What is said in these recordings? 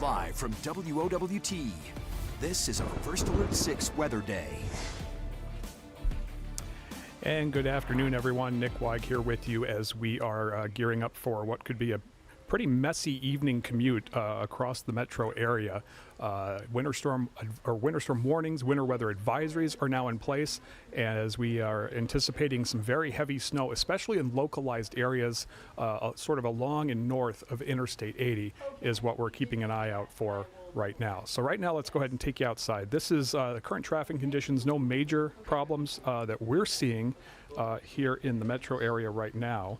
Live from WOWT, this is a First Alert 6 weather day. And good afternoon, everyone. Nick Weig here with you as we are gearing up for what could be a pretty messy evening commute across the metro area. Winter storm warnings, winter weather advisories are now in place as we are anticipating some very heavy snow, especially in localized areas sort of along and north of Interstate 80 is what we're keeping an eye out for right now. So right now, let's go ahead and take you outside. This is the current traffic conditions, no major problems that we're seeing here in the metro area right now.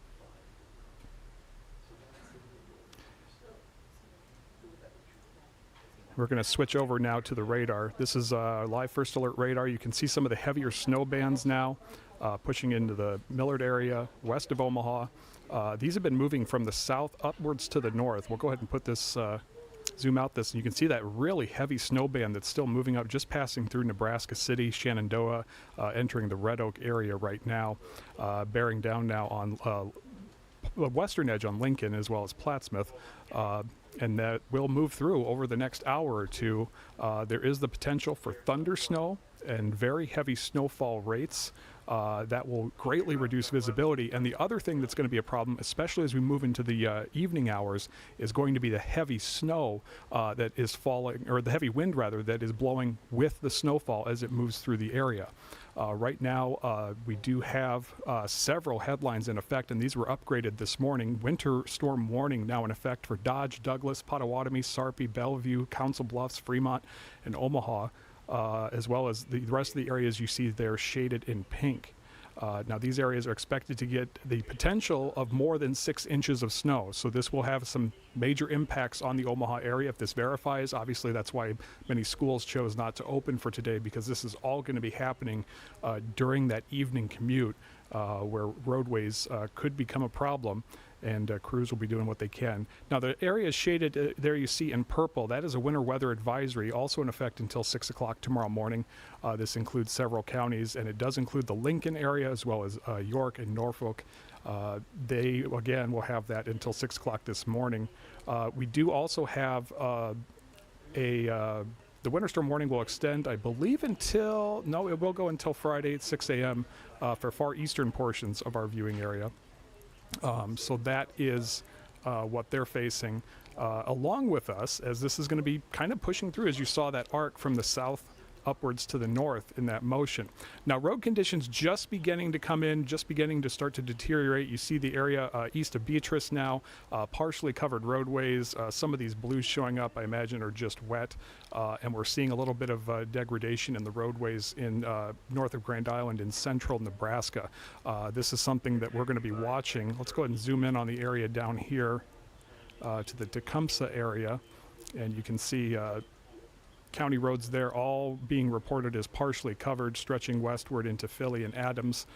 We're going to switch over now to the radar. This is live First Alert radar. You can see some of the heavier snow bands now pushing into the Millard area west of Omaha. These have been moving from the south upwards to the north. We'll go ahead and put this, zoom out this, and you can see that really heavy snow band that's still moving up, just passing through Nebraska City, Shenandoah, entering the Red Oak area right now, bearing down now on the western edge on Lincoln as well as Plattsmouth. And that will move through over the next hour or two. There is the potential for Thundersnow and very heavy snowfall rates that will greatly reduce visibility. And the other thing that's going to be a problem, especially as we move into the evening hours, is going to be the heavy snow that is falling, or the heavy wind rather, that is blowing with the snowfall as it moves through the area. Right now, we do have several headlines in effect, and these were upgraded this morning. Winter storm warning now in effect for Dodge, Douglas, Potawatomi, Sarpy, Bellevue, Council Bluffs, Fremont, and Omaha, as well as the rest of the areas you see there shaded in pink. Now, these areas are expected to get the potential of more than 6 inches of snow. So this will have some major impacts on the Omaha area if this verifies. Obviously, that's why many schools chose not to open for today, because this is all going to be happening during that evening commute where roadways could become a problem. And crews will be doing what they can. Now, the area is shaded there you see in purple. That is a winter weather advisory, also in effect until 6 o'clock tomorrow morning. This includes several counties, and it does include the Lincoln area as well as York and Norfolk. They, again, will have that until 6 o'clock this morning. We do also have the winter storm warning will extend, I believe, until, no, it will go until Friday at 6 a.m. For far eastern portions of our viewing area. So that is what they're facing along with us, as this is going to be kind of pushing through, as you saw that arc from the south upwards to the north in that motion. Now, road conditions just beginning to come in, just beginning to start to deteriorate. You see the area east of Beatrice now, partially covered roadways. Some of these blues showing up, I imagine, are just wet. And we're seeing a little bit of degradation in the roadways in north of Grand Island in central Nebraska. This is something that we're going to be watching. Let's go ahead and zoom in on the area down here to the Tecumseh area. And you can see county roads there all being reported as partially covered, stretching westward into Philly and Adams,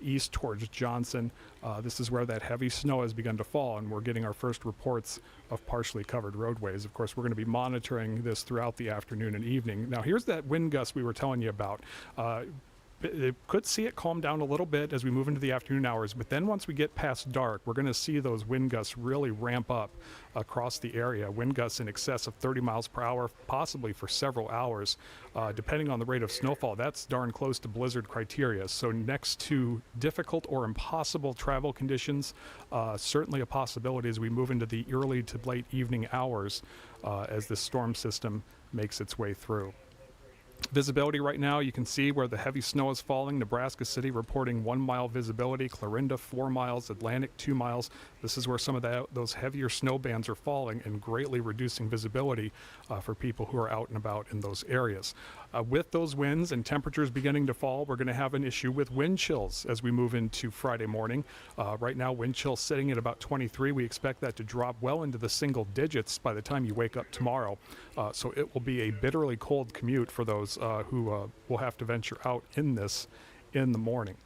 east towards Johnson. This is where that heavy snow has begun to fall, and we're getting our first reports of partially covered roadways. Of course, we're going to be monitoring this throughout the afternoon and evening. Now, here's that wind gust we were telling you about. It could see it calm down a little bit as we move into the afternoon hours, but then once we get past dark, we're going to see those wind gusts really ramp up across the area. Wind gusts in excess of 30 miles per hour, possibly for several hours, depending on the rate of snowfall. That's darn close to blizzard criteria. So next to difficult or impossible travel conditions, certainly a possibility as we move into the early to late evening hours as this storm system makes its way through. Visibility right now, you can see where the heavy snow is falling. Nebraska City reporting 1 mile visibility, Clarinda 4 miles, Atlantic 2 miles. This is where some of those heavier snow bands are falling and greatly reducing visibility for people who are out and about in those areas. With those winds and temperatures beginning to fall, we're going to have an issue with wind chills as we move into Friday morning. Right now, wind chill sitting at about 23. We expect that to drop well into the single digits by the time you wake up tomorrow. So it will be a bitterly cold commute for those who will have to venture out in this in the morning.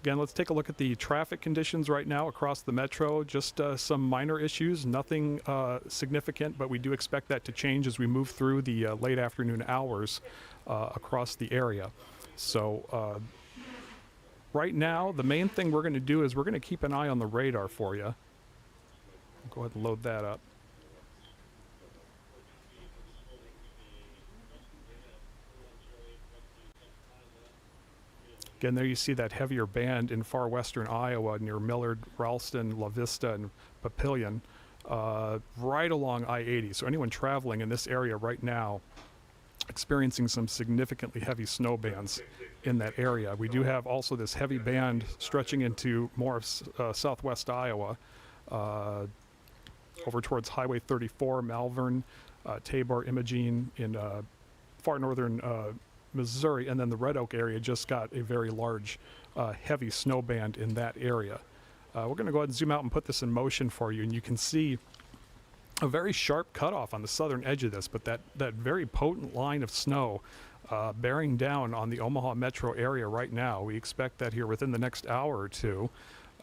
Again, let's take a look at the traffic conditions right now across the metro. Just some minor issues, nothing significant, but we do expect that to change as we move through the late afternoon hours across the area. So right now, the main thing we're going to do is we're going to keep an eye on the radar for you. Go ahead and load that up. Again, there you see that heavier band in far western Iowa near Millard, Ralston, La Vista, and Papillion, right along I-80. So anyone traveling in this area right now experiencing some significantly heavy snow bands in that area. We do have also this heavy band stretching into more of southwest Iowa, over towards Highway 34, Malvern, Tabor, Imogene in far northern Missouri, and then the Red Oak area just got a very large heavy snow band in that area. We're going to go ahead and zoom out and put this in motion for you, and you can see a very sharp cutoff on the southern edge of this, but that very potent line of snow bearing down on the Omaha metro area right now. We expect that here within the next hour or two,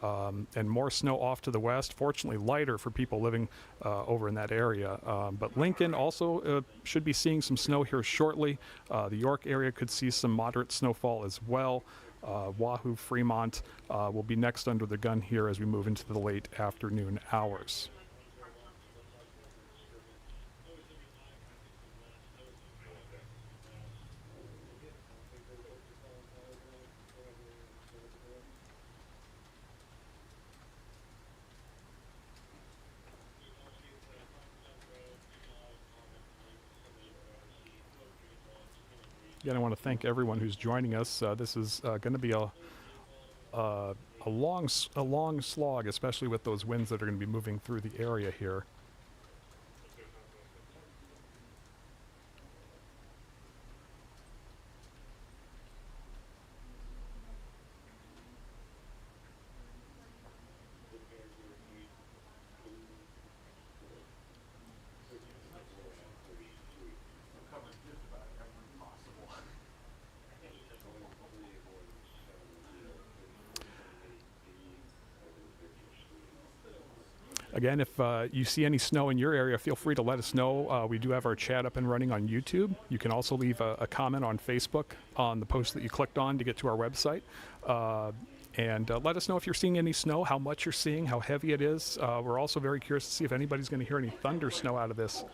and more snow off to the west, fortunately lighter for people living over in that area. But Lincoln also should be seeing some snow here shortly. The York area could see some moderate snowfall as well. Wahoo, Fremont will be next under the gun here as we move into the late afternoon hours. Again, I want to thank everyone who's joining us. This is going to be a long slog, especially with those winds that are going to be moving through the area here. Again, if you see any snow in your area, feel free to let us know. We do have our chat up and running on YouTube. You can also leave a comment on Facebook on the post that you clicked on to get to our website. And let us know if you're seeing any snow, how much you're seeing, how heavy it is. We're also very curious to see if anybody's going to hear any thunder snow out of this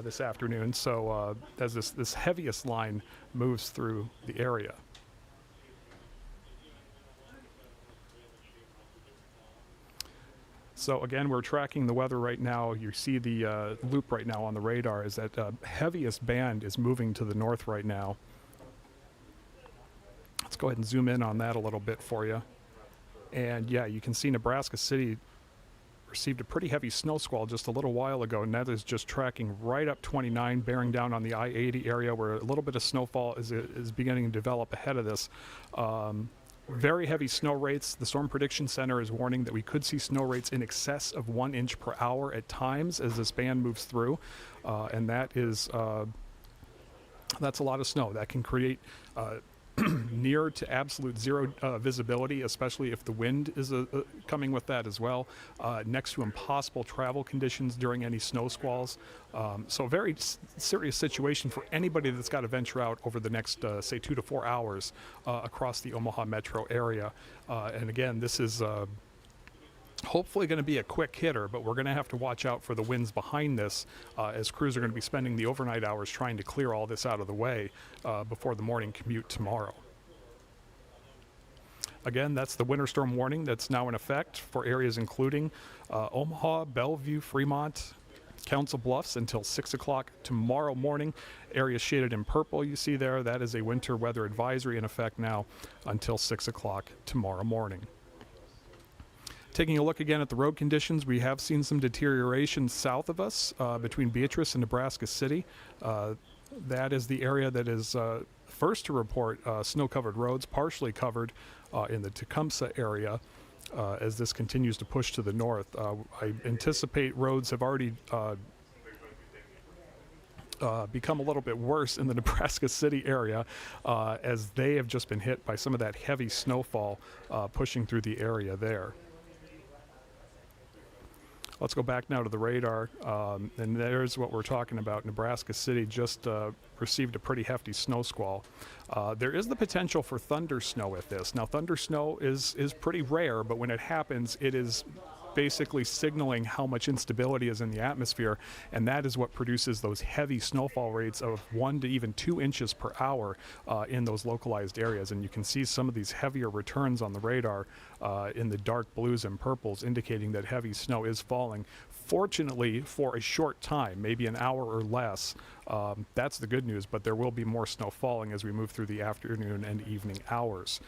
this afternoon. So as this heaviest line moves through the area. So again, we're tracking the weather right now. You see the loop right now on the radar is that heaviest band is moving to the north right now. Let's go ahead and zoom in on that a little bit for you. And yeah, you can see Nebraska City received a pretty heavy snow squall just a little while ago, and that is just tracking right up 29, bearing down on the I-80 area where a little bit of snowfall is beginning to develop ahead of this. Very heavy snow rates. The Storm Prediction Center is warning that we could see snow rates in excess of 1 inch per hour at times as this band moves through, and that is that's a lot of snow. That can create near to absolute zero visibility, especially if the wind is coming with that as well. Next to impossible travel conditions during any snow squalls. So a very serious situation for anybody that's got to venture out over the next, say, 2 to 4 hours across the Omaha metro area. And again, this is hopefully going to be a quick hitter, but we're going to have to watch out for the winds behind this as crews are going to be spending the overnight hours trying to clear all this out of the way before the morning commute tomorrow. Again, that's the winter storm warning that's now in effect for areas including Omaha, Bellevue, Fremont, Council Bluffs until 6 o'clock tomorrow morning. Areas shaded in purple you see there, that is a winter weather advisory in effect now until 6 o'clock tomorrow morning. Taking a look again at the road conditions, we have seen some deterioration south of us between Beatrice and Nebraska City. That is the area that is first to report snow-covered roads, partially covered in the Tecumseh area as this continues to push to the north. I anticipate roads have already become a little bit worse in the Nebraska City area as they have just been hit by some of that heavy snowfall pushing through the area there. Let's go back now to the radar, and there's what we're talking about. Nebraska City just received a pretty hefty snow squall. There is the potential for thunder snow with this. Now, thunder snow is pretty rare, but when it happens, it is basically signaling how much instability is in the atmosphere, and that is what produces those heavy snowfall rates of 1 to even 2 inches per hour in those localized areas. And you can see some of these heavier returns on the radar in the dark blues and purples, indicating that heavy snow is falling. Fortunately, for a short time, maybe an hour or less. That's the good news, but there will be more snow falling as we move through the afternoon and evening hours.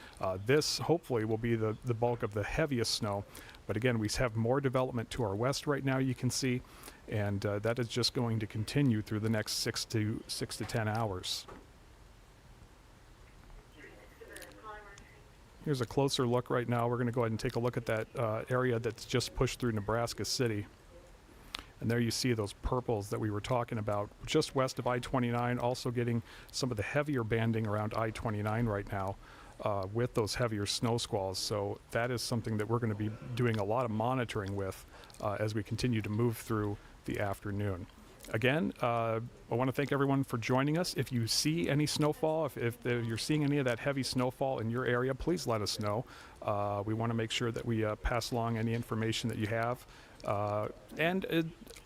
This hopefully will be the bulk of the heaviest snow, but again, we have more development to our west right now, you can see, and that is just going to continue through the next 6 to 10 hours. Here's a closer look right now. We're going to go ahead and take a look at that area that's just pushed through Nebraska City. And there you see those purples that we were talking about, just west of I-29, also getting some of the heavier banding around I-29 right now with those heavier snow squalls. So that is something that we're going to be doing a lot of monitoring with as we continue to move through the afternoon. Again, I want to thank everyone for joining us. If you see any snowfall, if you're seeing any of that heavy snowfall in your area, please let us know. We want to make sure that we pass along any information that you have.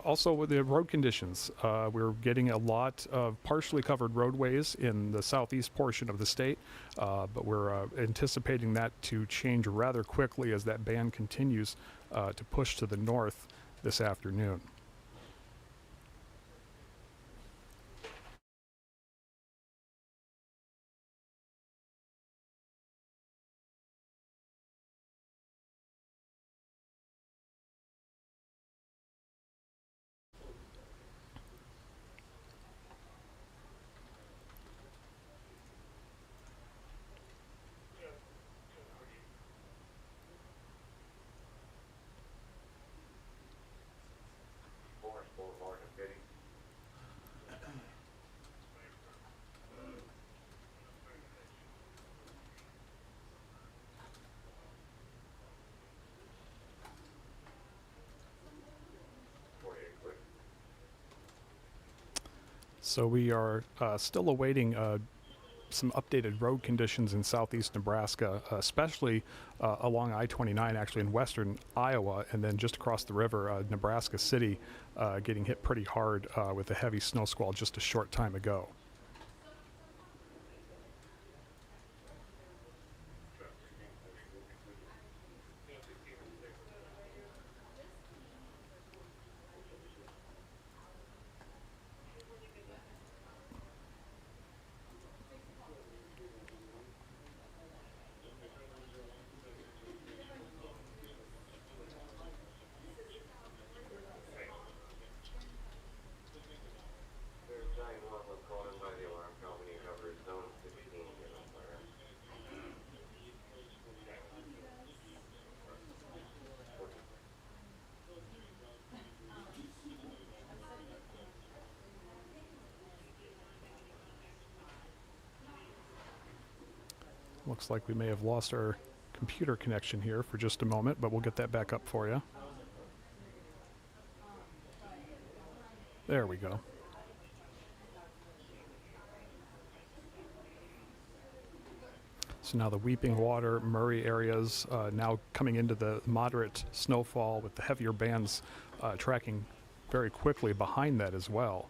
Also with the road conditions, we're getting a lot of partially covered roadways in the southeast portion of the state, but we're anticipating that to change rather quickly as that band continues to push to the north this afternoon. So we are still awaiting some updated road conditions in southeast Nebraska, especially along I-29, actually in western Iowa, and then just across the river, Nebraska City getting hit pretty hard with a heavy snow squall just a short time ago. Looks like we may have lost our computer connection here for just a moment, but we'll get that back up for you. There we go. So now the Weeping Water, Murray areas now coming into the moderate snowfall with the heavier bands tracking very quickly behind that as well.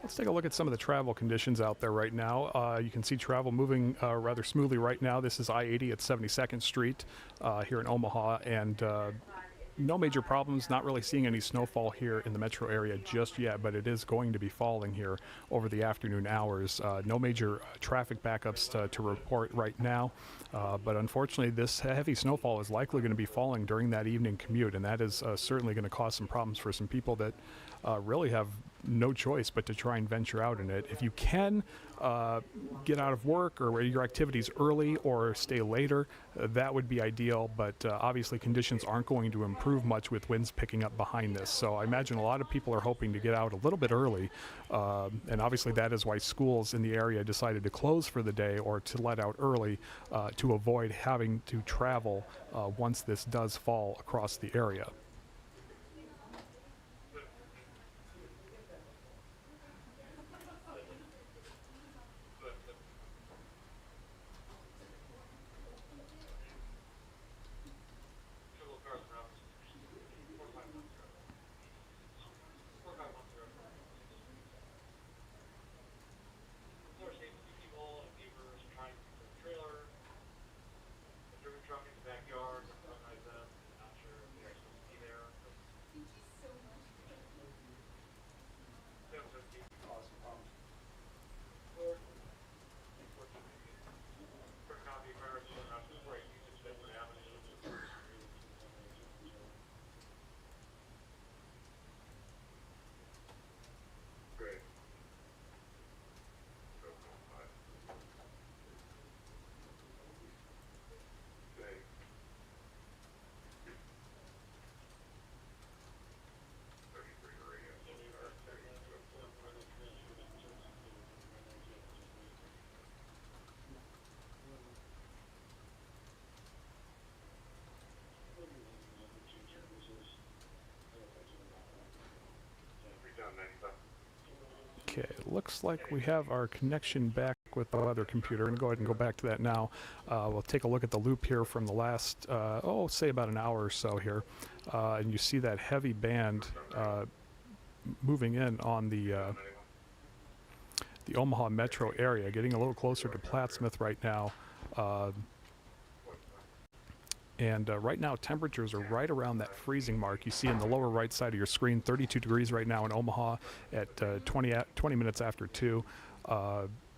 Let's take a look at some of the travel conditions out there right now. You can see travel moving rather smoothly right now. This is I-80 at 72nd Street here in Omaha, and no major problems, not really seeing any snowfall here in the metro area just yet, but it is going to be falling here over the afternoon hours. No major traffic backups to report right now, but unfortunately this heavy snowfall is likely going to be falling during that evening commute, and that is certainly going to cause some problems for some people that really have no choice but to try and venture out in it. If you can get out of work or your activities early or stay later, that would be ideal, but obviously conditions aren't going to improve much with winds picking up behind this. So I imagine a lot of people are hoping to get out a little bit early, and obviously that is why schools in the area decided to close for the day or to let out early to avoid having to travel once this does fall across the area. Okay, it looks like we have our connection back with the weather computer. I'm going to go ahead and go back to that now. We'll take a look at the loop here from the last, say about an hour or so here. And you see that heavy band moving in on the Omaha metro area, getting a little closer to Plattsmouth right now. And right now temperatures are right around that freezing mark. You see in the lower right side of your screen, 32 degrees right now in Omaha at 20 minutes after 2.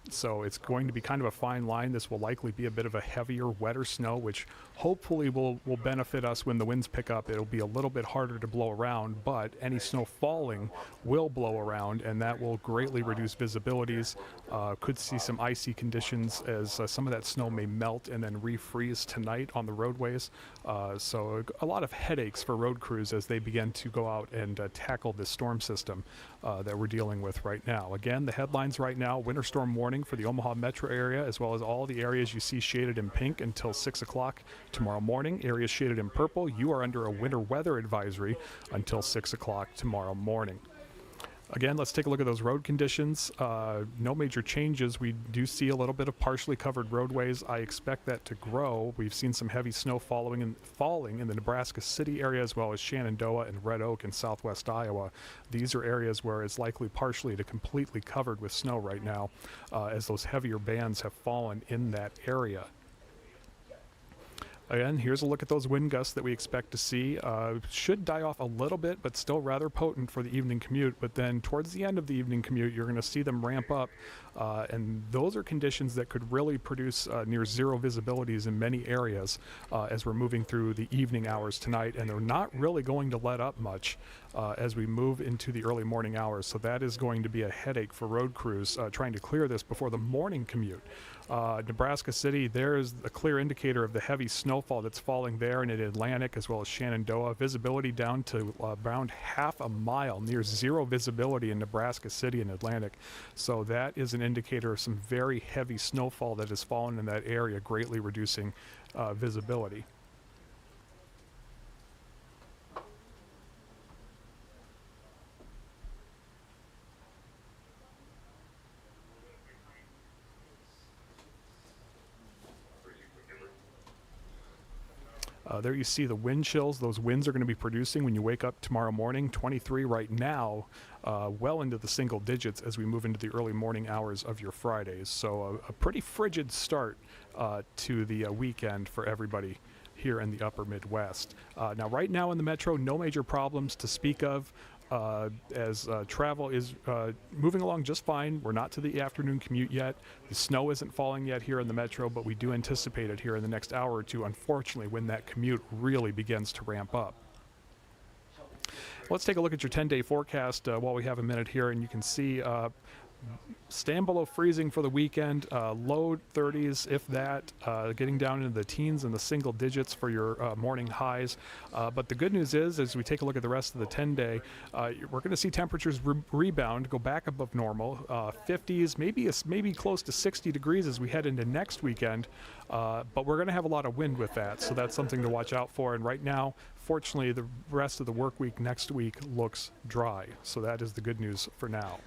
So it's going to be kind of a fine line. This will likely be a bit of a heavier, wetter snow, which hopefully will benefit us when the winds pick up. It'll be a little bit harder to blow around, but any snow falling will blow around, and that will greatly reduce visibilities. Could see some icy conditions as some of that snow may melt and then refreeze tonight on the roadways. So a lot of headaches for road crews as they begin to go out and tackle this storm system that we're dealing with right now. Again, the headlines right now: winter storm warning for the Omaha metro area, as well as all the areas you see shaded in pink until 6 o'clock tomorrow morning. Areas shaded in purple, you are under a winter weather advisory until 6 o'clock tomorrow morning. Again, let's take a look at those road conditions. No major changes. We do see a little bit of partially covered roadways. I expect that to grow. We've seen some heavy snow falling in the Nebraska City area, as well as Shenandoah and Red Oak in southwest Iowa. These are areas where it's likely partially to completely covered with snow right now, as those heavier bands have fallen in that area. Again, here's a look at those wind gusts that we expect to see. Should die off a little bit, but still rather potent for the evening commute. But then towards the end of the evening commute, you're going to see them ramp up. And those are conditions that could really produce near zero visibilities in many areas as we're moving through the evening hours tonight. And they're not really going to let up much as we move into the early morning hours. So that is going to be a headache for road crews trying to clear this before the morning commute. Nebraska City, there's a clear indicator of the heavy snowfall that's falling there in Atlantic as well as Shenandoah. Visibility down to around half a mile, near zero visibility in Nebraska City and Atlantic. So that is an indicator of some very heavy snowfall that has fallen in that area, greatly reducing visibility. There you see the wind chills. Those winds are going to be producing when you wake up tomorrow morning. 23 right now, well into the single digits as we move into the early morning hours of your Fridays. So a pretty frigid start to the weekend for everybody here in the upper Midwest. Now right now in the metro, no major problems to speak of. As travel is moving along just fine. We're not to the afternoon commute yet. The snow isn't falling yet here in the metro, but we do anticipate it here in the next hour or two, unfortunately, when that commute really begins to ramp up. Let's take a look at your 10-day forecast while we have a minute here, and you can see stand below freezing for the weekend, low 30s if that, getting down into the teens and the single digits for your morning highs. But the good news is, as we take a look at the rest of the 10-day, we're going to see temperatures rebound, go back above normal, 50s, maybe close to 60 degrees as we head into next weekend. But we're going to have a lot of wind with that, so that's something to watch out for. And right now, fortunately, the rest of the work week next week looks dry, so that is the good news for now.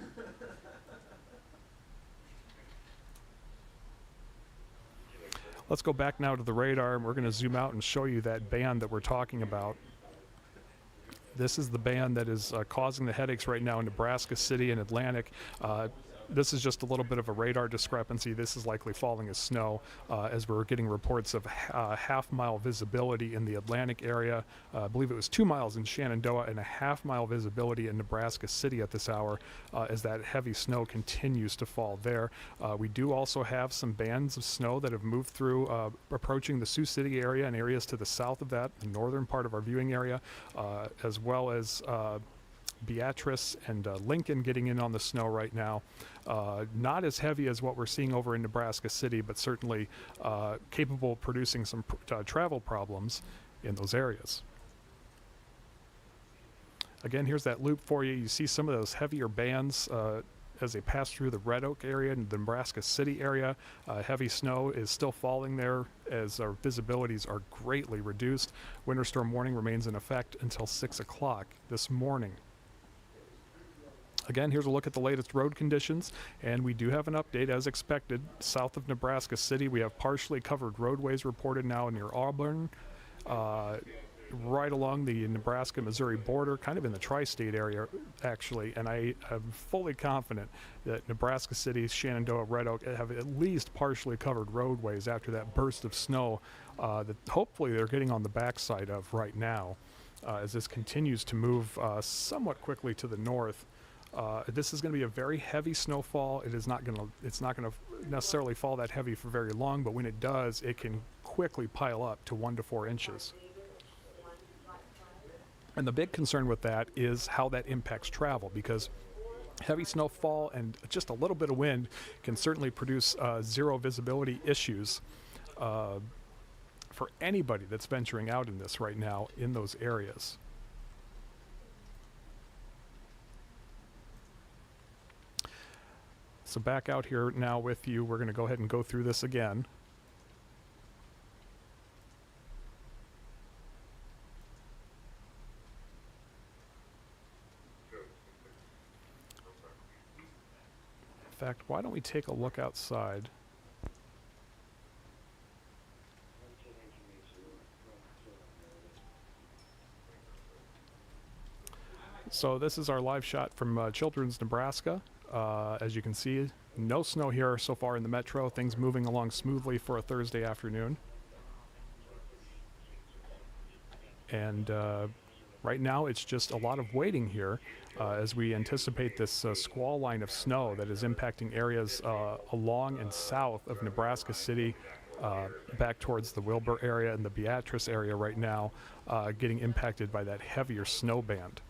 Let's go back now to the radar, and we're going to zoom out and show you that band that we're talking about. This is the band that is causing the headaches right now in Nebraska City and Atlantic. This is just a little bit of a radar discrepancy. This is likely falling as snow as we're getting reports of half-mile visibility in the Atlantic area. I believe it was 2 miles in Shenandoah and a half-mile visibility in Nebraska City at this hour as that heavy snow continues to fall there. We do also have some bands of snow that have moved through approaching the Sioux City area and areas to the south of that, the northern part of our viewing area, as well as Beatrice and Lincoln getting in on the snow right now. Not as heavy as what we're seeing over in Nebraska City, but certainly capable of producing some travel problems in those areas. Again, here's that loop for you. You see some of those heavier bands as they pass through the Red Oak area and the Nebraska City area. Heavy snow is still falling there as our visibilities are greatly reduced. Winter storm warning remains in effect until 6 o'clock this morning. Again, here's a look at the latest road conditions, and we do have an update as expected. South of Nebraska City, we have partially covered roadways reported now near Auburn, right along the Nebraska-Missouri border, kind of in the tri-state area, actually, and I am fully confident that Nebraska City, Shenandoah, Red Oak have at least partially covered roadways after that burst of snow that hopefully they're getting on the backside of right now as this continues to move somewhat quickly to the north. This is going to be a very heavy snowfall. It's not going to necessarily fall that heavy for very long, but when it does, it can quickly pile up to 1 to 4 inches. And the big concern with that is how that impacts travel, because heavy snowfall and just a little bit of wind can certainly produce zero visibility issues for anybody that's venturing out in this right now in those areas. So back out here now with you, we're going to go ahead and go through this again. In fact, why don't we take a look outside? So this is our live shot from Children's, Nebraska. As you can see, no snow here so far in the metro. Things moving along smoothly for a Thursday afternoon. And right now it's just a lot of waiting here as we anticipate this squall line of snow that is impacting areas along and south of Nebraska City, back towards the Wilbur area and the Beatrice area right now, getting impacted by that heavier snow band.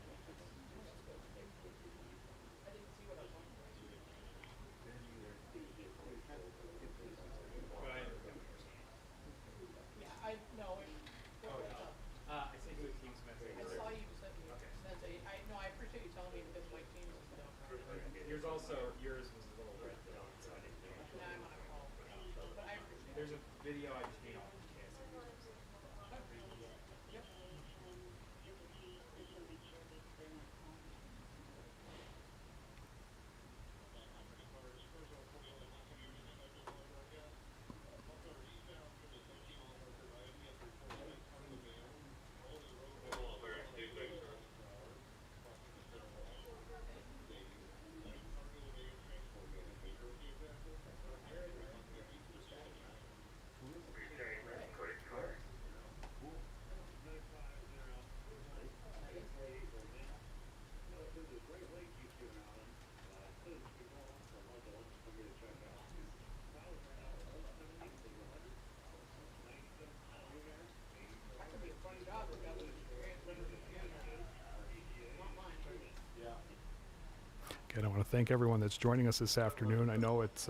want to thank everyone that's joining us this afternoon. I know it's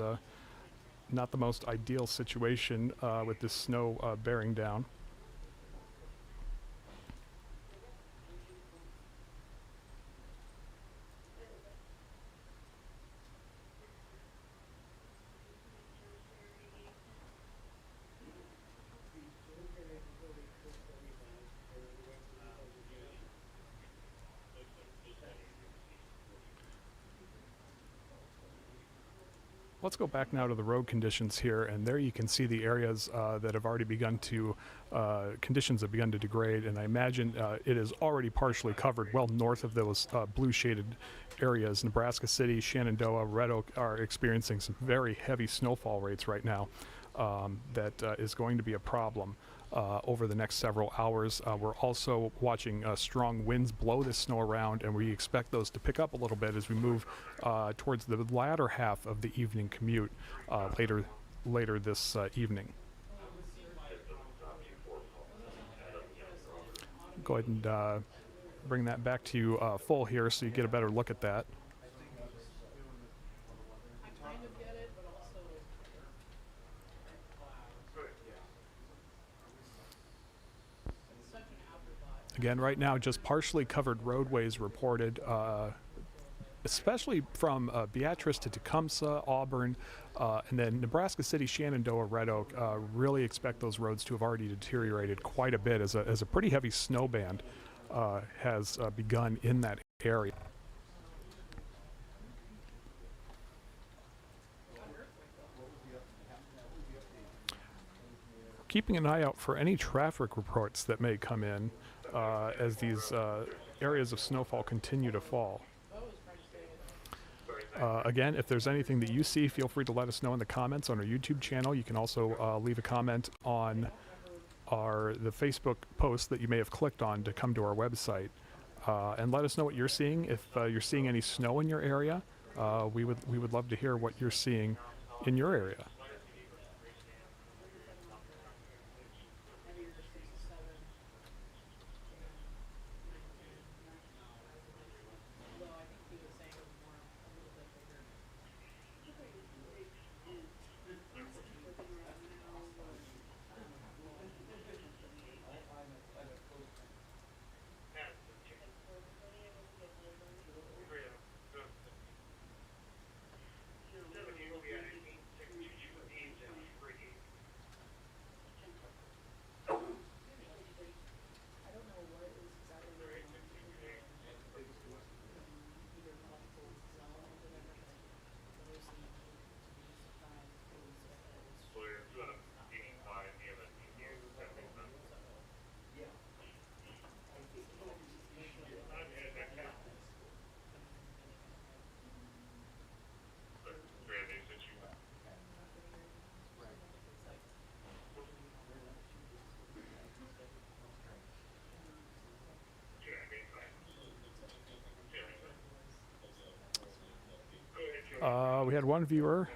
not the most ideal situation with this snow bearing down. Let's go back now to the road conditions here, and there you can see the areas that have already begun to, conditions have begun to degrade, and I imagine it is already partially covered well north of those blue shaded areas. Nebraska City, Shenandoah, Red Oak are experiencing some very heavy snowfall rates right now that is going to be a problem over the next several hours. We're also watching strong winds blow this snow around, and we expect those to pick up a little bit as we move towards the latter half of the evening commute later this evening. Go ahead and bring that back to you full here so you get a better look at that. Again, right now, just partially covered roadways reported, especially from Beatrice to Tecumseh, Auburn, and then Nebraska City, Shenandoah, Red Oak. Really expect those roads to have already deteriorated quite a bit as a pretty heavy snow band has begun in that area. Keeping an eye out for any traffic reports that may come in as these areas of snowfall continue to fall. Again, if there's anything that you see, feel free to let us know in the comments on our YouTube channel. You can also leave a comment on the Facebook post that you may have clicked on to come to our website, and let us know what you're seeing. If you're seeing any snow in your area, we would love to hear what you're seeing in your area. We had one viewer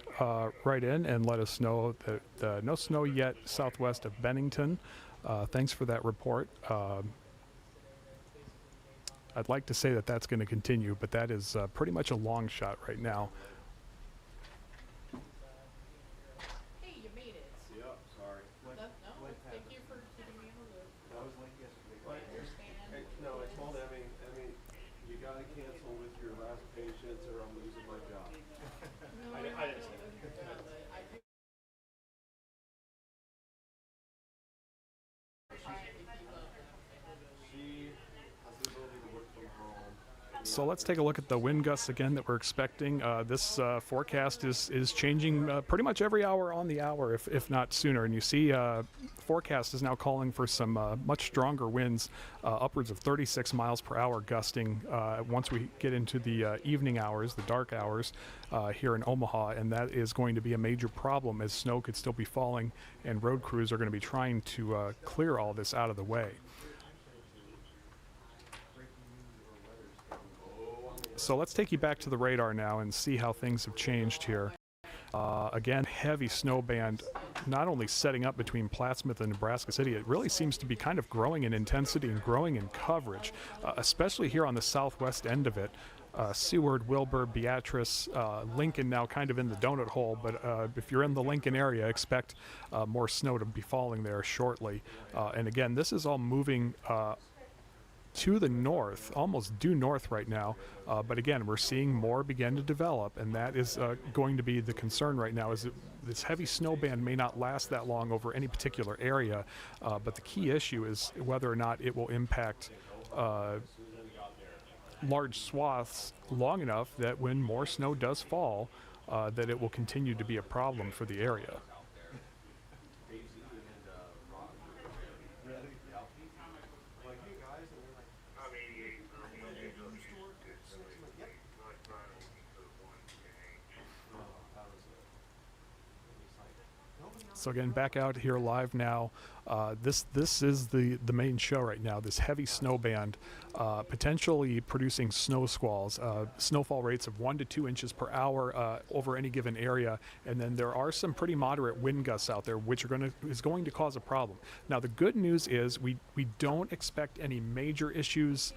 write in and let us know that no snow yet southwest of Bennington. Thanks for that report. I'd like to say that that's going to continue, but that is pretty much a long shot right now. Hey, you made it. Yep, sorry. No, thank you for keeping me in the loop. That was late yesterday. I understand. No, I told Emmy, you gotta cancel with your last patients or I'm losing my job. No, I didn't say that. I do. She has the ability to work from home. So let's take a look at the wind gusts again that we're expecting. This forecast is changing pretty much every hour on the hour, if not sooner. And you see forecast is now calling for some much stronger winds, upwards of 36 miles per hour gusting once we get into the evening hours, the dark hours here in Omaha. And that is going to be a major problem as snow could still be falling and road crews are going to be trying to clear all this out of the way. So let's take you back to the radar now and see how things have changed here. Again, heavy snow band not only setting up between Plattsmouth and Nebraska City, it really seems to be kind of growing in intensity and growing in coverage, especially here on the southwest end of it. Seward, Wilbur, Beatrice, Lincoln now kind of in the donut hole, but if you're in the Lincoln area, expect more snow to be falling there shortly. And again, this is all moving to the north, almost due north right now, but again, we're seeing more begin to develop, and that is going to be the concern right now, is that this heavy snow band may not last that long over any particular area, but the key issue is whether or not it will impact large swaths long enough that when more snow does fall, that it will continue to be a problem for the area. So again, back out here live now. This is the main show right now. This heavy snow band, potentially producing snow squalls, snowfall rates of 1 to 2 inches per hour over any given area, and then there are some pretty moderate wind gusts out there, which is going to cause a problem. Now the good news is we don't expect any major issues.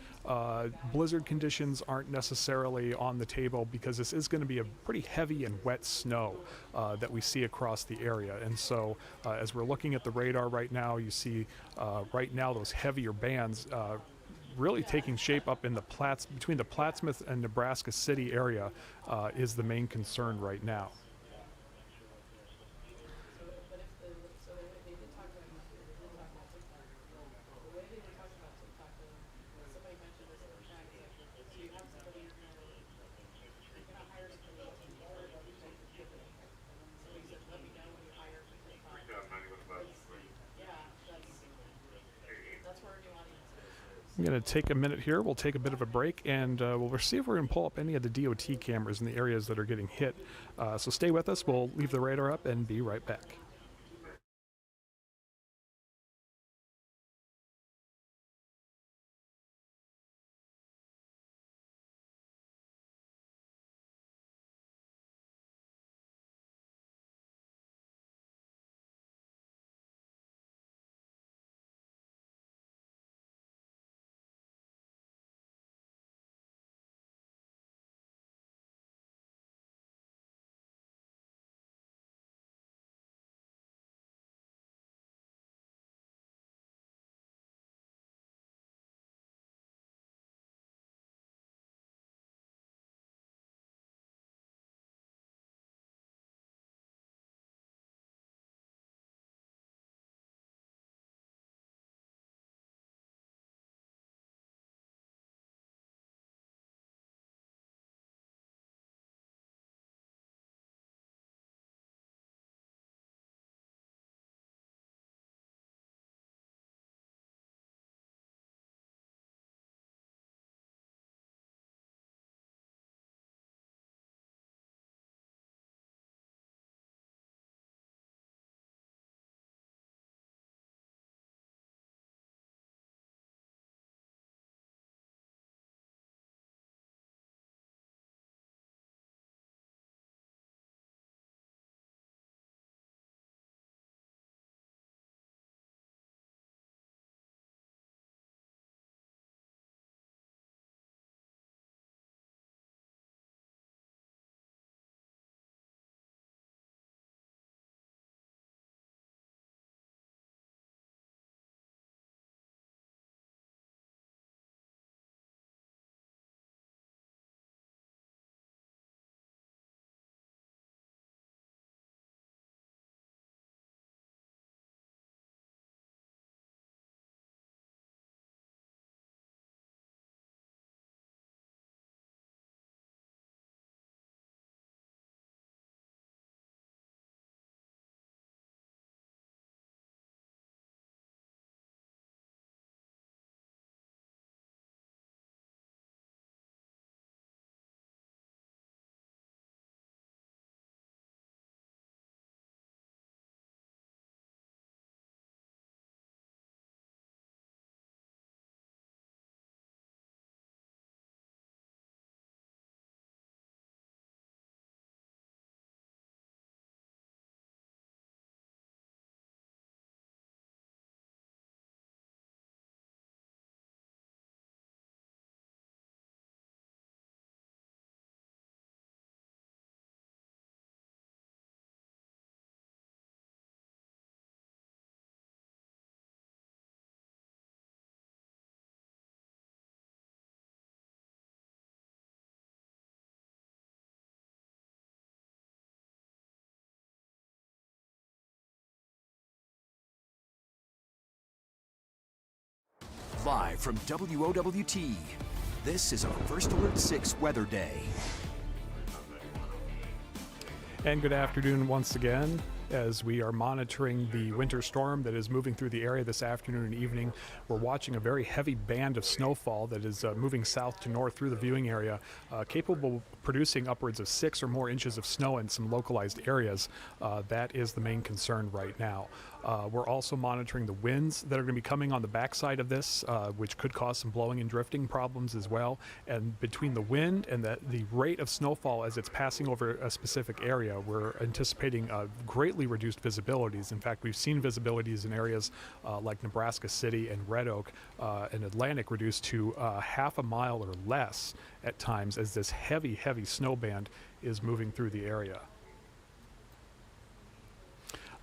Blizzard conditions aren't necessarily on the table because this is going to be a pretty heavy and wet snow that we see across the area, and so as we're looking at the radar right now, you see right now those heavier bands really taking shape up in the between the Plattsmouth and Nebraska City area is the main concern right now. I'm going to take a minute here. We'll take a bit of a break, and we'll see if we're going to pull up any of the DOT cameras in the areas that are getting hit. So stay with us. We'll leave the radar up and be right back. Live from WOWT, this is a First Alert 6 weather day. And good afternoon once again. As we are monitoring the winter storm that is moving through the area this afternoon and evening, we're watching a very heavy band of snowfall that is moving south to north through the viewing area, capable of producing upwards of 6 or more inches of snow in some localized areas. That is the main concern right now. We're also monitoring the winds that are going to be coming on the backside of this, which could cause some blowing and drifting problems as well. And between the wind and the rate of snowfall as it's passing over a specific area, we're anticipating greatly reduced visibilities. In fact, we've seen visibilities in areas like Nebraska City and Red Oak and Atlantic reduced to half a mile or less at times as this heavy snow band is moving through the area.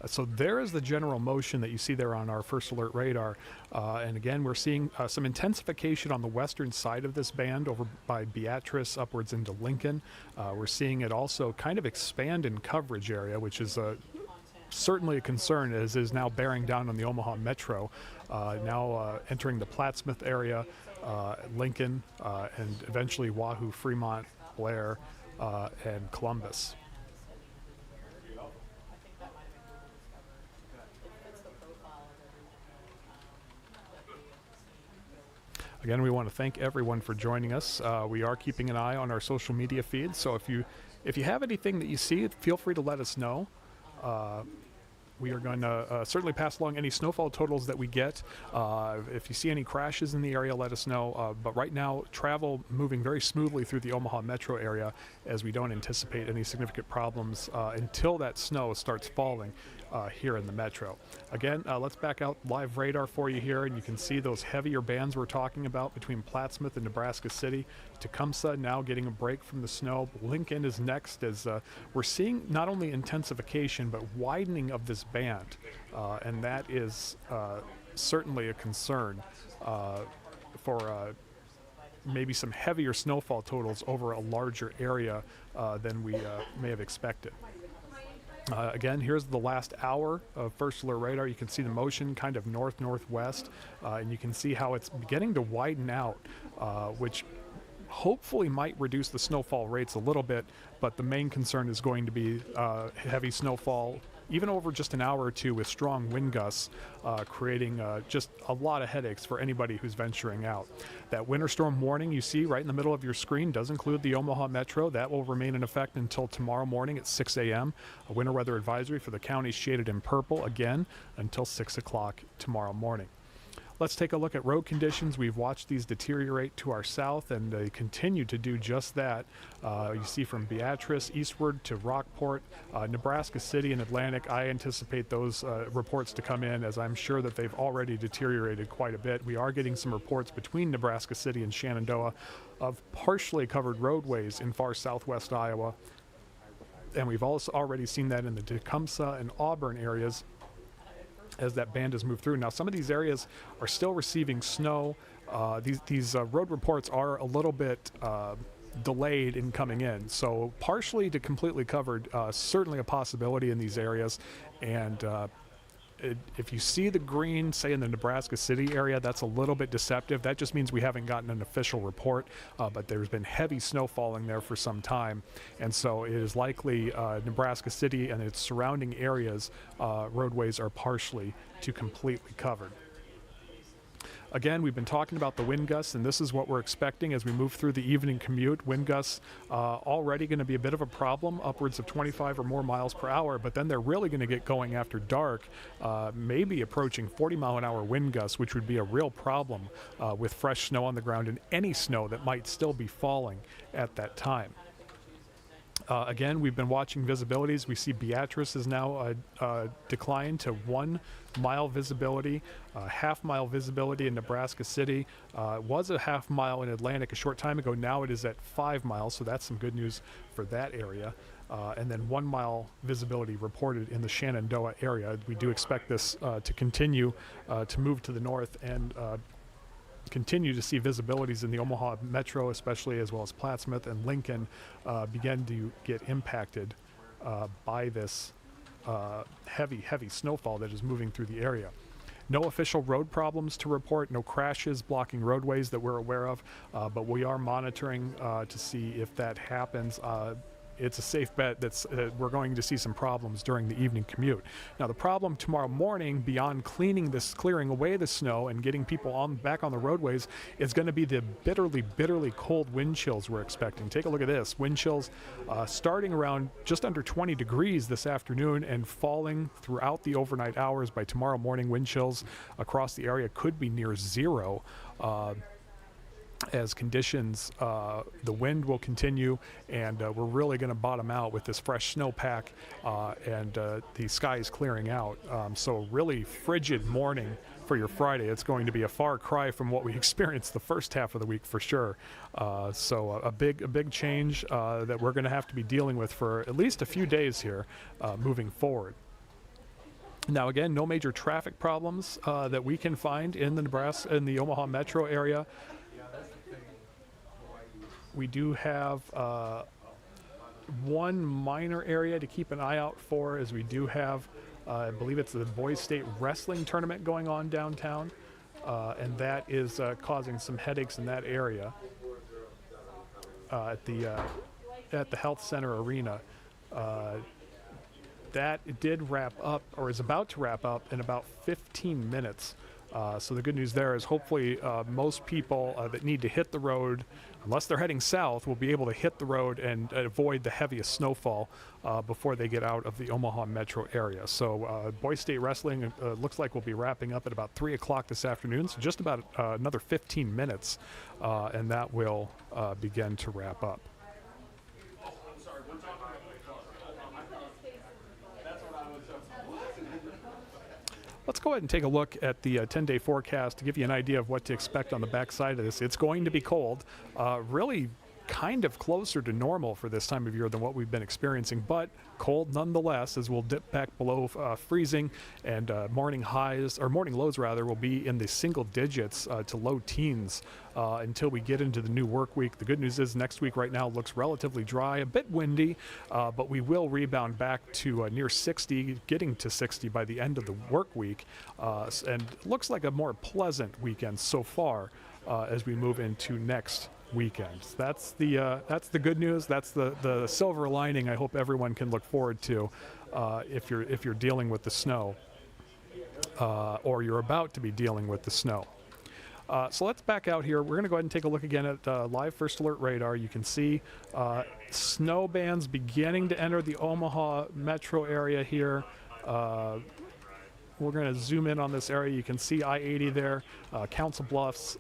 So there is the general motion that you see there on our First Alert radar. And again, we're seeing some intensification on the western side of this band over by Beatrice upwards into Lincoln. We're seeing it also kind of expand in coverage area, which is certainly a concern, as is now bearing down on the Omaha metro, now entering the Plattsmouth area, Lincoln, and eventually Wahoo, Fremont, Blair, and Columbus. Again, we want to thank everyone for joining us. We are keeping an eye on our social media feeds, so if you have anything that you see, feel free to let us know. We are going to certainly pass along any snowfall totals that we get. If you see any crashes in the area, let us know. But right now, travel moving very smoothly through the Omaha metro area, as we don't anticipate any significant problems until that snow starts falling here in the metro. Again, let's back out live radar for you here, and you can see those heavier bands we're talking about between Plattsmouth and Nebraska City. Tecumseh now getting a break from the snow. Lincoln is next, as we're seeing not only intensification but widening of this band, and that is certainly a concern for maybe some heavier snowfall totals over a larger area than we may have expected. Again, here's the last hour of First Alert radar. You can see the motion kind of north-northwest, and you can see how it's beginning to widen out, which hopefully might reduce the snowfall rates a little bit, but the main concern is going to be heavy snowfall, even over just an hour or two, with strong wind gusts, creating just a lot of headaches for anybody who's venturing out. That winter storm warning you see right in the middle of your screen does include the Omaha metro. That will remain in effect until tomorrow morning at 6 a.m. A winter weather advisory for the counties shaded in purple again until 6 o'clock tomorrow morning. Let's take a look at road conditions. We've watched these deteriorate to our south, and they continue to do just that. You see from Beatrice eastward to Rockport, Nebraska City and Atlantic. I anticipate those reports to come in, as I'm sure that they've already deteriorated quite a bit. We are getting some reports between Nebraska City and Shenandoah of partially covered roadways in far southwest Iowa. And we've also already seen that in the Tecumseh and Auburn areas as that band has moved through. Now, some of these areas are still receiving snow. These road reports are a little bit delayed in coming in. So partially to completely covered, certainly a possibility in these areas. And if you see the green, say in the Nebraska City area, that's a little bit deceptive. That just means we haven't gotten an official report, but there's been heavy snow falling there for some time. And so it is likely Nebraska City and its surrounding areas, roadways are partially to completely covered. Again, we've been talking about the wind gusts, and this is what we're expecting as we move through the evening commute. Wind gusts already going to be a bit of a problem, upwards of 25 or more miles per hour, but then they're really going to get going after dark, maybe approaching 40-mile-an-hour wind gusts, which would be a real problem with fresh snow on the ground and any snow that might still be falling at that time. Again, we've been watching visibilities. We see Beatrice is now declined to 1 mile visibility, half-mile visibility in Nebraska City. It was a half mile in Atlantic a short time ago. Now it is at 5 miles, so that's some good news for that area. And then 1 mile visibility reported in the Shenandoah area. We do expect this to continue to move to the north and continue to see visibilities in the Omaha metro, especially, as well as Plattsmouth and Lincoln, begin to get impacted by this heavy snowfall that is moving through the area. No official road problems to report, no crashes blocking roadways that we're aware of, but we are monitoring to see if that happens. It's a safe bet that we're going to see some problems during the evening commute. Now, the problem tomorrow morning, beyond clearing away the snow and getting people back on the roadways, is going to be the bitterly cold wind chills we're expecting. Take a look at this. Wind chills starting around just under 20 degrees this afternoon and falling throughout the overnight hours. By tomorrow morning, wind chills across the area could be near zero. As conditions, the wind will continue, and we're really going to bottom out with this fresh snowpack, and the sky is clearing out. So really frigid morning for your Friday. It's going to be a far cry from what we experienced the first half of the week for sure. So a big change that we're going to have to be dealing with for at least a few days here moving forward. Now again, no major traffic problems that we can find in the Omaha metro area. We do have one minor area to keep an eye out for, as we do have, I believe it's the Boys State Wrestling Tournament going on downtown, and that is causing some headaches in that area at the Health Center Arena. That did wrap up, or is about to wrap up, in about 15 minutes. So the good news there is hopefully most people that need to hit the road, unless they're heading south, will be able to hit the road and avoid the heaviest snowfall before they get out of the Omaha metro area. So Boys State Wrestling looks like we'll be wrapping up at about 3 o'clock this afternoon, so just about another 15 minutes, and that will begin to wrap up. Let's go ahead and take a look at the 10-day forecast to give you an idea of what to expect on the backside of this. It's going to be cold, really kind of closer to normal for this time of year than what we've been experiencing, but cold nonetheless, as we'll dip back below freezing, and morning lows rather, will be in the single digits to low teens until we get into the new work week. The good news is next week right now looks relatively dry, a bit windy, but we will rebound back to near 60, getting to 60 by the end of the work week, and looks like a more pleasant weekend so far as we move into next weekend. That's the good news. That's the silver lining I hope everyone can look forward to if you're dealing with the snow, or you're about to be dealing with the snow. So let's back out here. We're going to go ahead and take a look again at live first alert radar. You can see snow bands beginning to enter the Omaha metro area here. We're going to zoom in on this area. You can see I-80 there, Council Bluffs,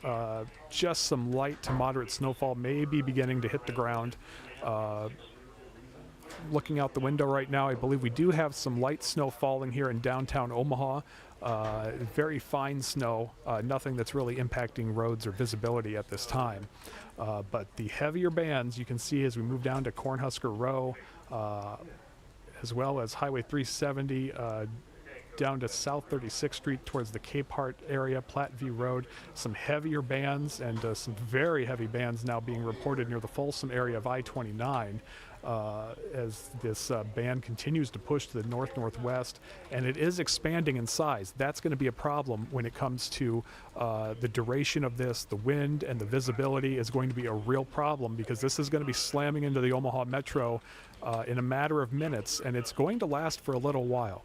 just some light to moderate snowfall maybe beginning to hit the ground. Looking out the window right now, I believe we do have some light snow falling here in downtown Omaha. Very fine snow, nothing that's really impacting roads or visibility at this time. But the heavier bands you can see as we move down to Cornhusker Row, as well as Highway 370, down to South 36th Street towards the Cape Heart area, Platteview Road. Some heavier bands and some very heavy bands now being reported near the Folsom area of I-29 as this band continues to push to the north-northwest, and it is expanding in size. That's going to be a problem when it comes to the duration of this. The wind and the visibility is going to be a real problem, because this is going to be slamming into the Omaha metro in a matter of minutes, and it's going to last for a little while.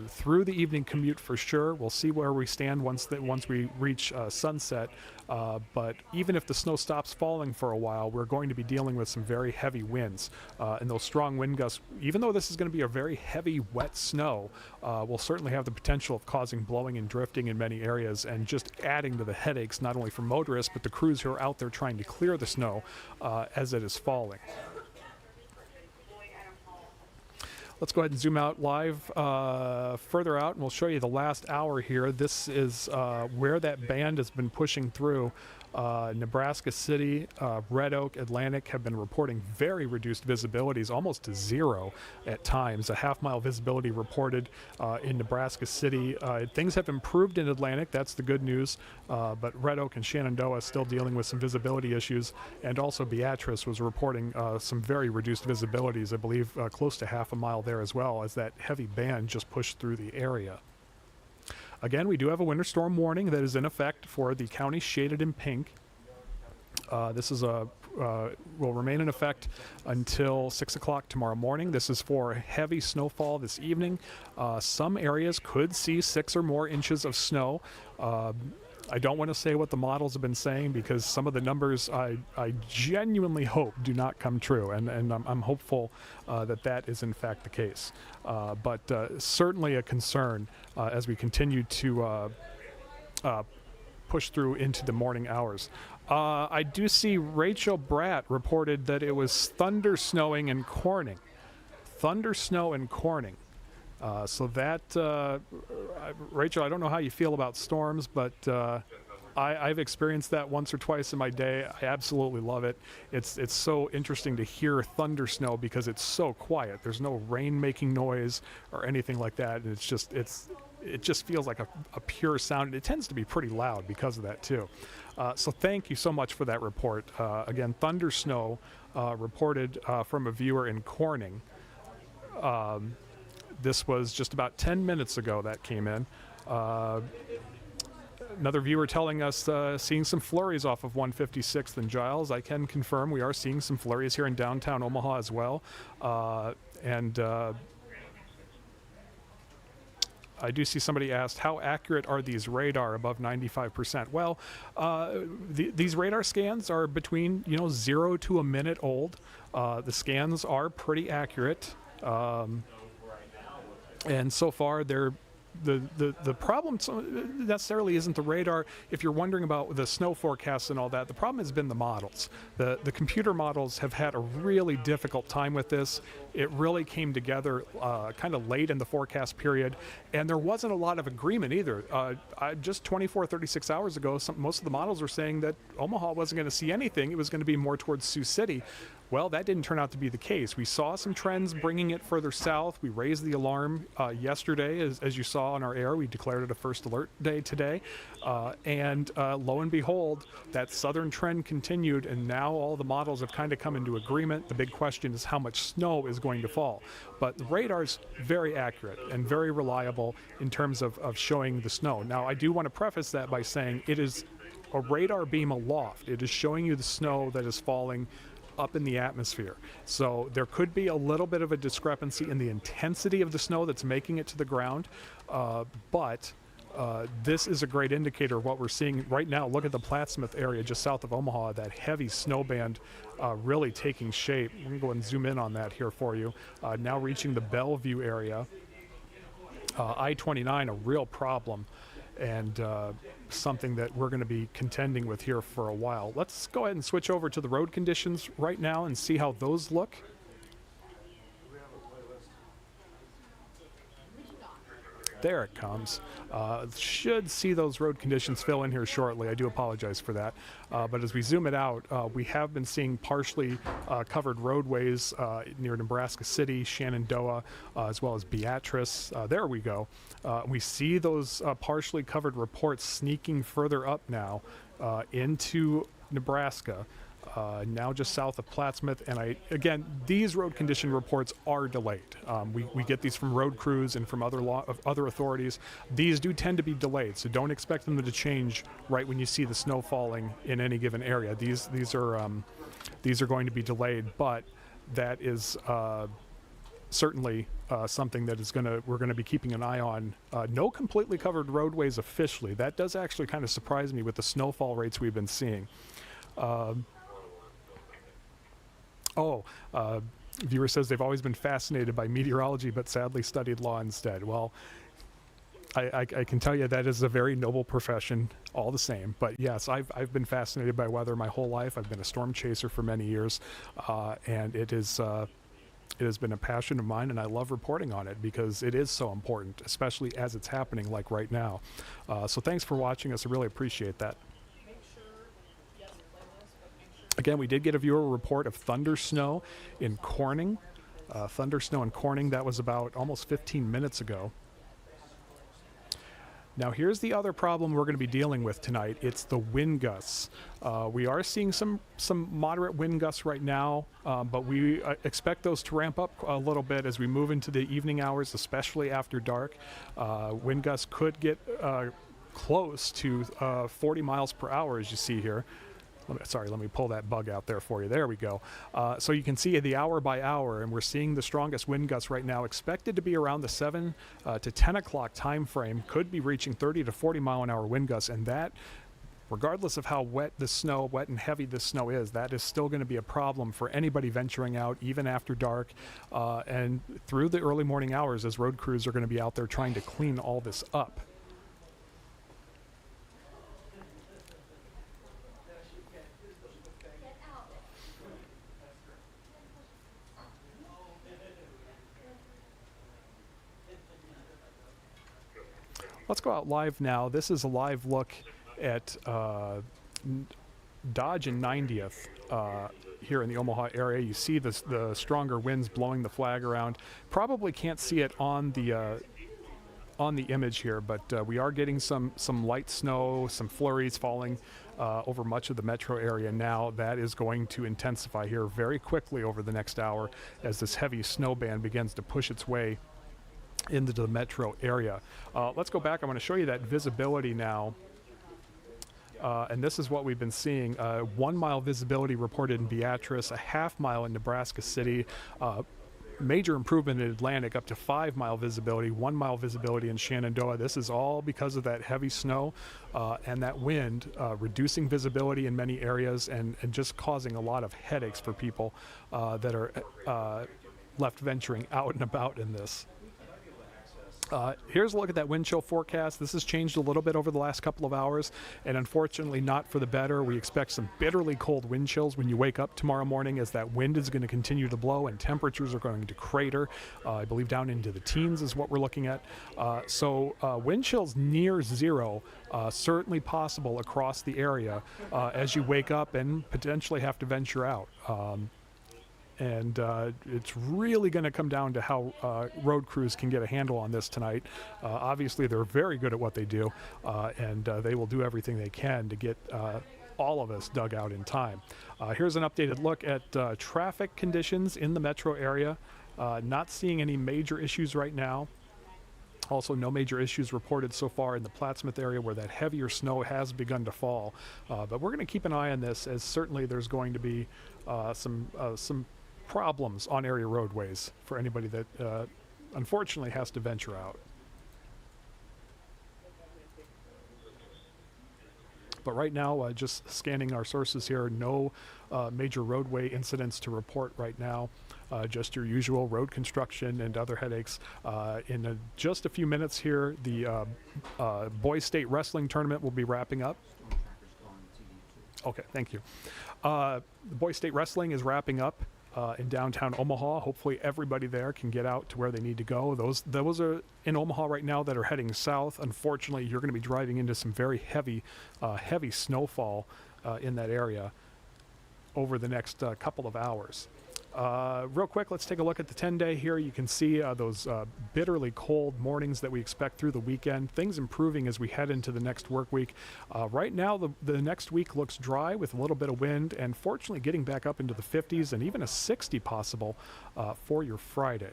Through the evening commute for sure. We'll see where we stand once we reach sunset. But even if the snow stops falling for a while, we're going to be dealing with some very heavy winds. And those strong wind gusts, even though this is going to be a very heavy, wet snow, will certainly have the potential of causing blowing and drifting in many areas, and just adding to the headaches, not only for motorists, but the crews who are out there trying to clear the snow as it is falling. Let's go ahead and zoom out live further out, and we'll show you the last hour here. This is where that band has been pushing through. Nebraska City, Red Oak, Atlantic have been reporting very reduced visibilities, almost to zero at times. A half-mile visibility reported in Nebraska City. Things have improved in Atlantic. That's the good news. But Red Oak and Shenandoah still dealing with some visibility issues. And also Beatrice was reporting some very reduced visibilities, I believe close to half a mile there as well, as that heavy band just pushed through the area. Again, we do have a winter storm warning that is in effect for the county shaded in pink. This is will remain in effect until 6 o'clock tomorrow morning. This is for heavy snowfall this evening. Some areas could see 6 or more inches of snow. I don't want to say what the models have been saying because some of the numbers I genuinely hope do not come true, and I'm hopeful that is in fact the case. But certainly a concern as we continue to push through into the morning hours. I do see Rachel Bratt reported that it was thundersnowing in Corning. Thundersnow in Corning. So that, Rachel, I don't know how you feel about storms, but I've experienced that once or twice in my day. I absolutely love it. It's so interesting to hear thundersnow because it's so quiet. There's no rain making noise or anything like that. And it just feels like a pure sound. And it tends to be pretty loud because of that too. So thank you so much for that report. Again, thundersnow reported from a viewer in Corning. This was just about 10 minutes ago that came in. Another viewer telling us seeing some flurries off of 156th and Giles. I can confirm we are seeing some flurries here in downtown Omaha as well. I do see somebody asked, how accurate are these radar above 95%? Well, these radar scans are between 0 to a minute old. The scans are pretty accurate. And so far, the problem necessarily isn't the radar. If you're wondering about the snow forecasts and all that, the problem has been the models. The computer models have had a really difficult time with this. It really came together kind of late in the forecast period, and there wasn't a lot of agreement either. Just 24, 36 hours ago, most of the models were saying that Omaha wasn't going to see anything. It was going to be more towards Sioux City. Well, that didn't turn out to be the case. We saw some trends bringing it further south. We raised the alarm yesterday, as you saw on our air. We declared it a first alert day today. And lo and behold, that southern trend continued, and now all the models have kind of come into agreement. The big question is how much snow is going to fall. But the radar's very accurate and very reliable in terms of showing the snow. Now, I do want to preface that by saying it is a radar beam aloft. It is showing you the snow that is falling up in the atmosphere. So there could be a little bit of a discrepancy in the intensity of the snow that's making it to the ground, but this is a great indicator of what we're seeing right now. Look at the Plattsmouth area just south of Omaha, that heavy snow band really taking shape. I'm going to go and zoom in on that here for you. Now reaching the Bellevue area. I-29, a real problem, and something that we're going to be contending with here for a while. Let's go ahead and switch over to the road conditions right now and see how those look. There it comes. Should see those road conditions fill in here shortly. I do apologize for that. But as we zoom it out, we have been seeing partially covered roadways near Nebraska City, Shenandoah, as well as Beatrice. There we go. We see those partially covered reports sneaking further up now into Nebraska. Now just south of Plattsmouth, and again, these road condition reports are delayed. We get these from road crews and from other authorities. These do tend to be delayed, so don't expect them to change right when you see the snow falling in any given area. These are going to be delayed, but that is certainly something that we're going to be keeping an eye on. No completely covered roadways officially. That does actually kind of surprise me with the snowfall rates we've been seeing. Viewer says they've always been fascinated by meteorology, but sadly studied law instead. Well, I can tell you that is a very noble profession all the same. But yes, I've been fascinated by weather my whole life. I've been a storm chaser for many years, and it has been a passion of mine, and I love reporting on it because it is so important, especially as it's happening like right now. So thanks for watching us. I really appreciate that. Again, we did get a viewer report of thundersnow in Corning. Thundersnow in Corning, that was about almost 15 minutes ago. Now here's the other problem we're going to be dealing with tonight. It's the wind gusts. We are seeing some moderate wind gusts right now, but we expect those to ramp up a little bit as we move into the evening hours, especially after dark. Wind gusts could get close to 40 miles per hour, as you see here. Let me pull that bug out there for you. There we go. So you can see the hour by hour, and we're seeing the strongest wind gusts right now, expected to be around the 7 to 10 o'clock time frame, could be reaching 30 to 40 mile an hour wind gusts, and that, regardless of how wet and heavy this snow is, that is still going to be a problem for anybody venturing out, even after dark, and through the early morning hours as road crews are going to be out there trying to clean all this up. Let's go out live now. This is a live look at Dodge and 90th here in the Omaha area. You see the stronger winds blowing the flag around. Probably can't see it on the image here, but we are getting some light snow, some flurries falling over much of the metro area now. That is going to intensify here very quickly over the next hour as this heavy snow band begins to push its way into the metro area. Let's go back. I want to show you that visibility now. And this is what we've been seeing. 1 mile visibility reported in Beatrice, a half mile in Nebraska City, major improvement in Atlantic, up to 5 mile visibility, 1 mile visibility in Shenandoah. This is all because of that heavy snow and that wind, reducing visibility in many areas and just causing a lot of headaches for people that are left venturing out and about in this. Here's a look at that wind chill forecast. This has changed a little bit over the last couple of hours, and unfortunately not for the better. We expect some bitterly cold wind chills when you wake up tomorrow morning, as that wind is going to continue to blow and temperatures are going to crater. I believe down into the teens is what we're looking at. So wind chills near zero, certainly possible across the area as you wake up and potentially have to venture out. And it's really going to come down to how road crews can get a handle on this tonight. Obviously, they're very good at what they do, and they will do everything they can to get all of us dug out in time. Here's an updated look at traffic conditions in the metro area. Not seeing any major issues right now. Also, no major issues reported so far in the Plattsmouth area, where that heavier snow has begun to fall. But we're going to keep an eye on this, as certainly there's going to be some problems on area roadways for anybody that unfortunately has to venture out. But right now, just scanning our sources here, no major roadway incidents to report right now. Just your usual road construction and other headaches. In just a few minutes here, the Boys State Wrestling Tournament will be wrapping up. Okay, thank you. The Boys State Wrestling is wrapping up in downtown Omaha. Hopefully everybody there can get out to where they need to go. Those are in Omaha right now that are heading south. Unfortunately, you're going to be driving into some very heavy snowfall in that area over the next couple of hours. Real quick, let's take a look at the 10-day here. You can see those bitterly cold mornings that we expect through the weekend. Things improving as we head into the next work week. Right now, the next week looks dry with a little bit of wind, and fortunately getting back up into the 50s and even a 60 possible for your Friday.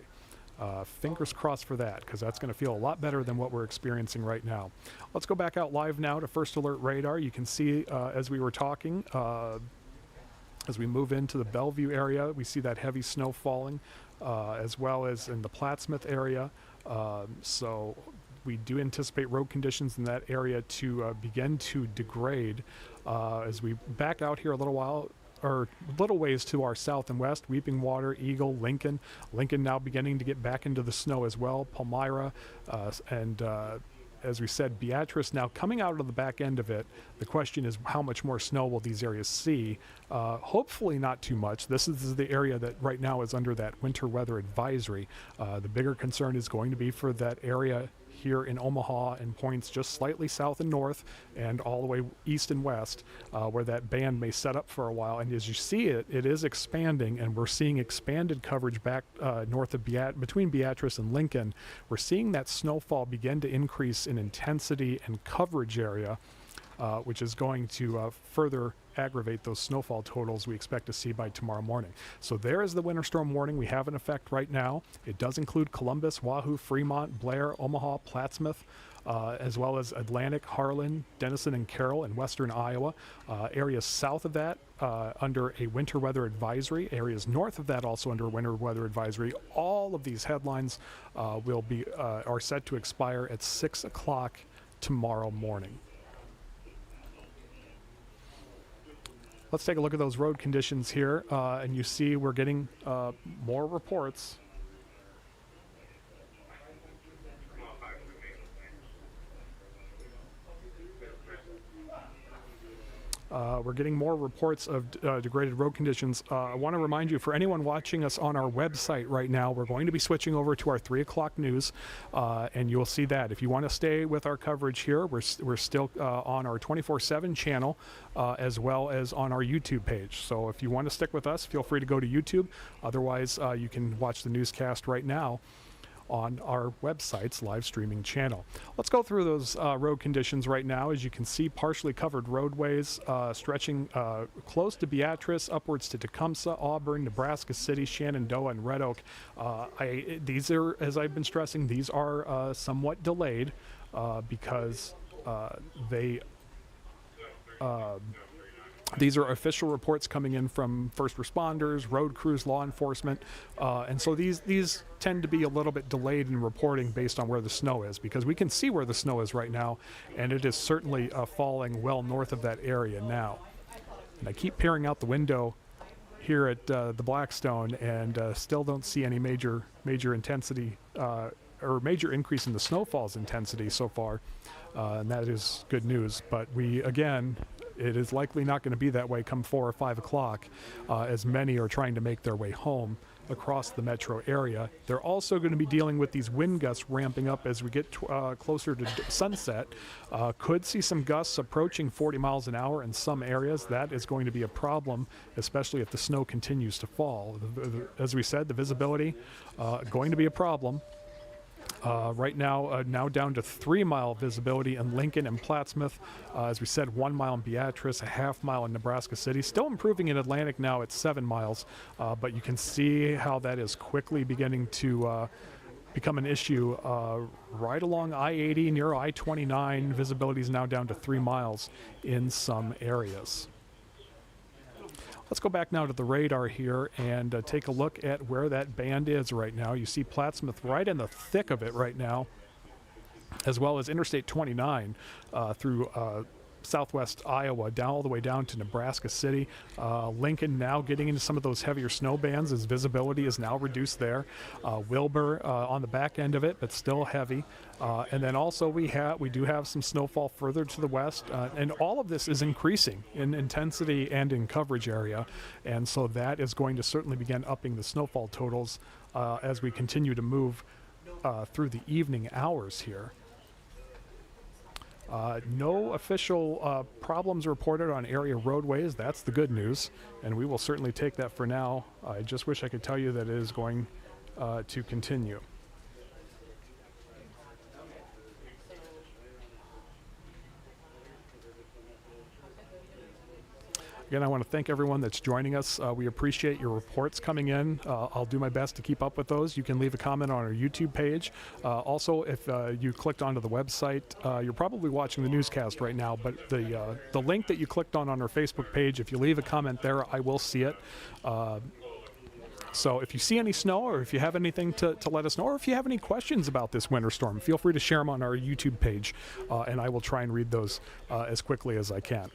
Fingers crossed for that, because that's going to feel a lot better than what we're experiencing right now. Let's go back out live now to First Alert radar. You can see as we were talking, as we move into the Bellevue area, we see that heavy snow falling, as well as in the Plattsmouth area. So we do anticipate road conditions in that area to begin to degrade as we back out here a little ways to our south and west. Weeping Water, Eagle, Lincoln now beginning to get back into the snow as well. Palmyra, and as we said, Beatrice now coming out of the back end of it. The question is, how much more snow will these areas see? Hopefully not too much. This is the area that right now is under that winter weather advisory. The bigger concern is going to be for that area here in Omaha and points just slightly south and north and all the way east and west, where that band may set up for a while. And as you see it, it is expanding, and we're seeing expanded coverage back north of between Beatrice and Lincoln. We're seeing that snowfall begin to increase in intensity and coverage area, which is going to further aggravate those snowfall totals we expect to see by tomorrow morning. So there is the winter storm warning we have in effect right now. It does include Columbus, Wahoo, Fremont, Blair, Omaha, Plattsmouth, as well as Atlantic, Harlan, Denison, and Carroll in western Iowa. Areas south of that under a winter weather advisory. Areas north of that also under a winter weather advisory. All of these headlines are set to expire at 6 o'clock tomorrow morning. Let's take a look at those road conditions here, and you see we're getting more reports. We're getting more reports of degraded road conditions. I want to remind you, for anyone watching us on our website right now, we're going to be switching over to our 3 o'clock news, and you'll see that. If you want to stay with our coverage here, we're still on our 24/7 channel, as well as on our YouTube page. So if you want to stick with us, feel free to go to YouTube. Otherwise, you can watch the newscast right now on our website's live streaming channel. Let's go through those road conditions right now. As you can see, partially covered roadways stretching close to Beatrice, upwards to Tecumseh, Auburn, Nebraska City, Shenandoah, and Red Oak. These are, as I've been stressing, these are somewhat delayed because these are official reports coming in from first responders, road crews, law enforcement, and so these tend to be a little bit delayed in reporting based on where the snow is, because we can see where the snow is right now, and it is certainly falling well north of that area now. And I keep peering out the window here at the Blackstone, and still don't see any major intensity or major increase in the snowfall's intensity so far, and that is good news. But it is likely not going to be that way come 4 or 5 o'clock, as many are trying to make their way home across the metro area. They're also going to be dealing with these wind gusts ramping up as we get closer to sunset. Could see some gusts approaching 40 miles an hour in some areas. That is going to be a problem, especially if the snow continues to fall. As we said, the visibility going to be a problem. Right now, down to 3-mile visibility in Lincoln and Plattsmouth. As we said, 1 mile in Beatrice, a half mile in Nebraska City. Still improving in Atlantic now at 7 miles, but you can see how that is quickly beginning to become an issue right along I-80 near I-29. Visibility is now down to 3 miles in some areas. Let's go back now to the radar here and take a look at where that band is right now. You see Plattsmouth right in the thick of it right now, as well as Interstate 29 through southwest Iowa, all the way down to Nebraska City. Lincoln now getting into some of those heavier snow bands as visibility is now reduced there. Wilbur on the back end of it, but still heavy. And then also we do have some snowfall further to the west, and all of this is increasing in intensity and in coverage area, and so that is going to certainly begin upping the snowfall totals as we continue to move through the evening hours here. No official problems reported on area roadways. That's the good news, and we will certainly take that for now. I just wish I could tell you that it is going to continue. Again, I want to thank everyone that's joining us. We appreciate your reports coming in. I'll do my best to keep up with those. You can leave a comment on our YouTube page. Also, if you clicked onto the website, you're probably watching the newscast right now, but the link that you clicked on our Facebook page, if you leave a comment there, I will see it. So if you see any snow, or if you have anything to let us know, or if you have any questions about this winter storm, feel free to share them on our YouTube page, and I will try and read those as quickly as I can.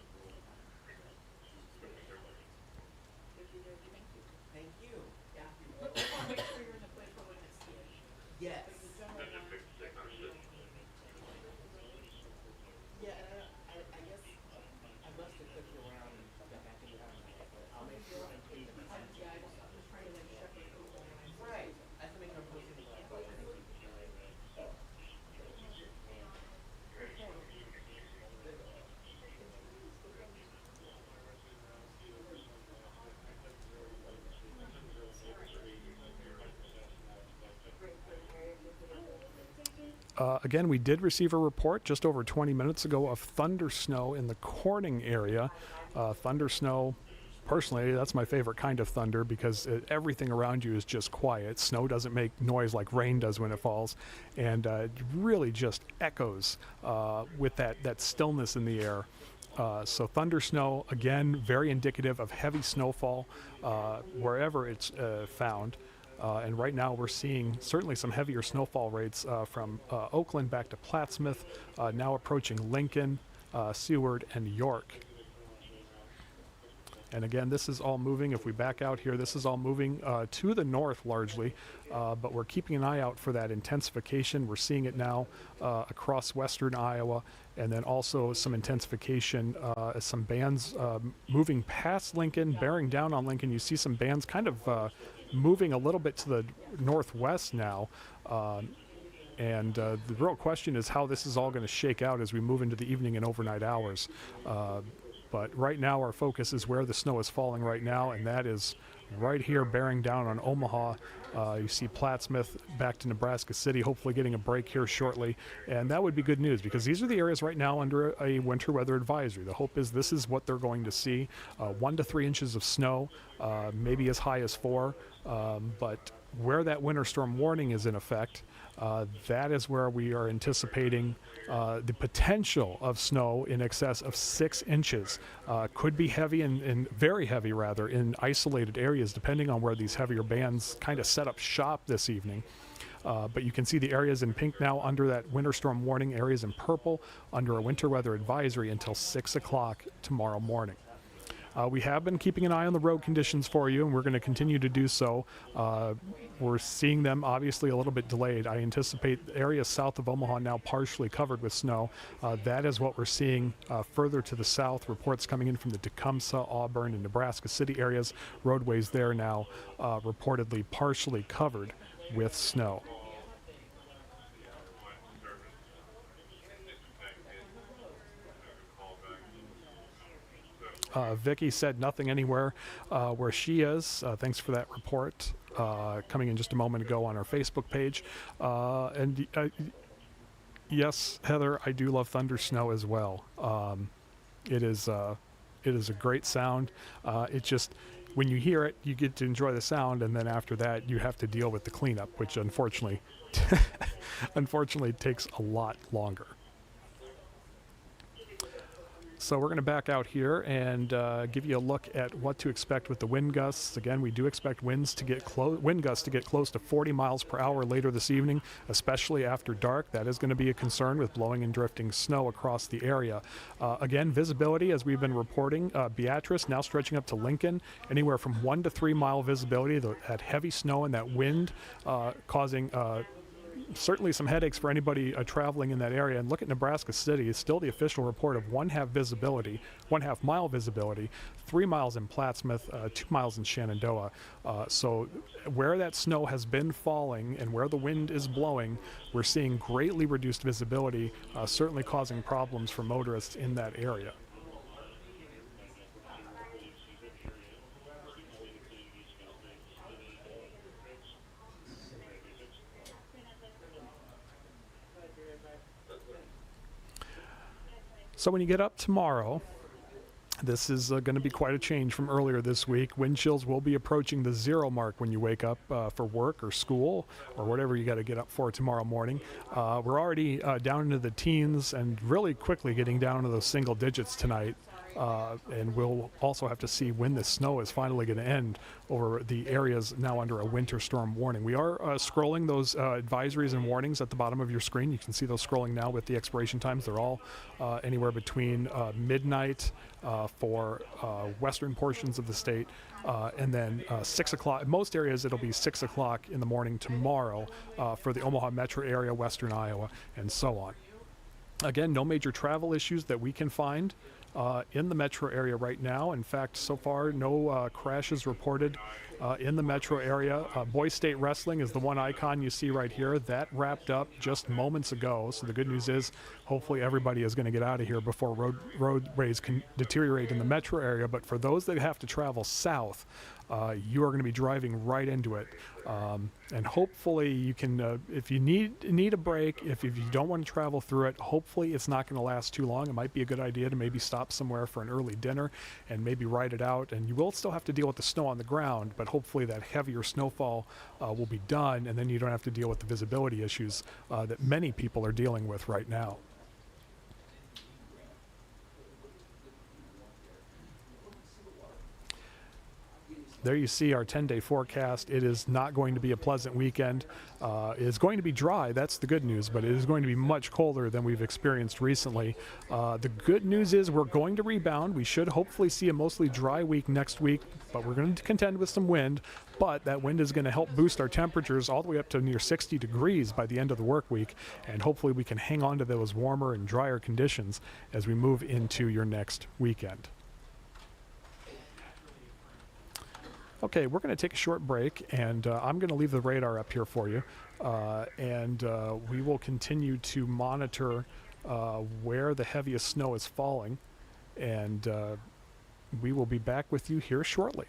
Again, we did receive a report just over 20 minutes ago of thundersnow in the Corning area. Thundersnow, personally, that's my favorite kind of thunder because everything around you is just quiet. Snow doesn't make noise like rain does when it falls, and it really just echoes with that stillness in the air. So thundersnow, again, very indicative of heavy snowfall wherever it's found. And right now we're seeing certainly some heavier snowfall rates from Oakland back to Plattsmouth, now approaching Lincoln, Seward, and York. And again, this is all moving. If we back out here, this is all moving to the north largely, but we're keeping an eye out for that intensification. We're seeing it now across western Iowa, and then also some intensification as some bands moving past Lincoln, bearing down on Lincoln. You see some bands kind of moving a little bit to the northwest now. And the real question is how this is all going to shake out as we move into the evening and overnight hours. But right now our focus is where the snow is falling right now, and that is right here bearing down on Omaha. You see Plattsmouth back to Nebraska City, hopefully getting a break here shortly. And that would be good news because these are the areas right now under a winter weather advisory. The hope is this is what they're going to see. 1 to 3 inches of snow, maybe as high as 4. But where that winter storm warning is in effect, that is where we are anticipating the potential of snow in excess of 6 inches. Could be heavy and very heavy rather in isolated areas depending on where these heavier bands kind of set up shop this evening. But you can see the areas in pink now under that winter storm warning, areas in purple under a winter weather advisory until 6 o'clock tomorrow morning. We have been keeping an eye on the road conditions for you, and we're going to continue to do so. We're seeing them obviously a little bit delayed. I anticipate the area south of Omaha now partially covered with snow. That is what we're seeing further to the south. Reports coming in from the Tecumseh, Auburn, and Nebraska City areas. Roadways there now reportedly partially covered with snow. Vicky said nothing anywhere where she is. Thanks for that report coming in just a moment ago on our Facebook page. And yes, Heather, I do love Thundersnow as well. It is a great sound. It just, when you hear it, you get to enjoy the sound, and then after that, you have to deal with the cleanup, which unfortunately takes a lot longer. So we're going to back out here and give you a look at what to expect with the wind gusts. Again, we do expect wind gusts to get close to 40 miles per hour later this evening, especially after dark. That is going to be a concern with blowing and drifting snow across the area. Again, visibility, as we've been reporting, Beatrice now stretching up to Lincoln, anywhere from 1 to 3 mile visibility. That heavy snow and that wind causing certainly some headaches for anybody traveling in that area. And look at Nebraska City. It's still the official report of 1/2 mile visibility, 3 miles in Plattsmouth, 2 miles in Shenandoah. So where that snow has been falling and where the wind is blowing, we're seeing greatly reduced visibility, certainly causing problems for motorists in that area. So when you get up tomorrow, this is going to be quite a change from earlier this week. Wind chills will be approaching the 0 mark when you wake up for work or school or whatever you got to get up for tomorrow morning. We're already down into the teens and really quickly getting down into those single digits tonight. And we'll also have to see when the snow is finally going to end over the areas now under a winter storm warning. We are scrolling those advisories and warnings at the bottom of your screen. You can see those scrolling now with the expiration times. They're all anywhere between midnight for western portions of the state and then 6 o'clock. In most areas, it'll be 6 o'clock in the morning tomorrow for the Omaha metro area, western Iowa, and so on. Again, no major travel issues that we can find in the metro area right now. In fact, so far, no crashes reported in the metro area. Boys State Wrestling is the one icon you see right here. That wrapped up just moments ago. So the good news is hopefully everybody is going to get out of here before roadways can deteriorate in the metro area. But for those that have to travel south, you are going to be driving right into it. And hopefully you can, if you need a break, if you don't want to travel through it, hopefully it's not going to last too long. It might be a good idea to maybe stop somewhere for an early dinner and maybe ride it out. And you will still have to deal with the snow on the ground, but hopefully that heavier snowfall will be done, and then you don't have to deal with the visibility issues that many people are dealing with right now. There you see our 10-day forecast. It is not going to be a pleasant weekend. It is going to be dry, that's the good news, but it is going to be much colder than we've experienced recently. The good news is we're going to rebound. We should hopefully see a mostly dry week next week, but we're going to contend with some wind. But that wind is going to help boost our temperatures all the way up to near 60 degrees by the end of the work week, and hopefully we can hang on to those warmer and drier conditions as we move into your next weekend. Okay, we're going to take a short break, and I'm going to leave the radar up here for you, and we will continue to monitor where the heaviest snow is falling, and we will be back with you here shortly.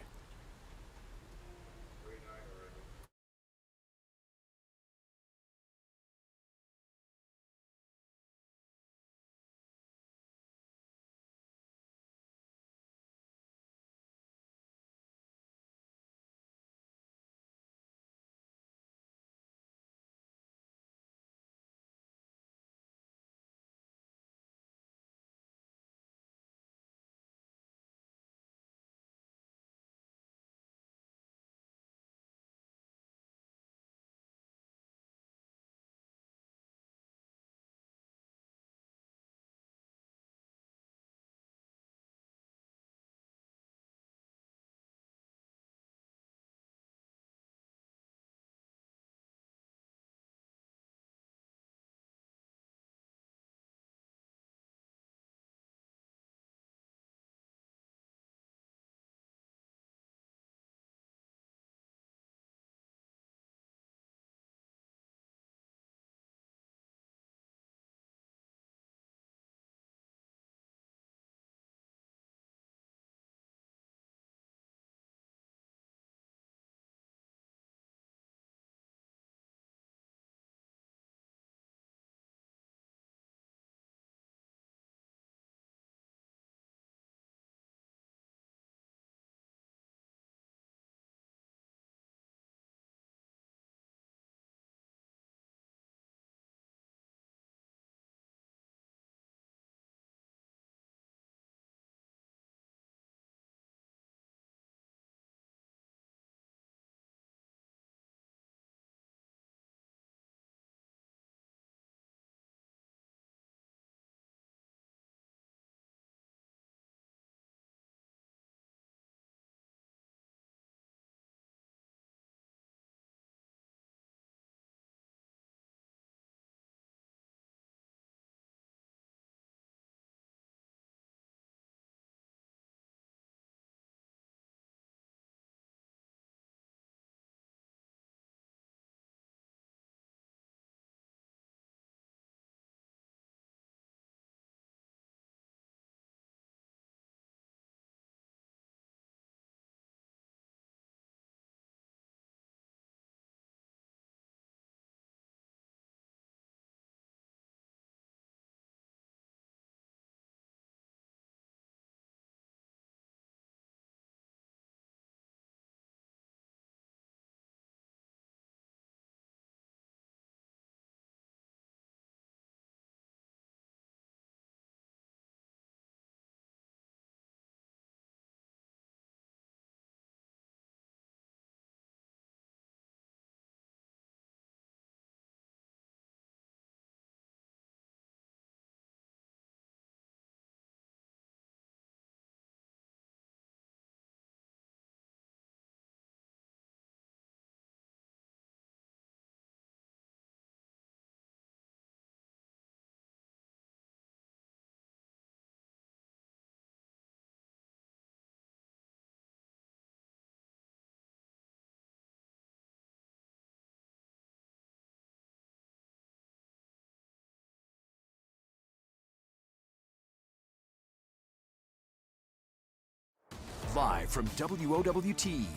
Live from WOWT,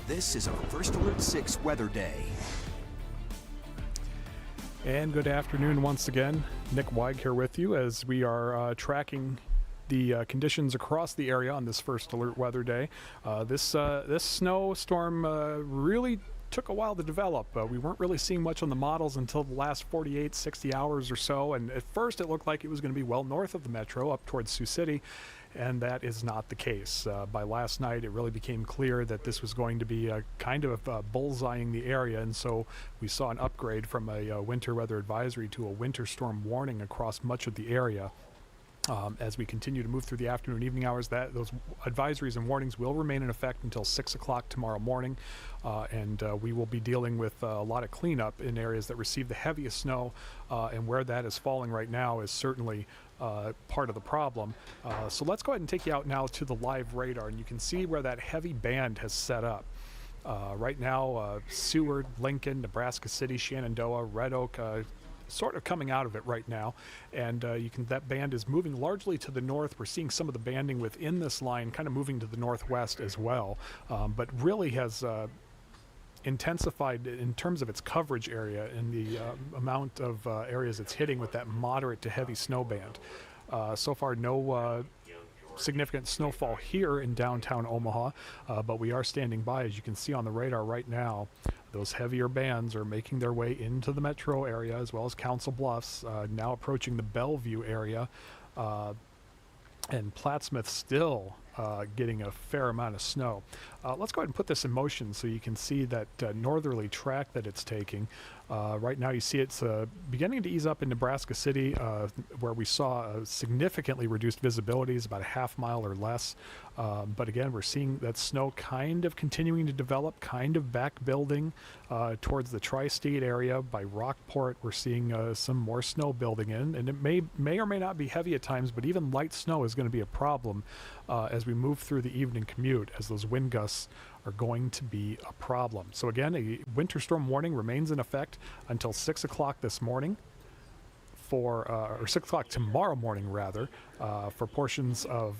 this is a First Alert 6 weather day. And good afternoon once again. Nick Weig here with you as we are tracking the conditions across the area on this First Alert weather day. This snowstorm really took a while to develop. We weren't really seeing much on the models until the last 48, 60 hours or so, and at first it looked like it was going to be well north of the metro up towards Sioux City, and that is not the case. By last night it really became clear that this was going to be kind of bullseyeing the area, and so we saw an upgrade from a winter weather advisory to a winter storm warning across much of the area. As we continue to move through the afternoon and evening hours, those advisories and warnings will remain in effect until 6 o'clock tomorrow morning, and we will be dealing with a lot of cleanup in areas that receive the heaviest snow, and where that is falling right now is certainly part of the problem. So let's go ahead and take you out now to the live radar, and you can see where that heavy band has set up. Right now, Seward, Lincoln, Nebraska City, Shenandoah, Red Oak, sort of coming out of it right now, and that band is moving largely to the north. We're seeing some of the banding within this line kind of moving to the northwest as well, but really has intensified in terms of its coverage area and the amount of areas it's hitting with that moderate to heavy snow band. So far, no significant snowfall here in downtown Omaha, but we are standing by. As you can see on the radar right now, those heavier bands are making their way into the metro area as well as Council Bluffs, now approaching the Bellevue area, and Plattsmouth still getting a fair amount of snow. Let's go ahead and put this in motion so you can see that northerly track that it's taking. Right now you see it's beginning to ease up in Nebraska City, where we saw significantly reduced visibilities, about a half mile or less. But again, we're seeing that snow kind of continuing to develop, kind of back building towards the tri-state area. By Rockport, we're seeing some more snow building in, and it may or may not be heavy at times, but even light snow is going to be a problem as we move through the evening commute, as those wind gusts are going to be a problem. So again, a winter storm warning remains in effect until 6 o'clock this morning, or 6 o'clock tomorrow morning rather, for portions of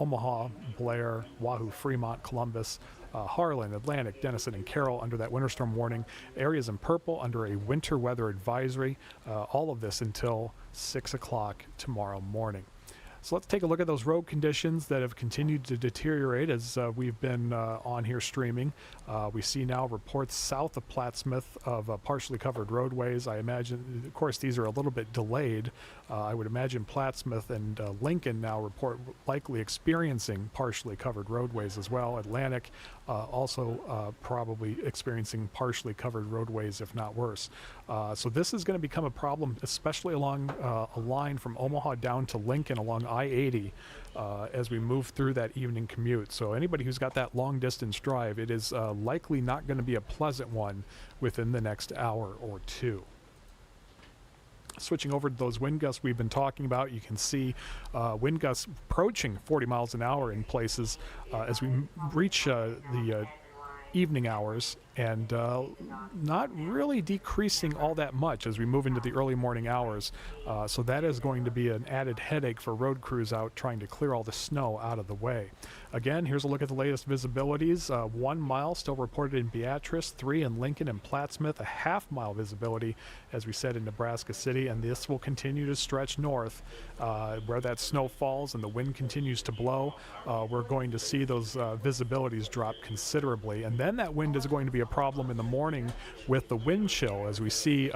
Omaha, Blair, Wahoo, Fremont, Columbus, Harlan, Atlantic, Denison, and Carroll under that winter storm warning. Areas in purple under a winter weather advisory. All of this until 6 o'clock tomorrow morning. So let's take a look at those road conditions that have continued to deteriorate as we've been on here streaming. We see now reports south of Plattsmouth of partially covered roadways. I imagine, of course, these are a little bit delayed. I would imagine Plattsmouth and Lincoln now report likely experiencing partially covered roadways as well. Atlantic also probably experiencing partially covered roadways, if not worse. So this is going to become a problem, especially along a line from Omaha down to Lincoln along I-80 as we move through that evening commute. So anybody who's got that long distance drive, it is likely not going to be a pleasant one within the next hour or two. Switching over to those wind gusts we've been talking about, you can see wind gusts approaching 40 miles an hour in places as we reach the evening hours, and not really decreasing all that much as we move into the early morning hours. So that is going to be an added headache for road crews out trying to clear all the snow out of the way. Again, here's a look at the latest visibilities. 1 mile still reported in Beatrice, 3 in Lincoln and Plattsmouth, a half-mile visibility, as we said, in Nebraska City, and this will continue to stretch north where that snow falls and the wind continues to blow. We're going to see those visibilities drop considerably, and then that wind is going to be a problem in the morning with the wind chill, as we see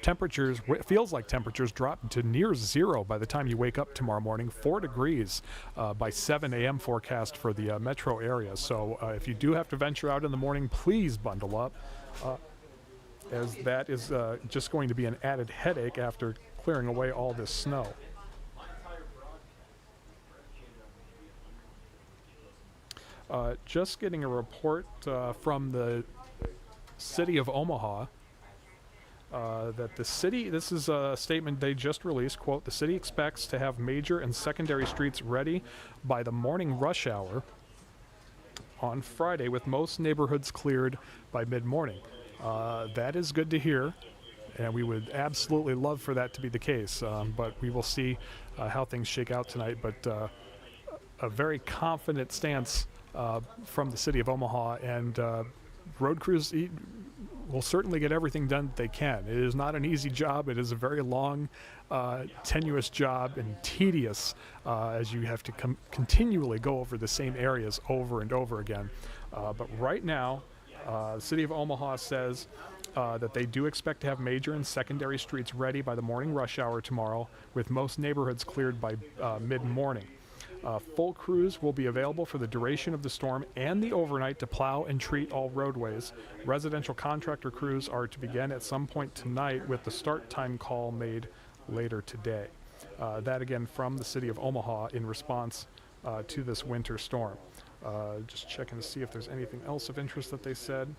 temperatures, feels like temperatures drop to near zero by the time you wake up tomorrow morning, 4 degrees by 7 a.m. forecast for the metro area. So if you do have to venture out in the morning, please bundle up, as that is just going to be an added headache after clearing away all this snow. Just getting a report from the city of Omaha that the city, this is a statement they just released, quote, "The city expects to have major and secondary streets ready by the morning rush hour on Friday, with most neighborhoods cleared by mid-morning." That is good to hear, and we would absolutely love for that to be the case, but we will see how things shake out tonight. But a very confident stance from the city of Omaha, and road crews will certainly get everything done that they can. It is not an easy job. It is a very long, tenuous job and tedious, as you have to continually go over the same areas over and over again. But right now, the city of Omaha says that they do expect to have major and secondary streets ready by the morning rush hour tomorrow, with most neighborhoods cleared by mid-morning. Full crews will be available for the duration of the storm and the overnight to plow and treat all roadways. Residential contractor crews are to begin at some point tonight, with the start time call made later today. That again from the city of Omaha in response to this winter storm. Just checking to see if there's anything else of interest that they said.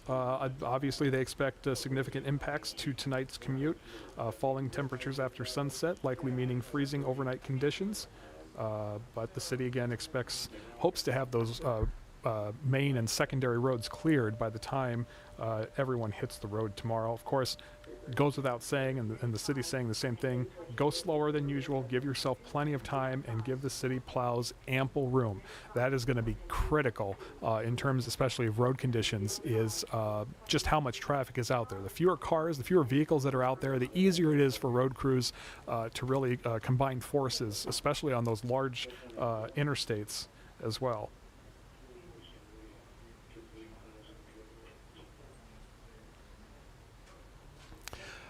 Obviously, they expect significant impacts to tonight's commute. Falling temperatures after sunset, likely meaning freezing overnight conditions. But the city again hopes to have those main and secondary roads cleared by the time everyone hits the road tomorrow. Of course, it goes without saying, and the city's saying the same thing, go slower than usual, give yourself plenty of time, and give the city plows ample room. That is going to be critical in terms especially of road conditions, is just how much traffic is out there. The fewer cars, the fewer vehicles that are out there, the easier it is for road crews to really combine forces, especially on those large interstates as well.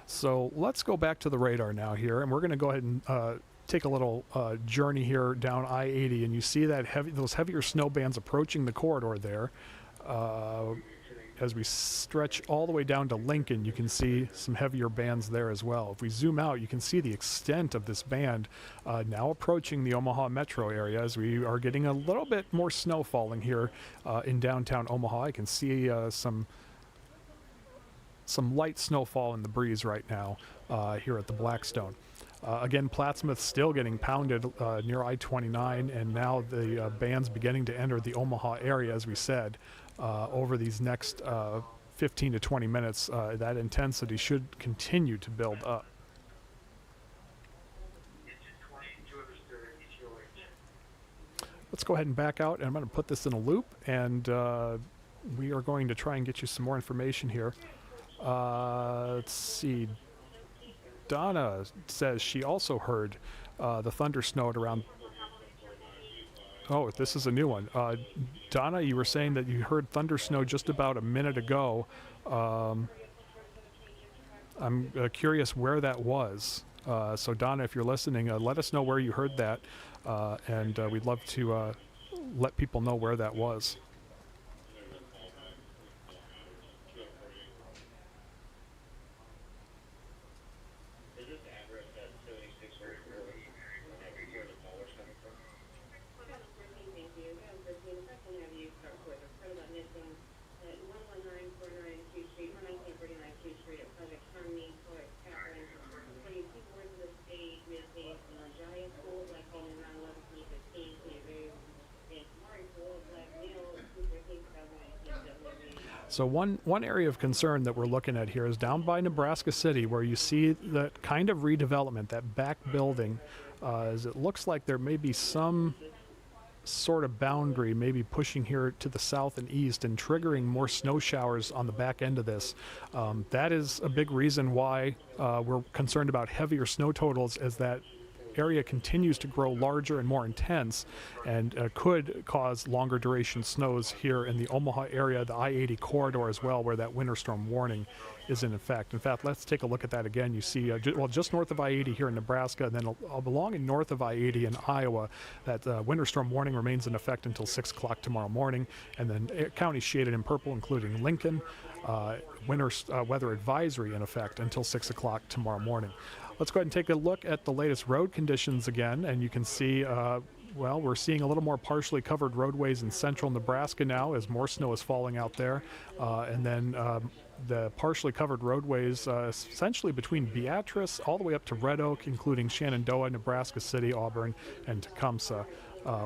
So let's go back to the radar now here, and we're going to go ahead and take a little journey here down I-80, and you see that those heavier snow bands approaching the corridor there. As we stretch all the way down to Lincoln, you can see some heavier bands there as well. If we zoom out, you can see the extent of this band now approaching the Omaha metro area, as we are getting a little bit more snow falling here in downtown Omaha. I can see some light snowfall in the breeze right now here at the Blackstone. Again, Plattsmouth still getting pounded near I-29, and now the band's beginning to enter the Omaha area, as we said. Over these next 15 to 20 minutes, that intensity should continue to build up. Let's go ahead and back out, and I'm going to put this in a loop, and we are going to try and get you some more information here. Let's see. Donna says she also heard the Thundersnow at around... Oh, this is a new one. Donna, you were saying that you heard Thundersnow just about a minute ago. I'm curious where that was. So Donna, if you're listening, let us know where you heard that, and we'd love to let people know where that was. So one area of concern that we're looking at here is down by Nebraska City, where you see that kind of redevelopment, that back building, as it looks like there may be some sort of boundary maybe pushing here to the south and east and triggering more snow showers on the back end of this. That is a big reason why we're concerned about heavier snow totals, as that area continues to grow larger and more intense, and could cause longer duration snows here in the Omaha area, the I-80 corridor as well, where that winter storm warning is in effect. In fact, let's take a look at that again. You see, just north of I-80 here in Nebraska, and then along and north of I-80 in Iowa, that winter storm warning remains in effect until 6 o'clock tomorrow morning, and then counties shaded in purple, including Lincoln, winter weather advisory in effect until 6 o'clock tomorrow morning. Let's go ahead and take a look at the latest road conditions again, and you can see, well, we're seeing a little more partially covered roadways in central Nebraska now, as more snow is falling out there, and then the partially covered roadways essentially between Beatrice all the way up to Red Oak, including Shenandoah, Nebraska City, Auburn, and Tecumseh,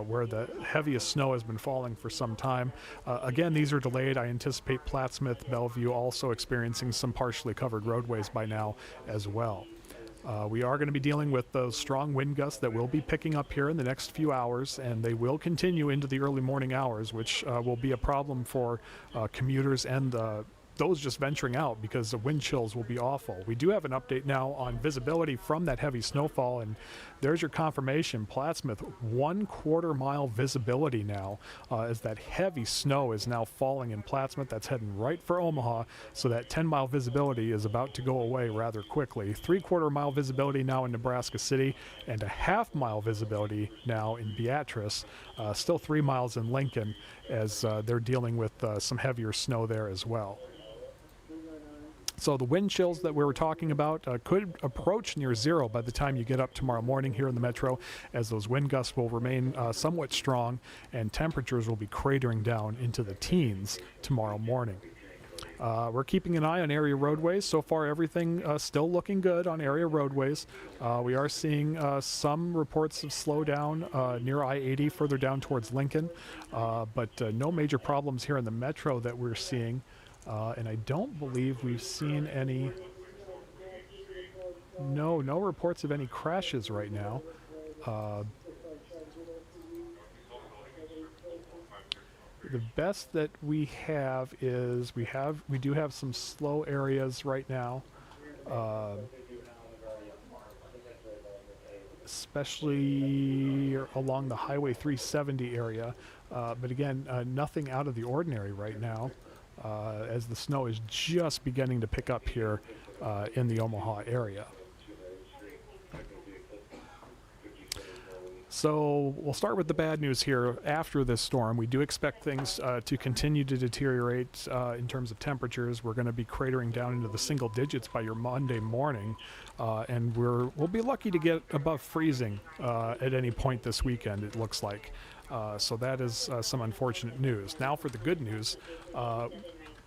where the heaviest snow has been falling for some time. Again, these are delayed. I anticipate Plattsmouth, Bellevue also experiencing some partially covered roadways by now as well. We are going to be dealing with those strong wind gusts that will be picking up here in the next few hours, and they will continue into the early morning hours, which will be a problem for commuters and those just venturing out, because the wind chills will be awful. We do have an update now on visibility from that heavy snowfall, and there's your confirmation. Plattsmouth, 1/4 mile visibility now, as that heavy snow is now falling in Plattsmouth. That's heading right for Omaha, so that 10-mile visibility is about to go away rather quickly. 3/4 mile visibility now in Nebraska City, and a 1/2 mile visibility now in Beatrice. Still 3 miles in Lincoln, as they're dealing with some heavier snow there as well. So the wind chills that we were talking about could approach near zero by the time you get up tomorrow morning here in the metro, as those wind gusts will remain somewhat strong, and temperatures will be cratering down into the teens tomorrow morning. We're keeping an eye on area roadways. So far, everything still looking good on area roadways. We are seeing some reports of slowdown near I-80 further down towards Lincoln, but no major problems here in the metro that we're seeing. And I don't believe we've seen any, no reports of any crashes right now. The best that we have is we do have some slow areas right now, especially along the Highway 370 area. But again, nothing out of the ordinary right now, as the snow is just beginning to pick up here in the Omaha area. So we'll start with the bad news here. After this storm, we do expect things to continue to deteriorate in terms of temperatures. We're going to be cratering down into the single digits by your Monday morning, and we'll be lucky to get above freezing at any point this weekend, it looks like. So that is some unfortunate news. Now for the good news.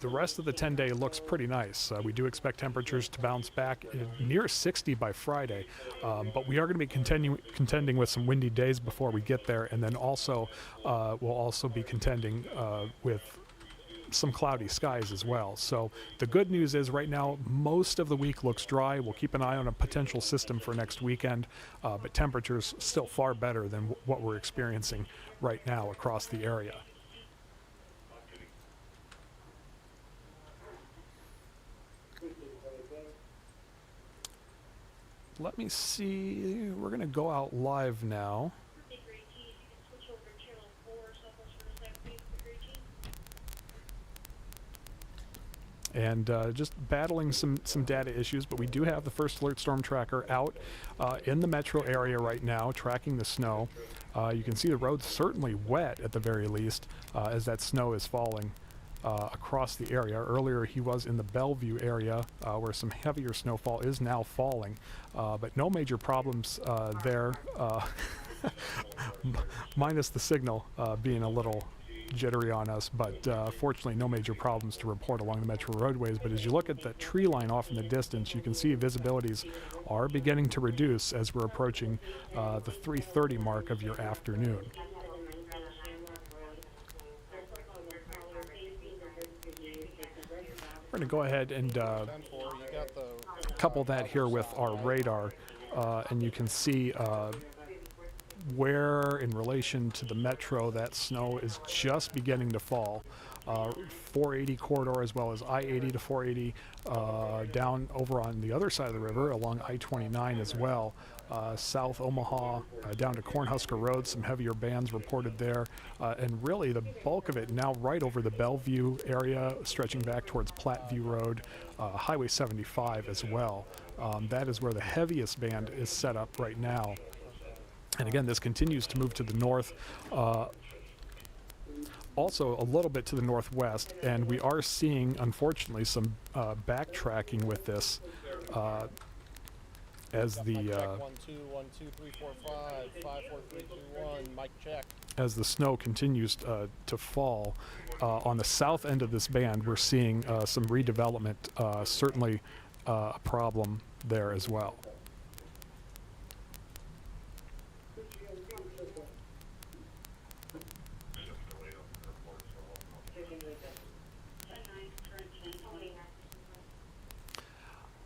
The rest of the 10-day looks pretty nice. We do expect temperatures to bounce back near 60 by Friday, but we are going to be contending with some windy days before we get there, and then also we'll also be contending with some cloudy skies as well. So the good news is right now most of the week looks dry. We'll keep an eye on a potential system for next weekend, but temperatures still far better than what we're experiencing right now across the area. Let me see, we're going to go out live now. And just battling some data issues, but we do have the First Alert Storm Tracker out in the metro area right now, tracking the snow. You can see the road's certainly wet at the very least, as that snow is falling across the area. Earlier he was in the Bellevue area where some heavier snowfall is now falling, but no major problems there, minus the signal being a little jittery on us, but fortunately no major problems to report along the metro roadways. But as you look at the tree line off in the distance, you can see visibilities are beginning to reduce as we're approaching the 3:30 mark of your afternoon. We're going to go ahead and couple that here with our radar, and you can see where in relation to the metro that snow is just beginning to fall. 480 corridor as well as I-80 to 480 down over on the other side of the river along I-29 as well. South Omaha down to Cornhusker Road, some heavier bands reported there, and really the bulk of it now right over the Bellevue area, stretching back towards Platteview Road, Highway 75 as well. That is where the heaviest band is set up right now. And again, this continues to move to the north, also a little bit to the northwest, and we are seeing, unfortunately, some backtracking with this as the 1, 2, 1, 2, 3, 4, 5, 5, 4, 3, 2, 1, mic check. As the snow continues to fall on the south end of this band, we're seeing some redevelopment, certainly a problem there as well.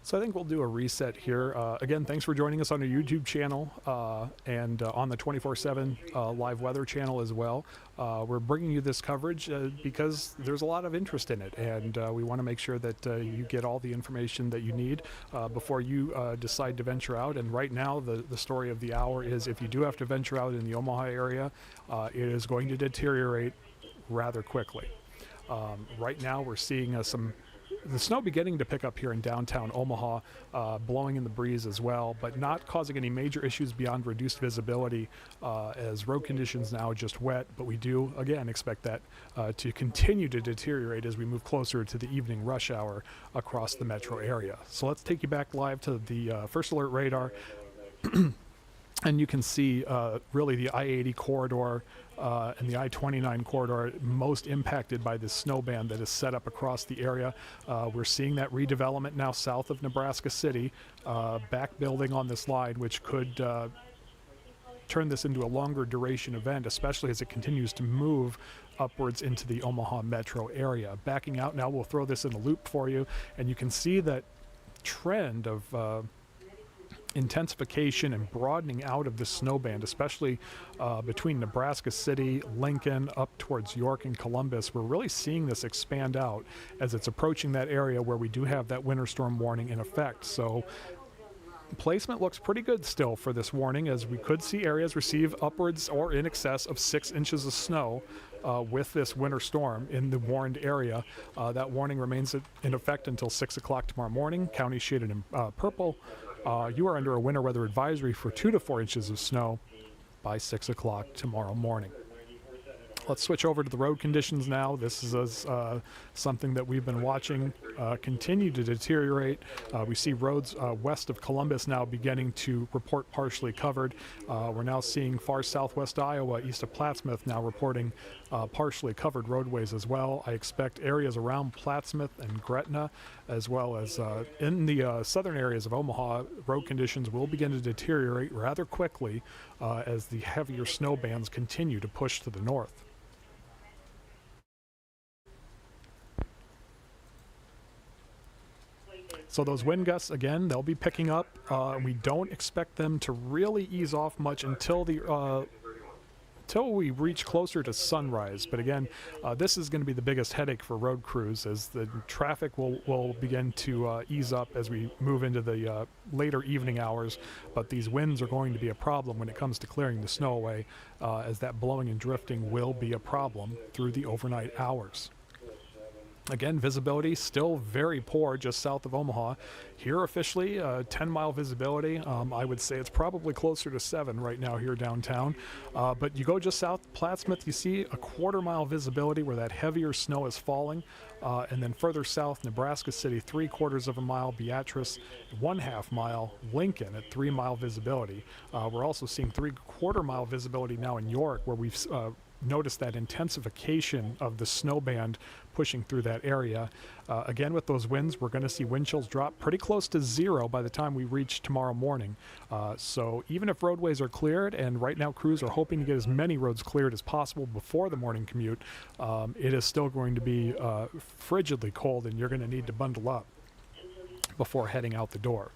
So I think we'll do a reset here. Again, thanks for joining us on our YouTube channel and on the 24/7 live weather channel as well. We're bringing you this coverage because there's a lot of interest in it, and we want to make sure that you get all the information that you need before you decide to venture out. And right now, the story of the hour is if you do have to venture out in the Omaha area, it is going to deteriorate rather quickly. Right now, we're seeing the snow beginning to pick up here in downtown Omaha, blowing in the breeze as well, but not causing any major issues beyond reduced visibility as road conditions now just wet. But we do, again, expect that to continue to deteriorate as we move closer to the evening rush hour across the metro area. So let's take you back live to the First Alert radar. And you can see really the I-80 corridor and the I-29 corridor most impacted by this snow band that is set up across the area. We're seeing that redevelopment now south of Nebraska City, back building on this line, which could turn this into a longer duration event, especially as it continues to move upwards into the Omaha metro area. Backing out now, we'll throw this in a loop for you, and you can see that trend of intensification and broadening out of the snow band, especially between Nebraska City, Lincoln, up towards York and Columbus. We're really seeing this expand out as it's approaching that area where we do have that winter storm warning in effect. So placement looks pretty good still for this warning, as we could see areas receive upwards or in excess of 6 inches of snow with this winter storm in the warned area. That warning remains in effect until 6 o'clock tomorrow morning. Counties shaded in purple. You are under a winter weather advisory for 2 to 4 inches of snow by 6 o'clock tomorrow morning. Let's switch over to the road conditions now. This is something that we've been watching continue to deteriorate. We see roads west of Columbus now beginning to report partially covered. We're now seeing far southwest Iowa, east of Plattsmouth, now reporting partially covered roadways as well. I expect areas around Plattsmouth and Gretna, as well as in the southern areas of Omaha, road conditions will begin to deteriorate rather quickly as the heavier snow bands continue to push to the north. So those wind gusts, again, they'll be picking up. We don't expect them to really ease off much until we reach closer to sunrise. But again, this is going to be the biggest headache for road crews, as the traffic will begin to ease up as we move into the later evening hours. But these winds are going to be a problem when it comes to clearing the snow away, as that blowing and drifting will be a problem through the overnight hours. Again, visibility still very poor just south of Omaha. Here officially, 10-mile visibility. I would say it's probably closer to 7 right now here downtown. But you go just south of Plattsmouth, you see a quarter-mile visibility where that heavier snow is falling. And then further south, Nebraska City, 3/4 of a mile. Beatrice, 1/2 mile. Lincoln at 3-mile visibility. We're also seeing 3/4 mile visibility now in York, where we've notice that intensification of the snow band pushing through that area. Again, with those winds, we're going to see wind chills drop pretty close to 0 by the time we reach tomorrow morning. So even if roadways are cleared, and right now crews are hoping to get as many roads cleared as possible before the morning commute, it is still going to be frigidly cold, and you're going to need to bundle up before heading out the door.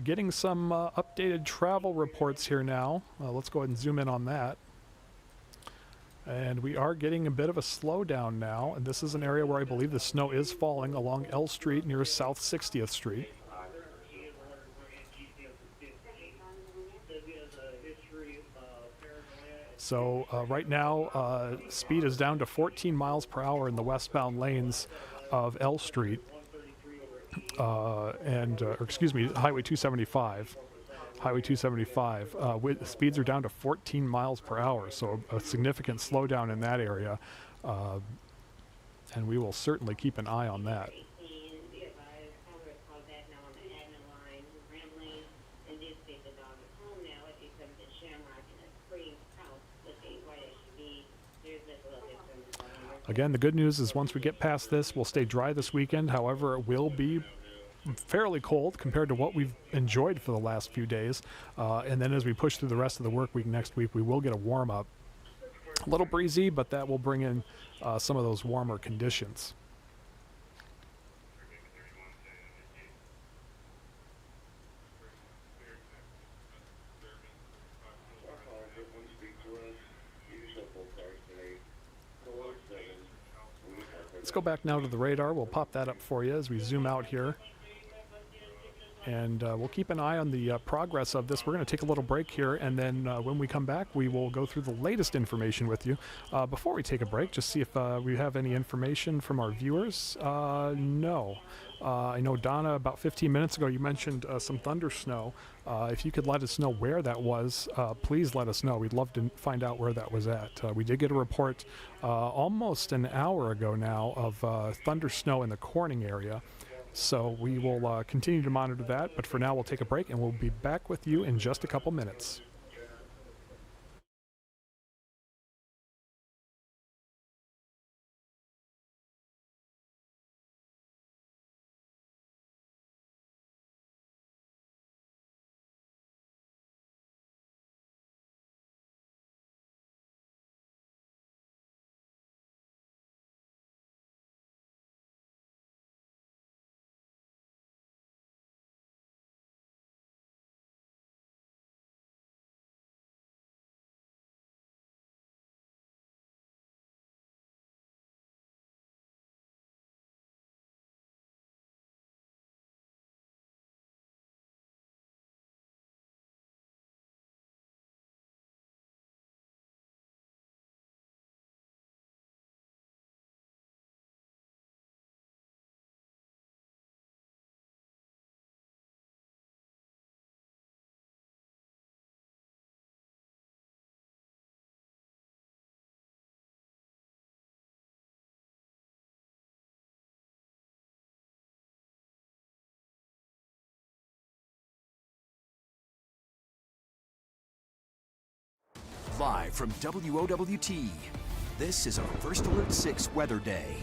Getting some updated travel reports here now. Let's go ahead and zoom in on that. And we are getting a bit of a slowdown now, and this is an area where I believe the snow is falling along L Street near South 60th Street. So right now, speed is down to 14 miles per hour in the westbound lanes of L Street, or excuse me, Highway 275. Highway 275. Speeds are down to 14 miles per hour, so a significant slowdown in that area, and we will certainly keep an eye on that. Again, the good news is once we get past this, we'll stay dry this weekend. However, it will be fairly cold compared to what we've enjoyed for the last few days. And then as we push through the rest of the work week next week, we will get a warm up. A little breezy, but that will bring in some of those warmer conditions. go back now to the radar. We'll pop that up for you as we zoom out here. And we'll keep an eye on the progress of this. We're going to take a little break here, and then when we come back, we will go through the latest information with you. Before we take a break, just see if we have any information from our viewers. No. I know, Donna, about 15 minutes ago, you mentioned some Thundersnow. If you could let us know where that was, please let us know. We'd love to find out where that was at. We did get a report almost an hour ago now of Thundersnow in the Corning area. So we will continue to monitor that, but for now we'll take a break and we'll be back with you in just a couple minutes. Live from WOWT, this is a First Alert 6 weather day.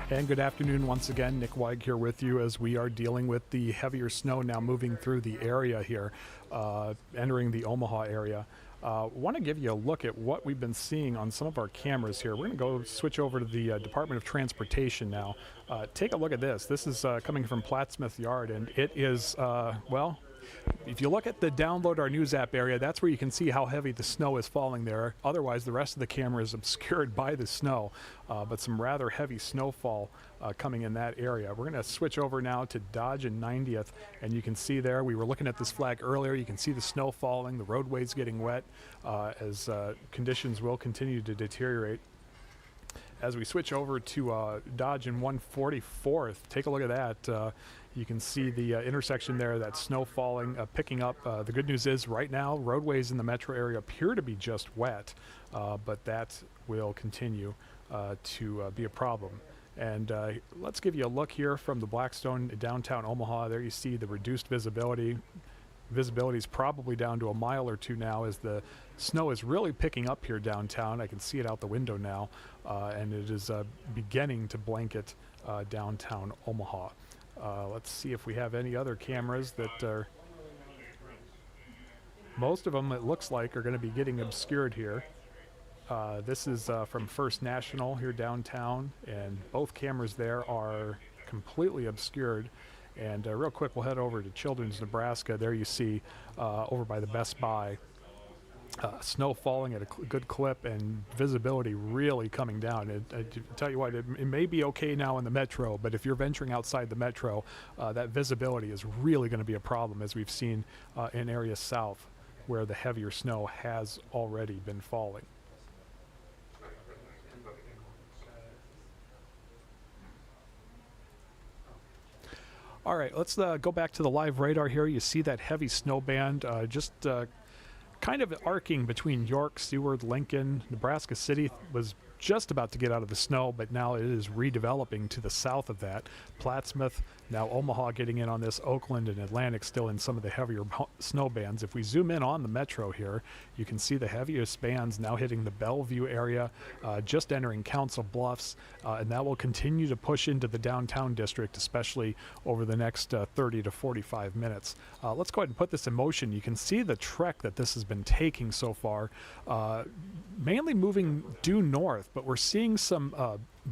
And good afternoon once again. Nick Weig here with you as we are dealing with the heavier snow now moving through the area here, entering the Omaha area. Want to give you a look at what we've been seeing on some of our cameras here. We're going to go switch over to the Department of Transportation now. Take a look at this. This is coming from Plattsmouth Yard, and it is, well, if you look at the download our news app area, that's where you can see how heavy the snow is falling there. Otherwise, the rest of the camera is obscured by the snow, but some rather heavy snowfall coming in that area. We're going to switch over now to Dodge and 90th, and you can see there, we were looking at this flag earlier, you can see the snow falling, the roadways getting wet as conditions will continue to deteriorate. As we switch over to Dodge and 144th, take a look at that. You can see the intersection there, that snow falling, picking up. The good news is right now, roadways in the metro area appear to be just wet, but that will continue to be a problem. And let's give you a look here from the Blackstone downtown Omaha. There you see the reduced visibility. Visibility is probably down to a mile or two now as the snow is really picking up here downtown. I can see it out the window now, and it is beginning to blanket downtown Omaha. Let's see if we have any other cameras that are... Most of them, it looks like, are going to be getting obscured here. This is from First National here downtown, and both cameras there are completely obscured. And real quick, we'll head over to Children's, Nebraska. There you see over by the Best Buy, snow falling at a good clip and visibility really coming down. I tell you what, it may be okay now in the metro, but if you're venturing outside the metro, that visibility is really going to be a problem, as we've seen in areas south where the heavier snow has already been falling. All right, let's go back to the live radar here. You see that heavy snow band just kind of arcing between York, Seward, Lincoln. Nebraska City was just about to get out of the snow, but now it is redeveloping to the south of that. Plattsmouth, now Omaha getting in on this, Oakland and Atlantic still in some of the heavier snow bands. If we zoom in on the metro here, you can see the heaviest bands now hitting the Bellevue area, just entering Council Bluffs, and that will continue to push into the downtown district, especially over the next 30 to 45 minutes. Let's go ahead and put this in motion. You can see the trek that this has been taking so far, mainly moving due north, but we're seeing some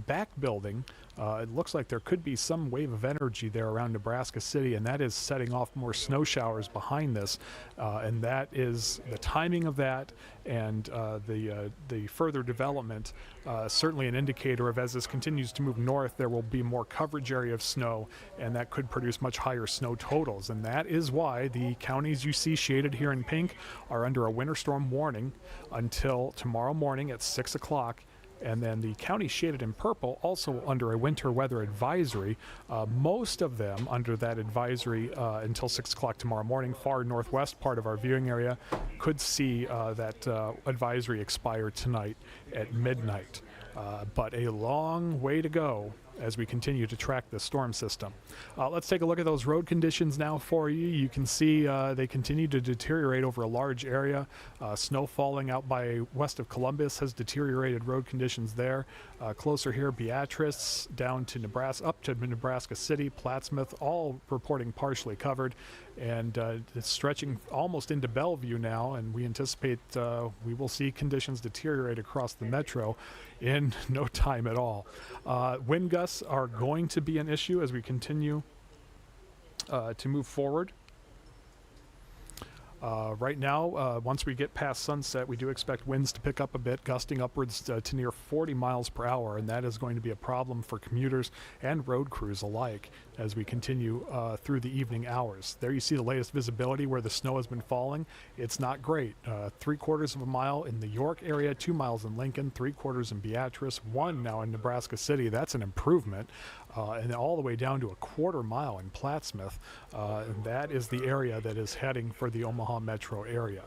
back building It looks like there could be some wave of energy there around Nebraska City, and that is setting off more snow showers behind this. And that is the timing of that and the further development, certainly an indicator of as this continues to move north, there will be more coverage area of snow, and that could produce much higher snow totals. And that is why the counties you see shaded here in pink are under a winter storm warning until tomorrow morning at 6 o'clock. And then the county shaded in purple also under a winter weather advisory. Most of them under that advisory until 6 o'clock tomorrow morning. Far northwest part of our viewing area could see that advisory expire tonight at midnight. But a long way to go as we continue to track the storm system. Let's take a look at those road conditions now for you. You can see they continue to deteriorate over a large area. Snow falling out by west of Columbus has deteriorated road conditions there. Closer here, Beatrice down to Nebraska, up to Nebraska City, Plattsmouth, all reporting partially covered. And it's stretching almost into Bellevue now, and we anticipate we will see conditions deteriorate across the metro in no time at all. Wind gusts are going to be an issue as we continue to move forward. Right now, once we get past sunset, we do expect winds to pick up a bit, gusting upwards to near 40 miles per hour, and that is going to be a problem for commuters and road crews alike as we continue through the evening hours. There you see the latest visibility where the snow has been falling. It's not great. 3/4 of a mile in the York area, 2 miles in Lincoln, 3/4 in Beatrice, 1 now in Nebraska City. That's an improvement. And all the way down to a 1/4 mile in Plattsmouth. And that is the area that is heading for the Omaha metro area.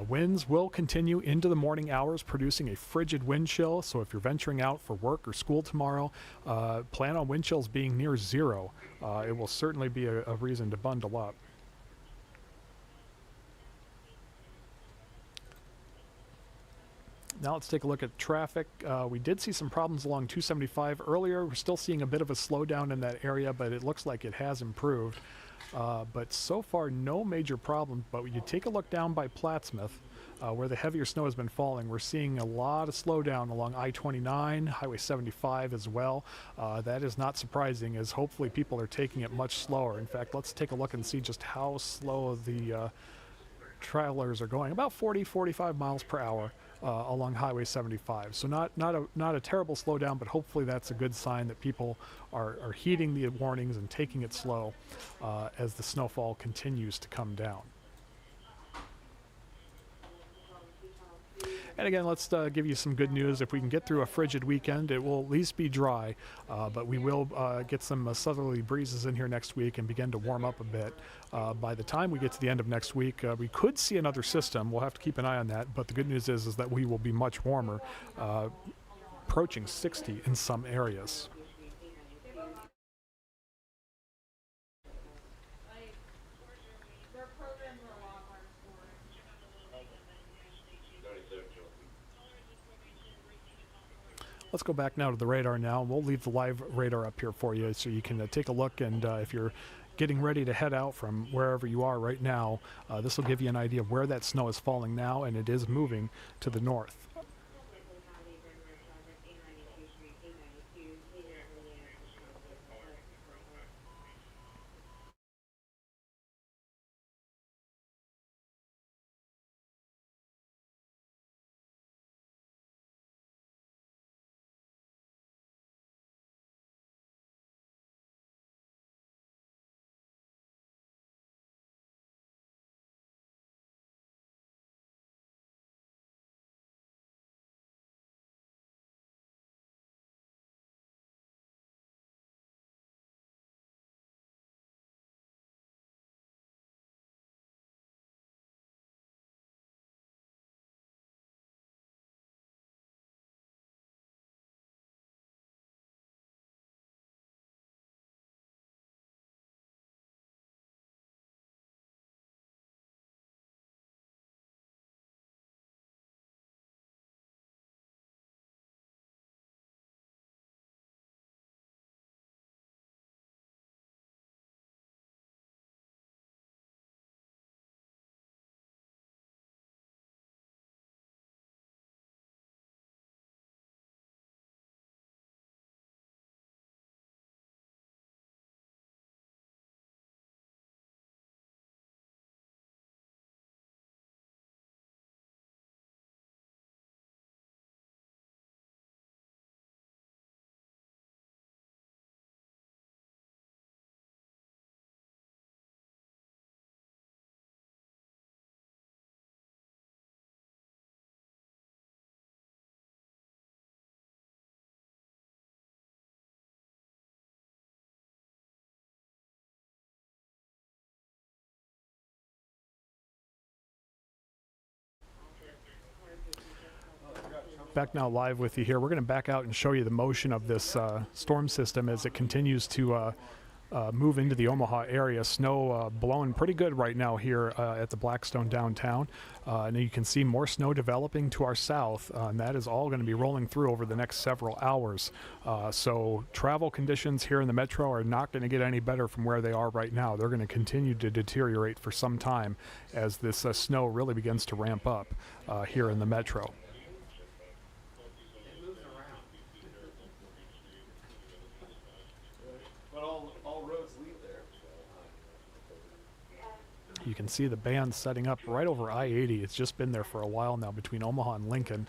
Winds will continue into the morning hours, producing a frigid wind chill. So if you're venturing out for work or school tomorrow, plan on wind chills being near 0. It will certainly be a reason to bundle up. Now let's take a look at traffic. We did see some problems along 275 earlier. We're still seeing a bit of a slowdown in that area, but it looks like it has improved. But so far, no major problems. But when you take a look down by Plattsmouth, where the heavier snow has been falling, we're seeing a lot of slowdown along I-29, Highway 75 as well. That is not surprising, as hopefully people are taking it much slower. In fact, let's take a look and see just how slow the travelers are going. About 40-45 miles per hour. Along Highway 75. So not a terrible slowdown, but hopefully that's a good sign that people are heeding the warnings and taking it slow as the snowfall continues to come down. And again, let's give you some good news. If we can get through a frigid weekend, it will at least be dry, but we will get some southerly breezes in here next week and begin to warm up a bit. By the time we get to the end of next week, we could see another system. We'll have to keep an eye on that, but the good news is that we will be much warmer, approaching 60 in some areas. Their programs are a lot more important. Let's go back now to the radar now. We'll leave the live radar up here for you so you can take a look, and if you're getting ready to head out from wherever you are right now, this will give you an idea of where that snow is falling now, and it is moving to the north. back now live with you here. We're going to back out and show you the motion of this storm system as it continues to move into the Omaha area. Snow blowing pretty good right now here at the Blackstone downtown. And you can see more snow developing to our south, and that is all going to be rolling through over the next several hours. So travel conditions here in the metro are not going to get any better from where they are right now. They're going to continue to deteriorate for some time as this snow really begins to ramp up here in the metro. You can see the band setting up right over I-80. It's just been there for a while now between Omaha and Lincoln,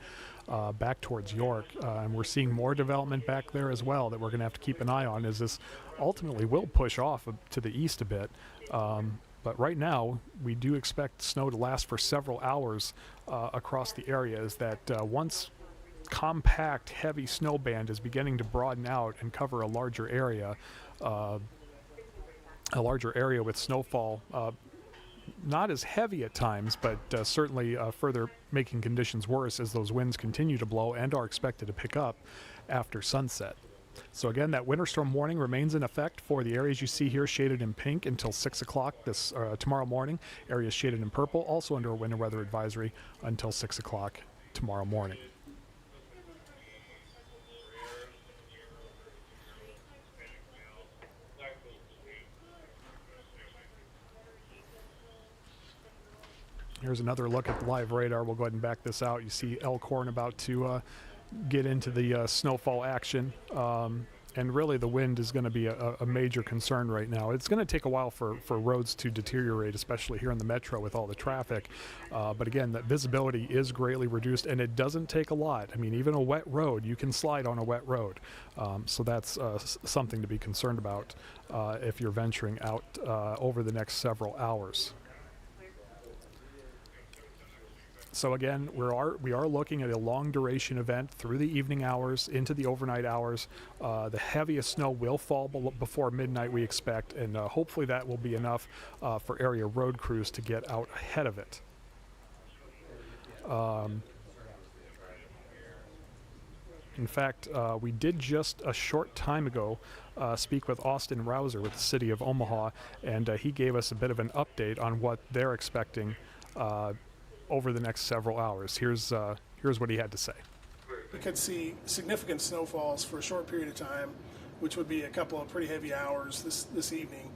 back towards York. And we're seeing more development back there as well that we're going to have to keep an eye on, as this ultimately will push off to the east a bit. But right now, we do expect snow to last for several hours across the areas. That once compact, heavy snow band is beginning to broaden out and cover a larger area with snowfall. Not as heavy at times, but certainly further making conditions worse as those winds continue to blow and are expected to pick up after sunset. So again, that winter storm warning remains in effect for the areas you see here shaded in pink until 6 o'clock tomorrow morning. Areas shaded in purple also under a winter weather advisory until 6 o'clock tomorrow morning. Here's another look at the live radar. We'll go ahead and back this out. You see Elkhorn about to get into the snowfall action. And really the wind is going to be a major concern right now. It's going to take a while for roads to deteriorate, especially here in the metro with all the traffic. But again, that visibility is greatly reduced, and it doesn't take a lot. I mean, even a wet road, you can slide on a wet road. So that's something to be concerned about if you're venturing out over the next several hours. So again, we are looking at a long duration event through the evening hours into the overnight hours. The heaviest snow will fall before midnight, we expect, and hopefully that will be enough for area road crews to get out ahead of it. In fact, we did just a short time ago speak with Austin Rouser with the city of Omaha, and he gave us a bit of an update on what they're expecting over the next several hours. Here's what he had to say. We could see significant snowfalls for a short period of time, which would be a couple of pretty heavy hours this evening,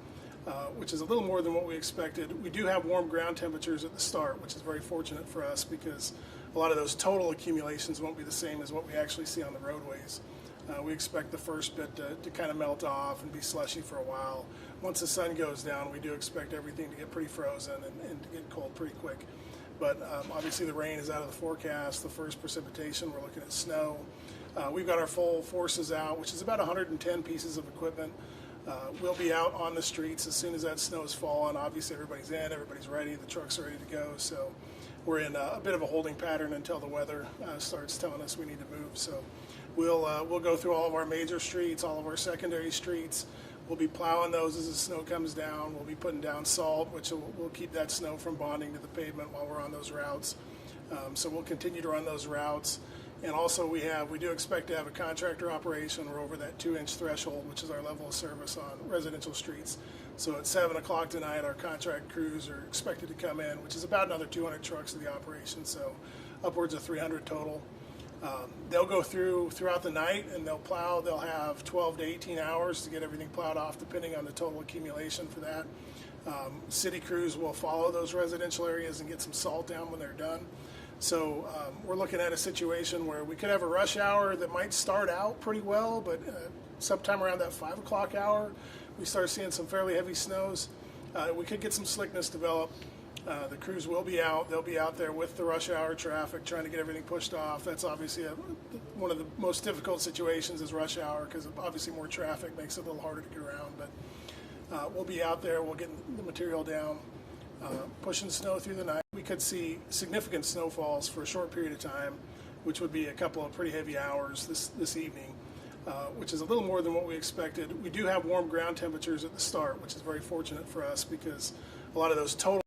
which is a little more than what we expected. We do have warm ground temperatures at the start, which is very fortunate for us because a lot of those total accumulations won't be the same as what we actually see on the roadways. We expect the first bit to kind of melt off and be slushy for a while. Once the sun goes down, we do expect everything to get pretty frozen and to get cold pretty quick. But obviously the rain is out of the forecast. The first precipitation, we're looking at snow. We've got our full forces out, which is about 110 pieces of equipment. We'll be out on the streets as soon as that snow is falling. Obviously everybody's in, everybody's ready, the trucks are ready to go. So we're in a bit of a holding pattern until the weather starts telling us we need to move. So we'll go through all of our major streets, all of our secondary streets. We'll be plowing those as the snow comes down. We'll be putting down salt, which will keep that snow from bonding to the pavement while we're on those routes. So we'll continue to run those routes. And also we do expect to have a contractor operation. We're over that 2-inch threshold, which is our level of service on residential streets. So at 7 o'clock tonight, our contract crews are expected to come in, which is about another 200 trucks to the operation, so upwards of 300 total. They'll go throughout the night and they'll plow. They'll have 12 to 18 hours to get everything plowed off, depending on the total accumulation for that. City crews will follow those residential areas and get some salt down when they're done. So we're looking at a situation where we could have a rush hour that might start out pretty well, but sometime around that 5 o'clock hour, we start seeing some fairly heavy snows. We could get some slickness develop. The crews will be out. They'll be out there with the rush hour traffic, trying to get everything pushed off. That's obviously one of the most difficult situations is rush hour, because obviously more traffic makes it a little harder to get around. But we'll be out there. We'll get the material down, pushing snow through the night. We could see significant snowfalls for a short period of time, which would be a couple of pretty heavy hours this evening, which is a little more than what we expected. We do have warm ground temperatures at the start, which is very fortunate for us because a lot of those total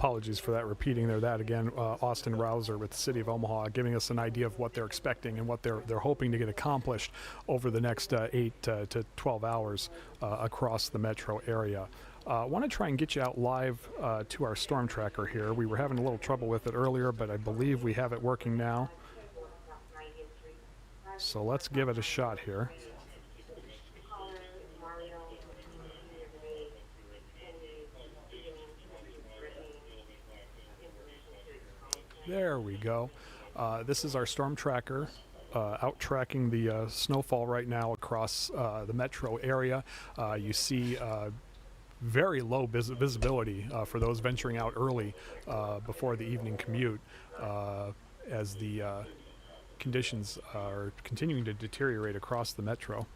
apologies for that repeating there. That again, Austin Rouser with the City of Omaha giving us an idea of what they're expecting and what they're hoping to get accomplished over the next 8 to 12 hours across the metro area. I want to try and get you out live to our storm tracker here. We were having a little trouble with it earlier, but I believe we have it working now. So let's give it a shot here. There we go. This is our storm tracker out tracking the snowfall right now across the metro area. You see very low visibility for those venturing out early before the evening commute as the conditions are continuing to deteriorate across the metro.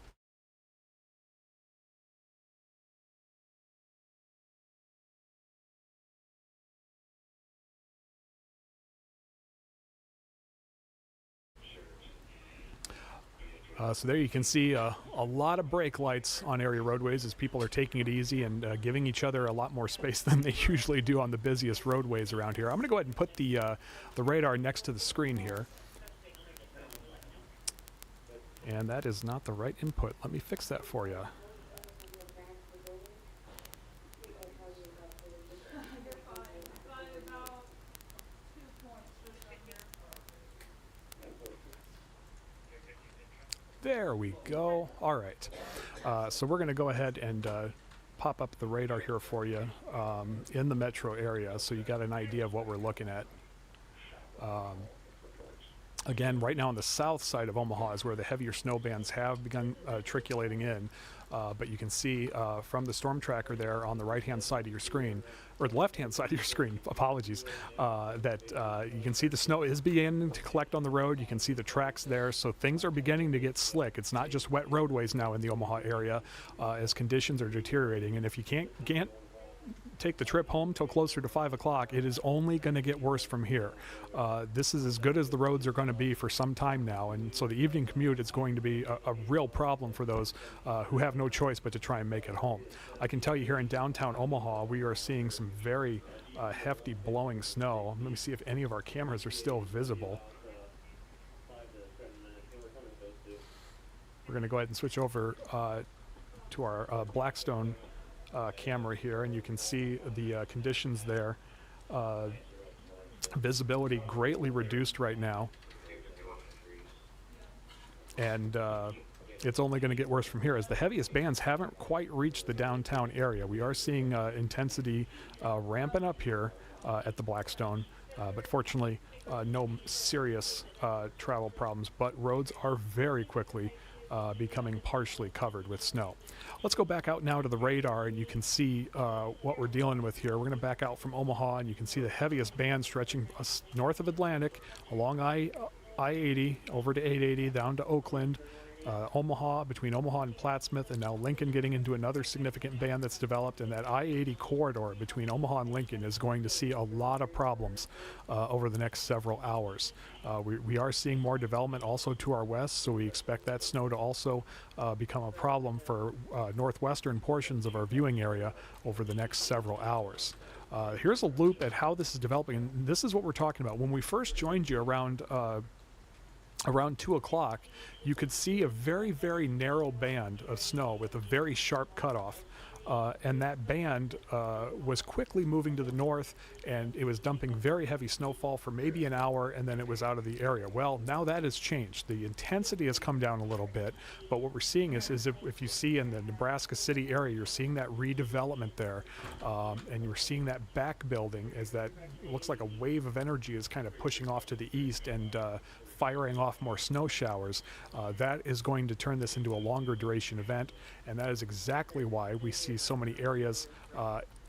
So there you can see a lot of brake lights on area roadways as people are taking it easy and giving each other a lot more space than they usually do on the busiest roadways around here. I'm going to go ahead and put the radar next to the screen here. And that is not the right input. Let me fix that for you. There we go. All right. So we're going to go ahead and pop up the radar here for you in the metro area so you got an idea of what we're looking at. Again, right now on the south side of Omaha is where the heavier snow bands have begun trickulating in. But you can see from the storm tracker there on the right-hand side of your screen, or the left-hand side of your screen, apologies, that you can see the snow is beginning to collect on the road. You can see the tracks there, so things are beginning to get slick. It's not just wet roadways now in the Omaha area as conditions are deteriorating. And if you can't take the trip home till closer to 5 o'clock, it is only going to get worse from here. This is as good as the roads are going to be for some time now, and so the evening commute is going to be a real problem for those who have no choice but to try and make it home. I can tell you here in downtown Omaha, we are seeing some very hefty blowing snow. Let me see if any of our cameras are still visible. We're going to go ahead and switch over to our Blackstone camera here, and you can see the conditions there. Visibility greatly reduced right now, and it's only going to get worse from here as the heaviest bands haven't quite reached the downtown area. We are seeing intensity ramping up here at the Blackstone, but fortunately no serious travel problems, but roads are very quickly becoming partially covered with snow. Let's go back out now to the radar, and you can see what we're dealing with here. We're going to back out from Omaha, and you can see the heaviest band stretching north of Atlantic along I-80 over to 880 down to Oakland, Omaha, between Omaha and Plattsmouth, and now Lincoln getting into another significant band that's developed. And that I-80 corridor between Omaha and Lincoln is going to see a lot of problems over the next several hours. We are seeing more development also to our west, so we expect that snow to also become a problem for northwestern portions of our viewing area over the next several hours. Here's a loop at how this is developing, and this is what we're talking about. When we first joined you around 2 o'clock, you could see a very, very narrow band of snow with a very sharp cutoff. And that band was quickly moving to the north, and it was dumping very heavy snowfall for maybe an hour, and then it was out of the area. Well, now that has changed. The intensity has come down a little bit, but what we're seeing is if you see in the Nebraska City area, you're seeing that redevelopment there, and you're seeing that back building as that looks like a wave of energy is kind of pushing off to the east and firing off more snow showers. That is going to turn this into a longer duration event, and that is exactly why we see so many areas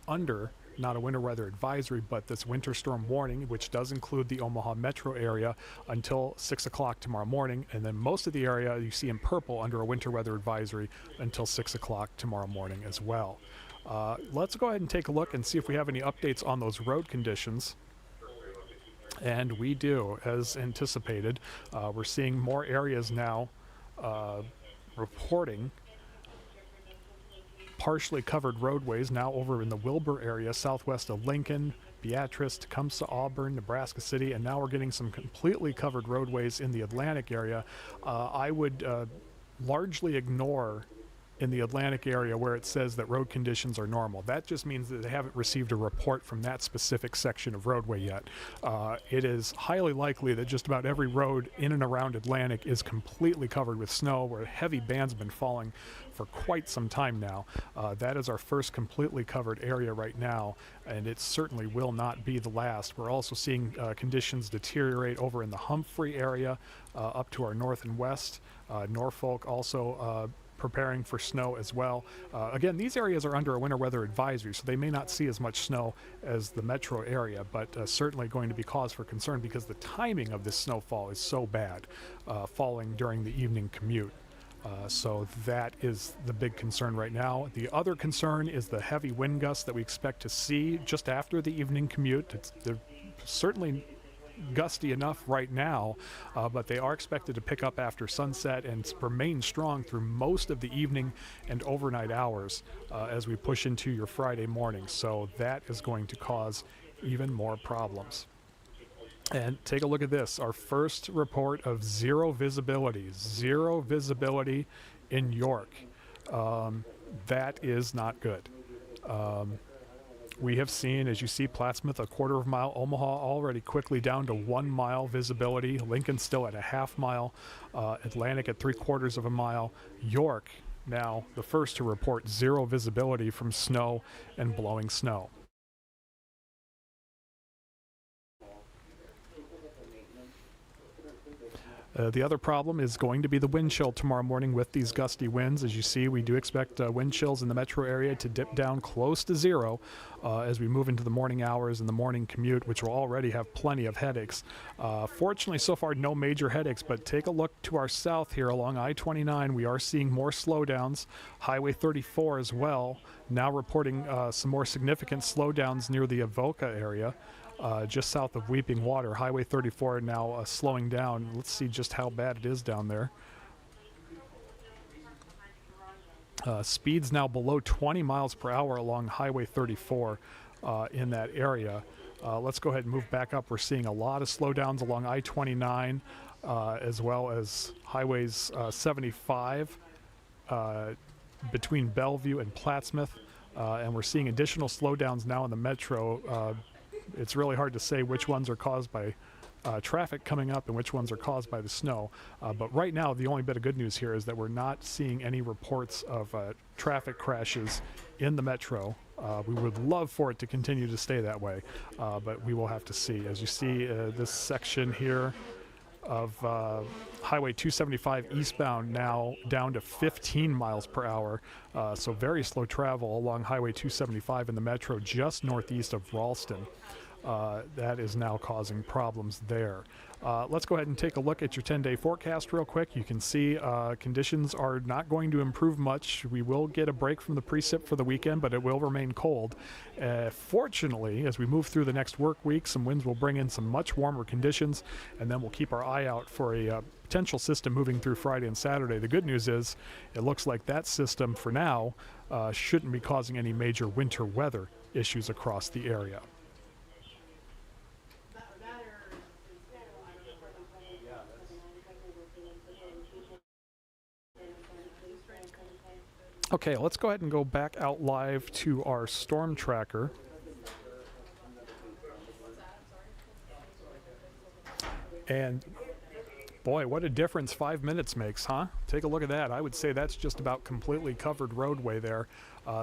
under not a winter weather advisory, but this winter storm warning, which does include the Omaha metro area until 6 o'clock tomorrow morning, and then most of the area you see in purple under a winter weather advisory until 6 o'clock tomorrow morning as well. Let's go ahead and take a look and see if we have any updates on those road conditions. And we do, as anticipated. We're seeing more areas now reporting partially covered roadways now over in the Wilbur area, southwest of Lincoln, Beatrice, Tecumseh, Auburn, Nebraska City, and now we're getting some completely covered roadways in the Atlantic area. I would largely ignore in the Atlantic area where it says that road conditions are normal. That just means that they haven't received a report from that specific section of roadway yet. It is highly likely that just about every road in and around Atlantic is completely covered with snow, where heavy bands have been falling for quite some time now. That is our first completely covered area right now, and it certainly will not be the last. We're also seeing conditions deteriorate over in the Humphrey area up to our north and west. Norfolk also preparing for snow as well. Again, these areas are under a winter weather advisory, so they may not see as much snow as the metro area, but certainly going to be cause for concern because the timing of this snowfall is so bad, falling during the evening commute. So that is the big concern right now. The other concern is the heavy wind gusts that we expect to see just after the evening commute. They're certainly gusty enough right now, but they are expected to pick up after sunset and remain strong through most of the evening and overnight hours as we push into your Friday morning. So that is going to cause even more problems. And take a look at this, our first report of zero visibility in York. That is not good. We have seen, as you see, Plattsmouth a quarter of a mile, Omaha already quickly down to 1 mile visibility, Lincoln still at a half mile, Atlantic at 3/4 of a mile, York now the first to report zero visibility from snow and blowing snow. The other problem is going to be the wind chill tomorrow morning with these gusty winds. As you see, we do expect wind chills in the metro area to dip down close to zero as we move into the morning hours and the morning commute, which will already have plenty of headaches. Fortunately, so far, no major headaches, but take a look to our south here along I-29. We are seeing more slowdowns. Highway 34 as well, now reporting some more significant slowdowns near the Avoca area. Just south of Weeping Water. Highway 34 now slowing down. Let's see just how bad it is down there. Speeds now below 20 miles per hour along Highway 34 in that area. Let's go ahead and move back up. We're seeing a lot of slowdowns along I-29 as well as highways 75 between Bellevue and Plattsmouth. And we're seeing additional slowdowns now in the metro. It's really hard to say which ones are caused by traffic coming up and which ones are caused by the snow. But right now, the only bit of good news here is that we're not seeing any reports of traffic crashes in the metro. We would love for it to continue to stay that way, but we will have to see. As you see, this section here of Highway 275 eastbound now down to 15 miles per hour. So very slow travel along Highway 275 in the metro just northeast of Ralston. That is now causing problems there. Let's go ahead and take a look at your 10-day forecast real quick. You can see conditions are not going to improve much. We will get a break from the precip for the weekend, but it will remain cold. Fortunately, as we move through the next work week, some winds will bring in some much warmer conditions, and then we'll keep our eye out for a potential system moving through Friday and Saturday. The good news is it looks like that system for now shouldn't be causing any major winter weather issues across the area. Okay, let's go ahead and go back out live to our storm tracker. And boy, what a difference 5 minutes makes, huh? Take a look at that. I would say that's just about completely covered roadway there.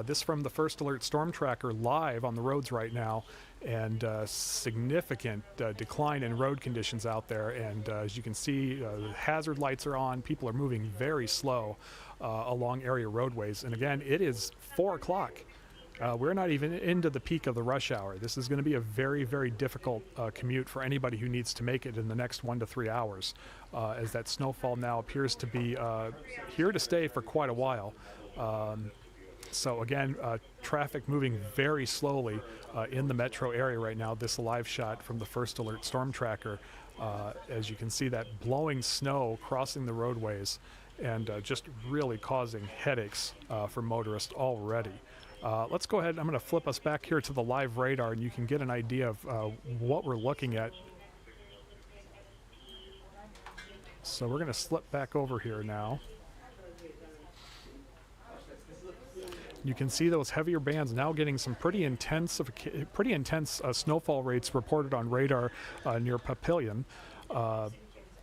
This from the First Alert Storm Tracker live on the roads right now, and significant decline in road conditions out there. And as you can see, hazard lights are on. People are moving very slow along area roadways. And again, it is 4 o'clock. We're not even into the peak of the rush hour. This is going to be a very, very difficult commute for anybody who needs to make it in the next 1 to 3 hours, as that snowfall now appears to be here to stay for quite a while. So again, traffic moving very slowly in the metro area right now. This live shot from the First Alert Storm Tracker, as you can see that blowing snow crossing the roadways. and just really causing headaches for motorists already. Let's go ahead. I'm going to flip us back here to the live radar, and you can get an idea of what we're looking at. So we're going to slip back over here now. You can see those heavier bands now getting some pretty intense snowfall rates reported on radar near Papillion.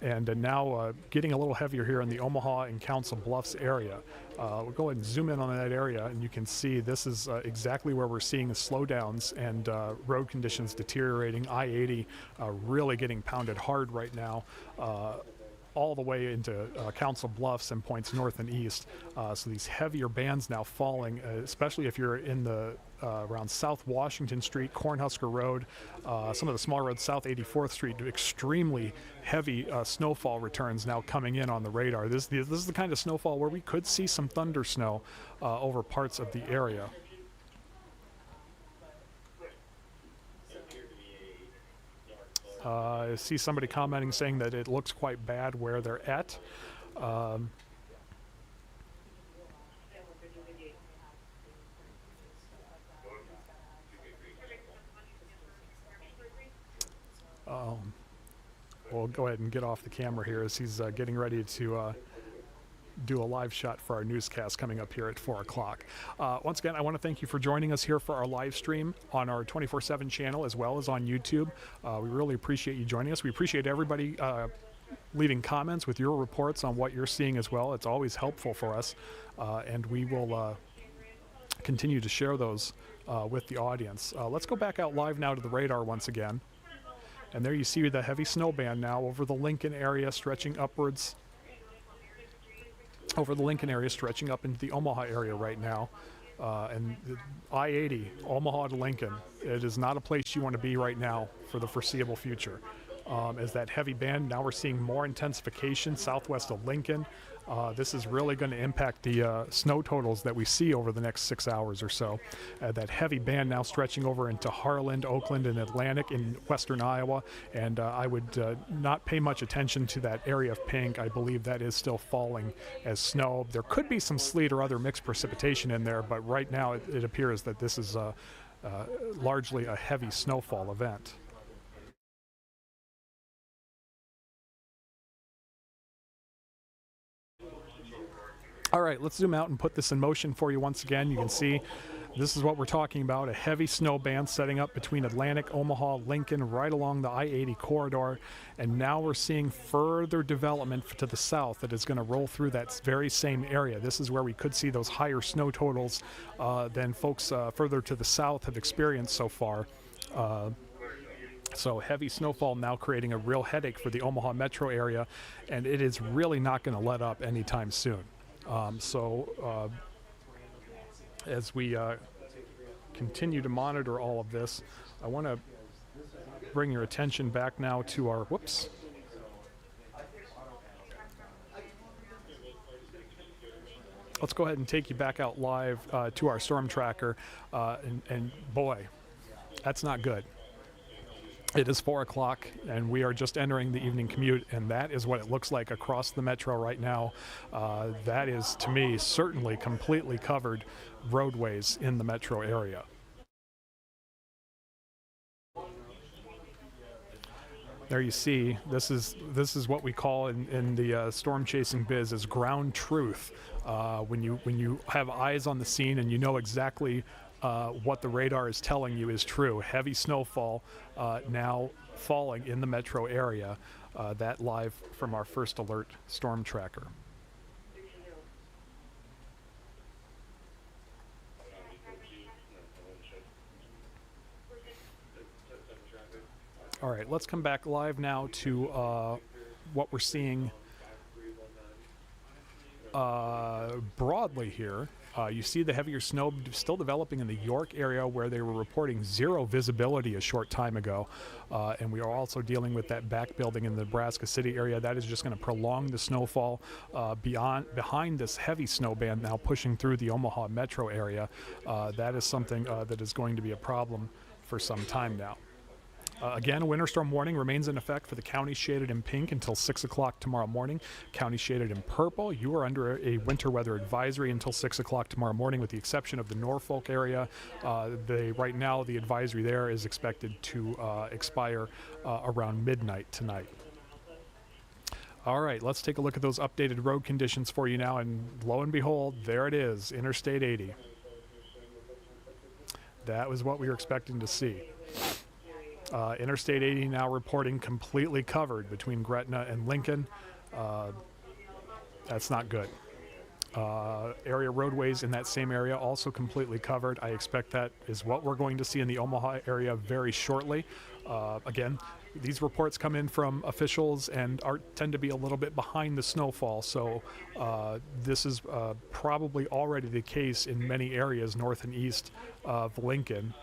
And now getting a little heavier here in the Omaha and Council Bluffs area. We'll go ahead and zoom in on that area, and you can see this is exactly where we're seeing the slowdowns and road conditions deteriorating. I-80 really getting pounded hard right now, all the way into Council Bluffs and points north and east. So these heavier bands now falling, especially if you're in the around South Washington Street, Cornhusker Road, some of the small roads, South 84th Street, extremely heavy snowfall returns now coming in on the radar. This is the kind of snowfall where we could see some thunder snow over parts of the area. I see somebody commenting saying that it looks quite bad where they're at. We'll go ahead and get off the camera here as he's getting ready to do a live shot for our newscast coming up here at 4 o'clock. Once again, I want to thank you for joining us here for our live stream on our 24/7 channel as well as on YouTube. We really appreciate you joining us. We appreciate everybody leaving comments with your reports on what you're seeing as well. It's always helpful for us, and we will continue to share those with the audience. Let's go back out live now to the radar once again. And there you see the heavy snow band now over the Lincoln area stretching upwards. Over the Lincoln area stretching up into the Omaha area right now. And I-80, Omaha to Lincoln, it is not a place you want to be right now for the foreseeable future. As that heavy band, now we're seeing more intensification southwest of Lincoln. This is really going to impact the snow totals that we see over the next 6 hours or so. That heavy band now stretching over into Harland, Oakland, and Atlantic in western Iowa. And I would not pay much attention to that area of pink. I believe that is still falling as snow. There could be some sleet or other mixed precipitation in there, but right now it appears that this is largely a heavy snowfall event. All right, let's zoom out and put this in motion for you once again. You can see this is what we're talking about, a heavy snow band setting up between Atlantic, Omaha, Lincoln, right along the I-80 corridor. And now we're seeing further development to the south that is going to roll through that very same area. This is where we could see those higher snow totals than folks further to the south have experienced so far. So heavy snowfall now creating a real headache for the Omaha metro area, and it is really not going to let up anytime soon. As we continue to monitor all of this, I want to bring your attention back now to our, whoops. Let's go ahead and take you back out live to our storm tracker, and boy, that's not good. It is 4 o'clock, and we are just entering the evening commute, and that is what it looks like across the metro right now. That is, to me, certainly completely covered roadways in the metro area. There you see, this is what we call in the storm chasing biz as ground truth. When you have eyes on the scene and you know exactly what the radar is telling you is true. Heavy snowfall now falling in the metro area. That live from our First Alert storm tracker. All right, let's come back live now to what we're seeing broadly here. You see the heavier snow still developing in the York area where they were reporting zero visibility a short time ago. And we are also dealing with that back building in the Nebraska City area. That is just going to prolong the snowfall behind this heavy snow band now pushing through the Omaha metro area. That is something that is going to be a problem for some time now. Again, a winter storm warning remains in effect for the county shaded in pink until 6 o'clock tomorrow morning. County shaded in purple, you are under a winter weather advisory until 6 o'clock tomorrow morning, with the exception of the Norfolk area. Right now, the advisory there is expected to expire around midnight tonight. All right, let's take a look at those updated road conditions for you now, and lo and behold, there it is, Interstate 80. That was what we were expecting to see. Interstate 80 now reporting completely covered between Gretna and Lincoln. That's not good. Area roadways in that same area also completely covered. I expect that is what we're going to see in the Omaha area very shortly. Again, these reports come in from officials and tend to be a little bit behind the snowfall, so this is probably already the case in many areas north and east of Lincoln.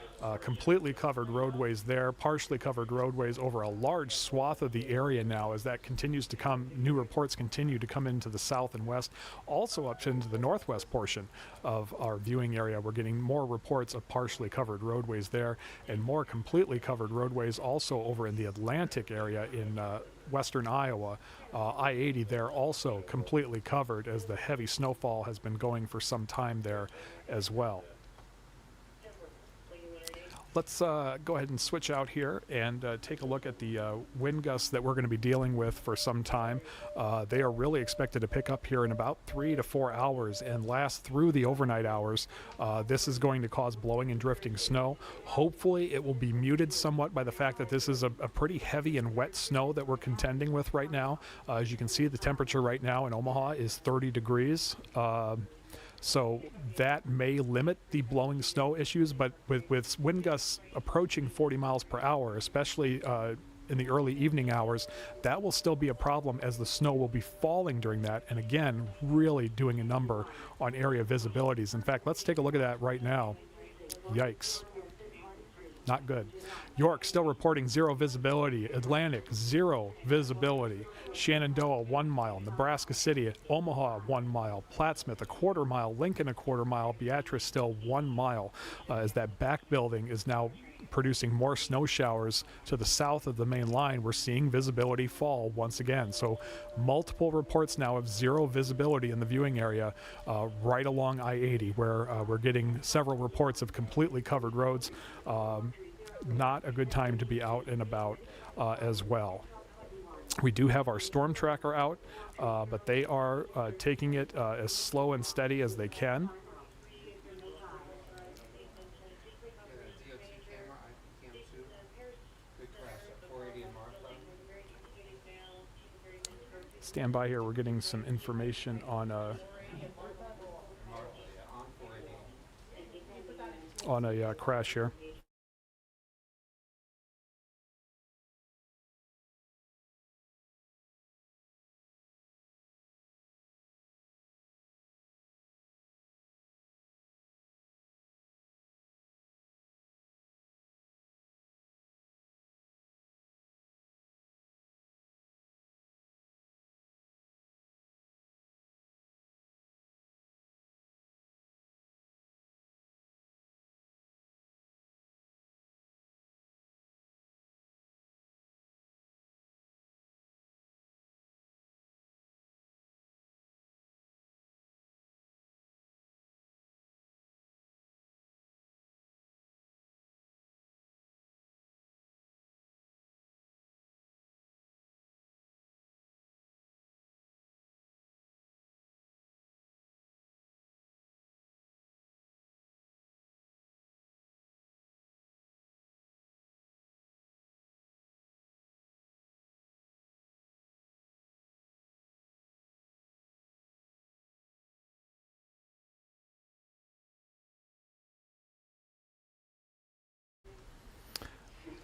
Completely covered roadways there, partially covered roadways over a large swath of the area now as that continues to come. New reports continue to come into the south and west, also up into the northwest portion of our viewing area. We're getting more reports of partially covered roadways there and more completely covered roadways also over in the Atlantic area in western Iowa. I-80 there also completely covered as the heavy snowfall has been going for some time there as well. Let's go ahead and switch out here and take a look at the wind gusts that we're going to be dealing with for some time. They are really expected to pick up here in about 3 to 4 hours and last through the overnight hours. This is going to cause blowing and drifting snow. Hopefully it will be muted somewhat by the fact that this is a pretty heavy and wet snow that we're contending with right now. As you can see, the temperature right now in Omaha is 30 degrees. So that may limit the blowing snow issues, but with wind gusts approaching 40 miles per hour, especially in the early evening hours, that will still be a problem as the snow will be falling during that, and again, really doing a number on area visibilities. In fact, let's take a look at that right now. Yikes. Not good. York still reporting 0 visibility. Atlantic, 0 visibility. Shenandoah, 1 mile. Nebraska City, Omaha, 1 mile. Plattsmouth, a 1/4 mile. Lincoln, a 1/4 mile. Beatrice, still 1 mile. As that back building is now producing more snow showers to the south of the main line, we're seeing visibility fall once again. So multiple reports now of 0 visibility in the viewing area right along I-80, where we're getting several reports of completely covered roads. Not a good time to be out and about as well. We do have our storm tracker out, but they are taking it as slow and steady as they can. Stand by here, we're getting some information on a crash here.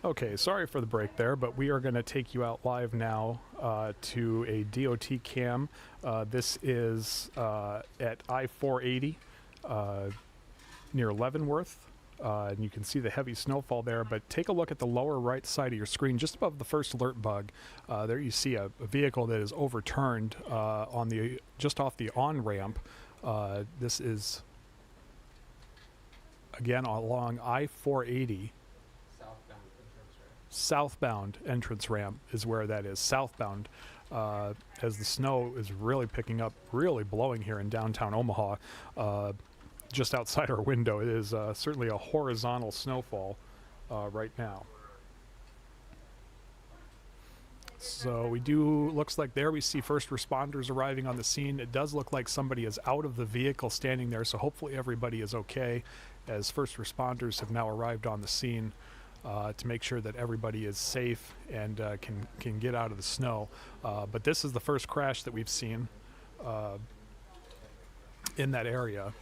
Okay, sorry for the break there, but we are going to take you out live now to a DOT cam. This is at I-480 near Leavenworth. And you can see the heavy snowfall there, but take a look at the lower right side of your screen, just above the first alert bug. There you see a vehicle that is overturned just off the on-ramp. This is, again, along I-480. southbound entrance ramp is where that is, southbound, as the snow is really picking up, really blowing here in downtown Omaha. Just outside our window, it is certainly a horizontal snowfall right now. So looks like there we see first responders arriving on the scene. It does look like somebody is out of the vehicle standing there, so hopefully everybody is okay, as first responders have now arrived on the scene to make sure that everybody is safe and can get out of the snow. But this is the first crash that we've seen in that area.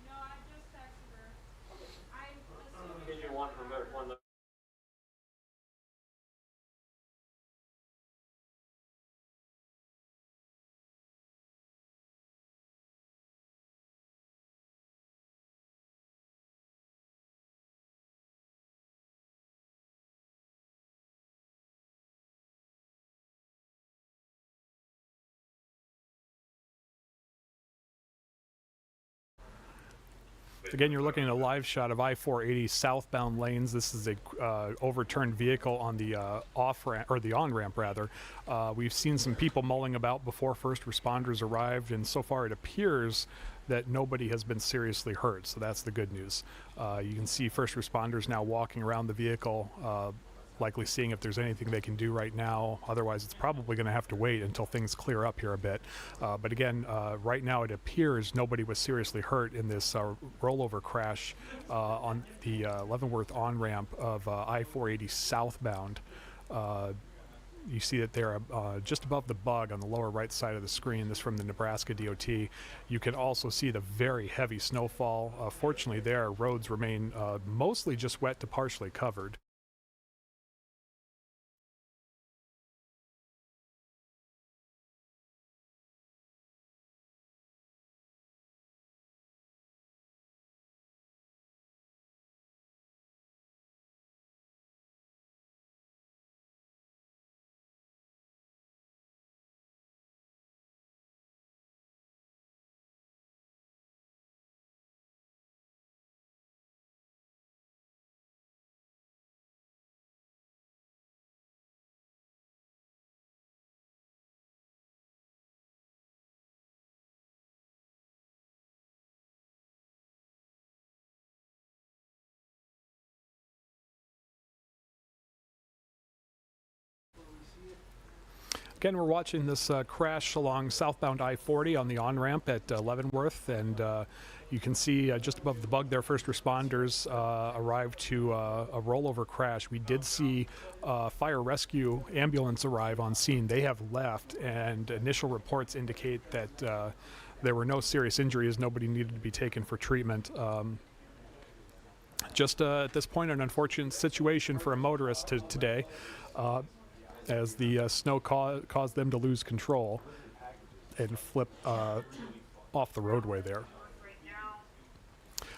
No, I just texted her. I'm assuming. Did you want to remove one? Again, you're looking at a live shot of I-480 southbound lanes. This is a overturned vehicle on the off-ramp, or the on-ramp rather. We've seen some people mulling about before first responders arrived, and so far it appears that nobody has been seriously hurt, so that's the good news. You can see first responders now walking around the vehicle, likely seeing if there's anything they can do right now. Otherwise, it's probably going to have to wait until things clear up here a bit. But again, right now it appears nobody was seriously hurt in this rollover crash on the Leavenworth on-ramp of I-480 southbound. You see that they're just above the bug on the lower right side of the screen. This from the Nebraska DOT. You can also see the very heavy snowfall. Fortunately, there roads remain mostly just wet to partially covered. Again, we're watching this crash along southbound I-40 on the on-ramp at Leavenworth, and you can see just above the bug there, first responders arrived to a rollover crash. We did see fire rescue ambulance arrive on scene. They have left, and initial reports indicate that there were no serious injuries. Nobody needed to be taken for treatment. Just at this point, an unfortunate situation for a motorist today. As the snow caused them to lose control and flip off the roadway there.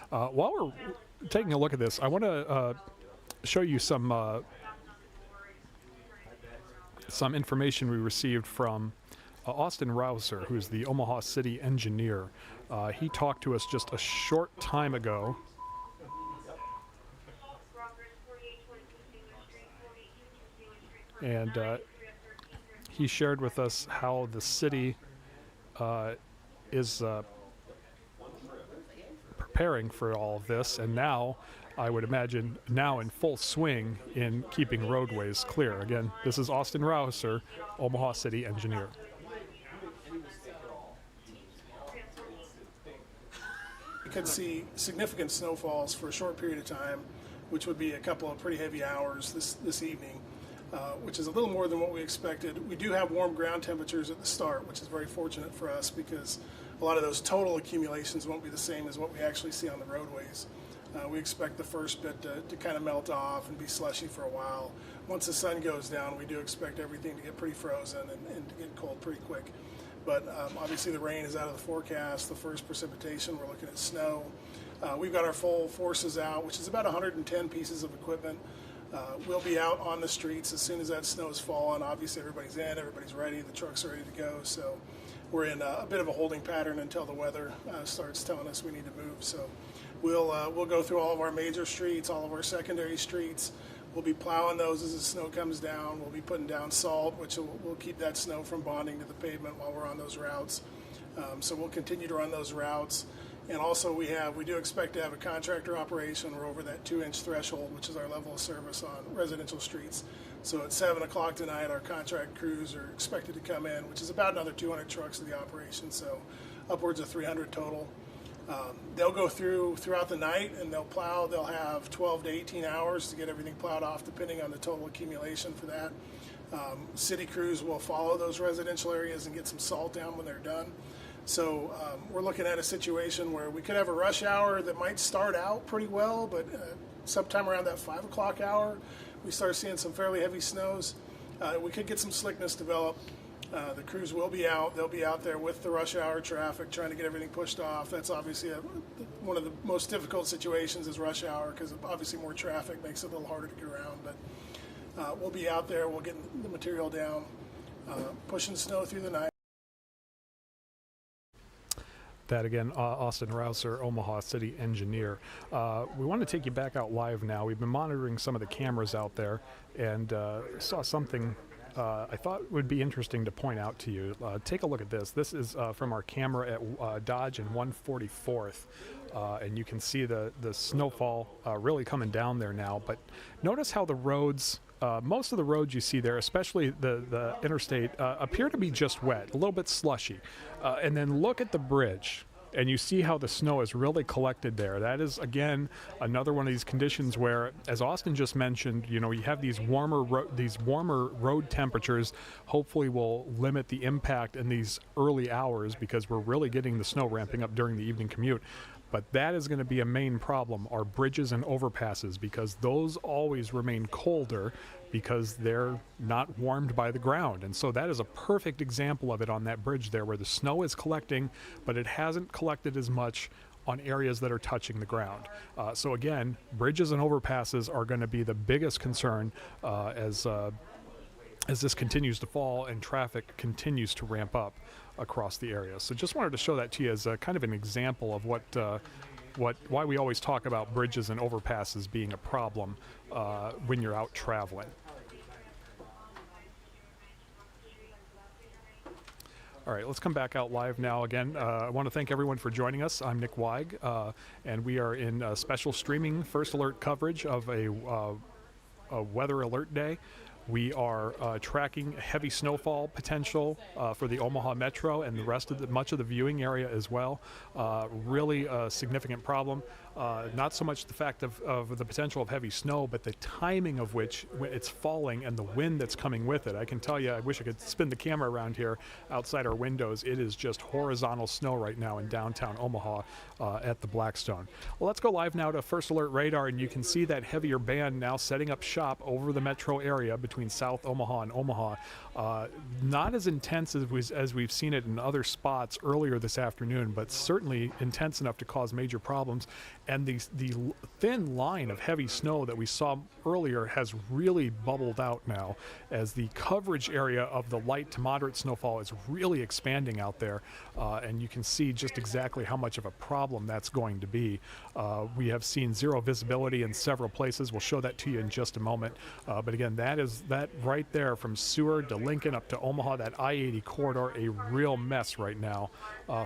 While we're taking a look at this, I want to show you some information we received from Austin Rouser, who's the Omaha City engineer. He talked to us just a short time ago. And he shared with us how the city is preparing for all of this, and now, I would imagine, now in full swing in keeping roadways clear. Again, this is Austin Rouser, Omaha City engineer. We could see significant snowfalls for a short period of time, which would be a couple of pretty heavy hours this evening. Which is a little more than what we expected. We do have warm ground temperatures at the start, which is very fortunate for us because a lot of those total accumulations won't be the same as what we actually see on the roadways. We expect the first bit to kind of melt off and be slushy for a while. Once the sun goes down, we do expect everything to get pretty frozen and to get cold pretty quick. But obviously the rain is out of the forecast. The first precipitation, we're looking at snow. We've got our full forces out, which is about 110 pieces of equipment. We'll be out on the streets as soon as that snow is falling. Obviously everybody's in, everybody's ready, the trucks are ready to go. So we're in a bit of a holding pattern until the weather starts telling us we need to move. So we'll go through all of our major streets, all of our secondary streets. We'll be plowing those as the snow comes down. We'll be putting down salt, which will keep that snow from bonding to the pavement while we're on those routes. So we'll continue to run those routes. And also we do expect to have a contractor operation. We're over that 2-inch threshold, which is our level of service on residential streets. So at 7 o'clock tonight, our contract crews are expected to come in, which is about another 200 trucks of the operation, so upwards of 300 total. They'll go throughout the night and they'll plow. They'll have 12 to 18 hours to get everything plowed off, depending on the total accumulation for that. City crews will follow those residential areas and get some salt down when they're done. So we're looking at a situation where we could have a rush hour that might start out pretty well, but sometime around that 5 o'clock hour, we start seeing some fairly heavy snows. We could get some slickness develop. The crews will be out. They'll be out there with the rush hour traffic, trying to get everything pushed off. That's obviously one of the most difficult situations is rush hour, because obviously more traffic makes it a little harder to get around. But we'll be out there. We'll get the material down, pushing snow through the night. That again, Austin Rouser, Omaha City Engineer. We want to take you back out live now. We've been monitoring some of the cameras out there and saw something I thought would be interesting to point out to you. Take a look at this. This is from our camera at Dodge and 144th. And you can see the snowfall really coming down there now. But notice how the roads, most of the roads you see there, especially the interstate, appear to be just wet, a little bit slushy. And then look at the bridge, and you see how the snow is really collected there. That is, again, another one of these conditions where, as Austin just mentioned, you know, you have these warmer road temperatures. Hopefully will limit the impact in these early hours, because we're really getting the snow ramping up during the evening commute. But that is going to be a main problem, are bridges and overpasses, because those always remain colder because they're not warmed by the ground. And so that is a perfect example of it on that bridge there, where the snow is collecting, but it hasn't collected as much on areas that are touching the ground. So again, bridges and overpasses are going to be the biggest concern as this continues to fall and traffic continues to ramp up across the area. So just wanted to show that to you as a kind of an example of why we always talk about bridges and overpasses being a problem when you're out traveling. All right, let's come back out live now. Again, I want to thank everyone for joining us. I'm Nick Weig, and we are in special streaming First Alert coverage of a weather alert day. We are tracking heavy snowfall potential for the Omaha Metro and the rest of much of the viewing area as well. Really a significant problem. Not so much the fact of the potential of heavy snow, but the timing of which it's falling and the wind that's coming with it. I can tell you, I wish I could spin the camera around here outside our windows. It is just horizontal snow right now in downtown Omaha at the Blackstone. Well, let's go live now to First Alert radar, and you can see that heavier band now setting up shop over the metro area between South Omaha and Omaha. Not as intense as we've seen it in other spots earlier this afternoon, but certainly intense enough to cause major problems. And the thin line of heavy snow that we saw earlier has really bubbled out now, as the coverage area of the light to moderate snowfall is really expanding out there. And you can see just exactly how much of a problem that's going to be. We have seen zero visibility in several places. We'll show that to you in just a moment. But again, that right there from Seward to Lincoln up to Omaha, that I-80 corridor, a real mess right now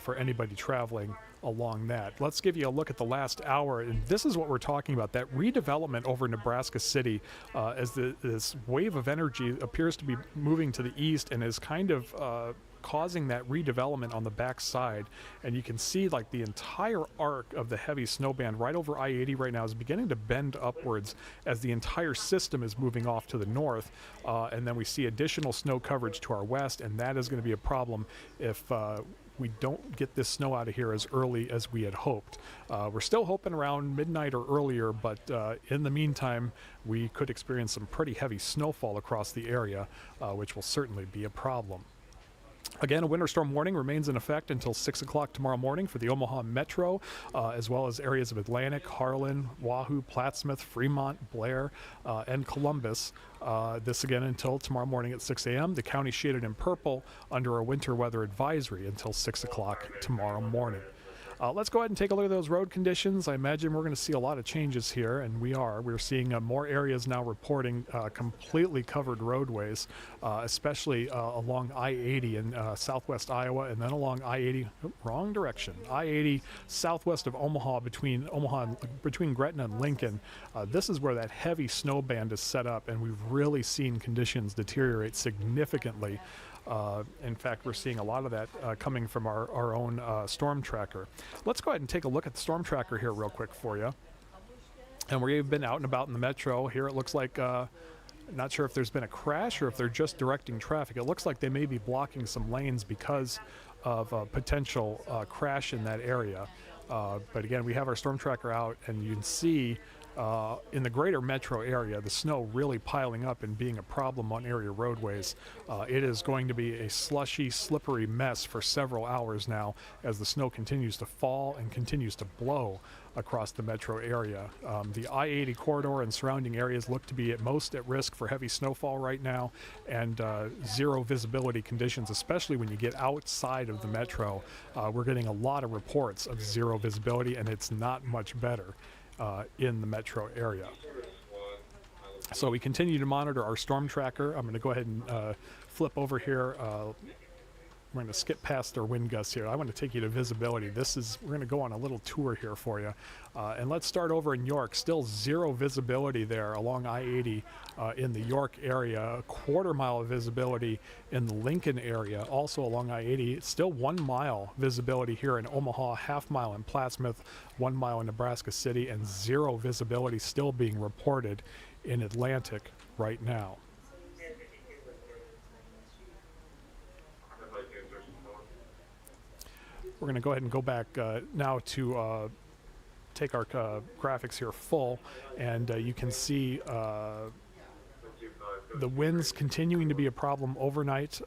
for anybody traveling along that. Let's give you a look at the last hour, and this is what we're talking about, that redevelopment over Nebraska City, as this wave of energy appears to be moving to the east and is kind of causing that redevelopment on the back side. And you can see like the entire arc of the heavy snow band right over I-80 right now is beginning to bend upwards as the entire system is moving off to the north. And then we see additional snow coverage to our west, and that is going to be a problem if we don't get this snow out of here as early as we had hoped. We're still hoping around midnight or earlier, but in the meantime, we could experience some pretty heavy snowfall across the area, which will certainly be a problem. Again, a winter storm warning remains in effect until 6 o'clock tomorrow morning for the Omaha Metro, as well as areas of Atlantic, Harlan, Wahoo, Plattsmouth, Fremont, Blair, and Columbus. This again until tomorrow morning at 6 a.m. The county shaded in purple under a winter weather advisory until 6 o'clock tomorrow morning. Let's go ahead and take a look at those road conditions. I imagine we're going to see a lot of changes here, and we're seeing more areas now reporting completely covered roadways, especially along I-80 in southwest Iowa, and then along I-80, wrong direction, I-80 southwest of Omaha, between Gretna and Lincoln. This is where that heavy snow band is set up, and we've really seen conditions deteriorate significantly. In fact, we're seeing a lot of that coming from our own storm tracker. Let's go ahead and take a look at the storm tracker here real quick for you. And we've been out and about in the metro. Here it looks like, not sure if there's been a crash or if they're just directing traffic. It looks like they may be blocking some lanes because of a potential crash in that area. But again, we have our storm tracker out, and you can see in the greater metro area, the snow really piling up and being a problem on area roadways. It is going to be a slushy, slippery mess for several hours now as the snow continues to fall and continues to blow across the metro area. The I-80 corridor and surrounding areas look to be at most at risk for heavy snowfall right now, and zero visibility conditions, especially when you get outside of the metro. We're getting a lot of reports of zero visibility, and it's not much better in the metro area. So we continue to monitor our storm tracker. I'm going to go ahead and flip over here. We're going to skip past our wind gusts here. I want to take you to visibility. We're going to go on a little tour here for you. And let's start over in York. Still zero visibility there along I-80 in the York area. A quarter-mile of visibility in the Lincoln area, also along I-80. Still 1 mile visibility here in Omaha, half-mile in Plattsmouth, 1 mile in Nebraska City, and zero visibility still being reported in Atlantic right now. We're going to go ahead and go back now to take our graphics here full, and you can see the winds continuing to be a problem overnight,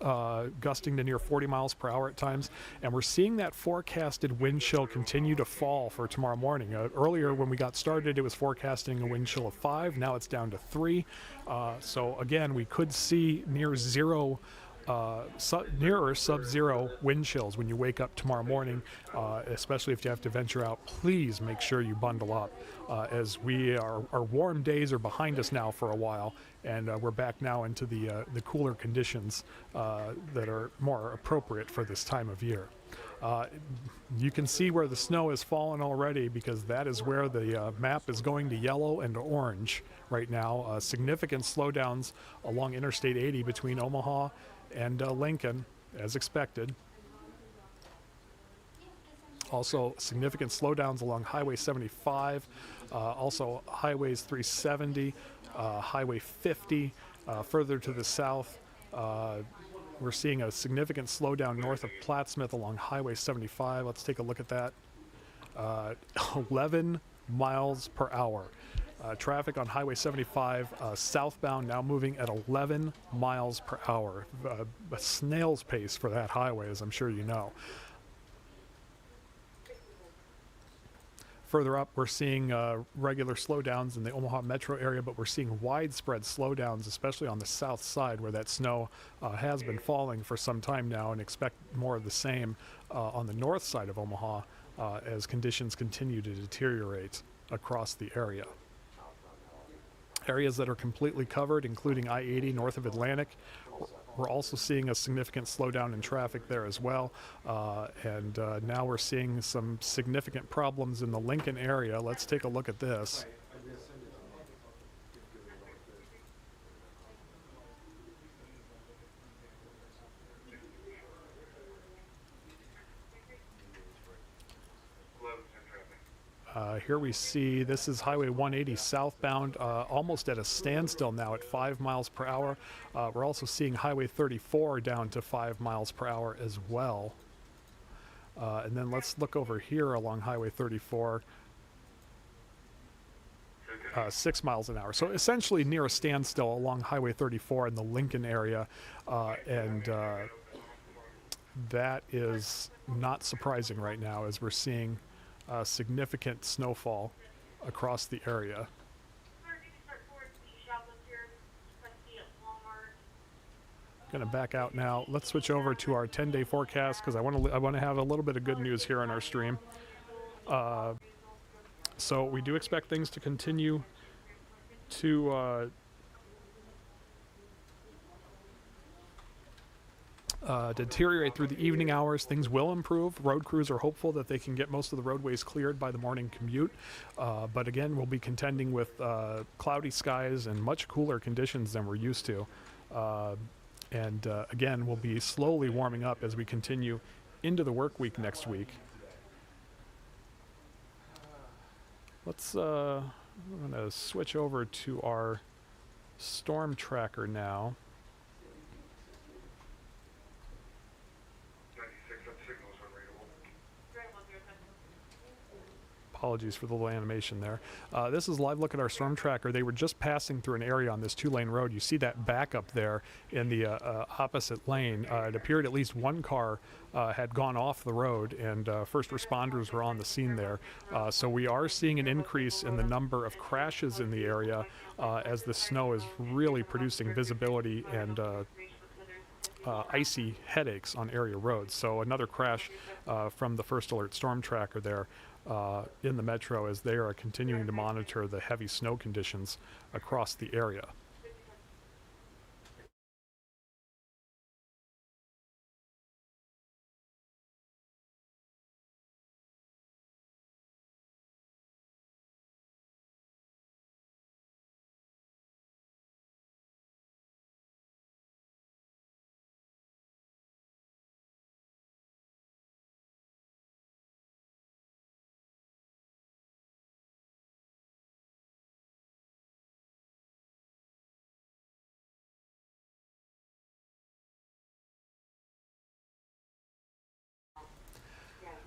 gusting to near 40 miles per hour at times, and we're seeing that forecasted wind chill continue to fall for tomorrow morning. Earlier when we got started, it was forecasting a wind chill of 5. Now it's down to 3. So again, we could see near zero nearer sub-zero wind chills when you wake up tomorrow morning, especially if you have to venture out. Please make sure you bundle up, as our warm days are behind us now for a while, and we're back now into the cooler conditions that are more appropriate for this time of year. You can see where the snow has fallen already, because that is where the map is going to yellow and orange right now. Significant slowdowns along Interstate 80 between Omaha and Lincoln, as expected. Also significant slowdowns along Highway 75, also Highways 370, Highway 50. Further to the south, we're seeing a significant slowdown north of Plattsmouth along Highway 75. Let's take a look at that. 11 miles per hour. Traffic on Highway 75 southbound now moving at 11 miles per hour. A snail's pace for that highway, as I'm sure you know. Further up, we're seeing regular slowdowns in the Omaha metro area, but we're seeing widespread slowdowns, especially on the south side where that snow has been falling for some time now, and expect more of the same on the north side of Omaha as conditions continue to deteriorate across the area. Areas that are completely covered, including I-80 north of Atlantic. We're also seeing a significant slowdown in traffic there as well. And now we're seeing some significant problems in the Lincoln area. Let's take a look at this. Here we see this is Highway 180 southbound, almost at a standstill now at 5 miles per hour. We're also seeing Highway 34 down to 5 miles per hour as well. And then let's look over here along Highway 34. 6 miles an hour. So essentially near a standstill along Highway 34 in the Lincoln area. And that is not surprising right now as we're seeing significant snowfall across the area. Going to back out now. Let's switch over to our 10-day forecast because I want to have a little bit of good news here on our stream. So we do expect things to continue to deteriorate through the evening hours. Things will improve. Road crews are hopeful that they can get most of the roadways cleared by the morning commute. But again, we'll be contending with cloudy skies and much cooler conditions than we're used to. And again, we'll be slowly warming up as we continue into the work week next week. Let's, I'm going to switch over to our storm tracker now. Apologies for the little animation there. This is a live look at our storm tracker. They were just passing through an area on this 2-lane road. You see that backup there in the opposite lane. It appeared at least one car had gone off the road, and first responders were on the scene there. So we are seeing an increase in the number of crashes in the area as the snow is really producing visibility and icy headaches on area roads. So another crash from the First Alert storm tracker there in the metro as they are continuing to monitor the heavy snow conditions across the area.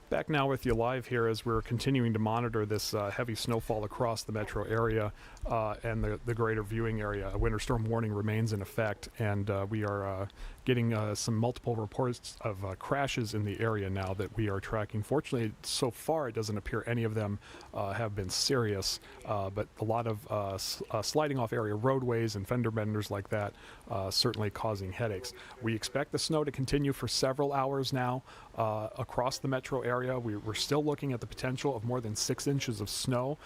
Back now with you live here as we're continuing to monitor this heavy snowfall across the metro area and the greater viewing area. A winter storm warning remains in effect, and we are getting some multiple reports of crashes in the area now that we are tracking. Fortunately, so far it doesn't appear any of them have been serious, but a lot of sliding off area roadways and fender benders like that certainly causing headaches. We expect the snow to continue for several hours now across the metro area. We're still looking at the potential of more than 6 inches of snow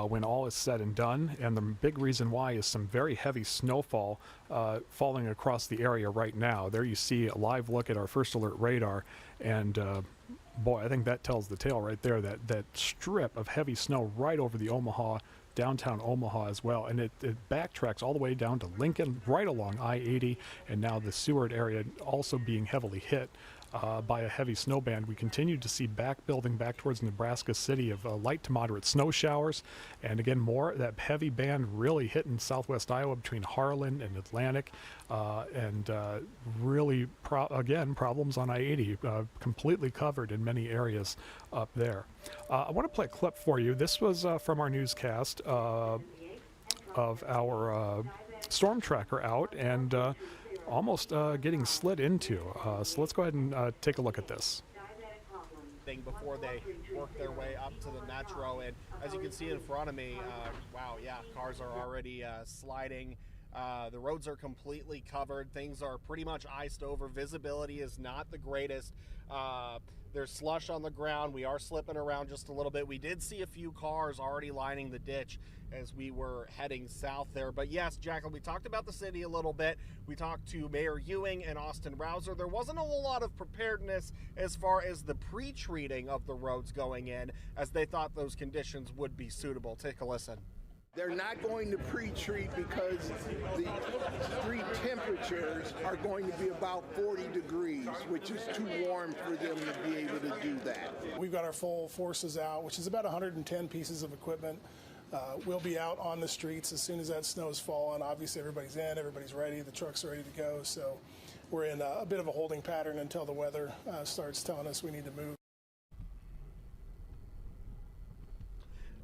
when all is said and done, and the big reason why is some very heavy snowfall falling across the area right now. There you see a live look at our First Alert radar, and boy, I think that tells the tale right there, that strip of heavy snow right over the Omaha, downtown Omaha as well, and it backtracks all the way down to Lincoln, right along I-80, and now the Seward area also being heavily hit by a heavy snow band. We continue to see building back towards Nebraska City of light to moderate snow showers, and again more that heavy band really hitting southwest Iowa between Harlan and Atlantic, and really again problems on I-80, completely covered in many areas up there. I want to play a clip for you. This was from our newscast of our storm tracker out, and almost getting slid into. So let's go ahead and take a look at this. Before they work their way up to the metro, and as you can see in front of me, wow, yeah, cars are already sliding. The roads are completely covered. Things are pretty much iced over. Visibility is not the greatest. There's slush on the ground. We are slipping around just a little bit. We did see a few cars already lining the ditch as we were heading south there. But yes, Jacqueline, we talked about the city a little bit. We talked to Mayor Ewing and Austin Rouser. There wasn't a whole lot of preparedness as far as the pre-treating of the roads going in, as they thought those conditions would be suitable. Take a listen. They're not going to pre-treat because the street temperatures are going to be about 40 degrees, which is too warm for them to be able to do that. We've got our full forces out, which is about 110 pieces of equipment. We'll be out on the streets as soon as that snow's fallen. Obviously, everybody's in, everybody's ready, the trucks are ready to go. So we're in a bit of a holding pattern until the weather starts telling us we need to move.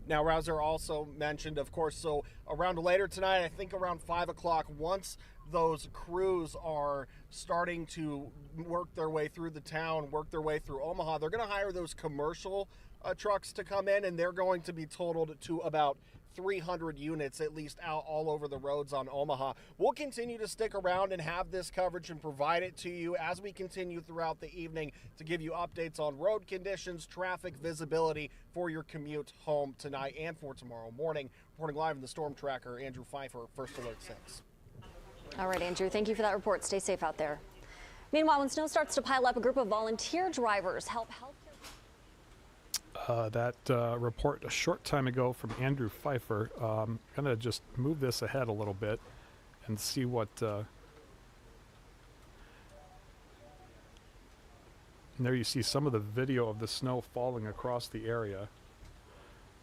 Now, Rouser also mentioned, of course, so around later tonight, I think around 5 o'clock, once those crews are starting to work their way through the town, work their way through Omaha, they're going to hire those commercial trucks to come in, and they're going to be totaled to about 300 units at least out all over the roads on Omaha. We'll continue to stick around and have this coverage and provide it to you as we continue throughout the evening to give you updates on road conditions, traffic, visibility for your commute home tonight and for tomorrow morning. Reporting live in the Storm Tracker, Andrew Pfeiffer, First Alert 6. All right, Andrew, thank you for that report. Stay safe out there. Meanwhile, when snow starts to pile up, a group of volunteer drivers help healthcare. That report a short time ago from Andrew Pfeiffer. I'm going to just move this ahead a little bit and see what... and there you see some of the video of the snow falling across the area.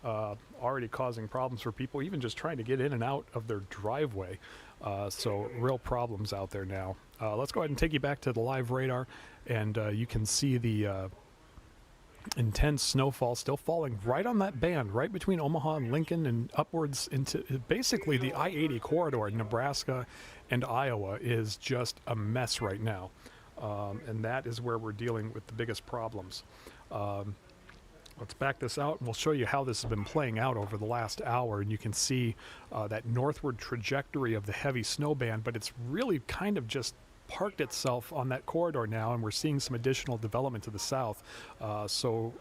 Already causing problems for people, even just trying to get in and out of their driveway. So real problems out there now. Let's go ahead and take you back to the live radar, and you can see the intense snowfall still falling right on that band, right between Omaha and Lincoln and upwards into basically the I-80 corridor. Nebraska and Iowa is just a mess right now. And that is where we're dealing with the biggest problems. Let's back this out and we'll show you how this has been playing out over the last hour. And you can see that northward trajectory of the heavy snow band, but it's really kind of just parked itself on that corridor now, and we're seeing some additional development to the south. So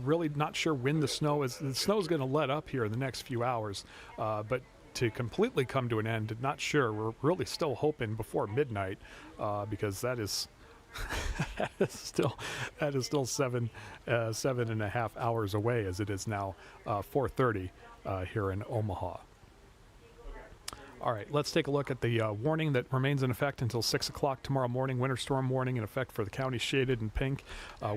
really not sure when the snow is going to let up here in the next few hours, but to completely come to an end, not sure. We're really still hoping before midnight, because that is that is still 7.5 hours away, as it is now 4:30 here in Omaha. All right, let's take a look at the warning that remains in effect until 6 o'clock tomorrow morning. Winter storm warning in effect for the county shaded in pink.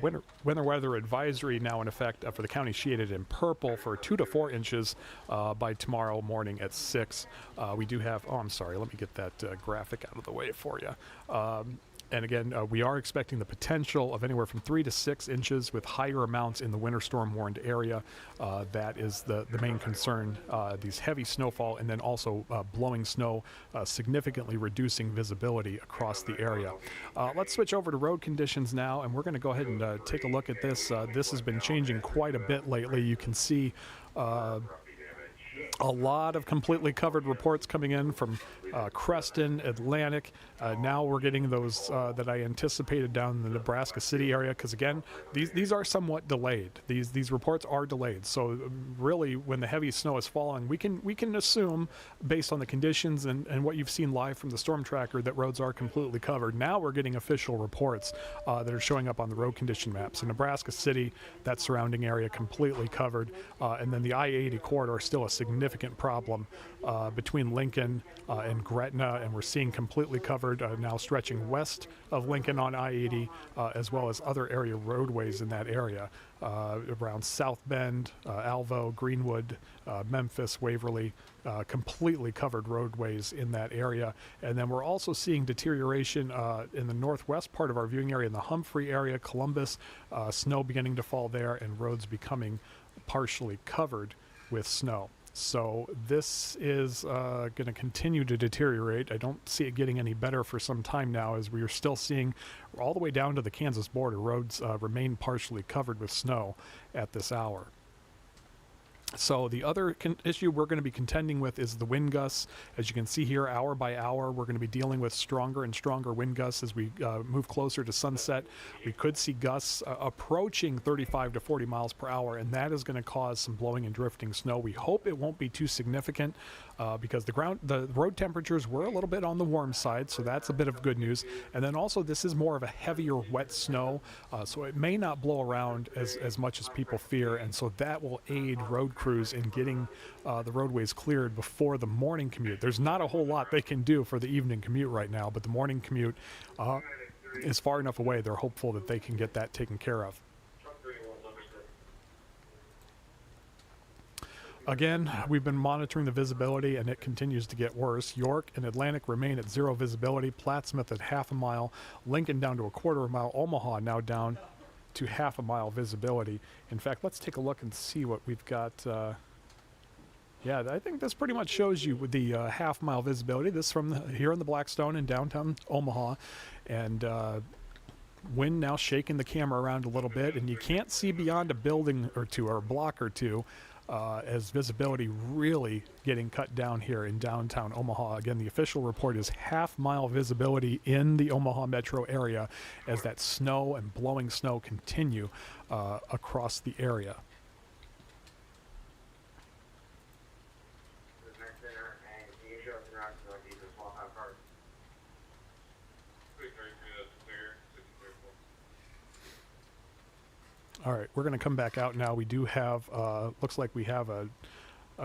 Winter weather advisory now in effect for the county shaded in purple for 2 to 4 inches by tomorrow morning at 6. We do have, oh, I'm sorry, let me get that graphic out of the way for you. And again, we are expecting the potential of anywhere from 3 to 6 inches with higher amounts in the winter storm warned area. That is the main concern, these heavy snowfall, and then also blowing snow, significantly reducing visibility across the area. Let's switch over to road conditions now, and we're going to go ahead and take a look at this. This has been changing quite a bit lately. You can see a lot of completely covered reports coming in from Creston, Atlantic. Now we're getting those that I anticipated down in the Nebraska City area, because again, these are somewhat delayed. These reports are delayed. So really, when the heavy snow is falling, we can assume, based on the conditions and what you've seen live from the storm tracker, that roads are completely covered. Now we're getting official reports that are showing up on the road condition maps. So Nebraska City, that surrounding area, completely covered, and then the I-80 corridor still a significant problem between Lincoln and Gretna, and we're seeing completely covered now stretching west of Lincoln on I-80, as well as other area roadways in that area around South Bend, Alvo, Greenwood, Memphis, Waverly, completely covered roadways in that area. And then we're also seeing deterioration in the northwest part of our viewing area, in the Humphrey area, Columbus, snow beginning to fall there, and roads becoming partially covered with snow. So this is going to continue to deteriorate. I don't see it getting any better for some time now, as we are still seeing all the way down to the Kansas border. Roads remain partially covered with snow at this hour. So the other issue we're going to be contending with is the wind gusts. As you can see here, hour by hour, we're going to be dealing with stronger and stronger wind gusts as we move closer to sunset. We could see gusts approaching 35 to 40 miles per hour, and that is going to cause some blowing and drifting snow. We hope it won't be too significant because the road temperatures were a little bit on the warm side, so that's a bit of good news. And then also, this is more of a heavier wet snow, so it may not blow around as much as people fear, and so that will aid road crews in getting the roadways cleared before the morning commute. There's not a whole lot they can do for the evening commute right now, but the morning commute is far enough away. They're hopeful that they can get that taken care of. Again, we've been monitoring the visibility, and it continues to get worse. York and Atlantic remain at 0 visibility, Plattsmouth at half a mile, Lincoln down to a quarter of a mile, Omaha now down to half a mile visibility. In fact, let's take a look and see what we've got Yeah, I think this pretty much shows you with the half-mile visibility. This from here in the Blackstone in downtown Omaha, and wind now shaking the camera around a little bit, and you can't see beyond a building or two or a block or two as visibility really getting cut down here in downtown Omaha. Again, the official report is half-mile visibility in the Omaha metro area as that snow and blowing snow continue across the area. All right, we're going to come back out now. We do have, looks like we have a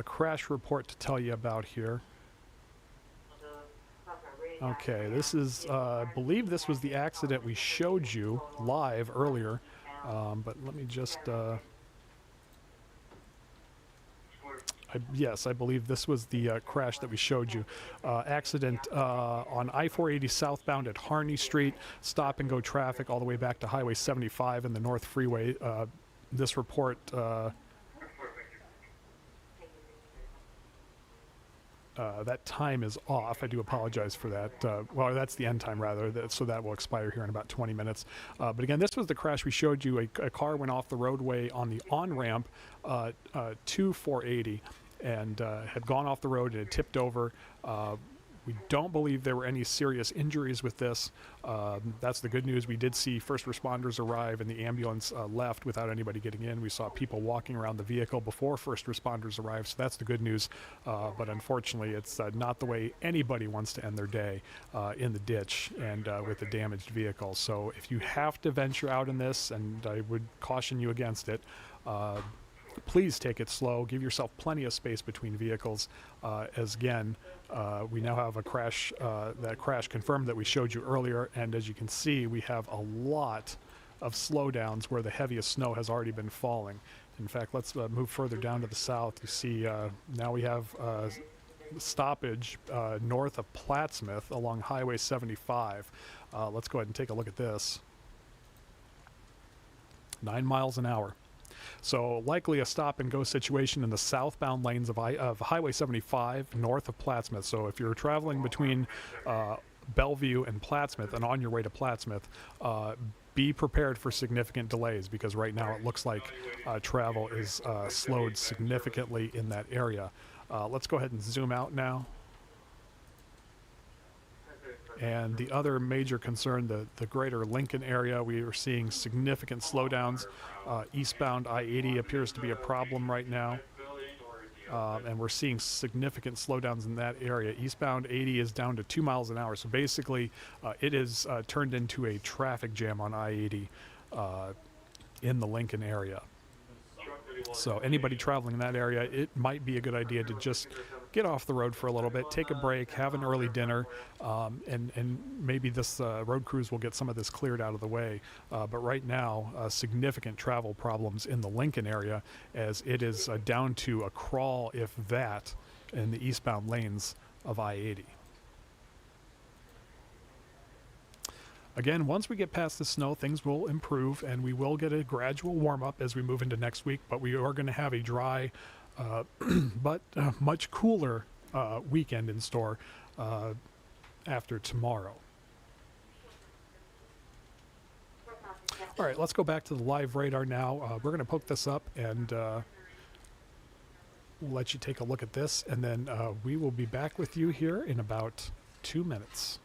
crash report to tell you about here. Okay, this is, I believe this was the accident we showed you live earlier, but let me just, yes, I believe this was the crash that we showed you. Accident on I-480 southbound at Harney Street, stop and go traffic all the way back to Highway 75 in the North Freeway. This report, that time is off. I do apologize for that. Well, that's the end time rather, so that will expire here in about 20 minutes. But again, this was the crash we showed you. A car went off the roadway on the on-ramp to 480 and had gone off the road and had tipped over. We don't believe there were any serious injuries with this. That's the good news. We did see first responders arrive and the ambulance left without anybody getting in. We saw people walking around the vehicle before first responders arrived, so that's the good news. But unfortunately, it's not the way anybody wants to end their day in the ditch and with a damaged vehicle. So if you have to venture out in this, and I would caution you against it, please take it slow. Give yourself plenty of space between vehicles. As again, we now have a crash, that crash confirmed that we showed you earlier. And as you can see, we have a lot of slowdowns where the heaviest snow has already been falling. In fact, let's move further down to the south. You see now we have stoppage north of Plattsmouth along Highway 75. Let's go ahead and take a look at this. 9 miles an hour. So likely a stop and go situation in the southbound lanes of Highway 75 north of Plattsmouth. So if you're traveling between Bellevue and Plattsmouth and on your way to Plattsmouth, be prepared for significant delays because right now it looks like travel is slowed significantly in that area. Let's go ahead and zoom out now. And the other major concern, the greater Lincoln area, we are seeing significant slowdowns. Eastbound I-80 appears to be a problem right now. And we're seeing significant slowdowns in that area. Eastbound 80 is down to 2 miles an hour. So basically, it is turned into a traffic jam on I-80 in the Lincoln area. So anybody traveling in that area, it might be a good idea to just get off the road for a little bit, take a break, have an early dinner, and maybe this road crews will get some of this cleared out of the way. But right now, significant travel problems in the Lincoln area as it is down to a crawl, if that, in the eastbound lanes of I-80. Again, once we get past the snow, things will improve and we will get a gradual warm-up as we move into next week, but we are going to have a dry but much cooler weekend in store after tomorrow. All right, let's go back to the live radar now. We're going to poke this up and we'll let you take a look at this, and then we will be back with you here in about 2 minutes.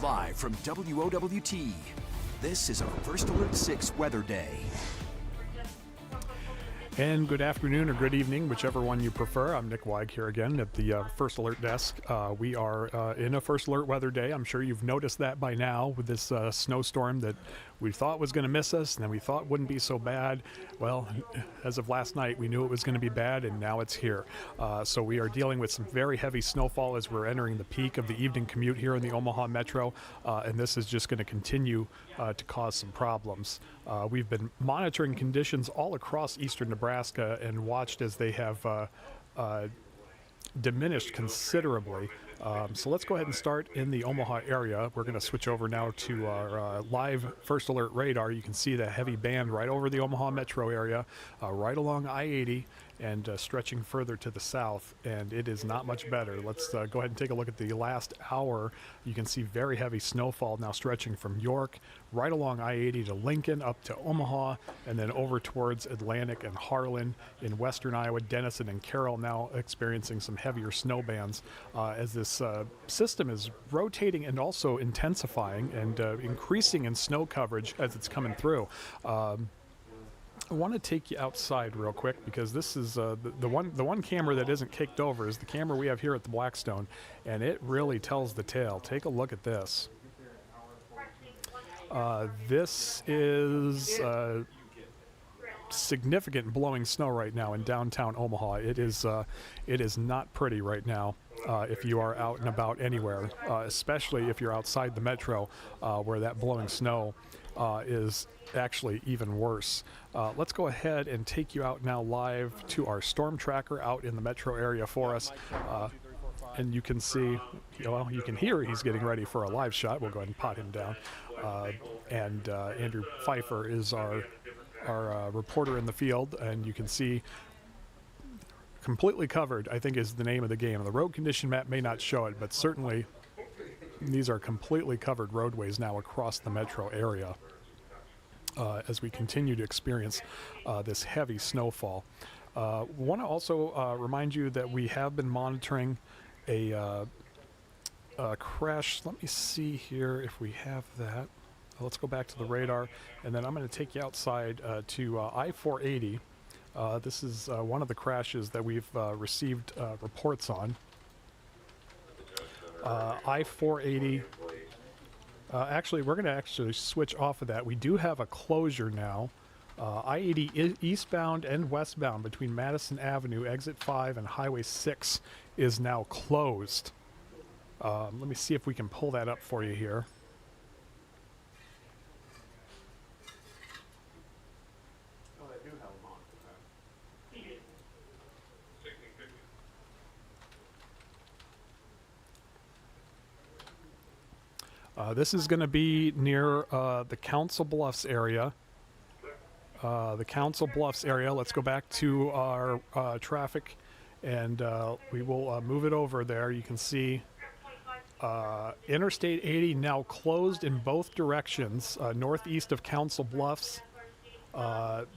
Live from WOWT, this is our First Alert 6 weather day. And good afternoon or good evening, whichever one you prefer. I'm Nick Weig here again at the First Alert desk. We are in a First Alert weather day. I'm sure you've noticed that by now with this snowstorm that we thought was going to miss us and then we thought wouldn't be so bad. Well, as of last night, we knew it was going to be bad, and now it's here. So we are dealing with some very heavy snowfall as we're entering the peak of the evening commute here in the Omaha metro, and this is just going to continue to cause some problems. We've been monitoring conditions all across eastern Nebraska and watched as they have diminished considerably. So let's go ahead and start in the Omaha area. We're going to switch over now to our live First Alert radar. You can see the heavy band right over the Omaha metro area, right along I-80 and stretching further to the south, and it is not much better. Let's go ahead and take a look at the last hour. You can see very heavy snowfall now stretching from York right along I-80 to Lincoln up to Omaha, and then over towards Atlantic and Harlan in western Iowa. Denison and Carroll now experiencing some heavier snow bands as this system is rotating and also intensifying and increasing in snow coverage as it's coming through. I want to take you outside real quick because this is the one camera that isn't kicked over is the camera we have here at the Blackstone, and it really tells the tale. Take a look at this. This is significant blowing snow right now in downtown Omaha. It is not pretty right now if you are out and about anywhere, especially if you're outside the metro where that blowing snow is actually even worse. Let's go ahead and take you out now live to our storm tracker out in the metro area for us. And you can see, well, you can hear he's getting ready for a live shot. We'll go ahead and pot him down. And Andrew Pfeiffer is our reporter in the field, and you can see completely covered, I think, is the name of the game. The road condition map may not show it, but certainly these are completely covered roadways now across the metro area as we continue to experience this heavy snowfall. Want to also remind you that we have been monitoring a crash. Let me see here if we have that. Let's go back to the radar, and then I'm going to take you outside to I-480. This is one of the crashes that we've received reports on. I-480. Actually, we're going to switch off of that. We do have a closure now. I-80 eastbound and westbound between Madison Avenue, Exit 5, and Highway 6 is now closed. Let me see if we can pull that up for you here. This is going to be near the Council Bluffs area. Let's go back to our traffic, and we will move it over there. You can see Interstate 80 now closed in both directions, northeast of Council Bluffs.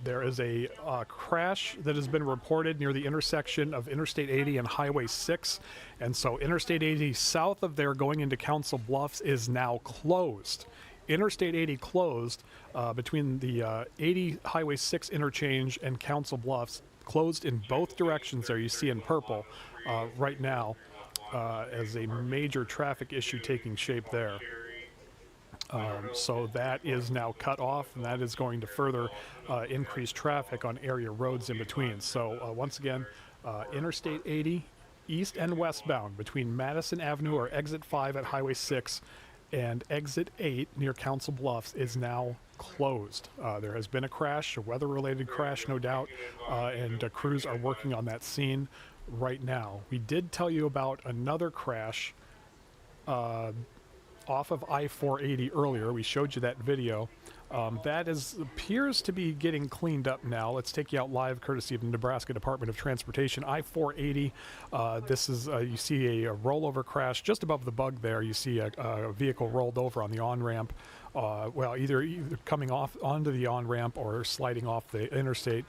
There is a crash that has been reported near the intersection of Interstate 80 and Highway 6, and so Interstate 80 south of there going into Council Bluffs is now closed. Interstate 80 closed between the 80 Highway 6 interchange and Council Bluffs, closed in both directions there. You see in purple right now as a major traffic issue taking shape there. So that is now cut off, and that is going to further increase traffic on area roads in between. So once again, Interstate 80 east and westbound between Madison Avenue or Exit 5 at Highway 6 and Exit 8 near Council Bluffs is now closed. There has been a crash, a weather-related crash, no doubt, and crews are working on that scene right now. We did tell you about another crash off of I-480 earlier. We showed you that video. That appears to be getting cleaned up now. Let's take you out live courtesy of the Nebraska Department of Transportation. I-480, this is, you see a rollover crash just above the bug there. You see a vehicle rolled over on the on-ramp. Well, either coming off onto the on-ramp or sliding off the interstate.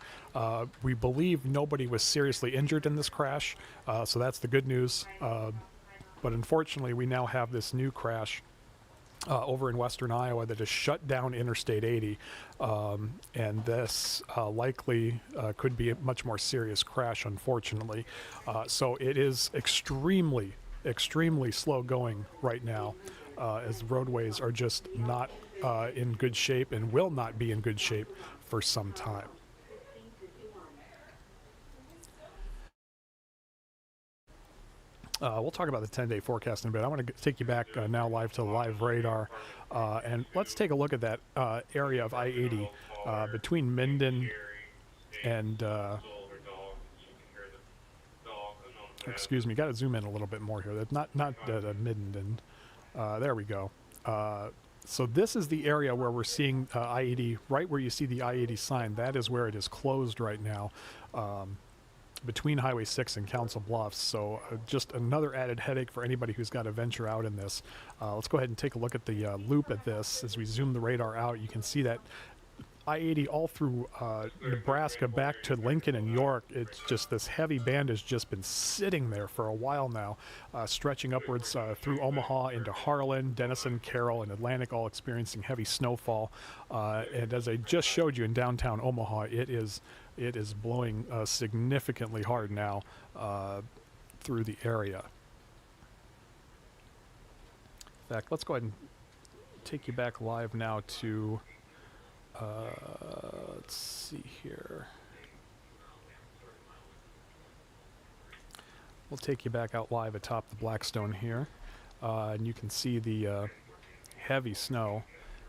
We believe nobody was seriously injured in this crash, so that's the good news. But unfortunately, we now have this new crash over in western Iowa that has shut down Interstate 80, and this likely could be a much more serious crash, unfortunately. So it is extremely slow going right now, as the roadways are just not in good shape and will not be in good shape for some time. We'll talk about the 10-day forecast in a bit. I want to take you back now live to live radar, and let's take a look at that area of I-80 between Minden and, excuse me, got to zoom in a little bit more here. That's not Minden. There we go. So this is the area where we're seeing I-80, right where you see the I-80 sign. That is where it is closed right now. Between Highway 6 and Council Bluffs, so just another added headache for anybody who's got to venture out in this. Let's go ahead and take a look at the loop at this. As we zoom the radar out, you can see that I-80 all through Nebraska back to Lincoln and York. It's just this heavy band has just been sitting there for a while now, stretching upwards through Omaha into Harlan, Denison, Carroll, and Atlantic, all experiencing heavy snowfall. And as I just showed you in downtown Omaha, it is blowing significantly hard now through the area. In fact, let's go ahead and take you back live now to, let's see here. We'll take you back out live atop the Blackstone here, and you can see the heavy snow.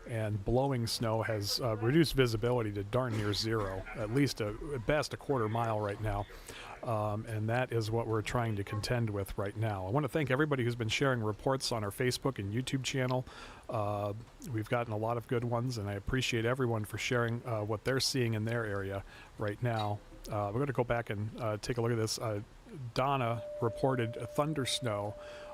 And blowing snow has reduced visibility to darn near zero, at least at best a quarter mile right now. And that is what we're trying to contend with right now. I want to thank everybody who's been sharing reports on our Facebook and YouTube channel. We've gotten a lot of good ones, and I appreciate everyone for sharing what they're seeing in their area right now. We're going to go back and take a look at this. Donna reported a thundersnow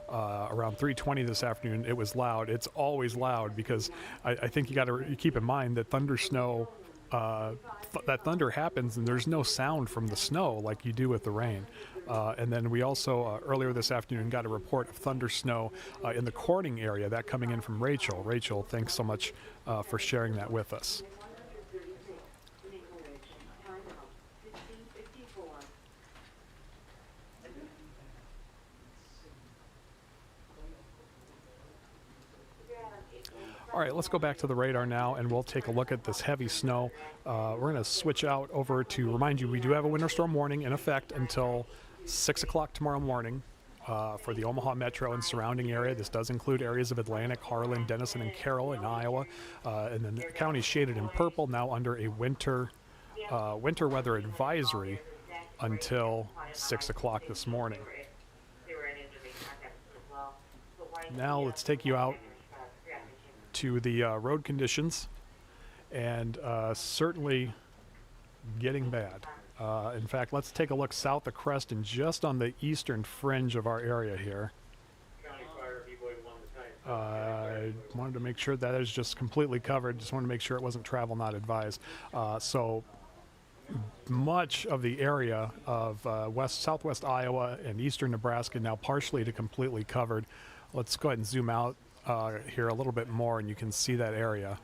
around 3:20 this afternoon. It was loud. It's always loud because I think you got to keep in mind that thundersnow, that thunder happens and there's no sound from the snow like you do with the rain. And then we also earlier this afternoon got a report of thundersnow in the Corning area, that coming in from Rachel. Rachel, thanks so much for sharing that with us. All right, let's go back to the radar now, and we'll take a look at this heavy snow. We're going to switch out over to remind you we do have a winter storm warning in effect until 6 o'clock tomorrow morning for the Omaha metro and surrounding area. This does include areas of Atlantic, Harlan, Denison, and Carroll in Iowa. And then the county shaded in purple, now under a winter weather advisory until 6 o'clock this morning. Now let's take you out to the road conditions, and certainly getting bad. In fact, let's take a look south of Creston, just on the eastern fringe of our area here. I wanted to make sure that is just completely covered. Just wanted to make sure it wasn't travel not advised. So much of the area of southwest Iowa and eastern Nebraska now partially to completely covered. Let's go ahead and zoom out here a little bit more, and you can see that area.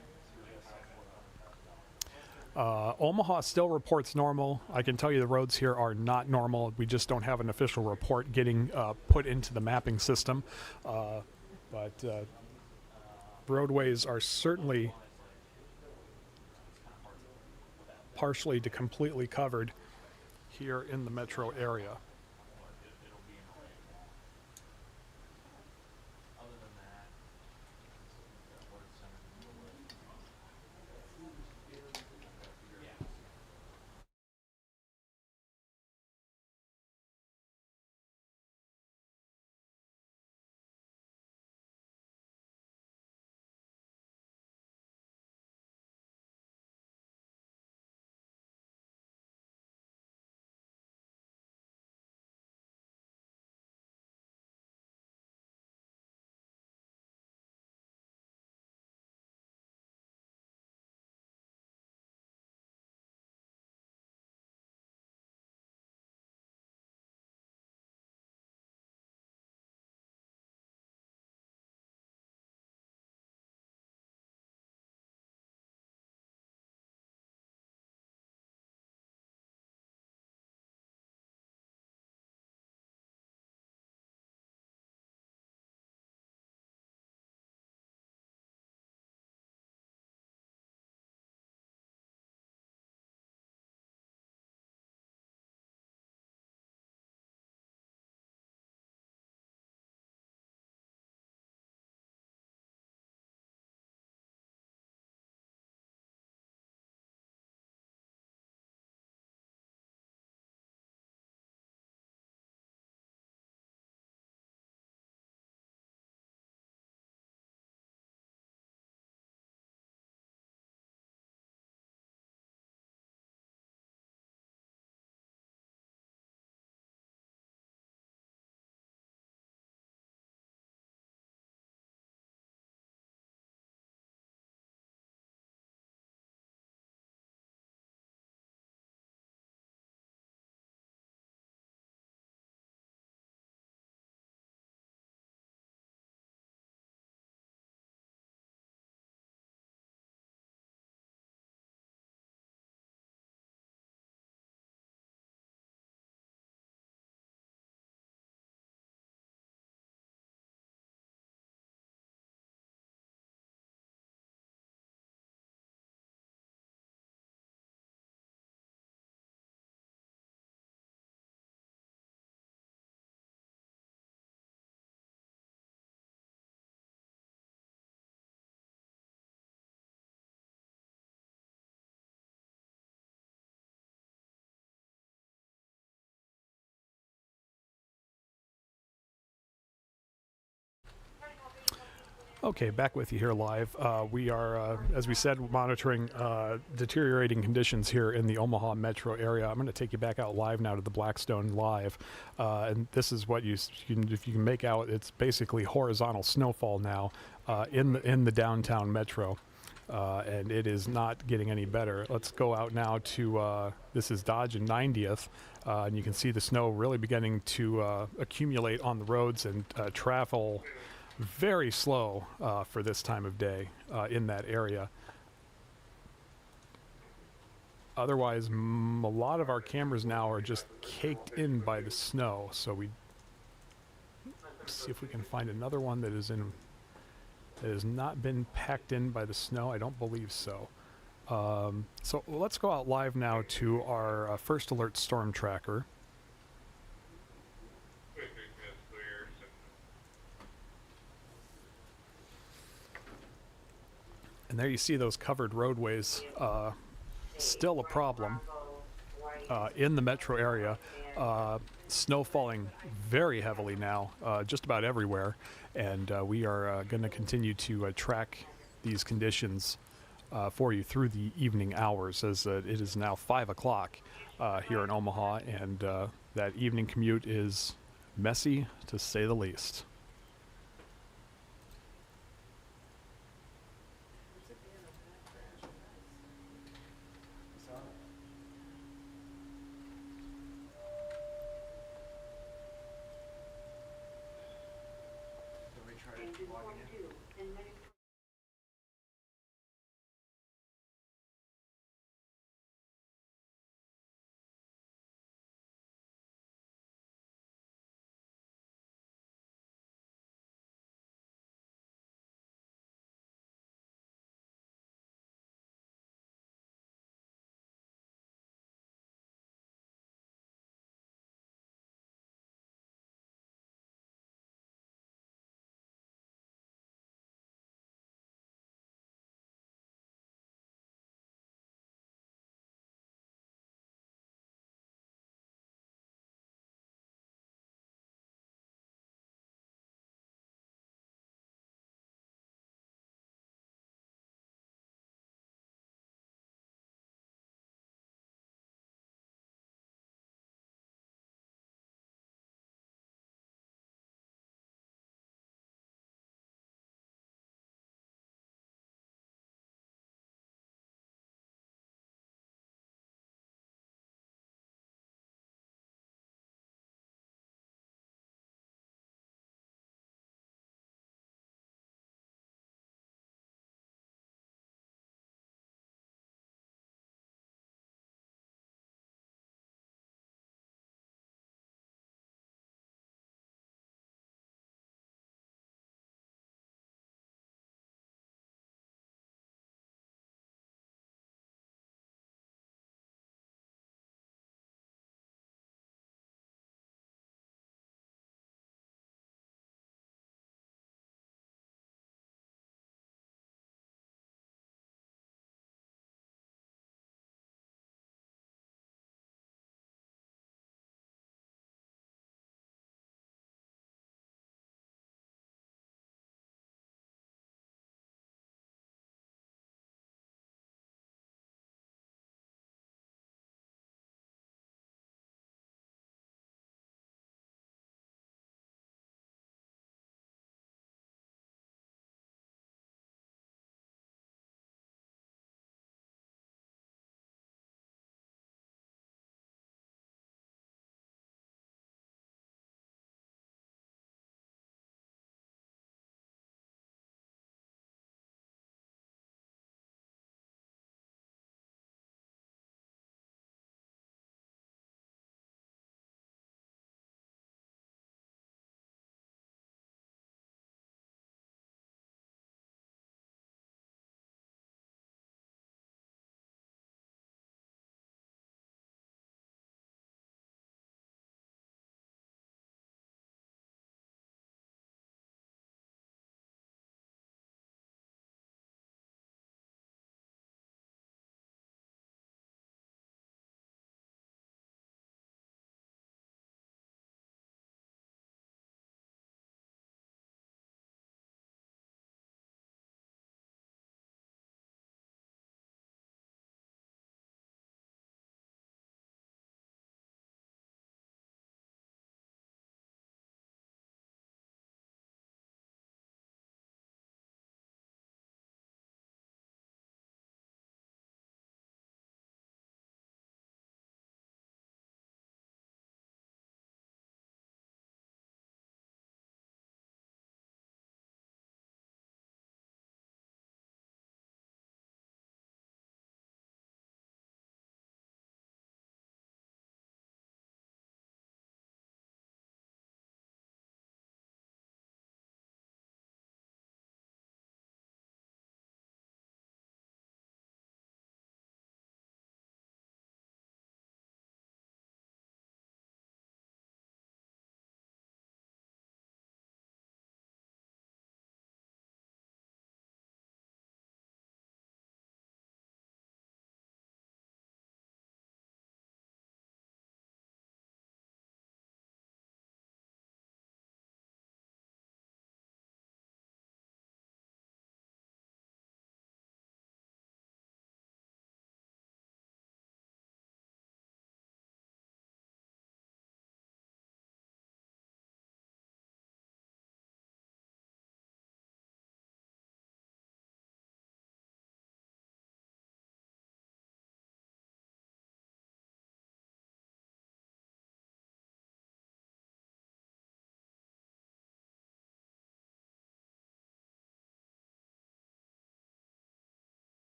Omaha still reports normal. I can tell you the roads here are not normal. We just don't have an official report getting put into the mapping system. But roadways are certainly partially to completely covered here in the metro area. Okay, back with you here live. We are, as we said, monitoring deteriorating conditions here in the Omaha metro area. I'm going to take you back out live now to the Blackstone Live. And this is what if you can make out, it's basically horizontal snowfall now in the downtown metro. And it is not getting any better. Let's go out now to, this is Dodge and 90th. And you can see the snow really beginning to accumulate on the roads and travel very slow for this time of day in that area. Otherwise, a lot of our cameras now are just caked in by the snow. So we see if we can find another one that has not been packed in by the snow. I don't believe so. So let's go out live now to our First Alert storm tracker. And there you see those covered roadways, still a problem in the metro area. Snow falling very heavily now, just about everywhere. And we are going to continue to track these conditions for you through the evening hours, as it is now 5 o'clock here in Omaha. And that evening commute is messy, to say the least.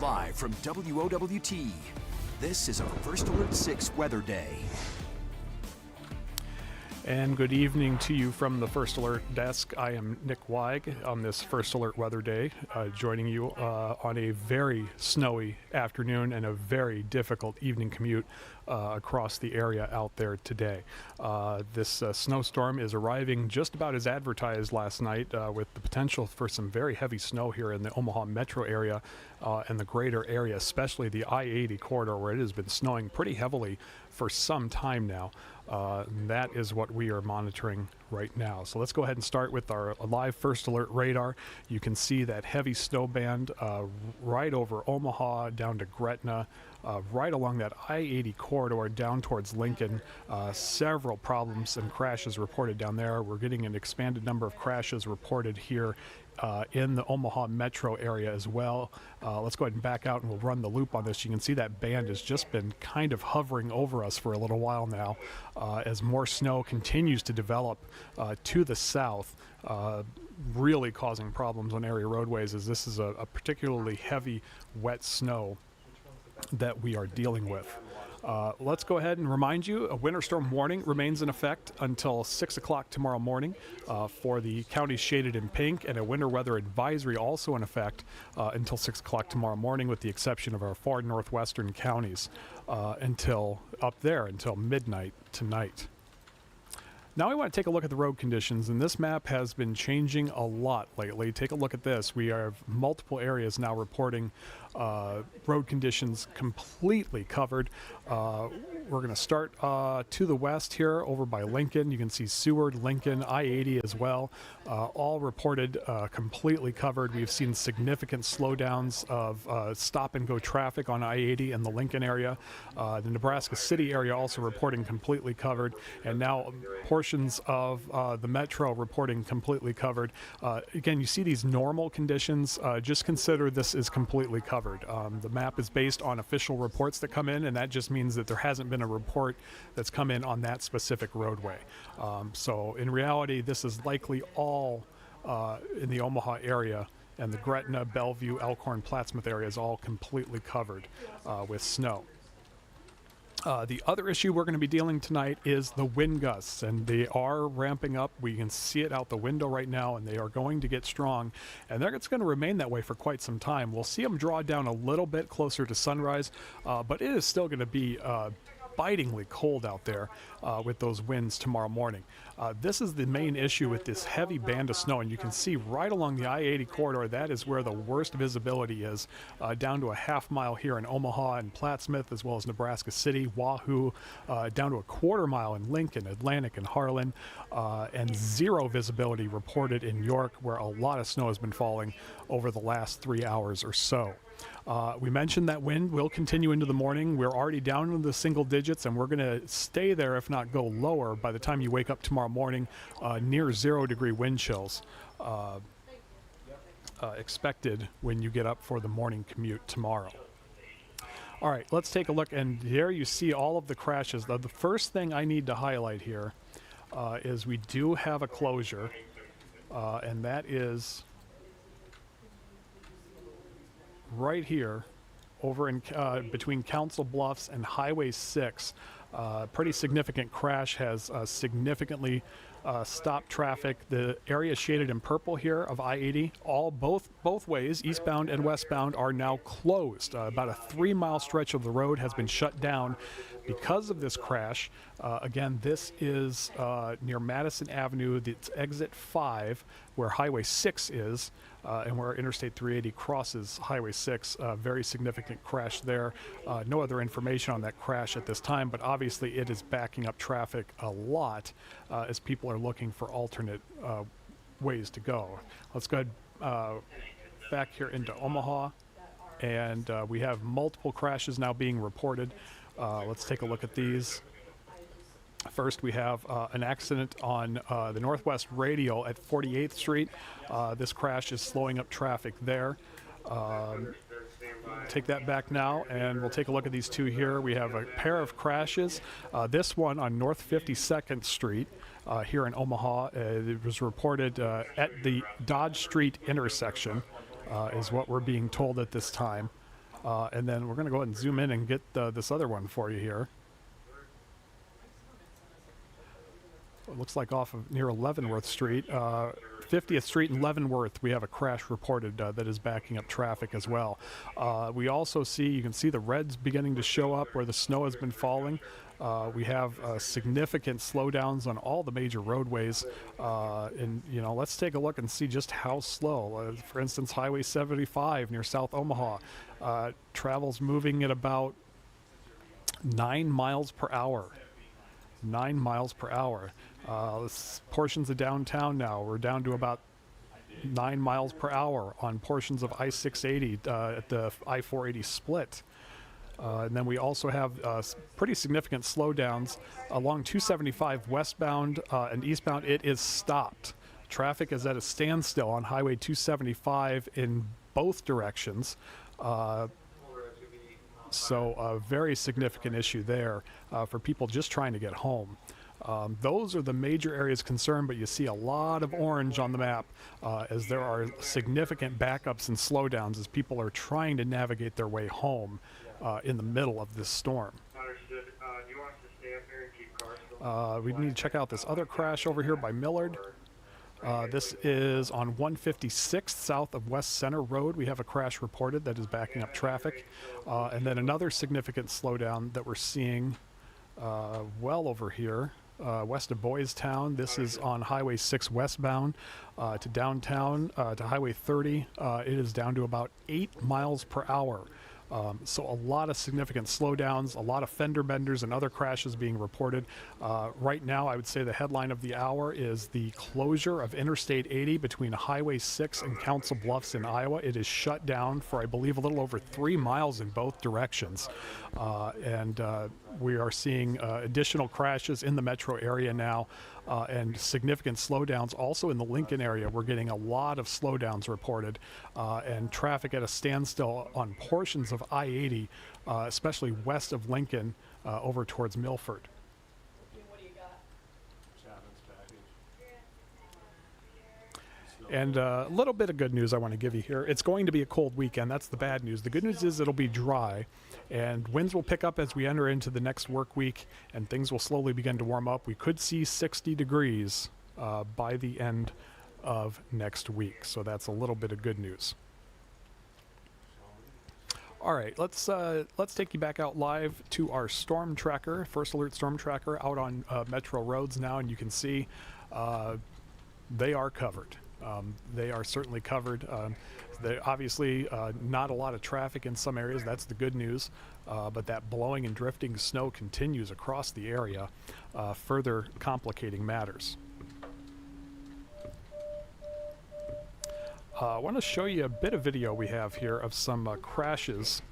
Live from WOWT, this is a First Alert 6 weather day. And good evening to you from the First Alert desk. I am Nick Weig on this First Alert weather day, joining you on a very snowy afternoon and a very difficult evening commute across the area out there today. This snowstorm is arriving just about as advertised last night, with the potential for some very heavy snow here in the Omaha metro area and the greater area, especially the I-80 corridor, where it has been snowing pretty heavily for some time now. That is what we are monitoring right now. So let's go ahead and start with our live First Alert radar. You can see that heavy snow band right over Omaha down to Gretna, right along that I-80 corridor down towards Lincoln. Several problems and crashes reported down there. We're getting an expanded number of crashes reported here in the Omaha metro area as well. Let's go ahead and back out and we'll run the loop on this. You can see that band has just been kind of hovering over us for a little while now as more snow continues to develop to the south, really causing problems on area roadways, as this is a particularly heavy, wet snow that we are dealing with. Let's go ahead and remind you, a winter storm warning remains in effect until 6 o'clock tomorrow morning for the counties shaded in pink, and a winter weather advisory also in effect until 6 o'clock tomorrow morning, with the exception of our far northwestern counties until midnight tonight. Now we want to take a look at the road conditions, and this map has been changing a lot lately. Take a look at this. We have multiple areas now reporting road conditions completely covered. We're going to start to the west here over by Lincoln. You can see Seward, Lincoln, I-80 as well, all reported completely covered. We've seen significant slowdowns of stop-and-go traffic on I-80 in the Lincoln area. The Nebraska City area also reporting completely covered, and now portions of the metro reporting completely covered. Again, you see these normal conditions. Just consider this is completely covered. The map is based on official reports that come in, and that just means that there hasn't been a report that's come in on that specific roadway. So in reality, this is likely all in the Omaha area, and the Gretna, Bellevue, Elkhorn, Plattsmouth area is all completely covered with snow. The other issue we're going to be dealing tonight is the wind gusts, and they are ramping up. We can see it out the window right now, and they are going to get strong, and it's going to remain that way for quite some time. We'll see them draw down a little bit closer to sunrise, but it is still going to be bitingly cold out there with those winds tomorrow morning. This is the main issue with this heavy band of snow, and you can see right along the I-80 corridor, that is where the worst visibility is, down to a half mile here in Omaha and Plattsmouth, as well as Nebraska City, Wahoo, down to a quarter mile in Lincoln, Atlantic, and Harlan, and zero visibility reported in York, where a lot of snow has been falling over the last 3 hours or so. We mentioned that wind will continue into the morning. We're already down into the single digits, and we're going to stay there, if not go lower, by the time you wake up tomorrow morning. Near 0-degree wind chills expected when you get up for the morning commute tomorrow. All right, let's take a look, and there you see all of the crashes. The first thing I need to highlight here is we do have a closure, and that is right here over in between Council Bluffs and Highway 6. Pretty significant crash has significantly stopped traffic. The area shaded in purple here of I-80, both ways, eastbound and westbound, are now closed. About a 3-mile stretch of the road has been shut down because of this crash. Again, this is near Madison Avenue. It's exit 5, where Highway 6 is, and where Interstate 380 crosses Highway 6. Very significant crash there. No other information on that crash at this time, but obviously it is backing up traffic a lot as people are looking for alternate ways to go. Let's go ahead back here into Omaha, and we have multiple crashes now being reported. Let's take a look at these. First, we have an accident on the Northwest Radial at 48th Street. This crash is slowing up traffic there. Take that back now, and we'll take a look at these two here. We have a pair of crashes. This one on North 52nd Street here in Omaha. It was reported at the Dodge Street intersection, is what we're being told at this time. And then we're going to go ahead and zoom in and get this other one for you here. It looks like off of near Leavenworth Street, 50th Street and Leavenworth, we have a crash reported that is backing up traffic as well. We also see, you can see the reds beginning to show up where the snow has been falling. We have significant slowdowns on all the major roadways. And, you know, let's take a look and see just how slow. For instance, Highway 75 near South Omaha, travel's moving at about 9 miles per hour. 9 miles per hour. Portions of downtown now, we're down to about 9 miles per hour on portions of I-680 at the I-480 split. And then we also have pretty significant slowdowns along 275 westbound and eastbound. It is stopped. Traffic is at a standstill on Highway 275 in both directions. So a very significant issue there for people just trying to get home. Those are the major areas concerned, but you see a lot of orange on the map as there are significant backups and slowdowns as people are trying to navigate their way home in the middle of this storm. We need to check out this other crash over here by Millard. This is on 156th south of West Center Road. We have a crash reported that is backing up traffic. And then another significant slowdown that we're seeing well over here west of Boys Town. This is on Highway 6 westbound to downtown to Highway 30. It is down to about 8 miles per hour. So a lot of significant slowdowns, a lot of fender benders and other crashes being reported. Right now, I would say the headline of the hour is the closure of Interstate 80 between Highway 6 and Council Bluffs in Iowa. It is shut down for, I believe, a little over 3 miles in both directions. And we are seeing additional crashes in the metro area now. And significant slowdowns also in the Lincoln area. We're getting a lot of slowdowns reported and traffic at a standstill on portions of I-80, especially west of Lincoln over towards Milford. And a little bit of good news I want to give you here. It's going to be a cold weekend. That's the bad news. The good news is it'll be dry, and winds will pick up as we enter into the next work week, and things will slowly begin to warm up. We could see 60 degrees by the end of next week, so that's a little bit of good news. All right, let's take you back out live to our storm tracker, First Alert storm tracker, out on metro roads now, and you can see they are covered. They are certainly covered. Obviously not a lot of traffic in some areas. That's the good news. But that blowing and drifting snow continues across the area, further complicating matters. I want to show you a bit of video we have here of some crashes.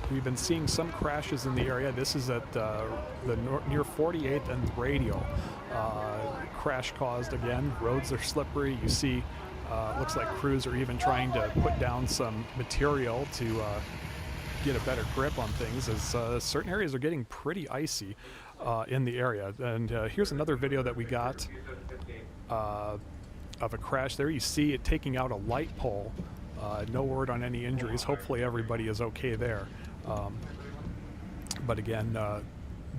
We've been seeing some crashes in the area. This is at near 48th and Radial. Crash caused again. Roads are slippery. You see, looks like crews are even trying to put down some material to get a better grip on things, as certain areas are getting pretty icy in the area. And here's another video that we got of a crash there. You see it taking out a light pole. No word on any injuries. Hopefully everybody is okay there. But again,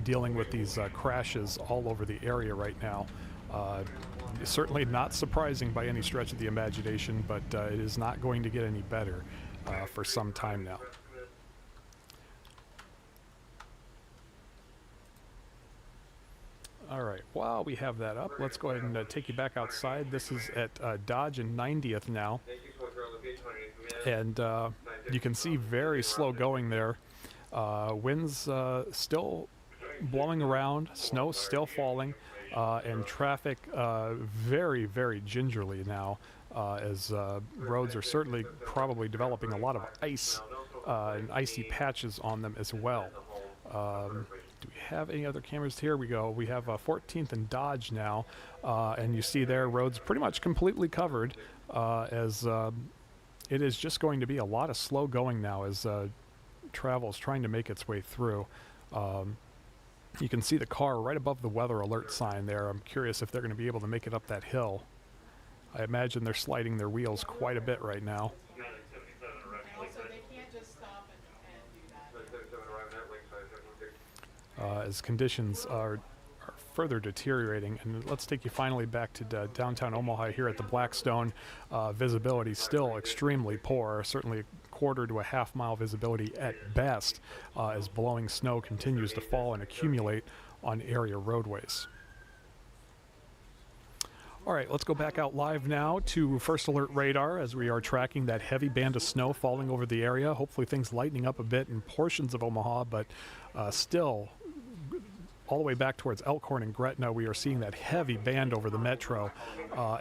dealing with these crashes all over the area right now. Certainly not surprising by any stretch of the imagination, but it is not going to get any better for some time now. All right, while we have that up, let's go ahead and take you back outside. This is at Dodge and 90th now. And you can see very slow going there. Winds still blowing around, snow still falling, and traffic very, very gingerly now, as roads are certainly probably developing a lot of ice and icy patches on them as well. Do we have any other cameras? Here we go. We have 14th and Dodge now, and you see there roads pretty much completely covered, as it is just going to be a lot of slow going now as travel is trying to make its way through. You can see the car right above the weather alert sign there. I'm curious if they're going to be able to make it up that hill. I imagine they're sliding their wheels quite a bit right now. And also, they can't just stop and do that. As conditions are further deteriorating. And let's take you finally back to downtown Omaha here at the Blackstone. Visibility still extremely poor, certainly a quarter to a half-mile visibility at best, as blowing snow continues to fall and accumulate on area roadways. All right, let's go back out live now to First Alert radar as we are tracking that heavy band of snow falling over the area. Hopefully things lightening up a bit in portions of Omaha, but still all the way back towards Elkhorn and Gretna, we are seeing that heavy band over the metro,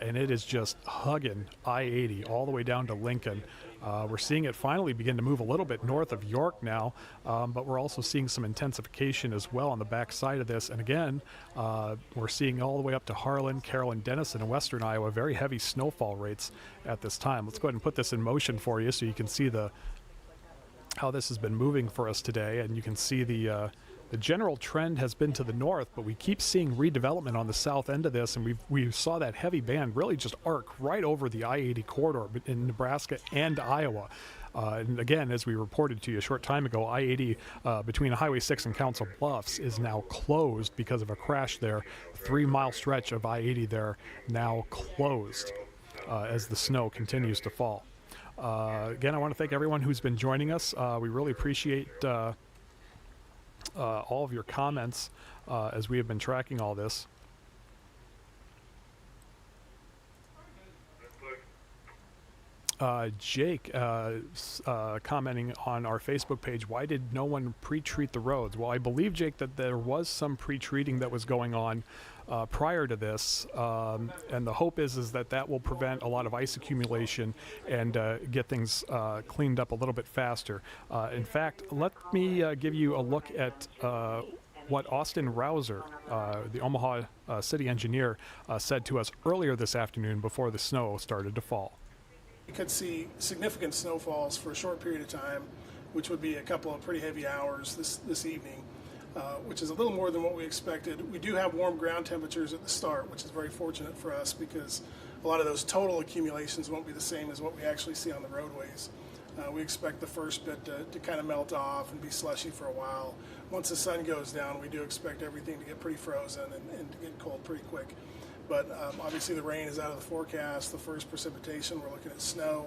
and it is just hugging I-80 all the way down to Lincoln. We're seeing it finally begin to move a little bit north of York now, but we're also seeing some intensification as well on the back side of this. And again, we're seeing all the way up to Harlan, Carroll, and Denison in western Iowa, very heavy snowfall rates at this time. Let's go ahead and put this in motion for you so you can see how this has been moving for us today, and you can see the general trend has been to the north, but we keep seeing redevelopment on the south end of this, and we saw that heavy band really just arc right over the I-80 corridor in Nebraska and Iowa. And again, as we reported to you a short time ago, I-80 between Highway 6 and Council Bluffs is now closed because of a crash there. 3-mile stretch of I-80 there now closed as the snow continues to fall. Again, I want to thank everyone who's been joining us. We really appreciate all of your comments as we have been tracking all this. Jake commenting on our Facebook page, why did no one pre-treat the roads? Well, I believe, Jake, that there was some pre-treating that was going on prior to this, and the hope is that will prevent a lot of ice accumulation and get things cleaned up a little bit faster. In fact, let me give you a look at what Austin Rouser, the Omaha city engineer, said to us earlier this afternoon before the snow started to fall. We could see significant snowfalls for a short period of time, which would be a couple of pretty heavy hours this evening, which is a little more than what we expected. We do have warm ground temperatures at the start, which is very fortunate for us because a lot of those total accumulations won't be the same as what we actually see on the roadways. We expect the first bit to kind of melt off and be slushy for a while. Once the sun goes down, we do expect everything to get pretty frozen and to get cold pretty quick. But obviously the rain is out of the forecast. The first precipitation, we're looking at snow.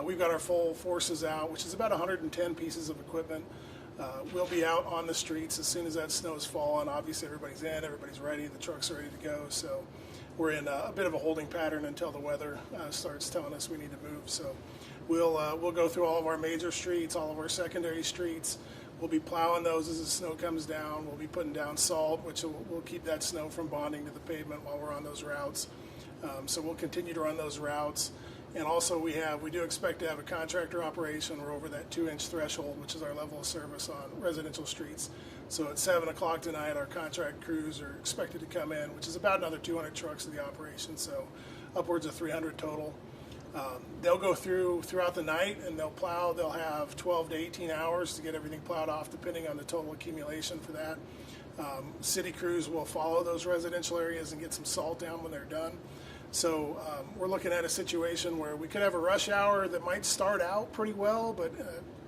We've got our full forces out, which is about 110 pieces of equipment. We'll be out on the streets as soon as that snow is falling. Obviously everybody's in, everybody's ready, the trucks are ready to go. So we're in a bit of a holding pattern until the weather starts telling us we need to move. So we'll go through all of our major streets, all of our secondary streets. We'll be plowing those as the snow comes down. We'll be putting down salt, which will keep that snow from bonding to the pavement while we're on those routes. So we'll continue to run those routes. And also we do expect to have a contractor operation. We're over that 2-inch threshold, which is our level of service on residential streets. So at 7 o'clock tonight, our contract crews are expected to come in, which is about another 200 trucks of the operation, so upwards of 300 total. They'll go throughout the night and they'll plow. They'll have 12 to 18 hours to get everything plowed off, depending on the total accumulation for that. City crews will follow those residential areas and get some salt down when they're done. So we're looking at a situation where we could have a rush hour that might start out pretty well, but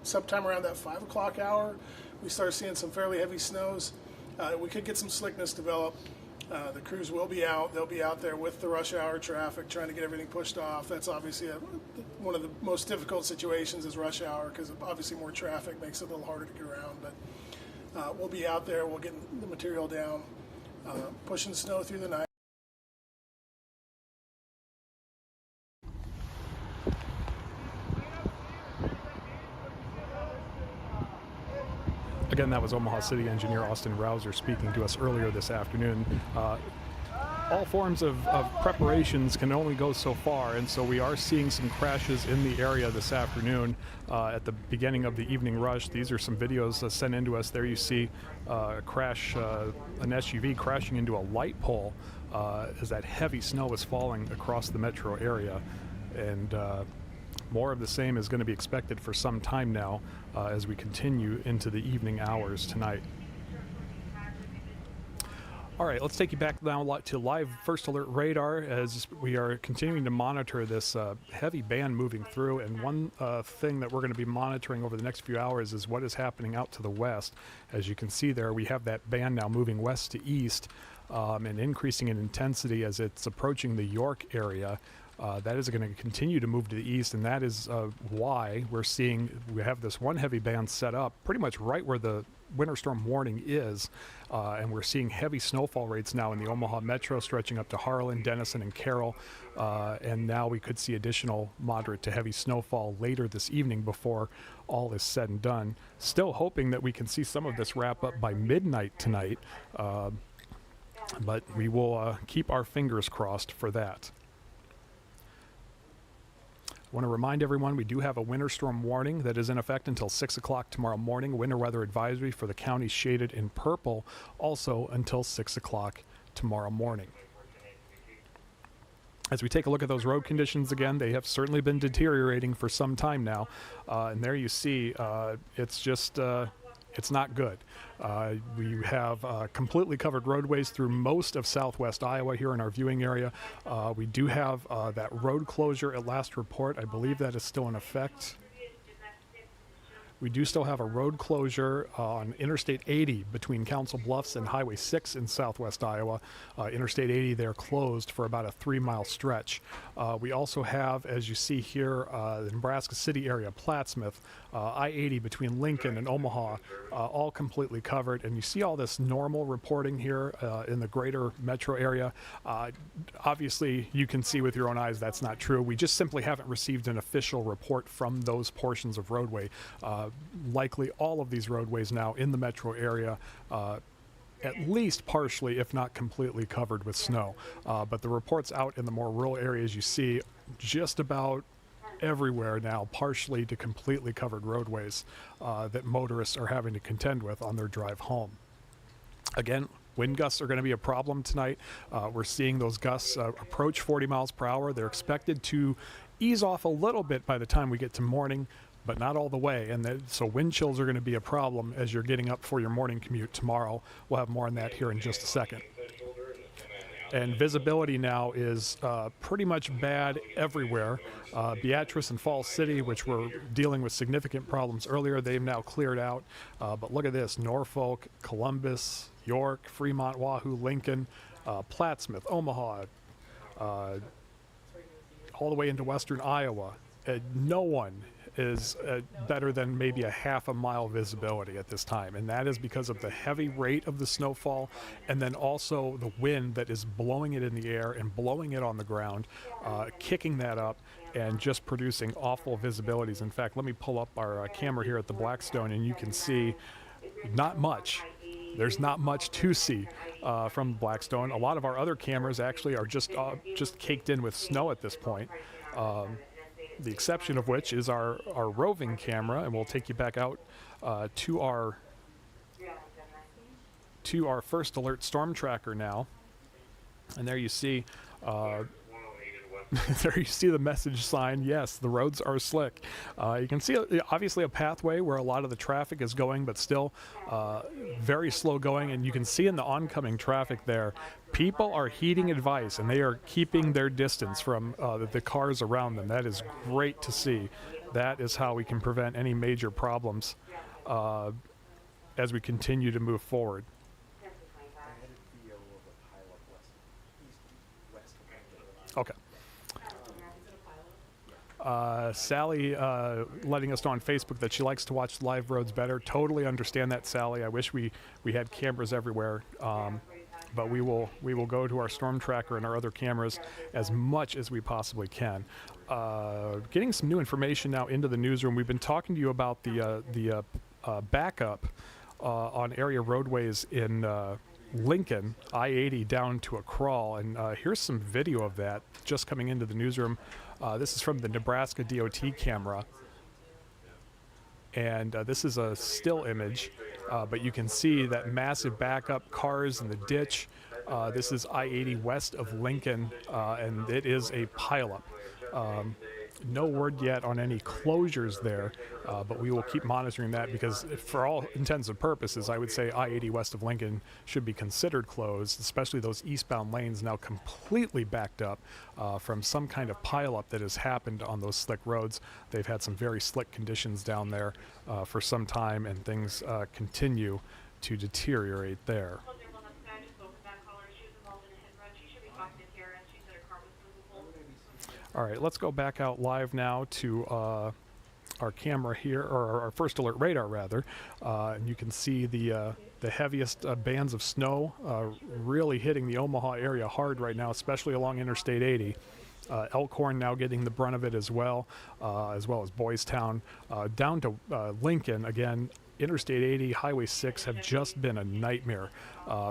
sometime around that 5 o'clock hour, we start seeing some fairly heavy snows. We could get some slickness develop. The crews will be out. They'll be out there with the rush hour traffic, trying to get everything pushed off. That's obviously one of the most difficult situations is rush hour, because obviously more traffic makes it a little harder to get around. But we'll be out there. We'll get the material down, pushing snow through the night. Again, that was Omaha City Engineer Austin Rouser speaking to us earlier this afternoon. All forms of preparations can only go so far, and so we are seeing some crashes in the area this afternoon at the beginning of the evening rush. These are some videos sent in to us. There you see a crash, an SUV crashing into a light pole as that heavy snow is falling across the metro area. And more of the same is going to be expected for some time now as we continue into the evening hours tonight. All right, let's take you back now to live First Alert radar as we are continuing to monitor this heavy band moving through. And one thing that we're going to be monitoring over the next few hours is what is happening out to the west. As you can see there, we have that band now moving west to east and increasing in intensity as it's approaching the York area. That is going to continue to move to the east, and that is why we have this one heavy band set up pretty much right where the winter storm warning is, and we're seeing heavy snowfall rates now in the Omaha metro stretching up to Harlan, Denison, and Carroll, and now we could see additional moderate to heavy snowfall later this evening before all is said and done. Still hoping that we can see some of this wrap up by midnight tonight, but we will keep our fingers crossed for that. I want to remind everyone we do have a winter storm warning that is in effect until 6 o'clock tomorrow morning. Winter weather advisory for the counties shaded in purple also until 6 o'clock tomorrow morning. As we take a look at those road conditions again, they have certainly been deteriorating for some time now. And there you see it's just it's not good. We have completely covered roadways through most of southwest Iowa here in our viewing area. We do have that road closure at last report. I believe that is still in effect. We do still have a road closure on Interstate 80 between Council Bluffs and Highway 6 in southwest Iowa. Interstate 80 there closed for about a 3-mile stretch. We also have, as you see here, the Nebraska City area, Plattsmouth, I-80 between Lincoln and Omaha, all completely covered. And you see all this normal reporting here in the greater metro area. Obviously, you can see with your own eyes that's not true. We just simply haven't received an official report from those portions of roadway. Likely all of these roadways now in the metro area at least partially, if not completely, covered with snow. But the reports out in the more rural areas, you see just about everywhere now partially to completely covered roadways that motorists are having to contend with on their drive home. Again, wind gusts are going to be a problem tonight. We're seeing those gusts approach 40 miles per hour. They're expected to ease off a little bit by the time we get to morning, but not all the way. And so wind chills are going to be a problem as you're getting up for your morning commute tomorrow. We'll have more on that here in just a second. And visibility now is pretty much bad everywhere. Beatrice and Falls City, which were dealing with significant problems earlier, they've now cleared out. But look at this, Norfolk, Columbus, York, Fremont, Wahoo, Lincoln, Plattsmouth, Omaha, all the way into western Iowa. No one is better than maybe a half a mile visibility at this time, and that is because of the heavy rate of the snowfall and then also the wind that is blowing it in the air and blowing it on the ground, kicking that up and just producing awful visibilities. In fact, let me pull up our camera here at the Blackstone and you can see not much. There's not much to see from Blackstone. A lot of our other cameras actually are just caked in with snow at this point. The exception of which is our roving camera, and we'll take you back out to our First Alert storm tracker now. And there you see there you see the message sign. Yes, the roads are slick. You can see obviously a pathway where a lot of the traffic is going, but still very slow going. And you can see in the oncoming traffic there, people are heeding advice and they are keeping their distance from the cars around them. That is great to see. That is how we can prevent any major problems as we continue to move forward. Okay. Sally letting us know on Facebook that she likes to watch live roads better. Totally understand that, Sally. I wish we had cameras everywhere, but we will go to our storm tracker and our other cameras as much as we possibly can. Getting some new information now into the newsroom. We've been talking to you about the backup on area roadways in Lincoln, I-80 down to a crawl, and here's some video of that just coming into the newsroom. This is from the Nebraska DOT camera, and this is a still image, but you can see that massive backup, cars in the ditch. This is I-80 west of Lincoln, and it is a pileup. No word yet on any closures there, but we will keep monitoring that because for all intents and purposes, I would say I-80 west of Lincoln should be considered closed, especially those eastbound lanes now completely backed up from some kind of pileup that has happened on those slick roads. They've had some very slick conditions down there for some time, and things continue to deteriorate there. All right, let's go back out live now to our camera here, or our first alert radar rather, and you can see the heaviest bands of snow really hitting the Omaha area hard right now, especially along Interstate 80. Elkhorn now getting the brunt of it as well as Boys Town. Down to Lincoln, again, Interstate 80, Highway 6 have just been a nightmare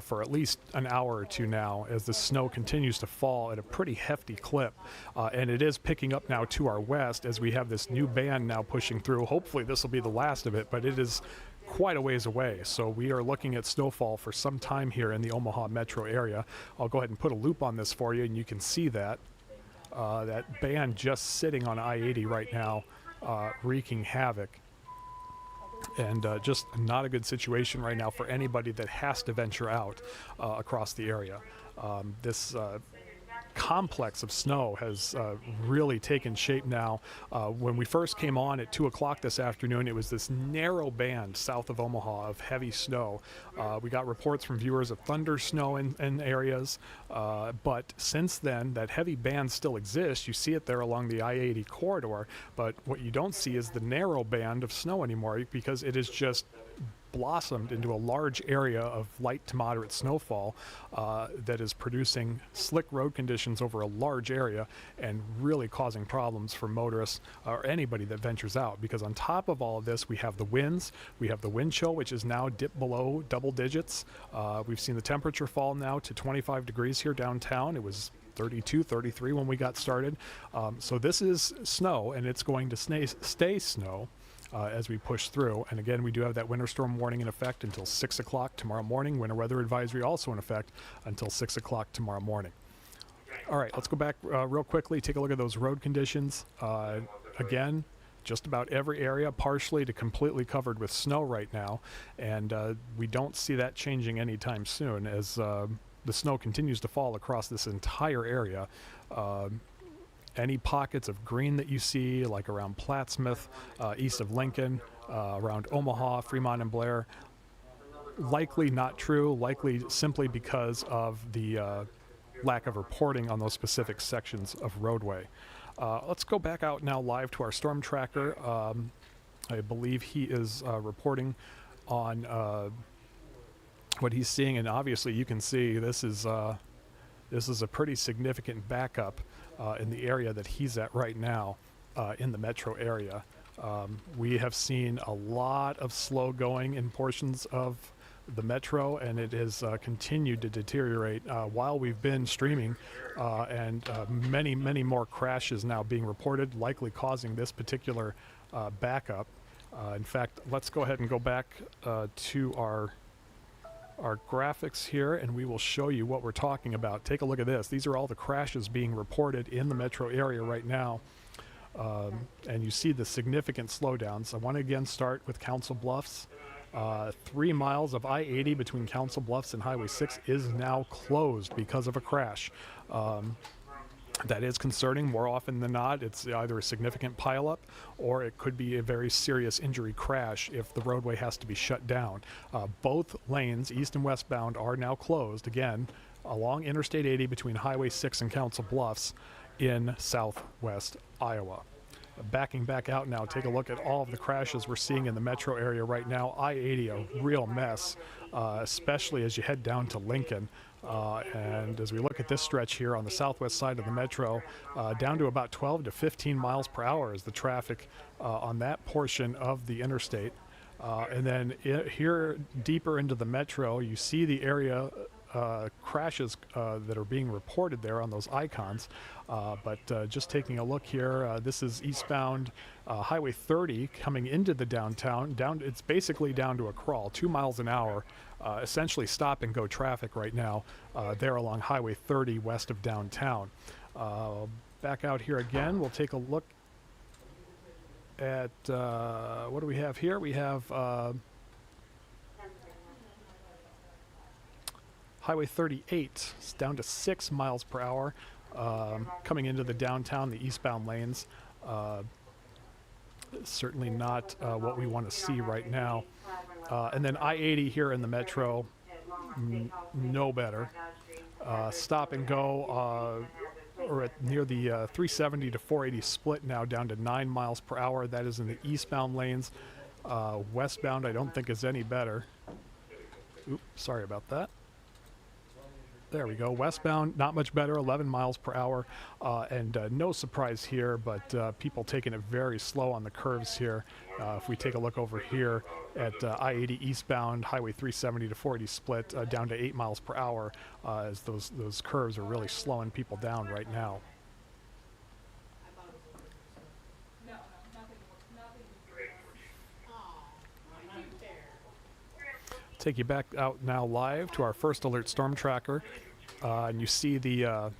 for at least an hour or two now as the snow continues to fall at a pretty hefty clip. And it is picking up now to our west as we have this new band now pushing through. Hopefully this will be the last of it, but it is quite a ways away. So we are looking at snowfall for some time here in the Omaha metro area. I'll go ahead and put a loop on this for you, and you can see that. That band just sitting on I-80 right now, wreaking havoc. And just not a good situation right now for anybody that has to venture out across the area. This complex of snow has really taken shape now. When we first came on at 2 o'clock this afternoon, it was this narrow band south of Omaha of heavy snow. We got reports from viewers of Thundersnow in areas, but since then that heavy band still exists. You see it there along the I-80 corridor, but what you don't see is the narrow band of snow anymore because it is just blossomed into a large area of light to moderate snowfall that is producing slick road conditions over a large area and really causing problems for motorists or anybody that ventures out, because on top of all of this we have the winds, we have the wind chill, which is now dipped below double digits. We've seen the temperature fall now to 25 degrees here downtown. It was 32, 33 when we got started. So this is snow, and it's going to stay snow as we push through. And again, we do have that winter storm warning in effect until 6 o'clock tomorrow morning. Winter weather advisory also in effect until 6 o'clock tomorrow morning. All right, let's go back real quickly, take a look at those road conditions. Again, just about every area partially to completely covered with snow right now, and we don't see that changing anytime soon as the snow continues to fall across this entire area. Any pockets of green that you see, like around Plattsmouth, east of Lincoln, around Omaha, Fremont, and Blair, likely not true, likely simply because of the lack of reporting on those specific sections of roadway. Let's go back out now live to our storm tracker. I believe he is reporting on what he's seeing, and obviously you can see this is a pretty significant backup in the area that he's at right now in the metro area. We have seen a lot of slow going in portions of the metro, and it has continued to deteriorate while we've been streaming, and many more crashes now being reported, likely causing this particular backup. In fact, let's go ahead and go back to our graphics here, and we will show you what we're talking about. Take a look at this. These are all the crashes being reported in the metro area right now, and you see the significant slowdowns. I want to again start with Council Bluffs. 3 miles of I-80 between Council Bluffs and Highway 6 is now closed because of a crash. That is concerning. More often than not, it's either a significant pileup or it could be a very serious injury crash if the roadway has to be shut down. Both lanes, east and westbound, are now closed, again, along Interstate 80 between Highway 6 and Council Bluffs in southwest Iowa. Backing back out now, take a look at all of the crashes we're seeing in the metro area right now. I-80, a real mess, especially as you head down to Lincoln. And as we look at this stretch here on the southwest side of the metro, down to about 12 to 15 miles per hour is the traffic on that portion of the interstate. And then here deeper into the metro, you see the area crashes that are being reported there on those icons. But just taking a look here, this is eastbound Highway 30 coming into the downtown. It's basically down to a crawl, 2 miles an hour, essentially stop and go traffic right now there along Highway 30 west of downtown. Back out here again, we'll take a look at, what do we have here? We have Highway 38. It's down to 6 miles per hour coming into the downtown, the eastbound lanes. Certainly not what we want to see right now. And then I-80 here in the metro, no better. Stop and go, or at near the 370 to 480 split now, down to 9 miles per hour. That is in the eastbound lanes. Westbound I don't think is any better. Oops, sorry about that. There we go. Westbound, not much better, 11 miles per hour. And no surprise here, but people taking it very slow on the curves here. If we take a look over here at I-80 eastbound, Highway 370 to 480 split, down to 8 miles per hour, as those curves are really slowing people down right now. Take you back out now live to our First Alert Storm Tracker, and you see the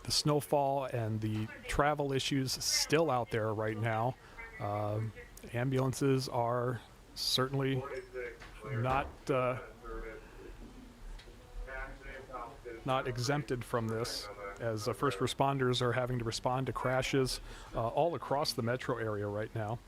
snowfall and the travel issues still out there right now. Ambulances are certainly not exempted from this, as first responders are having to respond to crashes all across the metro area right now.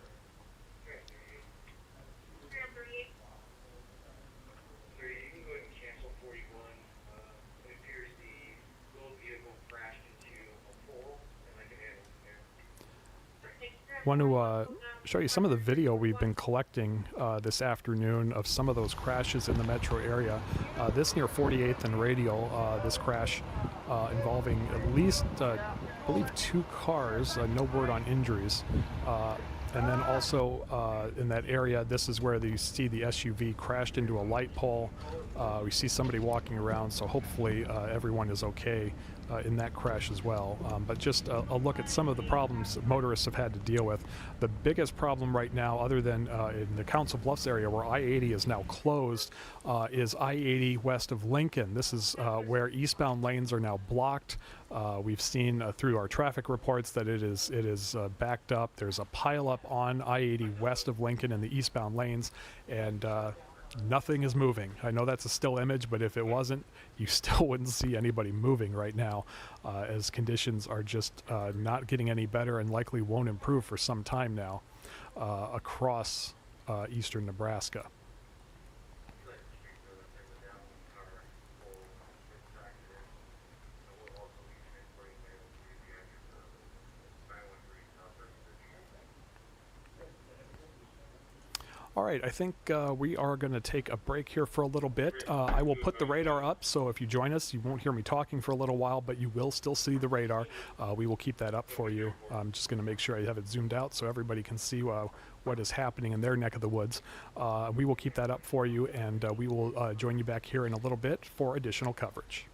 I want to show you some of the video we've been collecting this afternoon of some of those crashes in the metro area. This near 48th and Radial, this crash involving at least, I believe, 2 cars, no word on injuries. And then also in that area, this is where you see the SUV crashed into a light pole. We see somebody walking around, so hopefully everyone is okay in that crash as well. But just a look at some of the problems that motorists have had to deal with. The biggest problem right now, other than in the Council Bluffs area where I-80 is now closed, is I-80 west of Lincoln. This is where eastbound lanes are now blocked. We've seen through our traffic reports that it is backed up. There's a pileup on I-80 west of Lincoln in the eastbound lanes, and nothing is moving. I know that's a still image, but if it wasn't, you still wouldn't see anybody moving right now, as conditions are just not getting any better and likely won't improve for some time now across eastern Nebraska. All right, I think we are going to take a break here for a little bit. I will put the radar up, so if you join us, you won't hear me talking for a little while, but you will still see the radar. We will keep that up for you. I'm just going to make sure I have it zoomed out so everybody can see what is happening in their neck of the woods. We will keep that up for you, and we will join you back here in a little bit for additional coverage.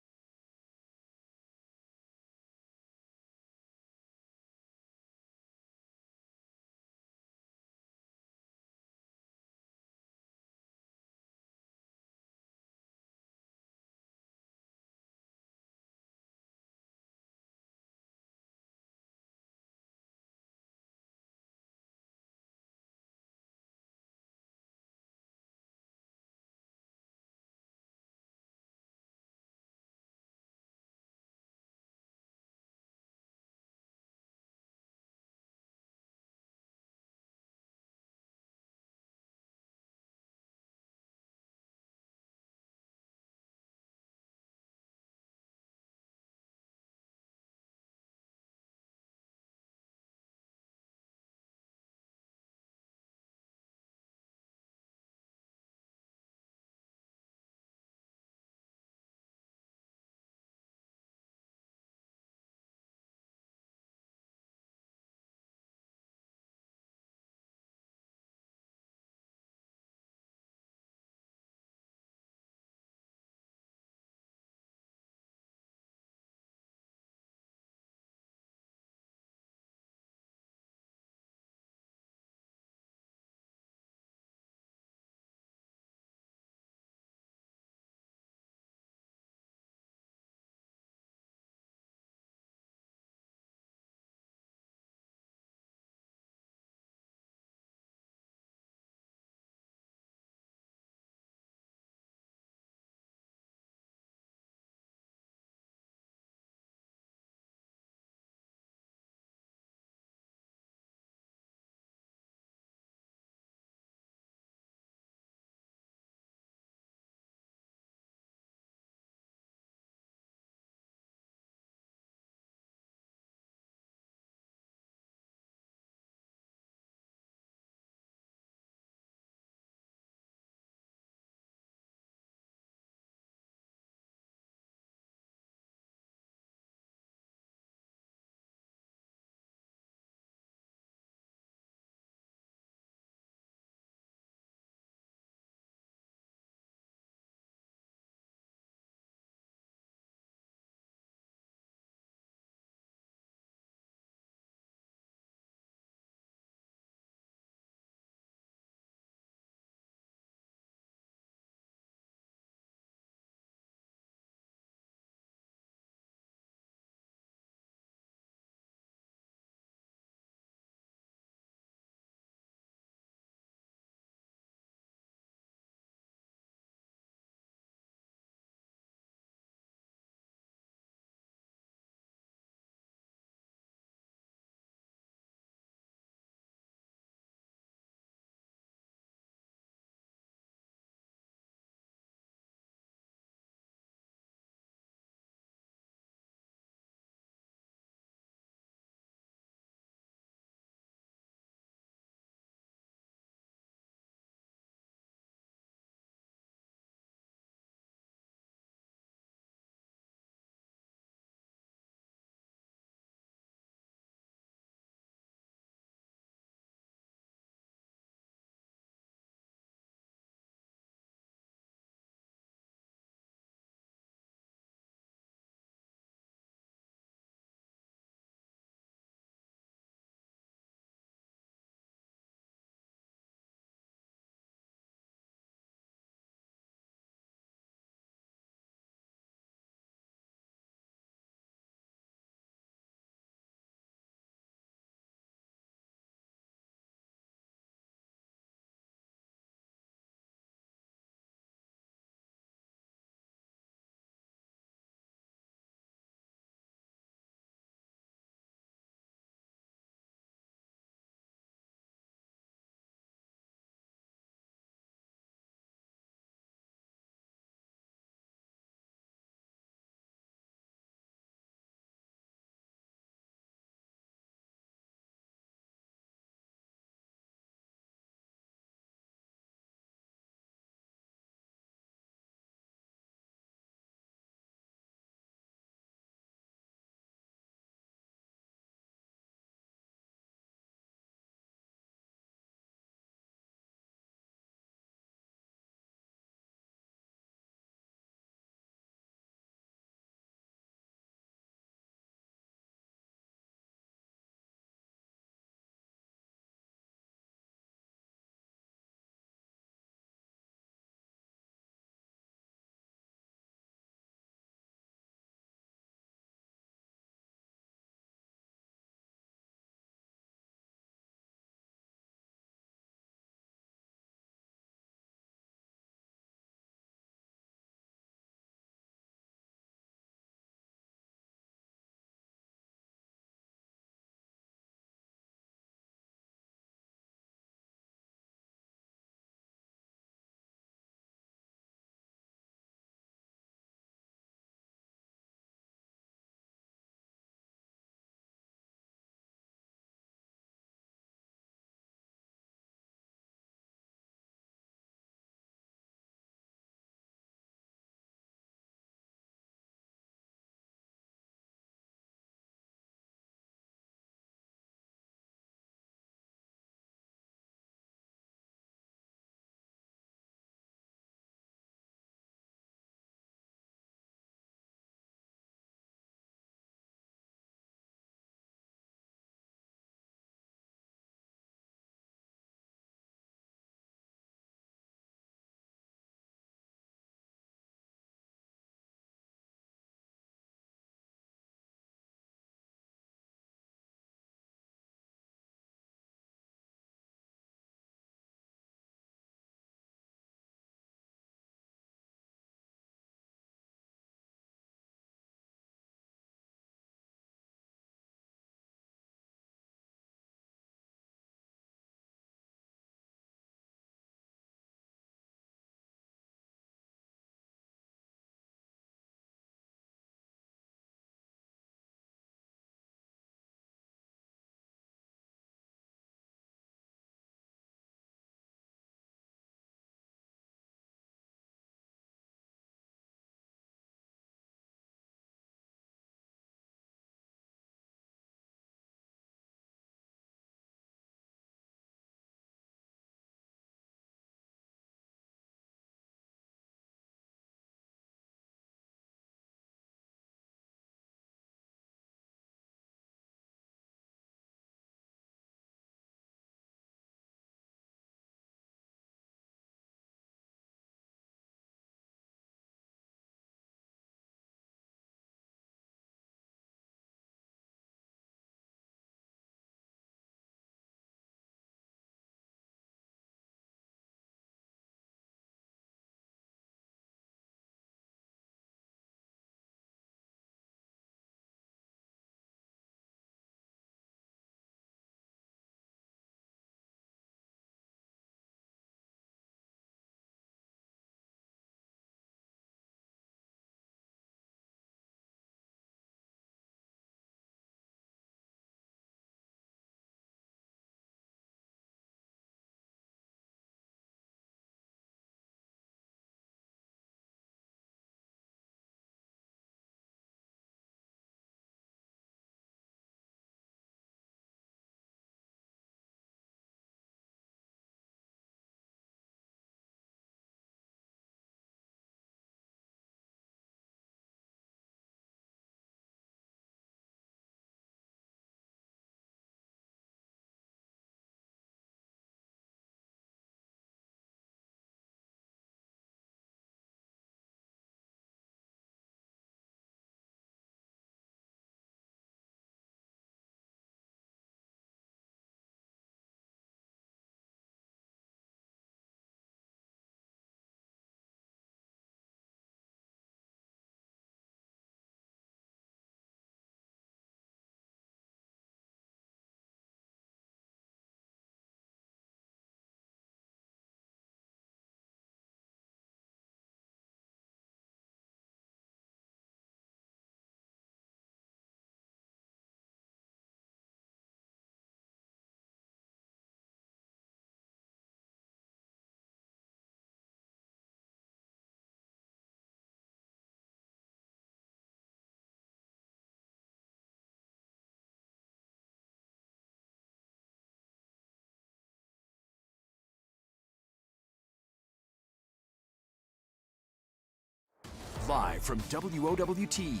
Live from WOWT,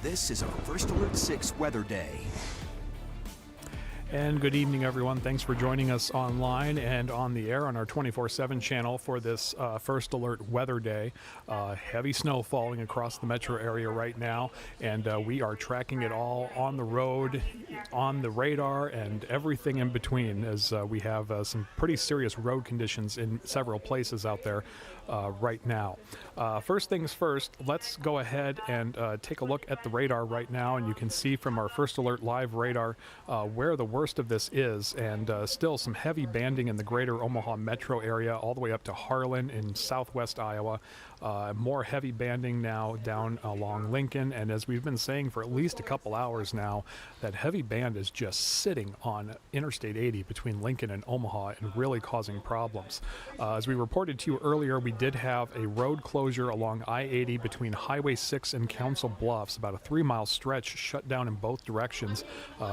this is a First Alert 6 weather day. And good evening, everyone. Thanks for joining us online and on the air on our 24/7 channel for this First Alert weather day. Heavy snow falling across the metro area right now, and we are tracking it all on the road, on the radar, and everything in between, as we have some pretty serious road conditions in several places out there right now. First things first, let's go ahead and take a look at the radar right now, and you can see from our First Alert live radar where the worst of this is, and still some heavy banding in the greater Omaha metro area all the way up to Harlan in southwest Iowa. More heavy banding now down along Lincoln, and as we've been saying for at least a couple hours now, that heavy band is just sitting on Interstate 80 between Lincoln and Omaha and really causing problems. As we reported to you earlier, we did have a road closure along I-80 between Highway 6 and Council Bluffs, about a 3-mile stretch shut down in both directions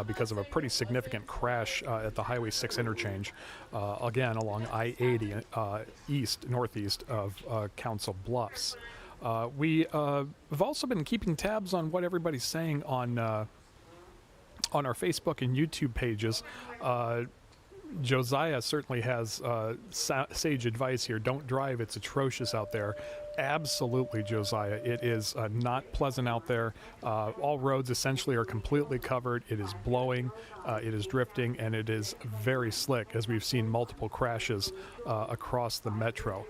because of a pretty significant crash at the Highway 6 interchange, again along I-80 northeast of Council Bluffs. We have also been keeping tabs on what everybody's saying on our Facebook and YouTube pages. Josiah certainly has sage advice here. Don't drive. It's atrocious out there. Absolutely, Josiah. It is not pleasant out there. All roads essentially are completely covered. It is blowing, it is drifting, and it is very slick, as we've seen multiple crashes across the metro.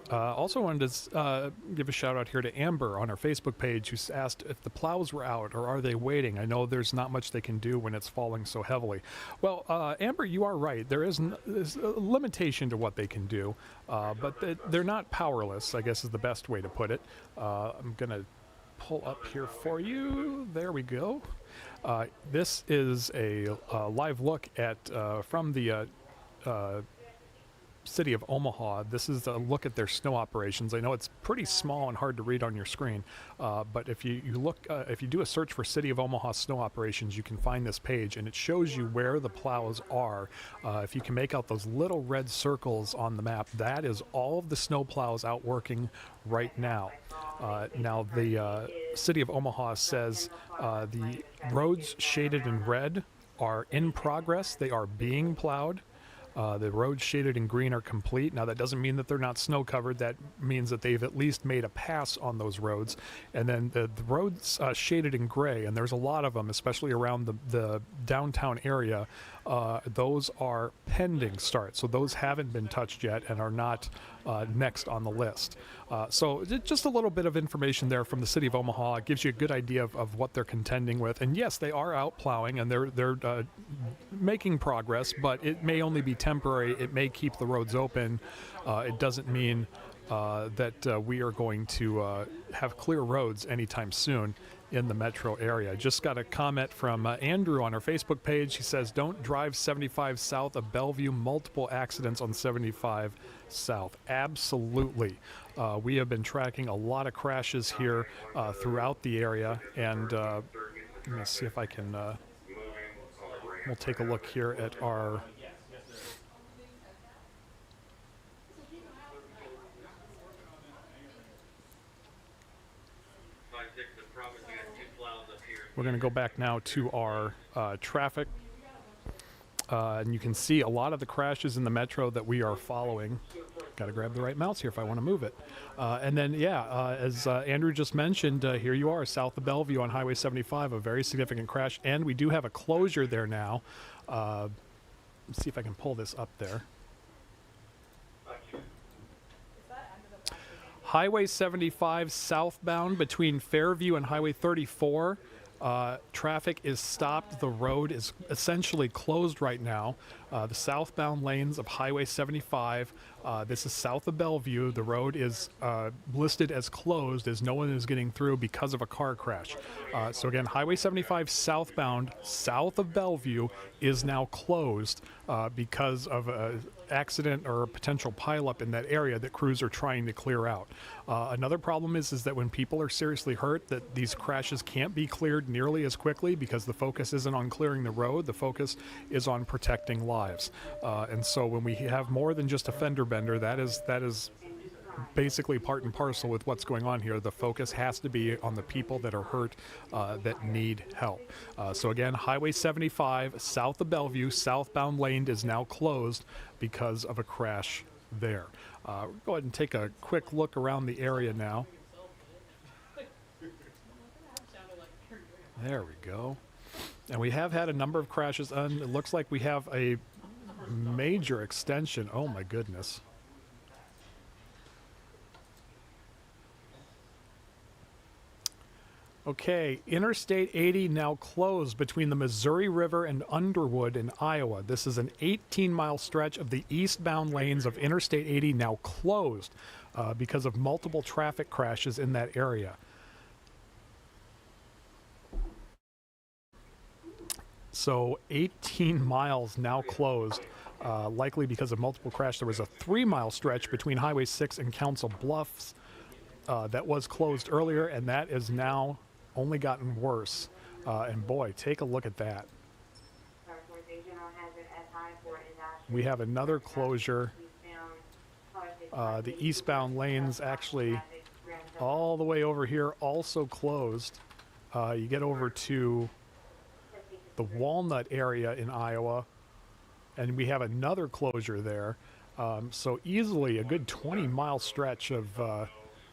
Also wanted to give a shout out here to Amber on our Facebook page, who's asked if the plows were out or are they waiting. I know there's not much they can do when it's falling so heavily. Well, Amber, you are right. There's a limitation to what they can do, but they're not powerless, I guess is the best way to put it. I'm going to pull up here for you. There we go. This is a live look at from the city of Omaha. This is a look at their snow operations. I know it's pretty small and hard to read on your screen, but if you look, if you do a search for City of Omaha snow operations, you can find this page, and it shows you where the plows are. If you can make out those little red circles on the map, that is all of the snow plows out working right now. Now the City of Omaha says the roads shaded in red are in progress. They are being plowed. The roads shaded in green are complete. Now, that doesn't mean that they're not snow covered. That means that they've at least made a pass on those roads. And then the roads shaded in gray, and there's a lot of them, especially around the downtown area. Those are pending start. So those haven't been touched yet and are not next on the list. So just a little bit of information there from the City of Omaha. It gives you a good idea of what they're contending with. And yes, they are out plowing, and they're making progress, but it may only be temporary. It may keep the roads open. It doesn't mean that we are going to have clear roads anytime soon in the metro area. Just got a comment from Andrew on our Facebook page. He says, don't drive 75 south of Bellevue. Multiple accidents on 75 south. Absolutely. We have been tracking a lot of crashes here throughout the area, and let me see if I can we'll take a look here at our we're going to go back now to our traffic, and you can see a lot of the crashes in the metro that we are following. Got to grab the right mouse here if I want to move it. And then, as Andrew just mentioned, here you are, south of Bellevue on Highway 75, a very significant crash, and we do have a closure there now. Let's see if I can pull this up there. Highway 75 southbound between Fairview and Highway 34. Traffic is stopped. The road is essentially closed right now. The southbound lanes of Highway 75, this is south of Bellevue. The road is listed as closed as no one is getting through because of a car crash. So again, Highway 75 southbound, south of Bellevue, is now closed because of an accident or a potential pileup in that area that crews are trying to clear out. Another problem is that when people are seriously hurt, that these crashes can't be cleared nearly as quickly because the focus isn't on clearing the road. The focus is on protecting lives. And so when we have more than just a fender bender, that is basically part and parcel with what's going on here. The focus has to be on the people that are hurt, that need help. So again, Highway 75 south of Bellevue, southbound lane is now closed because of a crash there. We'll go ahead and take a quick look around the area now. There we go. And we have had a number of crashes, and it looks like we have a major extension. Oh my goodness. Okay, Interstate 80 now closed between the Missouri River and Underwood in Iowa. This is an 18-mile stretch of the eastbound lanes of Interstate 80 now closed because of multiple traffic crashes in that area. So 18 miles now closed, likely because of multiple crashes. There was a 3-mile stretch between Highway 6 and Council Bluffs that was closed earlier, and that is now only gotten worse. And boy, take a look at that. We have another closure. The eastbound lanes actually all the way over here also closed. You get over to the Walnut area in Iowa, and we have another closure there. So easily a good 20-mile stretch of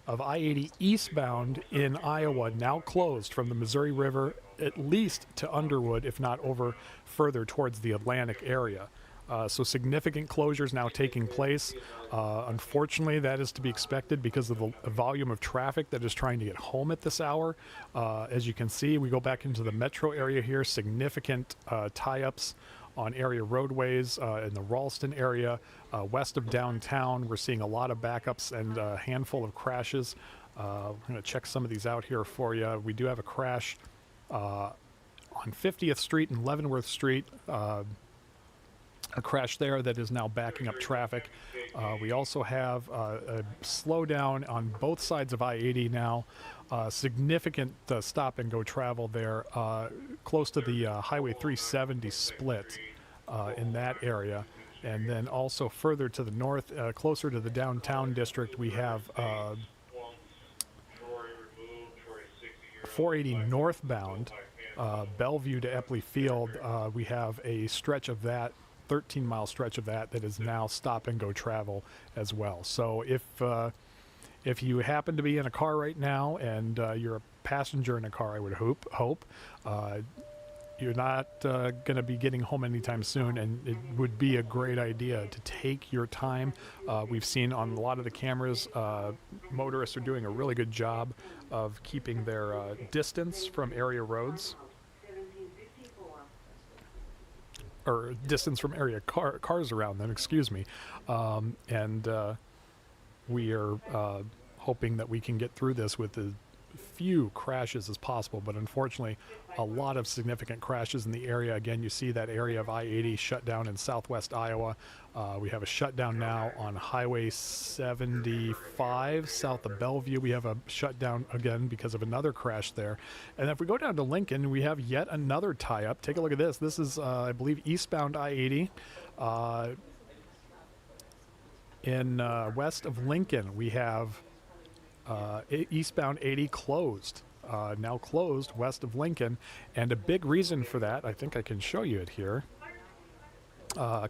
I-80 eastbound in Iowa now closed from the Missouri River at least to Underwood, if not over further towards the Atlantic area. So significant closures now taking place. Unfortunately, that is to be expected because of the volume of traffic that is trying to get home at this hour. As you can see, we go back into the metro area here, significant tie-ups on area roadways in the Ralston area. West of downtown, we're seeing a lot of backups and a handful of crashes. I'm going to check some of these out here for you. We do have a crash on 50th Street and Leavenworth Street. A crash there that is now backing up traffic. We also have a slowdown on both sides of I-80 now. Significant stop and go travel there, close to the Highway 370 split in that area. And then also further to the north, closer to the downtown district, we have 480 northbound, Bellevue to Epley Field. We have a stretch of that, 13-mile stretch of that is now stop and go travel as well. So if you happen to be in a car right now and you're a passenger in a car, I would hope you're not going to be getting home anytime soon, and it would be a great idea to take your time. We've seen on a lot of the cameras, motorists are doing a really good job of keeping their distance from area roads. Or distance from area cars around them, excuse me. We are hoping that we can get through this with as few crashes as possible, but unfortunately a lot of significant crashes in the area. Again, you see that area of I-80 shut down in southwest Iowa. We have a shutdown now on Highway 75 south of Bellevue. We have a shutdown again because of another crash there. And if we go down to Lincoln, we have yet another tie-up. Take a look at this. This is, I believe, eastbound I-80. In west of Lincoln, we have eastbound 80 closed, now closed west of Lincoln. And a big reason for that, I think I can show you it here,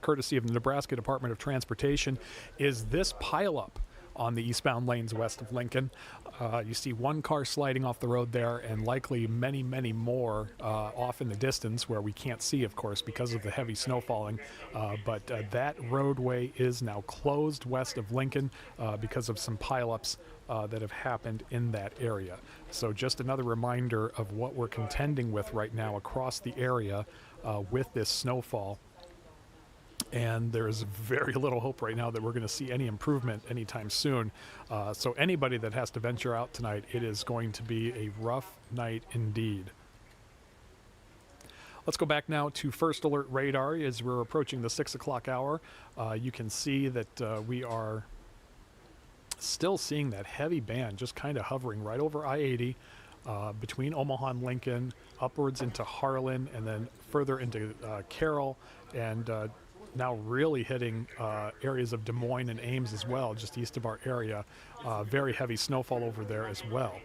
courtesy of the Nebraska Department of Transportation, is this pileup on the eastbound lanes west of Lincoln. You see one car sliding off the road there, and likely many, many more off in the distance where we can't see, of course, because of the heavy snow falling. But that roadway is now closed west of Lincoln because of some pileups that have happened in that area. So just another reminder of what we're contending with right now across the area with this snowfall. And there's very little hope right now that we're going to see any improvement anytime soon. So anybody that has to venture out tonight, it is going to be a rough night indeed. Let's go back now to First Alert radar as we're approaching the 6 o'clock hour. You can see that we are still seeing that heavy band just kind of hovering right over I-80 between Omaha and Lincoln, upwards into Harlan, and then further into Carroll, and now really hitting areas of Des Moines and Ames as well, just east of our area. Very heavy snowfall over there as well.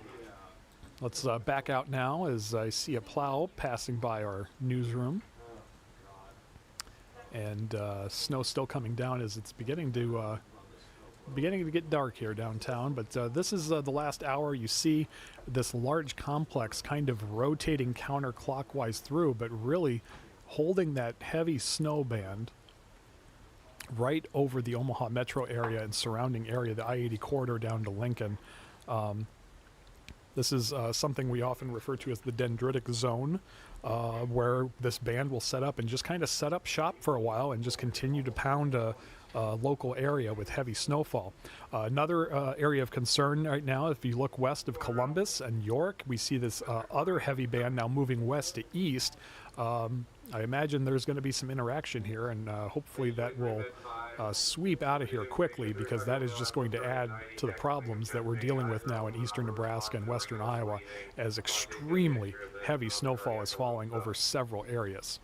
Let's back out now as I see a plow passing by our newsroom. And snow still coming down as it's beginning to get dark here downtown. But this is the last hour. You see this large complex kind of rotating counterclockwise through, but really holding that heavy snow band right over the Omaha metro area and surrounding area, the I-80 corridor down to Lincoln. This is something we often refer to as the dendritic zone, where this band will set up and just kind of set up shop for a while and just continue to pound a local area with heavy snowfall. Another area of concern right now, if you look west of Columbus and York, we see this other heavy band now moving west to east. I imagine there's going to be some interaction here, and hopefully that will sweep out of here quickly, because that is just going to add to the problems that we're dealing with now in eastern Nebraska and western Iowa, as extremely heavy snowfall is falling over several areas.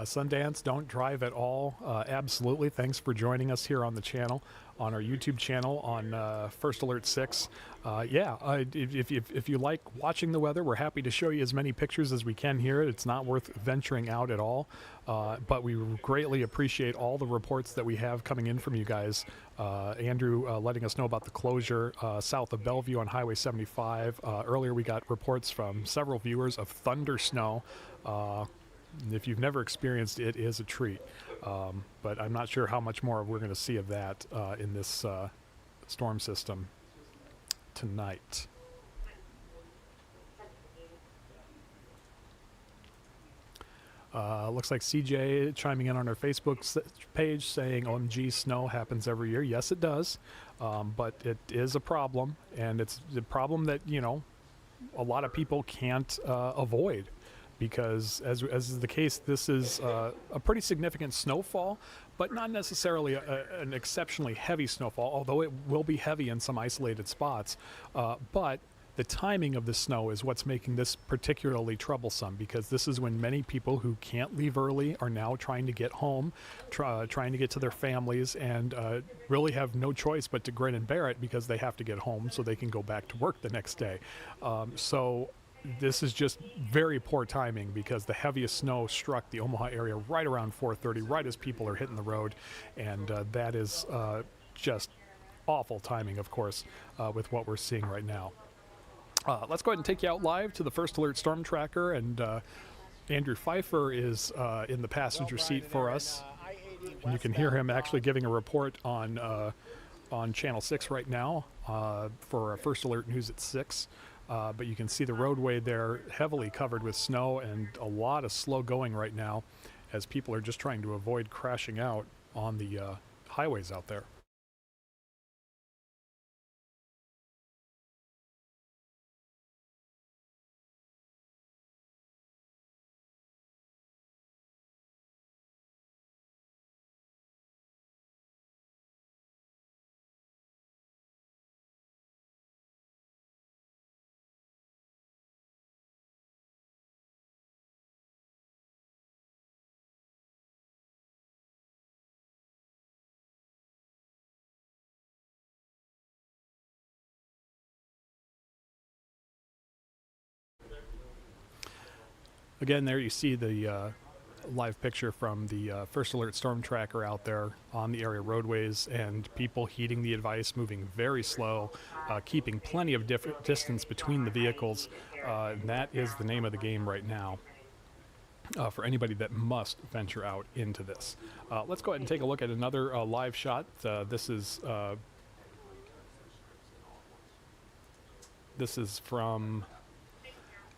Sundance, don't drive at all. Absolutely. Thanks for joining us here on the channel, on our YouTube channel, on First Alert 6. If you like watching the weather, we're happy to show you as many pictures as we can here. It's not worth venturing out at all, but we greatly appreciate all the reports that we have coming in from you guys. Andrew letting us know about the closure south of Bellevue on Highway 75. Earlier we got reports from several viewers of Thundersnow. If you've never experienced it, is a treat. But I'm not sure how much more we're going to see of that in this storm system tonight. Looks like CJ chiming in on our Facebook page saying, OMG, snow happens every year. Yes, it does. But it is a problem. And it's a problem that, you know, a lot of people can't avoid. Because as is the case, this is a pretty significant snowfall, but not necessarily an exceptionally heavy snowfall, although it will be heavy in some isolated spots. But the timing of the snow is what's making this particularly troublesome, because this is when many people who can't leave early are now trying to get home, trying to get to their families, and really have no choice but to grin and bear it, because they have to get home so they can go back to work the next day. So this is just very poor timing, because the heaviest snow struck the Omaha area right around 4:30, right as people are hitting the road, and that is just awful timing, of course, with what we're seeing right now. Let's go ahead and take you out live to the First Alert Storm Tracker, and Andrew Pfeiffer is in the passenger seat for us, and you can hear him actually giving a report on Channel 6 right now for First Alert News at 6. But you can see the roadway there heavily covered with snow, and a lot of slow going right now as people are just trying to avoid crashing out on the highways out there. Again, there you see the live picture from the First Alert Storm Tracker out there on the area roadways, and people heeding the advice, moving very slow, keeping plenty of distance between the vehicles. And that is the name of the game right now for anybody that must venture out into this. Let's go ahead and take a look at another live shot. This is from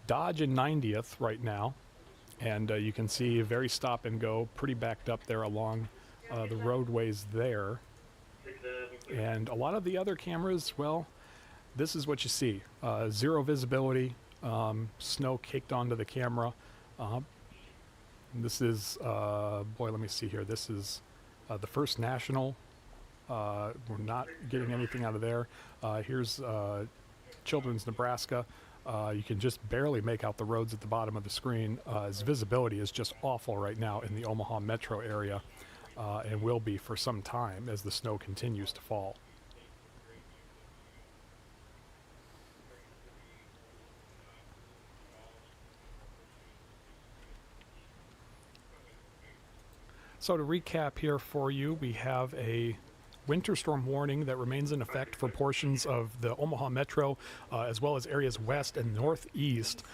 Dodge and 90th right now, and you can see very stop and go, pretty backed up there along the roadways there. And a lot of the other cameras, well, this is what you see. Zero visibility, snow caked onto the camera. This is, boy, let me see here. This is the First National We're not getting anything out of there. Here's Children's, Nebraska. You can just barely make out the roads at the bottom of the screen, as visibility is just awful right now in the Omaha metro area, and will be for some time as the snow continues to fall. So to recap here for you, we have a winter storm warning that remains in effect for portions of the Omaha metro, as well as areas west and northeast.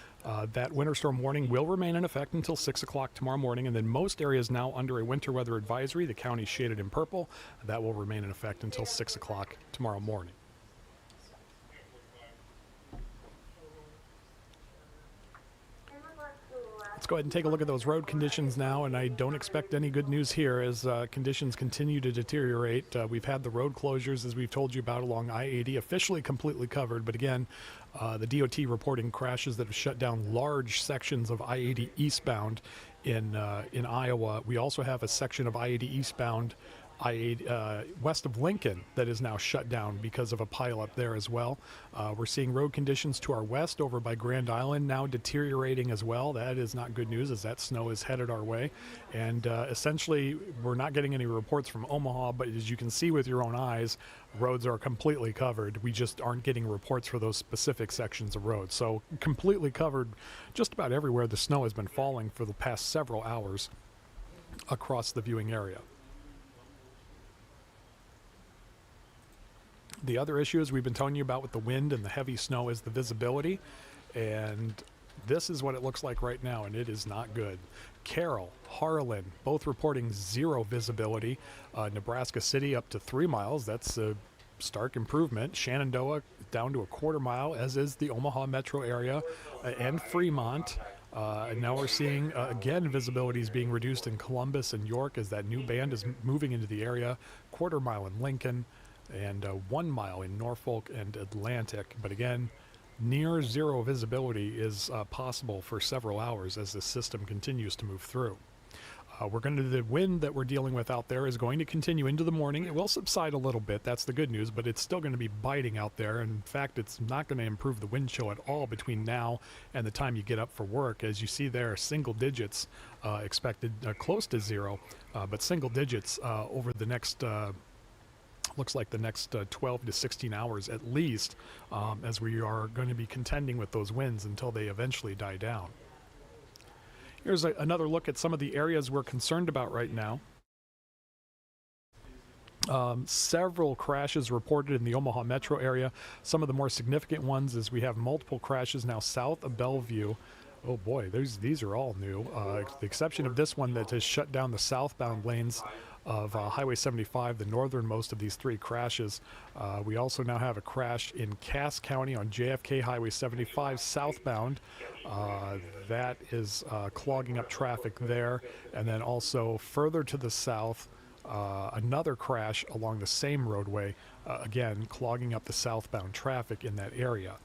That winter storm warning will remain in effect until 6 o'clock tomorrow morning, and then most areas now under a winter weather advisory, the county shaded in purple, that will remain in effect until 6 o'clock tomorrow morning. Let's go ahead and take a look at those road conditions now, and I don't expect any good news here as conditions continue to deteriorate. We've had the road closures, as we've told you about, along I-80, officially completely covered, but again, the DOT reporting crashes that have shut down large sections of I-80 eastbound in Iowa. We also have a section of I-80 eastbound west of Lincoln that is now shut down because of a pileup there as well. We're seeing road conditions to our west over by Grand Island now deteriorating as well. That is not good news as that snow is headed our way. And essentially, we're not getting any reports from Omaha, but as you can see with your own eyes, roads are completely covered. We just aren't getting reports for those specific sections of roads. So completely covered just about everywhere the snow has been falling for the past several hours across the viewing area. The other issues we've been telling you about with the wind and the heavy snow is the visibility, and this is what it looks like right now, and it is not good. Carroll, Harlan, both reporting 0 visibility. Nebraska City up to 3 miles. That's a stark improvement. Shenandoah down to a 1/4 mile, as is the Omaha metro area, and Fremont. And now we're seeing, again, visibility is being reduced in Columbus and York as that new band is moving into the area. 1/4 mile in Lincoln, and 1 mile in Norfolk and Atlantic. But again, near 0 visibility is possible for several hours as the system continues to move through. The wind that we're dealing with out there is going to continue into the morning. It will subside a little bit, that's the good news, but it's still going to be biting out there. And in fact, it's not going to improve the wind chill at all between now and the time you get up for work. As you see there, single digits expected, close to 0, but single digits over the next looks like the next 12 to 16 hours at least, as we are going to be contending with those winds until they eventually die down. Here's another look at some of the areas we're concerned about right now. Several crashes reported in the Omaha metro area. Some of the more significant ones is we have multiple crashes now south of Bellevue. Oh boy, these are all new. The exception of this one that has shut down the southbound lanes of Highway 75, the northernmost of these 3 crashes. We also now have a crash in Cass County on JFK Highway 75 southbound. That is clogging up traffic there. And then also further to the south, another crash along the same roadway, again clogging up the southbound traffic in that area.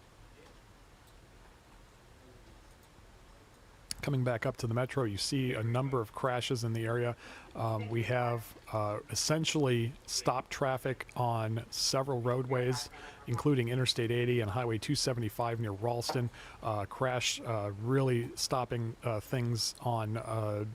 Coming back up to the metro, you see a number of crashes in the area. We have essentially stopped traffic on several roadways, including Interstate 80 and Highway 275 near Ralston. Crash really stopping things on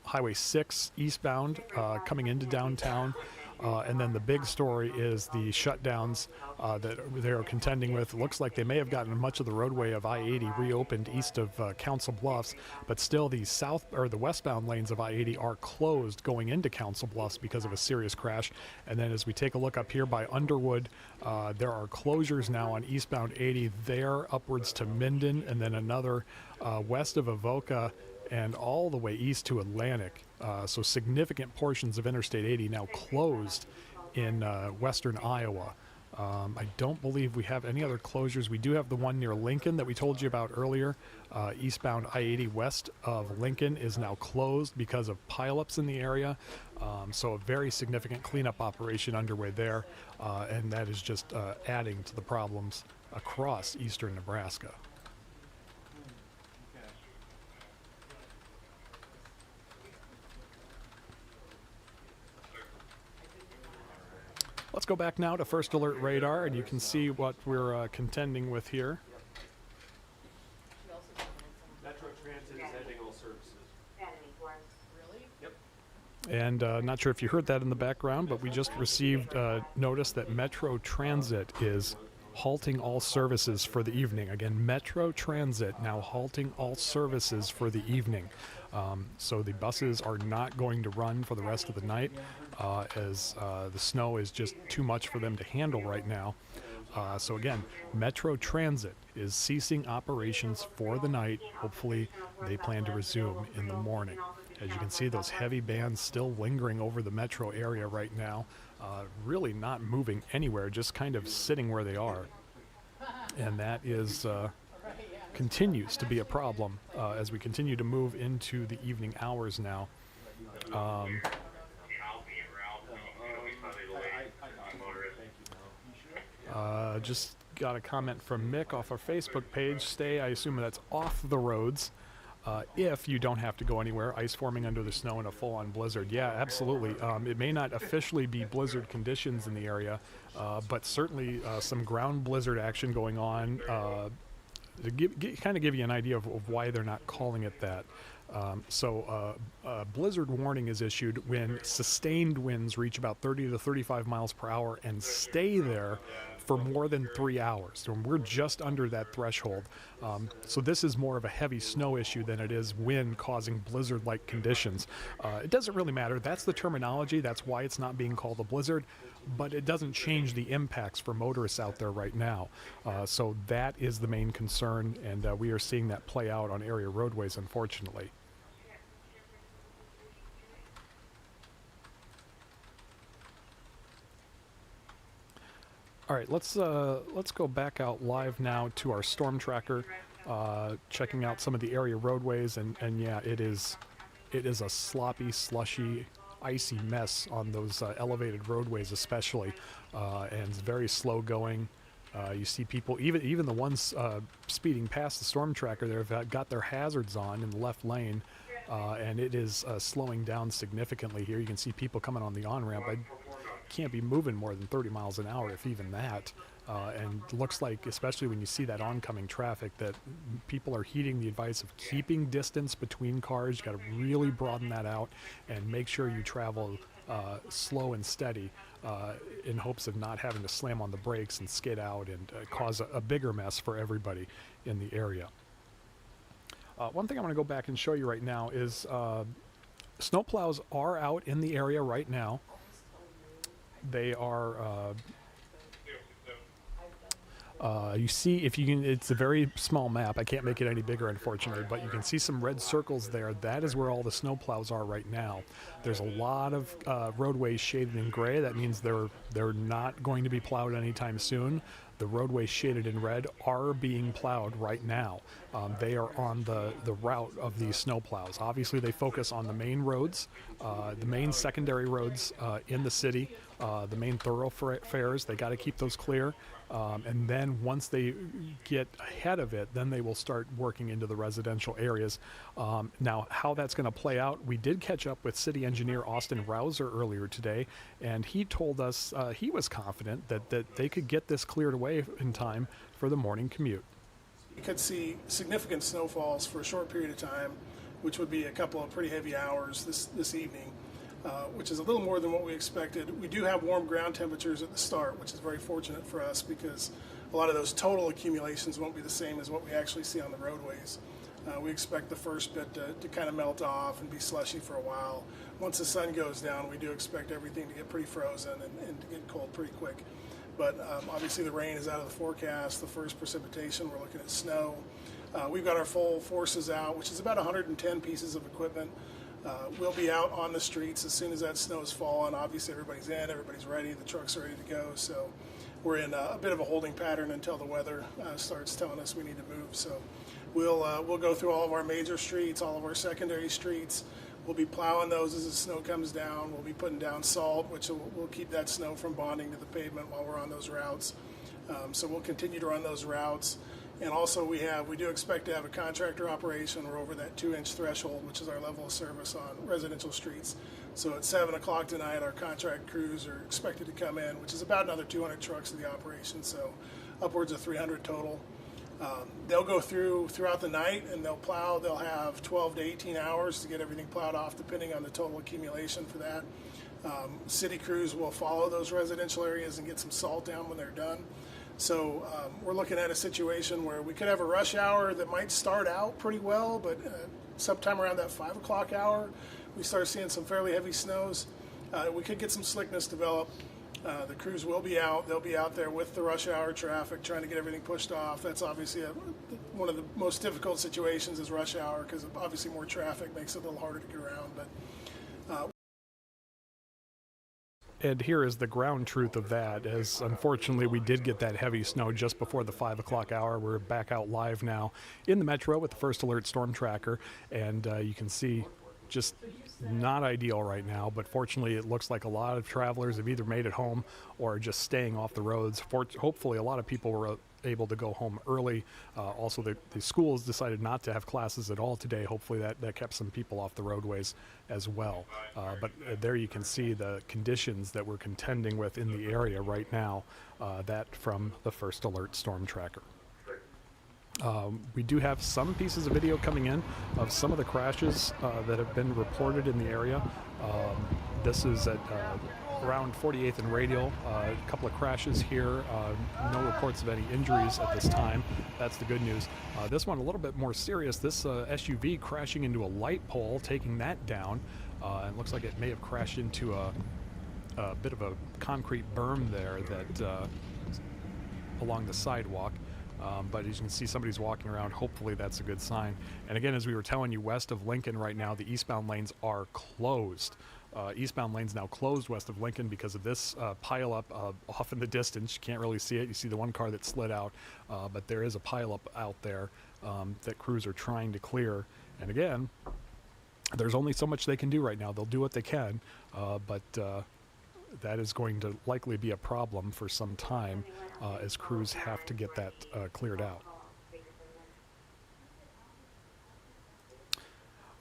Highway 6 eastbound coming into downtown. And then the big story is the shutdowns that they're contending with. It looks like they may have gotten much of the roadway of I-80 reopened east of Council Bluffs, but still the the westbound lanes of I-80 are closed going into Council Bluffs because of a serious crash. And then as we take a look up here by Underwood, there are closures now on eastbound 80 there upwards to Minden, and then another west of Avoca and all the way east to Atlantic. So significant portions of Interstate 80 now closed in western Iowa. I don't believe we have any other closures. We do have the one near Lincoln that we told you about earlier. Eastbound I-80 west of Lincoln is now closed because of pileups in the area. So a very significant cleanup operation underway there, and that is just adding to the problems across eastern Nebraska. Let's go back now to First Alert radar, and you can see what we're contending with here. Metro Transit is ending all services. Really? Yep. And not sure if you heard that in the background, but we just received notice that Metro Transit is halting all services for the evening. Again, Metro Transit now halting all services for the evening. So the buses are not going to run for the rest of the night as the snow is just too much for them to handle right now. So again, Metro Transit is ceasing operations for the night. Hopefully they plan to resume in the morning. As you can see, those heavy bands still lingering over the metro area right now, really not moving anywhere, just kind of sitting where they are. And that is continues to be a problem as we continue to move into the evening hours now. Just got a comment from Mick off our Facebook page. Stay, I assume that's off the roads. If you don't have to go anywhere, ice forming under the snow in a full-on blizzard. Yeah, absolutely. It may not officially be blizzard conditions in the area, but certainly some ground blizzard action going on to kind of give you an idea of why they're not calling it that. So a blizzard warning is issued when sustained winds reach about 30 to 35 miles per hour and stay there for more than 3 hours. So we're just under that threshold. So this is more of a heavy snow issue than it is wind causing blizzard-like conditions. It doesn't really matter. That's the terminology. That's why it's not being called a blizzard, but it doesn't change the impacts for motorists out there right now. So that is the main concern, and we are seeing that play out on area roadways, unfortunately. All right, let's go back out live now to our storm tracker, checking out some of the area roadways, and yeah, it is a sloppy, slushy, icy mess on those elevated roadways, especially, and it's very slow going. You see people, even the ones speeding past the storm tracker, they've got their hazards on in the left lane, and it is slowing down significantly here. You can see people coming on the on-ramp. Can't be moving more than 30 miles an hour, if even that. And looks like, especially when you see that oncoming traffic, that people are heeding the advice of keeping distance between cars. You got to really broaden that out and make sure you travel slow and steady in hopes of not having to slam on the brakes and skid out and cause a bigger mess for everybody in the area. One thing I want to go back and show you right now is snowplows are out in the area right now. They are, you see, if you can, it's a very small map. I can't make it any bigger, unfortunately, but you can see some red circles there. That is where all the snowplows are right now. There's a lot of roadways shaded in gray. That means they're not going to be plowed anytime soon. The roadways shaded in red are being plowed right now. They are on the route of these snowplows. Obviously, they focus on the main roads, the main secondary roads in the city, the main thoroughfares. They got to keep those clear. And then once they get ahead of it, then they will start working into the residential areas. Now, how that's going to play out, we did catch up with City Engineer Austin Rouser earlier today, and he told us he was confident that they could get this cleared away in time for the morning commute. You could see significant snowfalls for a short period of time, which would be a couple of pretty heavy hours this evening, which is a little more than what we expected. We do have warm ground temperatures at the start, which is very fortunate for us because a lot of those total accumulations won't be the same as what we actually see on the roadways. We expect the first bit to kind of melt off and be slushy for a while. Once the sun goes down, we do expect everything to get pretty frozen and to get cold pretty quick. But obviously the rain is out of the forecast. The first precipitation, we're looking at snow. We've got our full forces out, which is about 110 pieces of equipment. We'll be out on the streets as soon as that snow is falling. Obviously everybody's in, everybody's ready, the trucks are ready to go. So we're in a bit of a holding pattern until the weather starts telling us we need to move. So we'll go through all of our major streets, all of our secondary streets. We'll be plowing those as the snow comes down. We'll be putting down salt, which will keep that snow from bonding to the pavement while we're on those routes. So we'll continue to run those routes. And also we do expect to have a contractor operation. We're over that 2-inch threshold, which is our level of service on residential streets. So at 7 o'clock tonight, our contract crews are expected to come in, which is about another 200 trucks to the operation, so upwards of 300 total. They'll go throughout the night and they'll plow. They'll have 12 to 18 hours to get everything plowed off, depending on the total accumulation for that. City crews will follow those residential areas and get some salt down when they're done. So we're looking at a situation where we could have a rush hour that might start out pretty well, but sometime around that 5 o'clock hour, we start seeing some fairly heavy snows. We could get some slickness develop. The crews will be out. They'll be out there with the rush hour traffic, trying to get everything pushed off. That's obviously one of the most difficult situations is rush hour, because obviously more traffic makes it a little harder to get around. But And here is the ground truth of that, as unfortunately we did get that heavy snow just before the 5 o'clock hour. We're back out live now in the metro with the First Alert Storm Tracker, and you can see just not ideal right now, but fortunately it looks like a lot of travelers have either made it home or are just staying off the roads. Hopefully a lot of people were able to go home early. Also, the schools decided not to have classes at all today. Hopefully that kept some people off the roadways as well. But there you can see the conditions that we're contending with in the area right now, that from the First Alert Storm Tracker. We do have some pieces of video coming in of some of the crashes that have been reported in the area. This is at around 48th and Radial. A couple of crashes here. No reports of any injuries at this time. That's the good news. This one a little bit more serious. This SUV crashing into a light pole, taking that down. And looks like it may have crashed into a bit of a concrete berm there that along the sidewalk. But as you can see, somebody's walking around. Hopefully that's a good sign. And again, as we were telling you, west of Lincoln right now, the eastbound lanes are closed. Eastbound lanes now closed west of Lincoln because of this pileup off in the distance. You can't really see it. You see the one car that slid out, but there is a pileup out there that crews are trying to clear. And again, there's only so much they can do right now. They'll do what they can, but that is going to likely be a problem for some time as crews have to get that cleared out.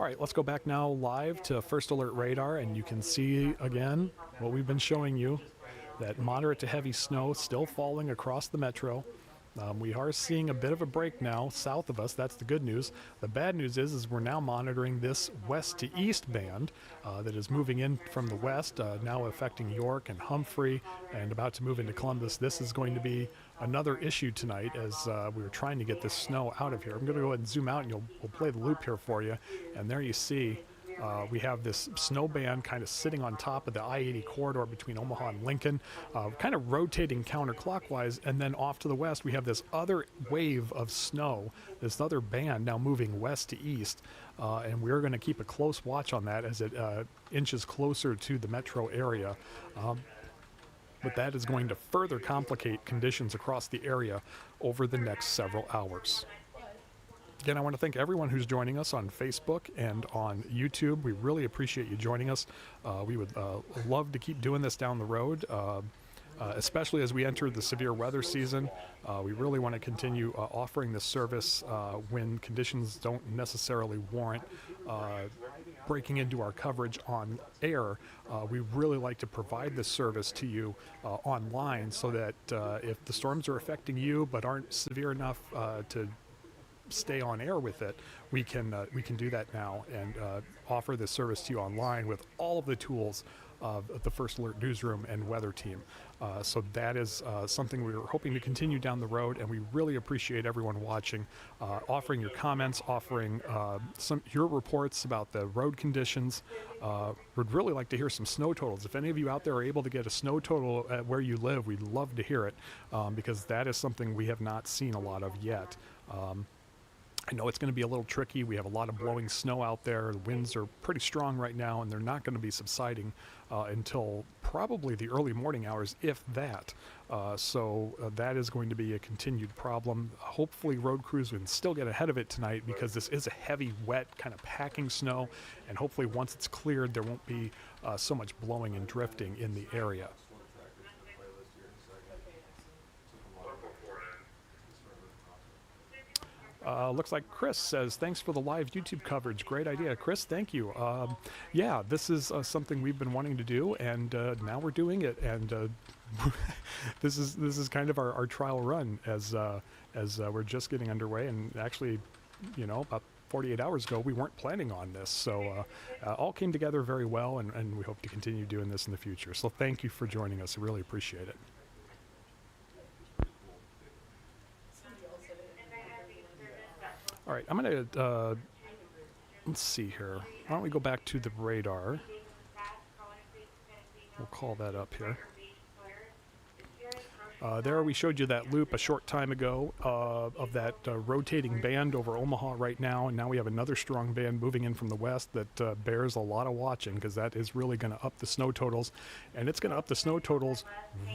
All right, let's go back now live to First Alert Radar, and you can see again what we've been showing you, that moderate to heavy snow still falling across the metro. We are seeing a bit of a break now south of us. That's the good news. The bad news is we're now monitoring this west to east band that is moving in from the west, now affecting York and Humphrey, and about to move into Columbus. This is going to be another issue tonight as we were trying to get this snow out of here. I'm going to go ahead and zoom out, and we'll play the loop here for you. And there you see we have this snow band kind of sitting on top of the I-80 corridor between Omaha and Lincoln, kind of rotating counterclockwise, and then off to the west we have this other wave of snow, this other band now moving west to east, and we're going to keep a close watch on that as it inches closer to the metro area. But that is going to further complicate conditions across the area over the next several hours. Again, I want to thank everyone who's joining us on Facebook and on YouTube. We really appreciate you joining us. We would love to keep doing this down the road, especially as we enter the severe weather season. We really want to continue offering this service when conditions don't necessarily warrant breaking into our coverage on air. We really like to provide this service to you online so that if the storms are affecting you but aren't severe enough to stay on air with it, we can do that now and offer this service to you online with all of the tools of the First Alert newsroom and weather team. So that is something we were hoping to continue down the road, and we really appreciate everyone watching, offering your comments, offering your reports about the road conditions. We'd really like to hear some snow totals. If any of you out there are able to get a snow total at where you live, we'd love to hear it, because that is something we have not seen a lot of yet. I know it's going to be a little tricky. We have a lot of blowing snow out there. The winds are pretty strong right now, and they're not going to be subsiding until probably the early morning hours, if that. So that is going to be a continued problem. Hopefully road crews can still get ahead of it tonight, because this is a heavy, wet, kind of packing snow, and hopefully once it's cleared, there won't be so much blowing and drifting in the area. Looks like Chris says, thanks for the live YouTube coverage. Great idea. Chris, thank you. Yeah, this is something we've been wanting to do, and now we're doing it. And this is kind of our trial run as we're just getting underway. And actually, you know, about 48 hours ago, we weren't planning on this. So all came together very well, and we hope to continue doing this in the future. So thank you for joining us. I really appreciate it. All right, I'm going to, let's see here. Why don't we go back to the radar? We'll call that up here. There we showed you that loop a short time ago of that rotating band over Omaha right now, and now we have another strong band moving in from the west that bears a lot of watching, because that is really going to up the snow totals, and it's going to up the snow totals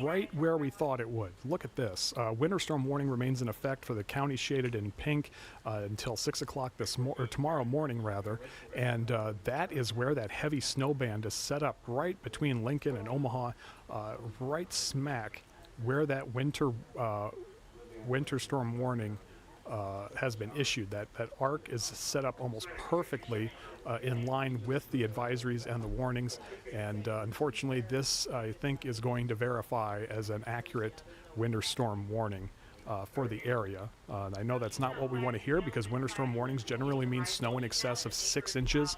right where we thought it would. Look at this. Winter storm warning remains in effect for the county shaded in pink until 6 o'clock tomorrow morning, rather, and that is where that heavy snow band is set up, right between Lincoln and Omaha, right smack where that winter storm warning has been issued. That arc is set up almost perfectly in line with the advisories and the warnings, and unfortunately this, I think, is going to verify as an accurate winter storm warning for the area. I know that's not what we want to hear, because winter storm warnings generally mean snow in excess of 6 inches.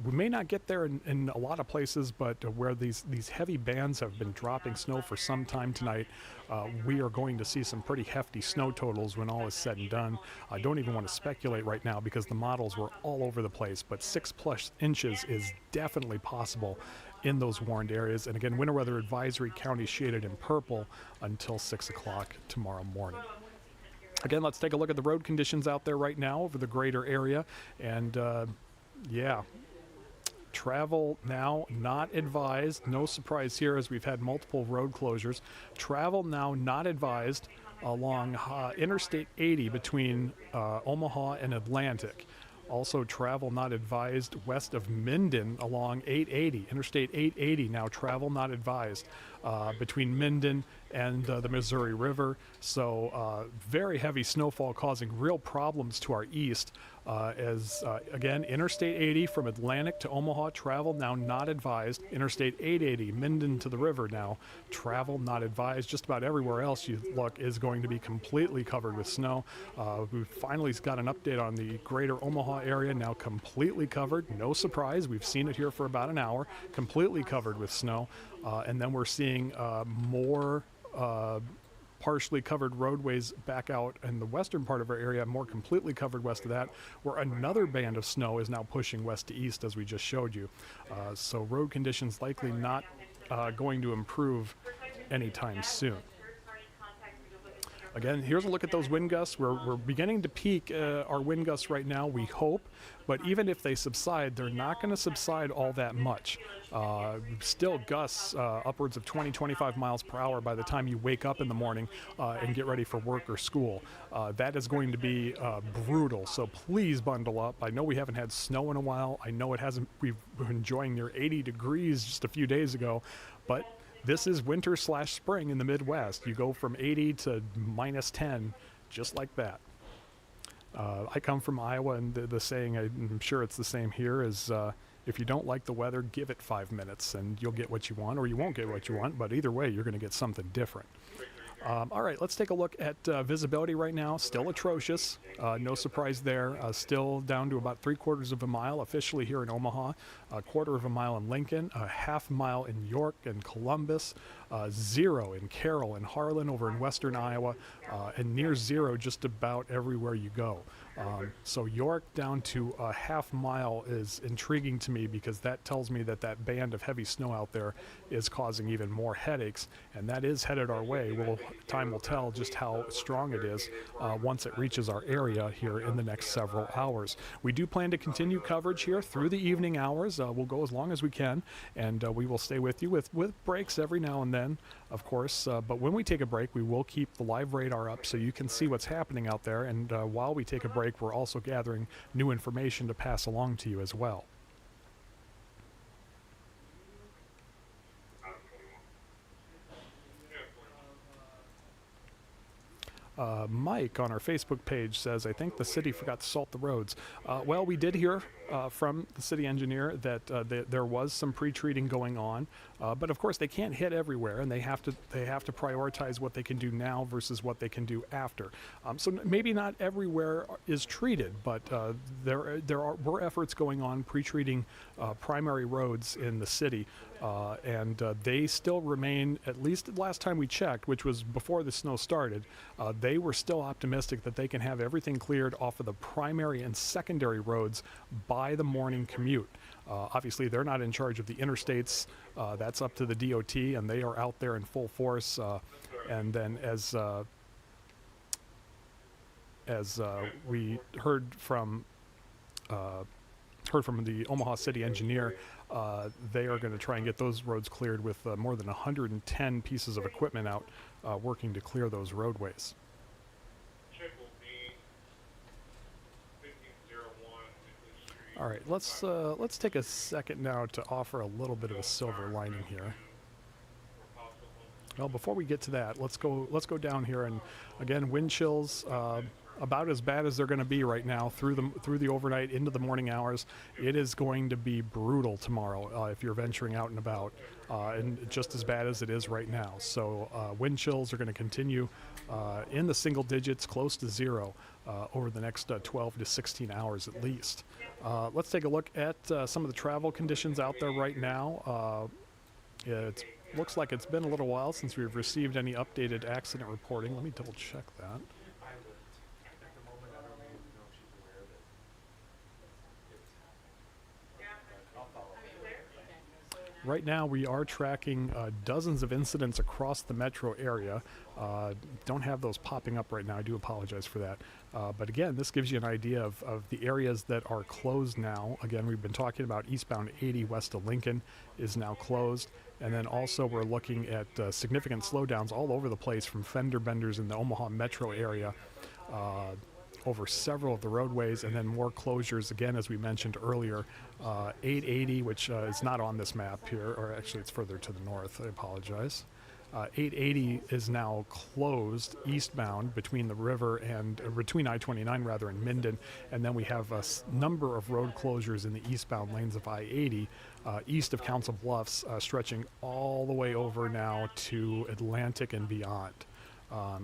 We may not get there in a lot of places, but where these heavy bands have been dropping snow for some time tonight, we are going to see some pretty hefty snow totals when all is said and done. I don't even want to speculate right now, because the models were all over the place, but 6+ inches is definitely possible in those warned areas. And again, winter weather advisory counties shaded in purple until 6 o'clock tomorrow morning. Again, let's take a look at the road conditions out there right now over the greater area. And yeah, travel now not advised. No surprise here, as we've had multiple road closures. Travel now not advised along Interstate 80 between Omaha and Atlantic. Also, travel not advised west of Minden along 880, Interstate 880. Now, travel not advised between Minden and the Missouri River. So, very heavy snowfall causing real problems to our east. Again, Interstate 80 from Atlantic to Omaha, travel now not advised. Interstate 880, Minden to the river now, travel not advised. Just about everywhere else you look is going to be completely covered with snow. We've finally got an update on the greater Omaha area, now completely covered. No surprise, we've seen it here for about an hour, completely covered with snow. And then we're seeing more partially covered roadways back out in the western part of our area, more completely covered west of that, where another band of snow is now pushing west to east, as we just showed you. So road conditions likely not going to improve anytime soon. Again, here's a look at those wind gusts. We're beginning to peak our wind gusts right now, we hope, but even if they subside, they're not going to subside all that much. Still gusts upwards of 20-25 miles per hour by the time you wake up in the morning and get ready for work or school. That is going to be brutal, so please bundle up. I know we haven't had snow in a while. I know it hasn't. We've been enjoying near 80 degrees just a few days ago, but this is winter/spring in the Midwest. You go from 80 to -10, just like that. I come from Iowa, and the saying, I'm sure it's the same here, is if you don't like the weather, give it 5 minutes and you'll get what you want, or you won't get what you want, but either way, you're going to get something different. All right, let's take a look at visibility right now. Still atrocious. No surprise there. Still down to about 3/4 of a mile officially here in Omaha, 1/4 of a mile in Lincoln, a 1/2 mile in York and Columbus, 0 in Carroll and Harlan over in western Iowa, and near 0 just about everywhere you go. So York down to a 1/2 mile is intriguing to me, because that tells me that that band of heavy snow out there is causing even more headaches, and that is headed our way. Time will tell just how strong it is once it reaches our area here in the next several hours. We do plan to continue coverage here through the evening hours. We'll go as long as we can, and we will stay with you with breaks every now and then, of course. But when we take a break, we will keep the live radar up so you can see what's happening out there. And while we take a break, we're also gathering new information to pass along to you as well. Mike on our Facebook page says, I think the city forgot to salt the roads. Well, we did hear from the city engineer that there was some pre-treating going on, but of course they can't hit everywhere, and they have to prioritize what they can do now versus what they can do after. So maybe not everywhere is treated, but were efforts going on pre-treating primary roads in the city, and they still remain, at least last time we checked, which was before the snow started, they were still optimistic that they can have everything cleared off of the primary and secondary roads by the morning commute. Obviously, they're not in charge of the interstates. That's up to the DOT, and they are out there in full force. And then as we heard from the Omaha city engineer, they are going to try and get those roads cleared with more than 110 pieces of equipment out working to clear those roadways. All right, let's take a second now to offer a little bit of a silver lining here. Well, before we get to that, let's go down here, and again, wind chills about as bad as they're going to be right now through the overnight into the morning hours. It is going to be brutal tomorrow if you're venturing out and about, and just as bad as it is right now. So wind chills are going to continue in the single digits, close to zero, over the next 12 to 16 hours at least. Let's take a look at some of the travel conditions out there right now. It looks like it's been a little while since we've received any updated accident reporting. Let me double check that. Right now, we are tracking dozens of incidents across the metro area. Don't have those popping up right now. I do apologize for that. But again, this gives you an idea of the areas that are closed now. Again, we've been talking about eastbound 80 west of Lincoln is now closed. And then also we're looking at significant slowdowns all over the place from fender benders in the Omaha metro area. Over several of the roadways, and then more closures again, as we mentioned earlier. 880, which is not on this map here, or actually it's further to the north, I apologize. 880 is now closed eastbound between the river and between I-29 rather and Minden, and then we have a number of road closures in the eastbound lanes of I-80 east of Council Bluffs, stretching all the way over now to Atlantic and beyond.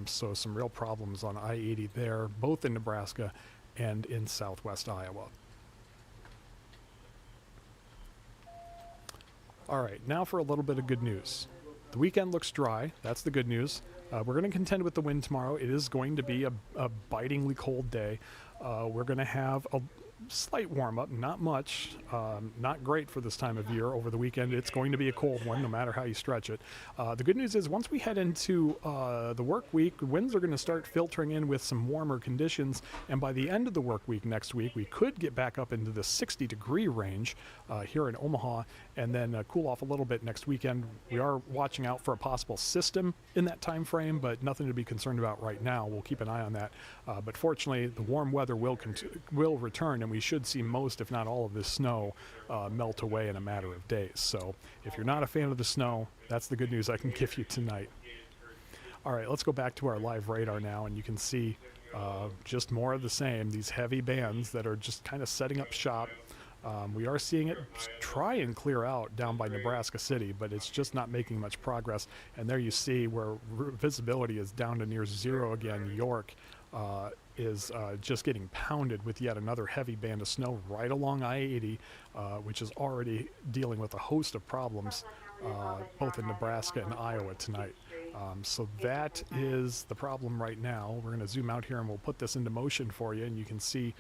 So some real problems on I-80 there, both in Nebraska and in southwest Iowa. All right, now for a little bit of good news. The weekend looks dry. That's the good news. We're going to contend with the wind tomorrow. It is going to be a bitingly cold day. We're going to have a slight warm-up, not much, not great for this time of year. Over the weekend, it's going to be a cold one, no matter how you stretch it. The good news is once we head into the work week, winds are going to start filtering in with some warmer conditions, and by the end of the work week next week, we could get back up into the 60-degree range here in Omaha, and then cool off a little bit next weekend. We are watching out for a possible system in that time frame, but nothing to be concerned about right now. We'll keep an eye on that. But fortunately, the warm weather will return, and we should see most, if not all, of this snow melt away in a matter of days. So if you're not a fan of the snow, that's the good news I can give you tonight. All right, let's go back to our live radar now, and you can see just more of the same, these heavy bands that are just kind of setting up shop. We are seeing it try and clear out down by Nebraska City, but it's just not making much progress. And there you see where visibility is down to near zero again. York is just getting pounded with yet another heavy band of snow right along I-80, which is already dealing with a host of problems both in Nebraska and Iowa tonight. So that is the problem right now. We're going to zoom out here and we'll put this into motion for you, and you can see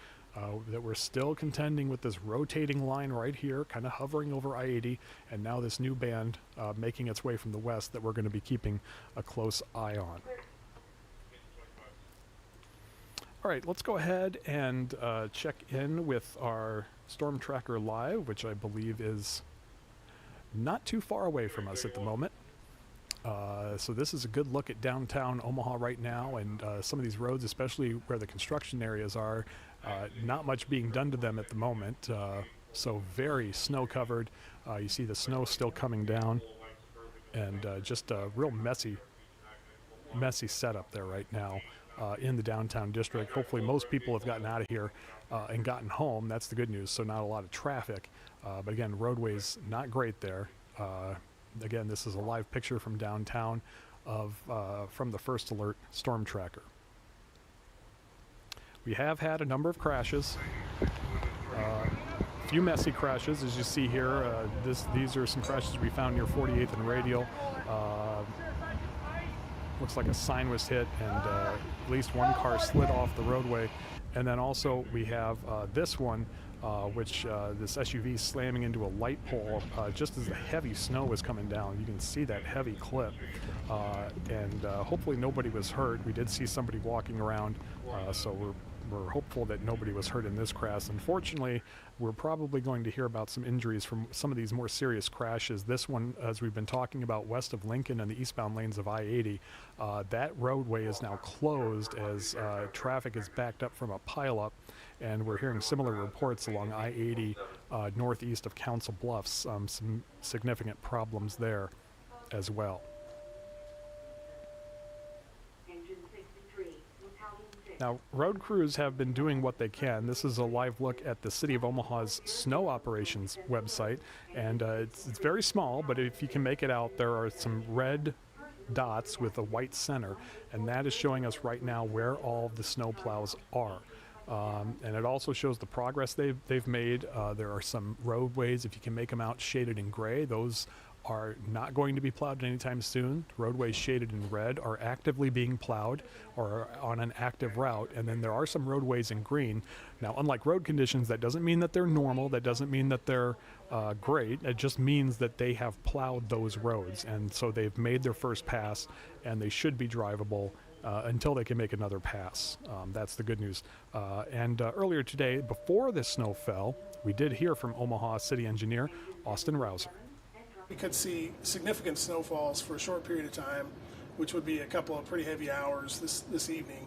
that we're still contending with this rotating line right here, kind of hovering over I-80, and now this new band making its way from the west that we're going to be keeping a close eye on. All right, let's go ahead and check in with our Storm Tracker Live, which I believe is not too far away from us at the moment. So this is a good look at downtown Omaha right now, and some of these roads, especially where the construction areas are, not much being done to them at the moment. So very snow covered. You see the snow still coming down, and just a real messy setup there right now. in the downtown district. Hopefully most people have gotten out of here and gotten home. That's the good news, so not a lot of traffic. But again, roadways not great there. Again, this is a live picture from downtown from the First Alert storm tracker. We have had a number of crashes. A few messy crashes, as you see here. These are some crashes we found near 48th and Radial. Looks like a sign was hit, and at least one car slid off the roadway. And then also we have this one, which this SUV slamming into a light pole just as the heavy snow was coming down. You can see that heavy clip. And hopefully nobody was hurt. We did see somebody walking around, so we're hopeful that nobody was hurt in this crash. Unfortunately, we're probably going to hear about some injuries from some of these more serious crashes. This one, as we've been talking about, west of Lincoln and the eastbound lanes of I-80, that roadway is now closed as traffic is backed up from a pileup, and we're hearing similar reports along I-80 northeast of Council Bluffs, some significant problems there as well. Now, road crews have been doing what they can. This is a live look at the City of Omaha's snow operations website, and it's very small, but if you can make it out, there are some red dots with a white center, and that is showing us right now where all of the snow plows are. And it also shows the progress they've made. There are some roadways, if you can make them out, shaded in gray. Those are not going to be plowed anytime soon. Roadways shaded in red are actively being plowed or on an active route, and then there are some roadways in green. Now, unlike road conditions, that doesn't mean that they're normal, that doesn't mean that they're great. It just means that they have plowed those roads, and so they've made their first pass, and they should be drivable until they can make another pass. That's the good news. And earlier today, before the snow fell, we did hear from Omaha City Engineer Austin Rouser. We could see significant snowfalls for a short period of time, which would be a couple of pretty heavy hours this evening,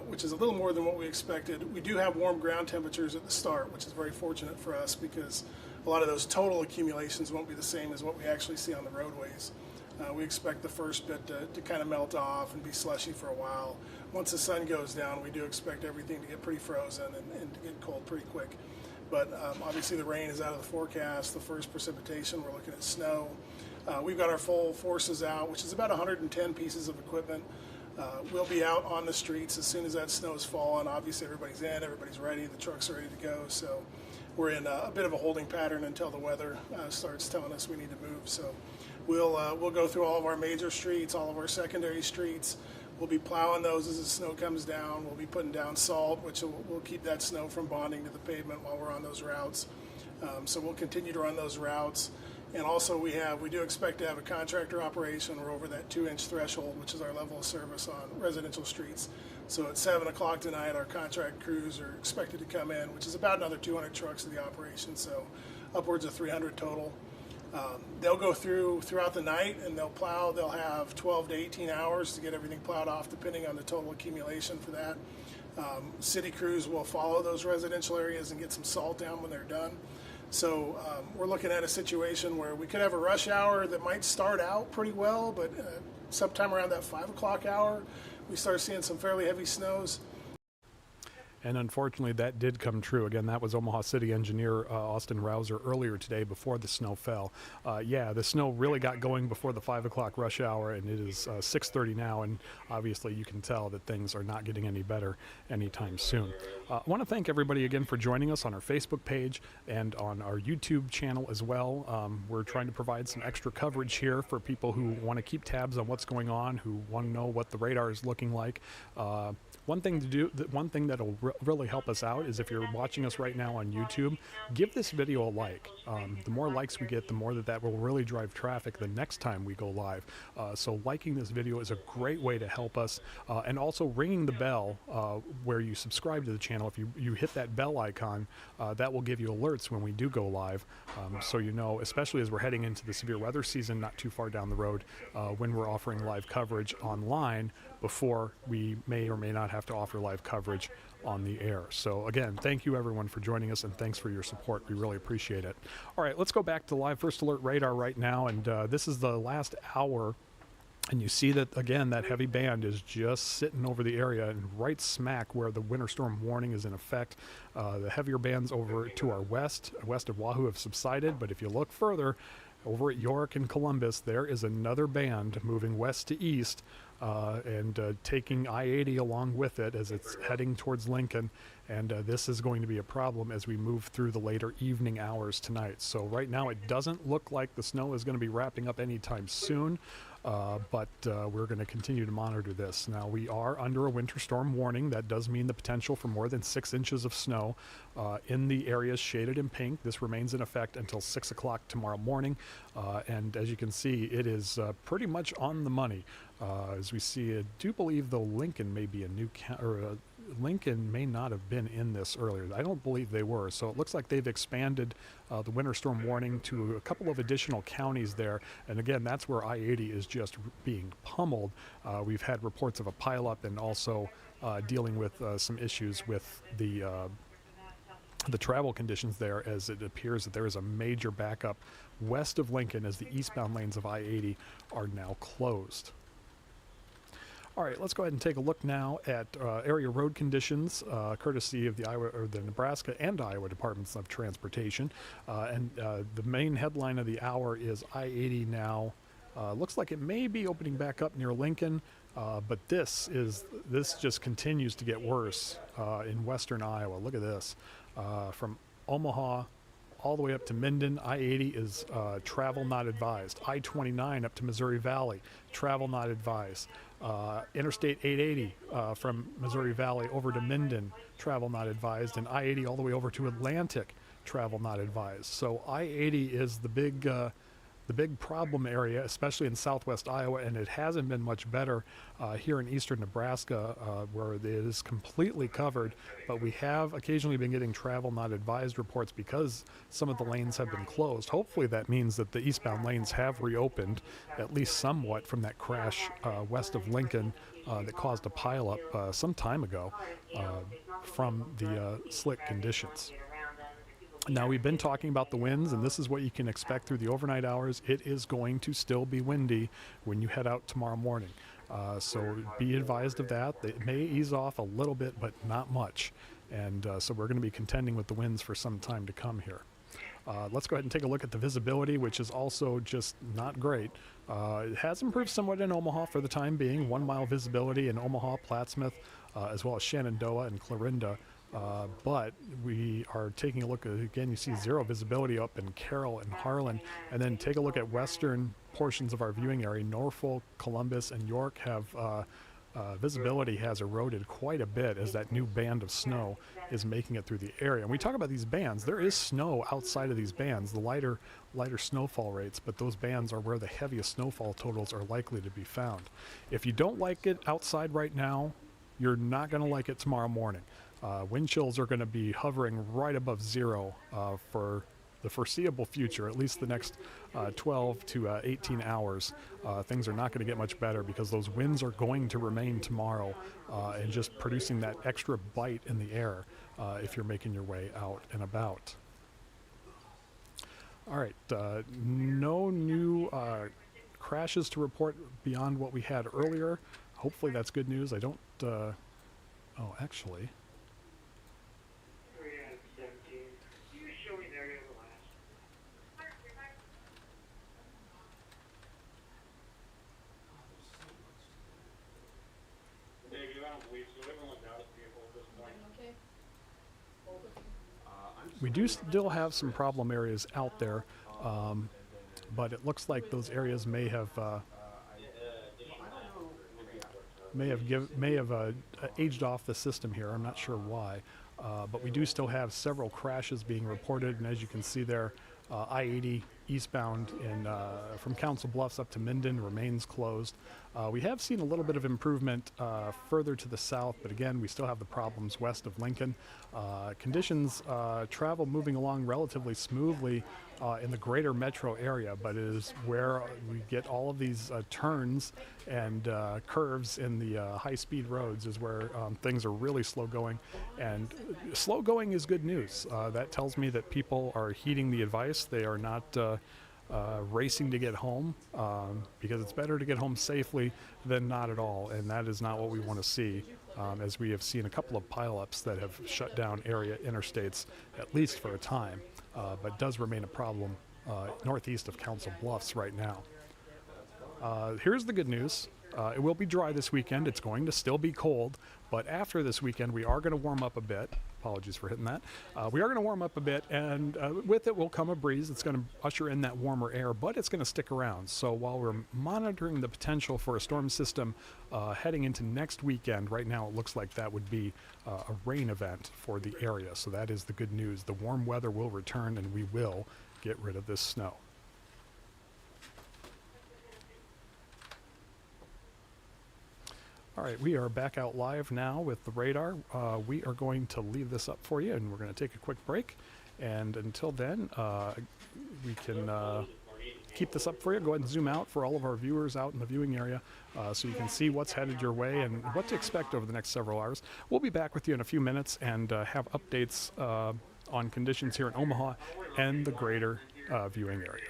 which is a little more than what we expected. We do have warm ground temperatures at the start, which is very fortunate for us because a lot of those total accumulations won't be the same as what we actually see on the roadways. We expect the first bit to kind of melt off and be slushy for a while. Once the sun goes down, we do expect everything to get pretty frozen and to get cold pretty quick. But obviously the rain is out of the forecast. The first precipitation, we're looking at snow. We've got our full forces out, which is about 110 pieces of equipment. We'll be out on the streets as soon as that snow is falling. Obviously everybody's in, everybody's ready, the trucks are ready to go. So we're in a bit of a holding pattern until the weather starts telling us we need to move. So we'll go through all of our major streets, all of our secondary streets. We'll be plowing those as the snow comes down. We'll be putting down salt, which will keep that snow from bonding to the pavement while we're on those routes. So we'll continue to run those routes. And also we do expect to have a contractor operation. We're over that 2-inch threshold, which is our level of service on residential streets. So at 7 o'clock tonight, our contract crews are expected to come in, which is about another 200 trucks to the operation, so upwards of 300 total. They'll go throughout the night and they'll plow. They'll have 12 to 18 hours to get everything plowed off, depending on the total accumulation for that. City crews will follow those residential areas and get some salt down when they're done. So we're looking at a situation where we could have a rush hour that might start out pretty well, but sometime around that 5 o'clock hour, we start seeing some fairly heavy snows. And unfortunately, that did come true. Again, that was Omaha City Engineer Austin Rouser earlier today before the snow fell. Yeah, the snow really got going before the 5 o'clock rush hour, and it is 6:30 now, and obviously you can tell that things are not getting any better anytime soon. I want to thank everybody again for joining us on our Facebook page and on our YouTube channel as well. We're trying to provide some extra coverage here for people who want to keep tabs on what's going on, who want to know what the radar is looking like. One thing that'll really help us out is if you're watching us right now on YouTube, give this video a like. The more likes we get, the more that will really drive traffic the next time we go live. So liking this video is a great way to help us, and also ringing the bell where you subscribe to the channel. If you hit that bell icon, that will give you alerts when we do go live, so you know, especially as we're heading into the severe weather season not too far down the road, when we're offering live coverage online before we may or may not have to offer live coverage on the air. So again, thank you everyone for joining us, and thanks for your support. We really appreciate it. All right, let's go back to live First Alert radar right now, and this is the last hour And you see that, again, that heavy band is just sitting over the area and right smack where the winter storm warning is in effect. The heavier bands over to our west of Wahoo have subsided, but if you look further, over at York and Columbus, there is another band moving west to east and taking I-80 along with it as it's heading towards Lincoln. And this is going to be a problem as we move through the later evening hours tonight. So right now it doesn't look like the snow is going to be wrapping up anytime soon. But we're going to continue to monitor this. Now, we are under a winter storm warning. That does mean the potential for more than 6 inches of snow in the areas shaded in pink. This remains in effect until 6 o'clock tomorrow morning. And as you can see, it is pretty much on the money. As we see, I do believe, though, Lincoln may be a new Lincoln may not have been in this earlier. I don't believe they were. So it looks like they've expanded the winter storm warning to a couple of additional counties there. And again, that's where I-80 is just being pummeled. We've had reports of a pileup and also dealing with some issues with the travel conditions there, as it appears that there is a major backup west of Lincoln as the eastbound lanes of I-80 are now closed. All right, let's go ahead and take a look now at area road conditions, courtesy of the Nebraska and Iowa Departments of Transportation. The main headline of the hour is I-80 now. Looks like it may be opening back up near Lincoln, but this just continues to get worse in western Iowa. Look at this, from Omaha all the way up to Minden. I-80 is travel not advised. I-29 up to Missouri Valley, travel not advised. Interstate 880 from Missouri Valley over to Minden, travel not advised. And I-80 all the way over to Atlantic, travel not advised. So I-80 is the big problem area, especially in southwest Iowa, and it hasn't been much better here in eastern Nebraska, where it is completely covered. But we have occasionally been getting travel not advised reports because some of the lanes have been closed. Hopefully that means that the eastbound lanes have reopened, at least somewhat, from that crash west of Lincoln that caused a pileup some time ago from the slick conditions. Now, we've been talking about the winds, and this is what you can expect through the overnight hours. It is going to still be windy when you head out tomorrow morning. So be advised of that. It may ease off a little bit, but not much. And so we're going to be contending with the winds for some time to come here. Let's go ahead and take a look at the visibility, which is also just not great. It has improved somewhat in Omaha for the time being. 1 mile visibility in Omaha, Plattsmouth, as well as Shenandoah and Clarinda. But we are taking a look at, again, you see zero visibility up in Carroll and Harlan. And then take a look at western portions of our viewing area. Norfolk, Columbus, and York have visibility has eroded quite a bit as that new band of snow is making it through the area. And we talk about these bands. There is snow outside of these bands, the lighter snowfall rates, but those bands are where the heaviest snowfall totals are likely to be found. If you don't like it outside right now, you're not going to like it tomorrow morning. Wind chills are going to be hovering right above zero for the foreseeable future, at least the next 12 to 18 hours. Things are not going to get much better because those winds are going to remain tomorrow and just producing that extra bite in the air if you're making your way out and about. All right, no new crashes to report beyond what we had earlier. Hopefully that's good news. I don't, oh, actually. We do still have some problem areas out there, but it looks like those areas may have aged off the system here. I'm not sure why, but we do still have several crashes being reported, and as you can see there, I-80 eastbound from Council Bluffs up to Minden remains closed. We have seen a little bit of improvement further to the south, but again, we still have the problems west of Lincoln. Conditions travel moving along relatively smoothly in the greater metro area, but it is where we get all of these turns and curves in the high-speed roads is where things are really slow going. And slow going is good news. That tells me that people are heeding the advice. They are not racing to get home because it's better to get home safely than not at all, and that is not what we want to see, as we have seen a couple of pileups that have shut down area interstates, at least for a time, but does remain a problem northeast of Council Bluffs right now. Here's the good news. It will be dry this weekend. It's going to still be cold, but after this weekend, we are going to warm up a bit. Apologies for hitting that. We are going to warm up a bit, and with it will come a breeze. It's going to usher in that warmer air, but it's going to stick around. So while we're monitoring the potential for a storm system heading into next weekend, right now it looks like that would be a rain event for the area. So that is the good news. The warm weather will return, and we will get rid of this snow. All right, we are back out live now with the radar. We are going to leave this up for you, and we're going to take a quick break. And until then, we can keep this up for you. Go ahead and zoom out for all of our viewers out in the viewing area so you can see what's headed your way and what to expect over the next several hours. We'll be back with you in a few minutes and have updates on conditions here in Omaha and the greater viewing area.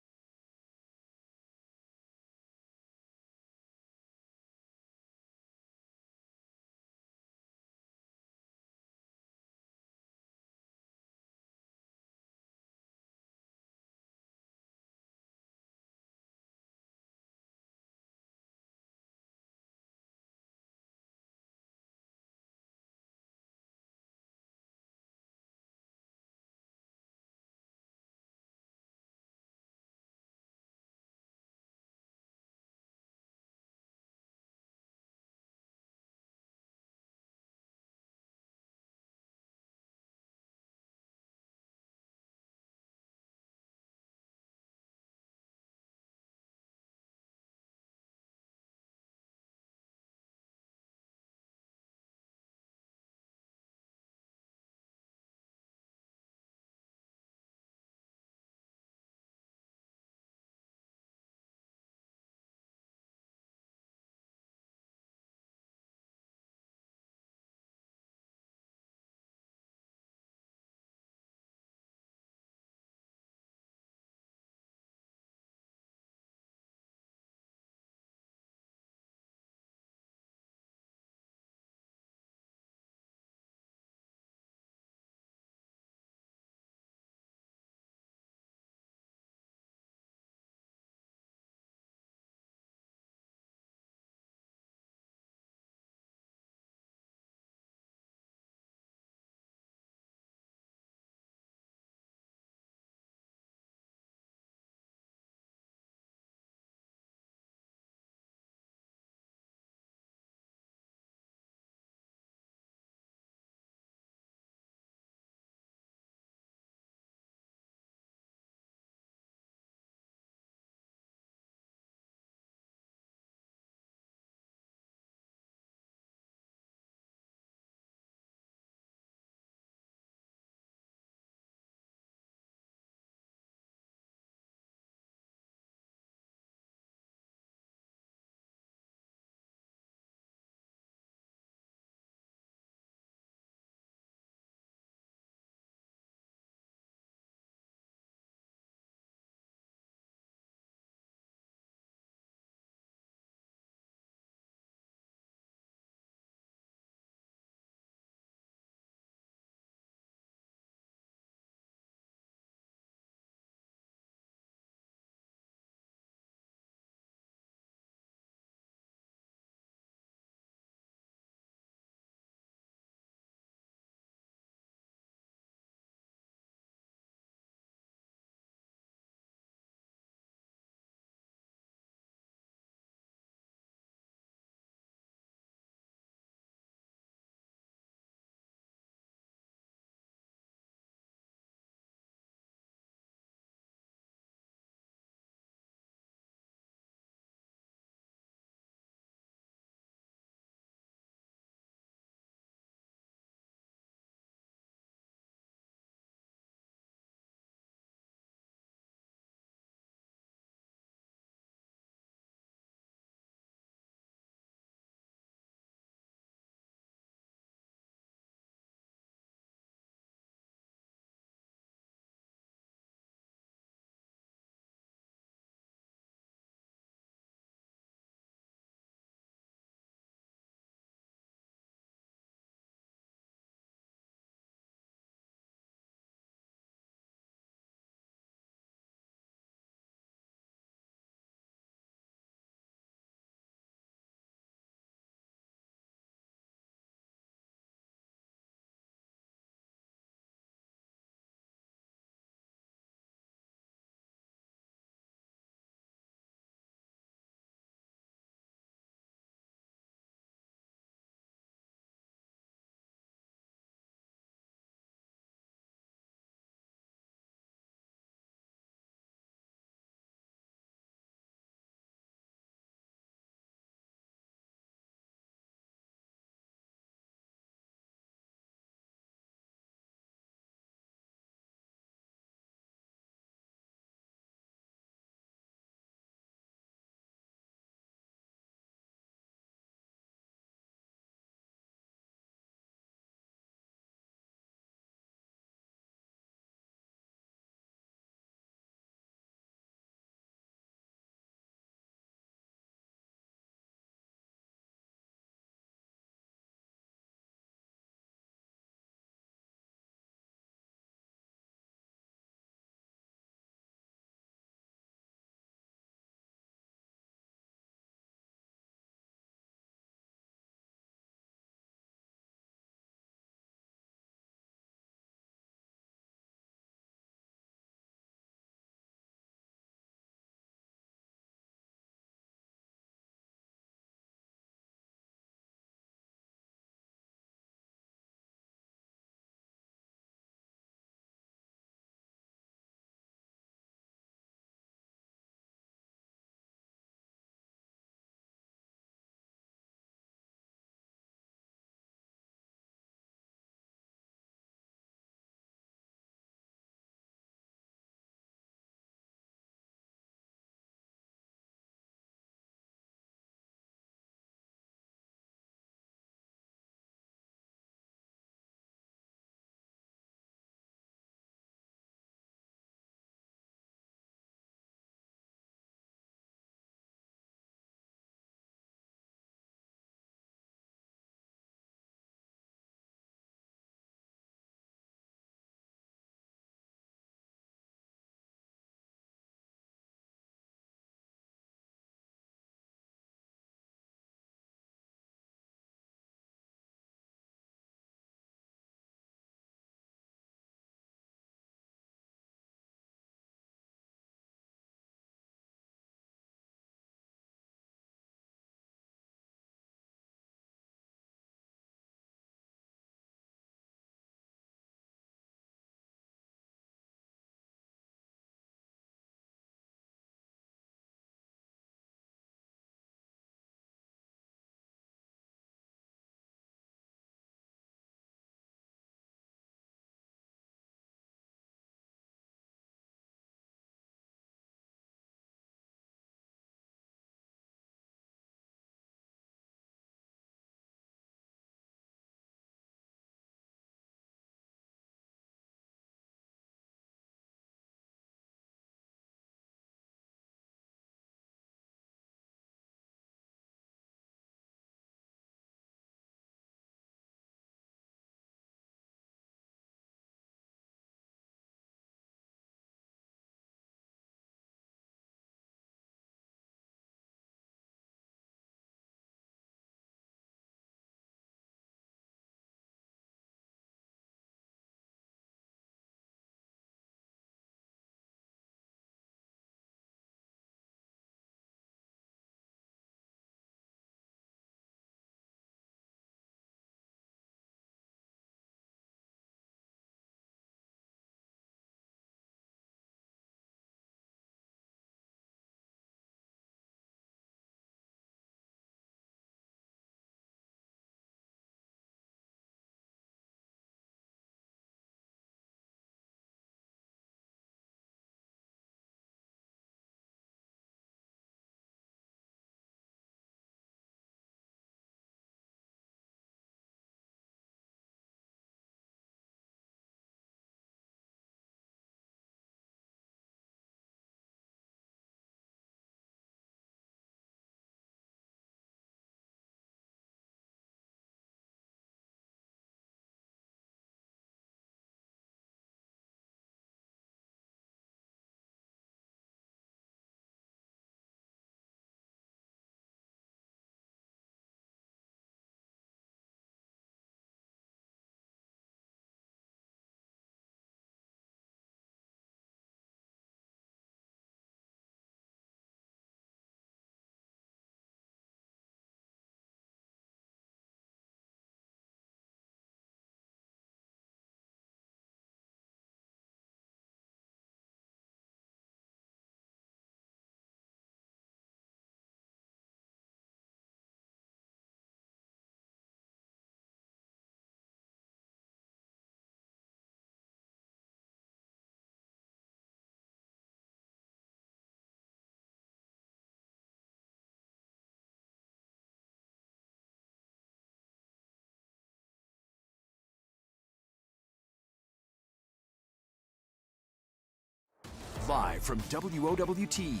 Live from WOWT,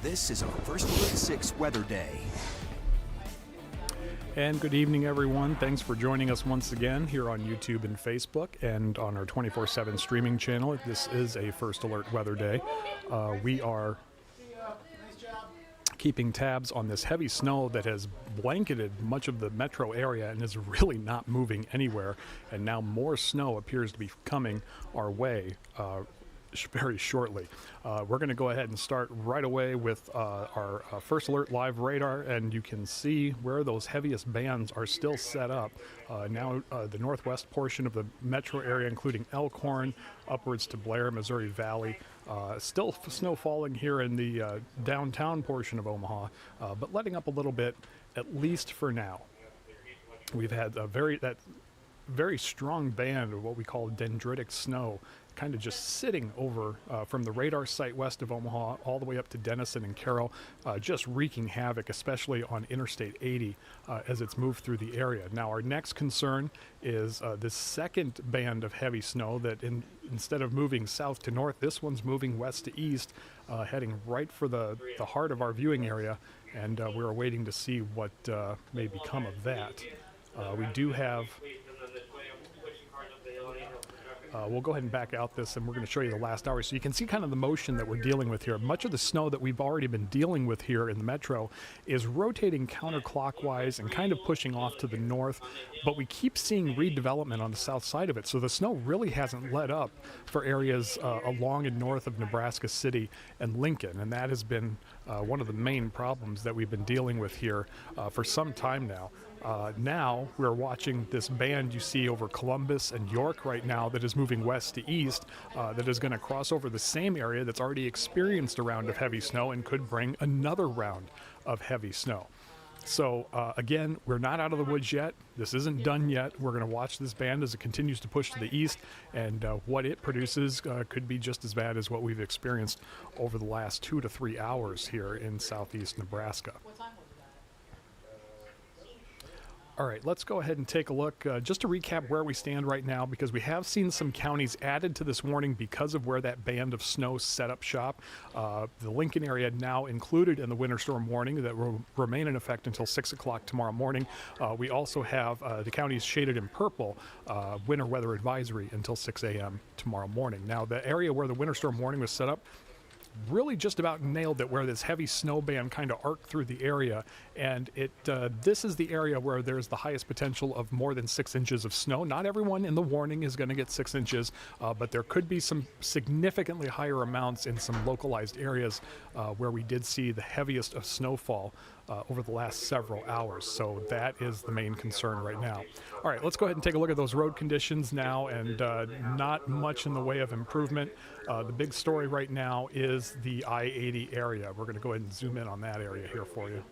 this is a First Alert 6 weather day. And good evening, everyone. Thanks for joining us once again here on YouTube and Facebook and on our 24/7 streaming channel. This is a First Alert weather day. We are keeping tabs on this heavy snow that has blanketed much of the metro area and is really not moving anywhere. And now more snow appears to be coming our way very shortly. We're going to go ahead and start right away with our First Alert live radar, and you can see where those heaviest bands are still set up. Now the northwest portion of the metro area, including Elkhorn, upwards to Blair, Missouri Valley. Still snow falling here in the downtown portion of Omaha, but letting up a little bit, at least for now. We've had a very strong band of what we call dendritic snow, kind of just sitting over from the radar site west of Omaha all the way up to Denison and Carroll, just wreaking havoc, especially on Interstate 80 as it's moved through the area. Now our next concern is this second band of heavy snow that instead of moving south to north, this one's moving west to east, heading right for the heart of our viewing area, and we're waiting to see what may become of that. We do have we'll go ahead and back out this, and we're going to show you the last hour so you can see kind of the motion that we're dealing with here. Much of the snow that we've already been dealing with here in the metro is rotating counterclockwise and kind of pushing off to the north, but we keep seeing redevelopment on the south side of it. So the snow really hasn't let up for areas along and north of Nebraska City and Lincoln, and that has been one of the main problems that we've been dealing with here for some time now. Now we're watching this band you see over Columbus and York right now that is moving west to east, that is going to cross over the same area that's already experienced a round of heavy snow and could bring another round of heavy snow. So again, we're not out of the woods yet. This isn't done yet. We're going to watch this band as it continues to push to the east, and what it produces could be just as bad as what we've experienced over the last 2 to 3 hours here in southeast Nebraska. All right, let's go ahead and take a look just to recap where we stand right now, because we have seen some counties added to this warning because of where that band of snow set up shop. The Lincoln area now included in the winter storm warning that will remain in effect until 6 o'clock tomorrow morning. We also have the counties shaded in purple, winter weather advisory until 6 a.m. tomorrow morning. Now, the area where the winter storm warning was set up really just about nailed it, where this heavy snow band kind of arced through the area, and this is the area where there's the highest potential of more than 6 inches of snow. Not everyone in the warning is going to get 6 inches, but there could be some significantly higher amounts in some localized areas where we did see the heaviest of snowfall over the last several hours. So that is the main concern right now. All right, let's go ahead and take a look at those road conditions now, and not much in the way of improvement. The big story right now is the I-80 area. We're going to go ahead and zoom in on that area here for you.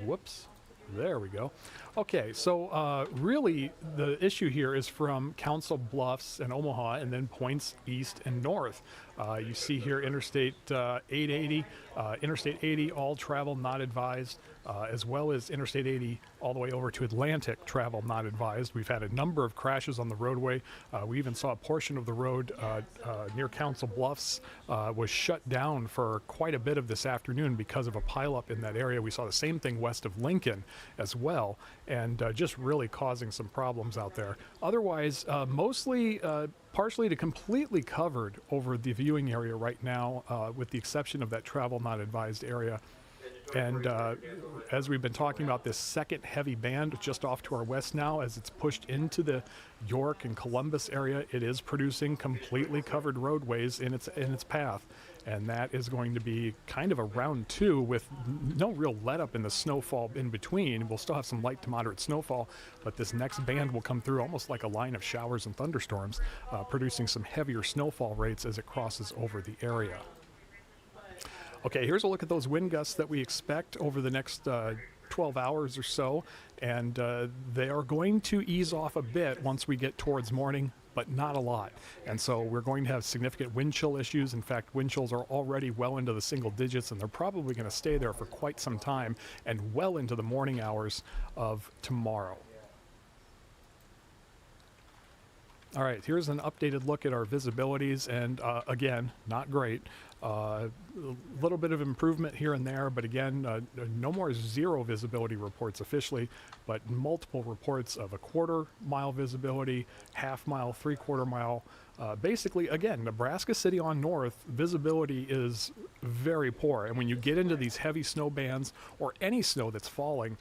Whoops. There we go. Okay, so really the issue here is from Council Bluffs and Omaha, and then points east and north. You see here Interstate 880, Interstate 80, all travel not advised, as well as Interstate 80 all the way over to Atlantic, travel not advised. We've had a number of crashes on the roadway. We even saw a portion of the road near Council Bluffs was shut down for quite a bit of this afternoon because of a pileup in that area. We saw the same thing west of Lincoln as well, and just really causing some problems out there. Otherwise, mostly partially to completely covered over the viewing area right now, with the exception of that travel not advised area. And as we've been talking about, this second heavy band just off to our west now, as it's pushed into the York and Columbus area, it is producing completely covered roadways in its path. And that is going to be kind of a round 2 with no real let up in the snowfall in between. We'll still have some light to moderate snowfall, but this next band will come through almost like a line of showers and thunderstorms, producing some heavier snowfall rates as it crosses over the area. Okay, here's a look at those wind gusts that we expect over the next 12 hours or so, and they are going to ease off a bit once we get towards morning, but not a lot. And so we're going to have significant wind chill issues. In fact, wind chills are already well into the single digits, and they're probably going to stay there for quite some time and well into the morning hours of tomorrow. All right, here's an updated look at our visibilities, and again, not great. A little bit of improvement here and there, but again, no more zero visibility reports officially, but multiple reports of a quarter-mile visibility, half-mile, three-quarter-mile. Basically, again, Nebraska City on north, visibility is very poor. And when you get into these heavy snow bands or any snow that's falling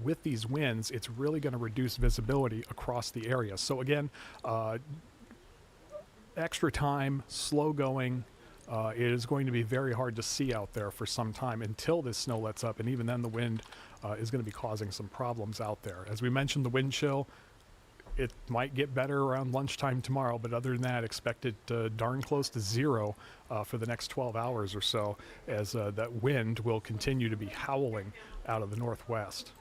with these winds, it's really going to reduce visibility across the area. So again, extra time, slow going. It is going to be very hard to see out there for some time until this snow lets up, and even then the wind is going to be causing some problems out there. As we mentioned, the wind chill, it might get better around lunchtime tomorrow, but other than that, expect it darn close to zero for the next 12 hours or so, as that wind will continue to be howling out of the northwest.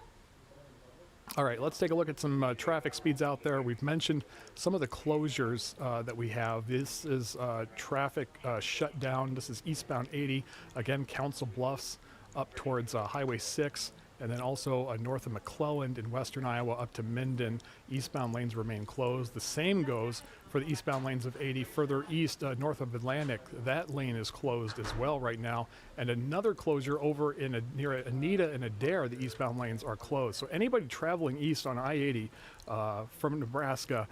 All right, let's take a look at some traffic speeds out there. We've mentioned some of the closures that we have. This is traffic shut down. This is eastbound 80, again, Council Bluffs up towards Highway 6, and then also north of McClelland in western Iowa up to Minden. Eastbound lanes remain closed. The same goes for the eastbound lanes of 80 further east north of Atlantic. That lane is closed as well right now. And another closure over in near Anita and Adair, the eastbound lanes are closed. So anybody traveling east on I-80 from Nebraska,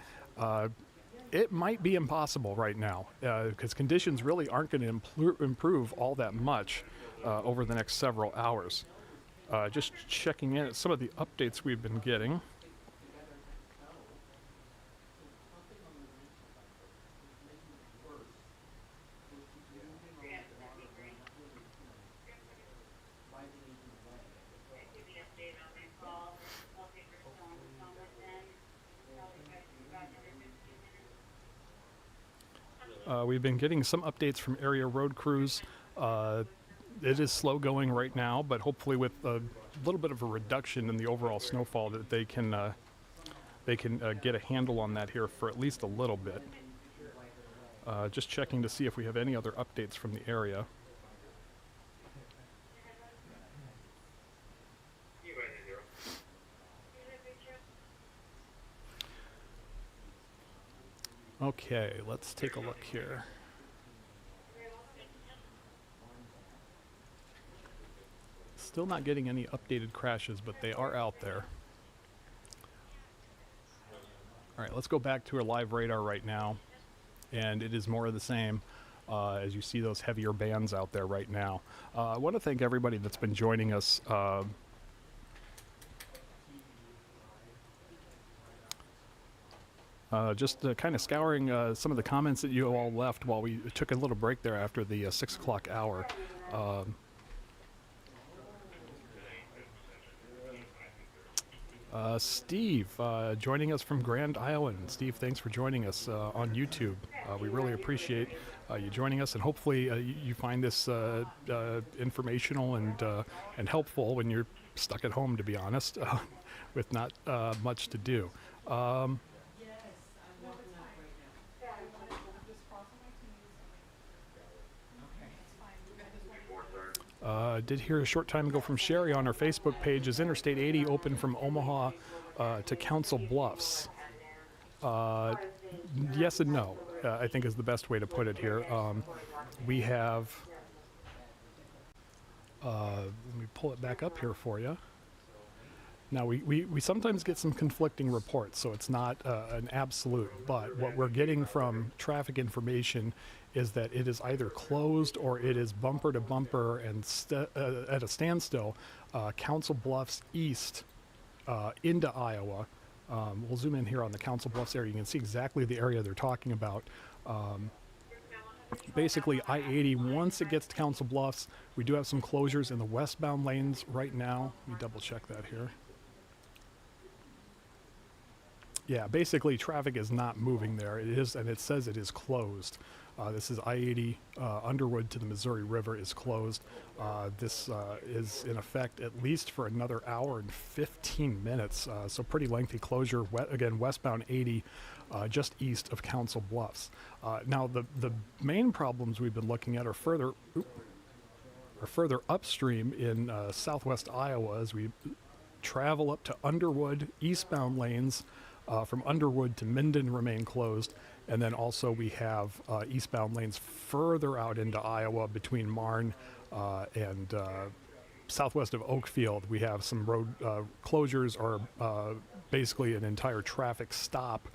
it might be impossible right now because conditions really aren't going to improve all that much over the next several hours. Just checking in at some of the updates we've been getting. We've been getting some updates from area road crews. It is slow going right now, but hopefully with a little bit of a reduction in the overall snowfall that they can get a handle on that here for at least a little bit. Just checking to see if we have any other updates from the area. Okay, let's take a look here. Still not getting any updated crashes, but they are out there. All right, let's go back to our live radar right now, and it is more of the same as you see those heavier bands out there right now. I want to thank everybody that's been joining us. Just kind of scouring some of the comments that you all left while we took a little break there after the 6 o'clock hour. Steve, joining us from Grand Island. Steve, thanks for joining us on YouTube. We really appreciate you joining us, and hopefully you find this informational and helpful when you're stuck at home, to be honest, with not much to do. Did hear a short time ago from Sherry on our Facebook page, is Interstate 80 open from Omaha to Council Bluffs? Yes and no, I think is the best way to put it here. We have, let me pull it back up here for you. Now, we sometimes get some conflicting reports, so it's not an absolute, but what we're getting from traffic information is that it is either closed or it is bumper to bumper and at a standstill, Council Bluffs east into Iowa. We'll zoom in here on the Council Bluffs area. You can see exactly the area they're talking about. Basically, I-80, once it gets to Council Bluffs, we do have some closures in the westbound lanes right now. Let me double check that here. Yeah, basically traffic is not moving there. It is, and it says it is closed. This is I-80 Underwood to the Missouri River is closed. This is in effect at least for another hour and 15 minutes. So pretty lengthy closure. Again, westbound 80 just east of Council Bluffs. Now the main problems we've been looking at are further upstream in southwest Iowa as we travel up to Underwood eastbound lanes. from Underwood to Minden remain closed. And then also we have eastbound lanes further out into Iowa between Marne and southwest of Oakfield. We have some road closures or basically an entire traffic stop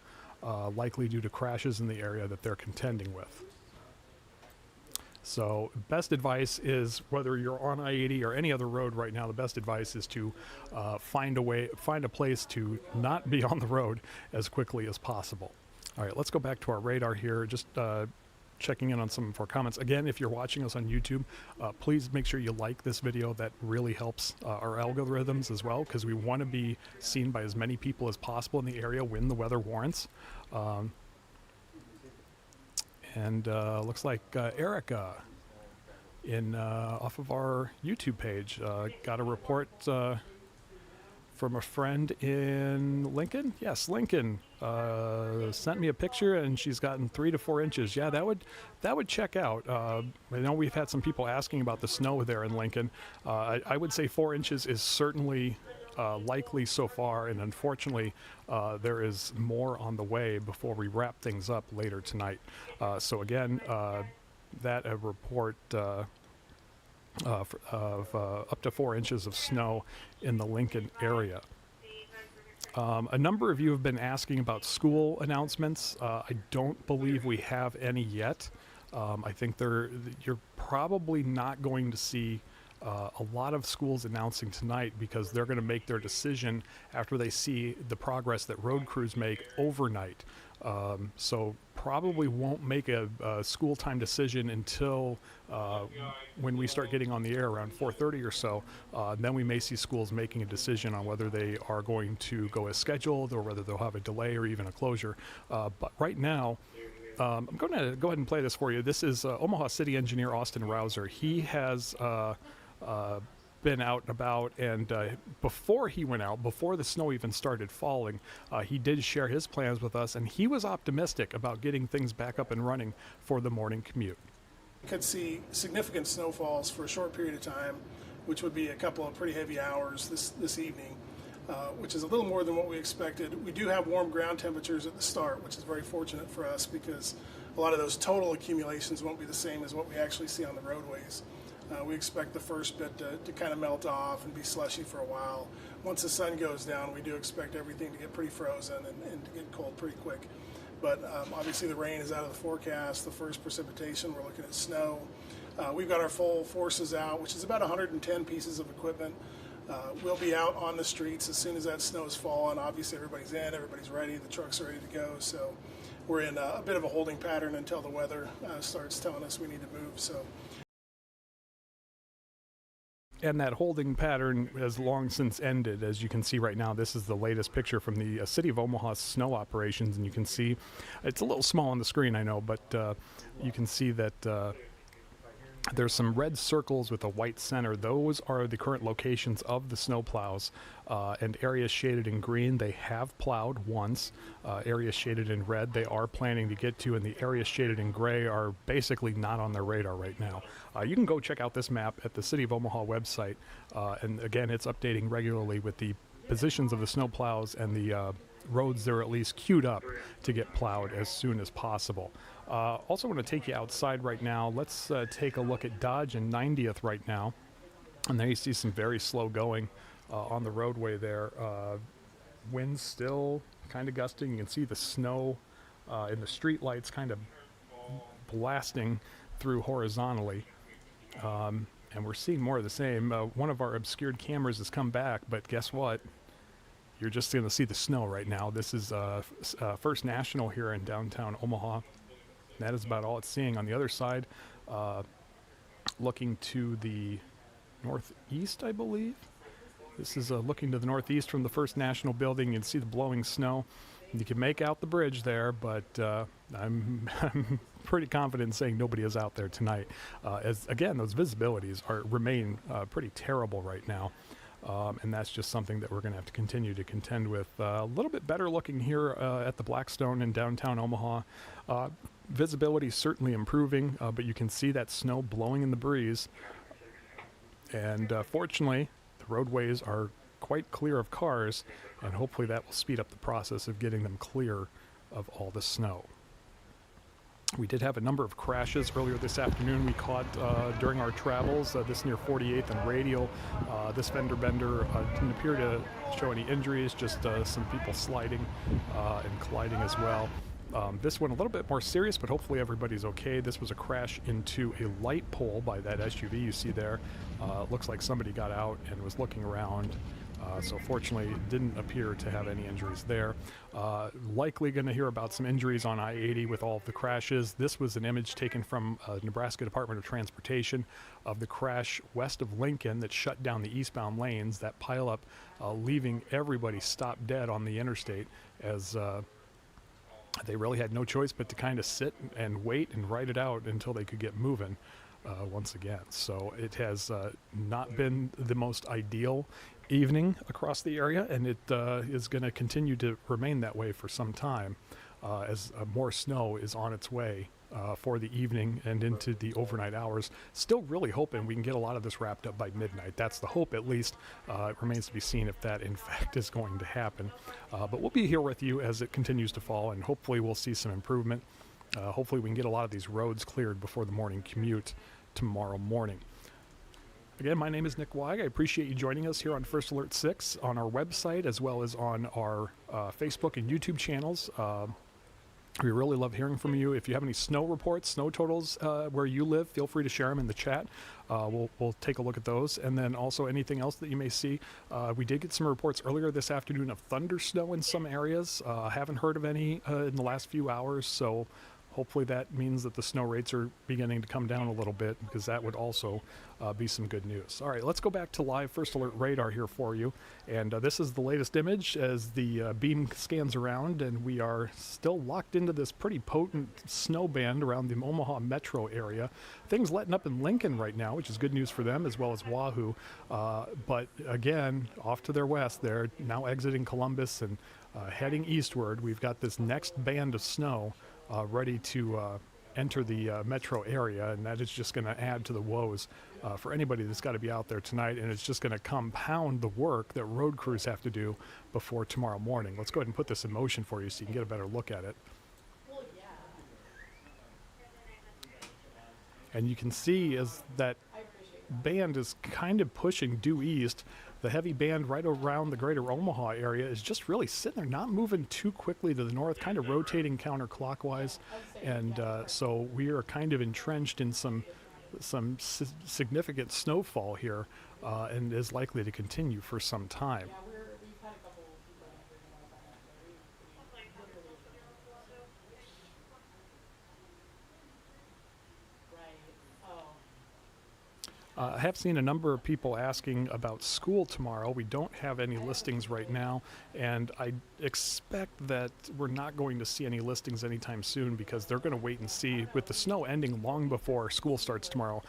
likely due to crashes in the area that they're contending with. So best advice is, whether you're on I-80 or any other road right now, the best advice is to find a place to not be on the road as quickly as possible. All right, let's go back to our radar here. Just checking in on some of our comments. Again, if you're watching us on YouTube, please make sure you like this video. That really helps our algorithms as well, because we want to be seen by as many people as possible in the area when the weather warrants. And looks like Erica off of our YouTube page got a report from a friend in Lincoln. Yes, Lincoln sent me a picture, and she's gotten 3 to 4 inches. Yeah, that would check out. I know we've had some people asking about the snow there in Lincoln. I would say 4 inches is certainly likely so far, and unfortunately there is more on the way before we wrap things up later tonight. So again, that a report of up to 4 inches of snow in the Lincoln area. A number of you have been asking about school announcements. I don't believe we have any yet. I think you're probably not going to see a lot of schools announcing tonight, because they're going to make their decision after they see the progress that road crews make overnight. So probably won't make a school time decision until when we start getting on the air around 4:30 or so. Then we may see schools making a decision on whether they are going to go as scheduled or whether they'll have a delay or even a closure. But right now, I'm going to go ahead and play this for you. This is Omaha City Engineer Austin Rouser. He has been out and about, and before he went out, before the snow even started falling, he did share his plans with us, and he was optimistic about getting things back up and running for the morning commute. We could see significant snowfalls for a short period of time, which would be a couple of pretty heavy hours this evening, which is a little more than what we expected. We do have warm ground temperatures at the start, which is very fortunate for us, because a lot of those total accumulations won't be the same as what we actually see on the roadways. We expect the first bit to kind of melt off and be slushy for a while. Once the sun goes down, we do expect everything to get pretty frozen and to get cold pretty quick. But obviously the rain is out of the forecast. The first precipitation, we're looking at snow. We've got our full forces out, which is about 110 pieces of equipment. We'll be out on the streets as soon as that snow is falling. Obviously everybody's in, everybody's ready, the trucks are ready to go. So we're in a bit of a holding pattern until the weather starts telling us we need to move. So. And that holding pattern has long since ended. As you can see right now, this is the latest picture from the city of Omaha's snow operations, and you can see it's a little small on the screen, I know, but you can see that there's some red circles with a white center. Those are the current locations of the snow plows, and areas shaded in green, they have plowed once. Areas shaded in red, they are planning to get to, and the areas shaded in gray are basically not on their radar right now. You can go check out this map at the City of Omaha website, and again, it's updating regularly with the positions of the snow plows and the roads that are at least queued up to get plowed as soon as possible. Also want to take you outside right now. Let's take a look at Dodge and 90th right now. And there you see some very slow going on the roadway there. Winds still kind of gusting. You can see the snow in the street lights kind of blasting through horizontally. And we're seeing more of the same. One of our obscured cameras has come back, but guess what? You're just going to see the snow right now. This is First National here in downtown Omaha. That is about all it's seeing. On the other side, looking to the northeast, I believe. This is looking to the northeast from the First National building. You can see the blowing snow. You can make out the bridge there, but I'm pretty confident in saying nobody is out there tonight. As again, those visibilities remain pretty terrible right now. And that's just something that we're going to have to continue to contend with. A little bit better looking here at the Blackstone in downtown Omaha. Visibility is certainly improving, but you can see that snow blowing in the breeze. And fortunately, the roadways are quite clear of cars, and hopefully that will speed up the process of getting them clear of all the snow. We did have a number of crashes earlier this afternoon we caught during our travels, this near 48th and Radial. This fender bender didn't appear to show any injuries, just some people sliding and colliding as well. This one a little bit more serious, but hopefully everybody's okay. This was a crash into a light pole by that SUV you see there. Looks like somebody got out and was looking around. So fortunately, it didn't appear to have any injuries there. Likely going to hear about some injuries on I-80 with all of the crashes. This was an image taken from Nebraska Department of Transportation of the crash west of Lincoln that shut down the eastbound lanes, that pileup leaving everybody stopped dead on the interstate as they really had no choice but to kind of sit and wait and ride it out until they could get moving once again. So it has not been the most ideal evening across the area, and it is going to continue to remain that way for some time as more snow is on its way for the evening and into the overnight hours. Still really hoping we can get a lot of this wrapped up by midnight. That's the hope, at least. It remains to be seen if that in fact is going to happen. But we'll be here with you as it continues to fall, and hopefully we'll see some improvement. Hopefully we can get a lot of these roads cleared before the morning commute tomorrow morning. Again, my name is Nick Weig. I appreciate you joining us here on First Alert 6 on our website as well as on our Facebook and YouTube channels. We really love hearing from you. If you have any snow reports, snow totals where you live, feel free to share them in the chat. We'll take a look at those. And then also anything else that you may see. We did get some reports earlier this afternoon of Thundersnow in some areas. Haven't heard of any in the last few hours, so hopefully that means that the snow rates are beginning to come down a little bit, because that would also be some good news. All right, let's go back to live First Alert radar here for you. And this is the latest image as the beam scans around, and we are still locked into this pretty potent snow band around the Omaha metro area. Things letting up in Lincoln right now, which is good news for them, as well as Wahoo. But again, off to their west, they're now exiting Columbus and heading eastward. We've got this next band of snow ready to enter the metro area, and that is just going to add to the woes for anybody that's got to be out there tonight, and it's just going to compound the work that road crews have to do before tomorrow morning. Let's go ahead and put this in motion for you so you can get a better look at it. And you can see as that band is kind of pushing due east, the heavy band right around the greater Omaha area is just really sitting there, not moving too quickly to the north, kind of rotating counterclockwise. And so we are kind of entrenched in some significant snowfall here, and is likely to continue for some time. I have seen a number of people asking about school tomorrow. We don't have any listings right now, and I expect that we're not going to see any listings anytime soon, because they're going to wait and see. With the snow ending long before school starts tomorrow,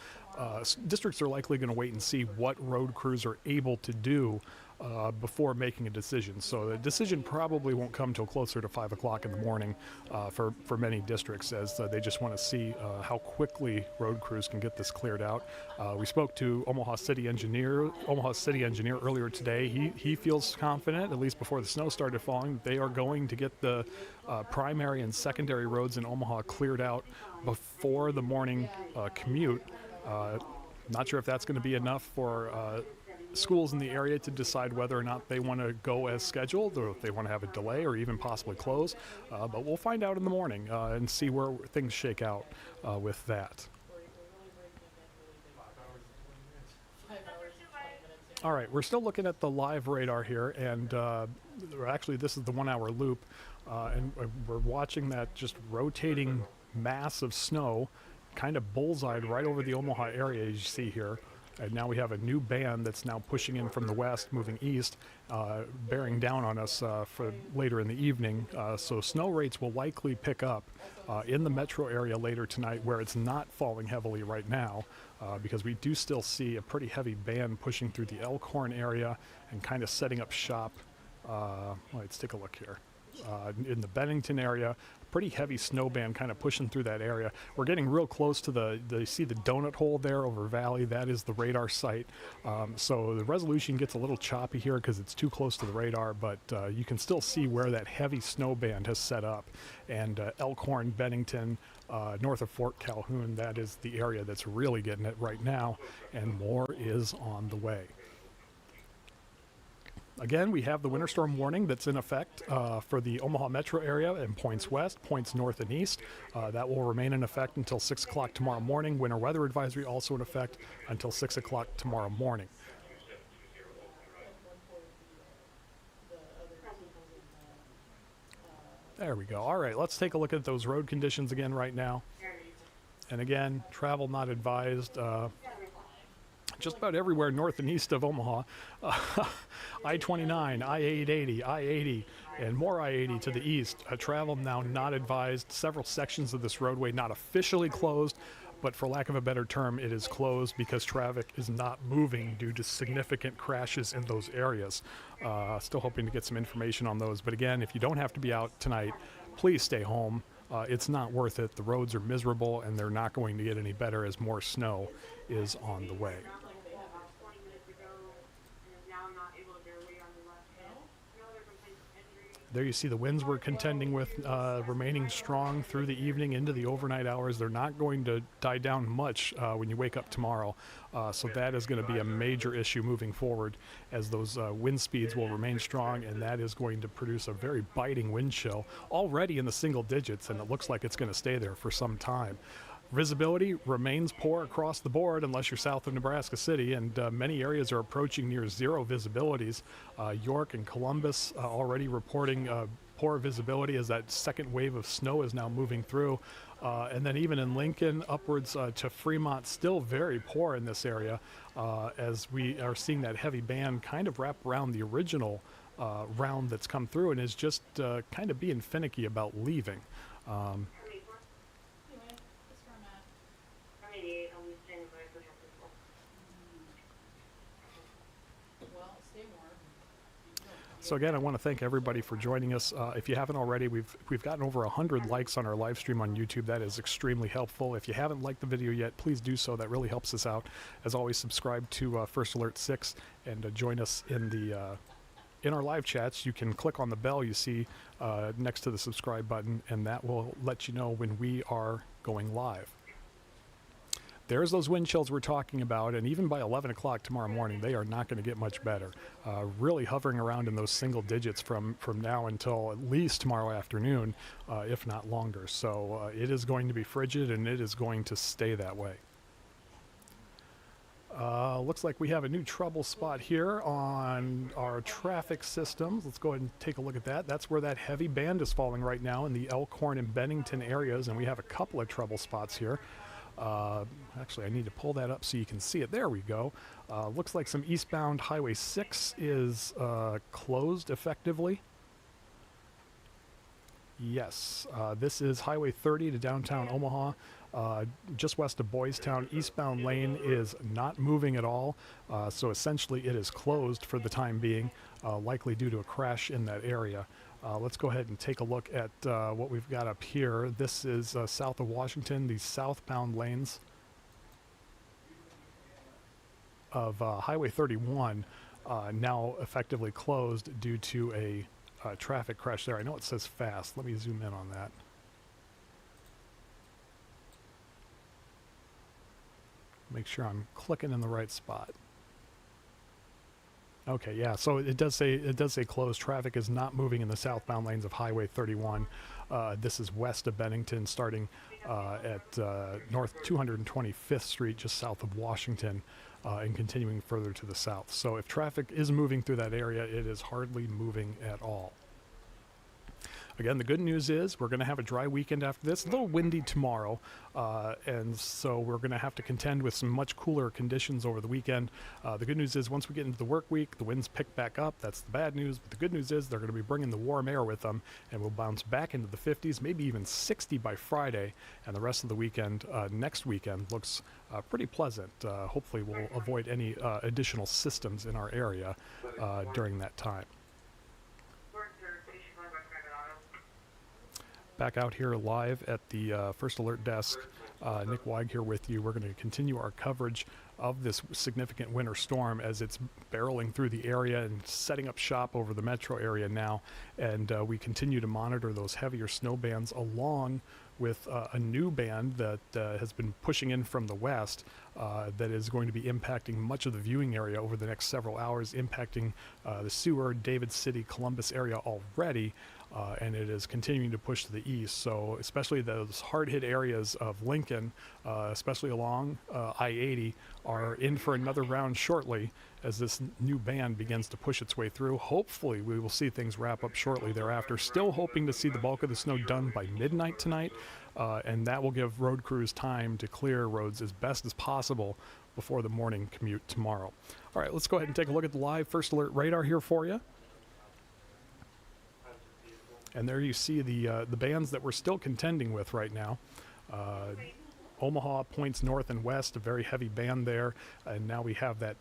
districts are likely going to wait and see what road crews are able to do before making a decision. So the decision probably won't come till closer to 5 o'clock in the morning for many districts, as they just want to see how quickly road crews can get this cleared out. We spoke to Omaha City Engineer earlier today. He feels confident, at least before the snow started falling, they are going to get the primary and secondary roads in Omaha cleared out before the morning commute. Not sure if that's going to be enough for schools in the area to decide whether or not they want to go as scheduled, or if they want to have a delay or even possibly close. But we'll find out in the morning and see where things shake out with that. All right, we're still looking at the live radar here, and actually this is the 1 hour loop, and we're watching that just rotating mass of snow kind of bullseyed right over the Omaha area, as you see here. And now we have a new band that's now pushing in from the west, moving east, bearing down on us for later in the evening. So snow rates will likely pick up in the metro area later tonight, where it's not falling heavily right now, because we do still see a pretty heavy band pushing through the Elkhorn area and kind of setting up shop. Let's take a look here. in the Bennington area. Pretty heavy snow band kind of pushing through that area. We're getting real close to you see the donut hole there over Valley. That is the radar site. So the resolution gets a little choppy here because it's too close to the radar, but you can still see where that heavy snow band has set up. And Elkhorn, Bennington, north of Fort Calhoun, that is the area that's really getting it right now, and more is on the way. Again, we have the winter storm warning that's in effect for the Omaha metro area and points west, points north and east. That will remain in effect until 6 o'clock tomorrow morning. Winter weather advisory also in effect until 6 o'clock tomorrow morning. There we go. All right, let's take a look at those road conditions again right now. And again, travel not advised. Just about everywhere north and east of Omaha. I-29, I-880, I-80, and more I-80 to the east. Travel now not advised. Several sections of this roadway not officially closed, but for lack of a better term, it is closed because traffic is not moving due to significant crashes in those areas. Still hoping to get some information on those. But again, if you don't have to be out tonight, please stay home. It's not worth it. The roads are miserable, and they're not going to get any better as more snow is on the way. There you see the winds we're contending with remaining strong through the evening into the overnight hours. They're not going to die down much when you wake up tomorrow. So that is going to be a major issue moving forward, as those wind speeds will remain strong, and that is going to produce a very biting wind chill already in the single digits, and it looks like it's going to stay there for some time. Visibility remains poor across the board unless you're south of Nebraska City, and many areas are approaching near zero visibilities. York and Columbus already reporting poor visibility as that second wave of snow is now moving through. And then even in Lincoln, upwards to Fremont, still very poor in this area, as we are seeing that heavy band kind of wrap around the original round that's come through and is just kind of being finicky about leaving. So again, I want to thank everybody for joining us. If you haven't already, we've gotten over 100 likes on our live stream on YouTube. That is extremely helpful. If you haven't liked the video yet, please do so. That really helps us out. As always, subscribe to First Alert 6 and join us in our live chats. You can click on the bell you see next to the subscribe button, and that will let you know when we are going live. There's those wind chills we're talking about, and even by 11 o'clock tomorrow morning, they are not going to get much better. Really hovering around in those single digits from now until at least tomorrow afternoon, if not longer. So it is going to be frigid, and it is going to stay that way. Looks like we have a new trouble spot here on our traffic systems. Let's go ahead and take a look at that. That's where that heavy band is falling right now in the Elkhorn and Bennington areas, and we have a couple of trouble spots here. Actually, I need to pull that up so you can see it. There we go. Looks like some eastbound Highway 6 is closed effectively. Yes, this is Highway 30 to downtown Omaha, just west of Boys Town. Eastbound lane is not moving at all, so essentially it is closed for the time being, likely due to a crash in that area. Let's go ahead and take a look at what we've got up here. This is south of Washington, the southbound lanes of Highway 31 now effectively closed due to a traffic crash there. I know it says fast. Let me zoom in on that. Make sure I'm clicking in the right spot. Okay, yeah, so it does say closed. Traffic is not moving in the southbound lanes of Highway 31. This is west of Bennington, starting at North 225th Street, just south of Washington, and continuing further to the south. So if traffic is moving through that area, it is hardly moving at all. Again, the good news is we're going to have a dry weekend after this. A little windy tomorrow, and so we're going to have to contend with some much cooler conditions over the weekend. The good news is once we get into the work week, the winds pick back up. That's the bad news. But the good news is they're going to be bringing the warm air with them, and we'll bounce back into the 50s, maybe even 60 by Friday. And the rest of the weekend, next weekend, looks pretty pleasant. Hopefully we'll avoid any additional systems in our area during that time. Back out here live at the First Alert desk. Nick Weig here with you. We're going to continue our coverage of this significant winter storm as it's barreling through the area and setting up shop over the metro area now. And we continue to monitor those heavier snow bands along with a new band that has been pushing in from the west that is going to be impacting much of the viewing area over the next several hours, impacting the Seward, David City, Columbus area already. And it is continuing to push to the east. So especially those hard-hit areas of Lincoln, especially along I-80, are in for another round shortly as this new band begins to push its way through. Hopefully we will see things wrap up shortly thereafter. Still hoping to see the bulk of the snow done by midnight tonight, and that will give road crews time to clear roads as best as possible before the morning commute tomorrow. All right, let's go ahead and take a look at the live First Alert radar here for you. And there you see the bands that we're still contending with right now. Omaha points north and west, a very heavy band there. And now we have that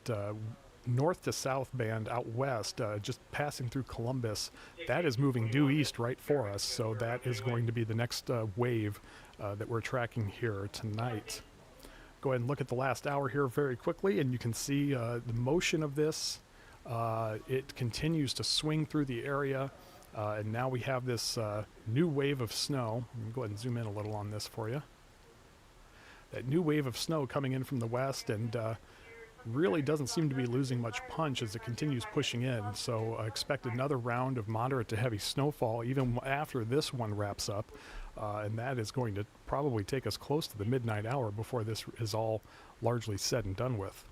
north to south band out west, just passing through Columbus. That is moving due east right for us. So that is going to be the next wave that we're tracking here tonight. Go ahead and look at the last hour here very quickly, and you can see the motion of this. It continues to swing through the area. And now we have this new wave of snow. Let me go ahead and zoom in a little on this for you. That new wave of snow coming in from the west and really doesn't seem to be losing much punch as it continues pushing in. So expect another round of moderate to heavy snowfall even after this one wraps up. And that is going to probably take us close to the midnight hour before this is all largely said and done with.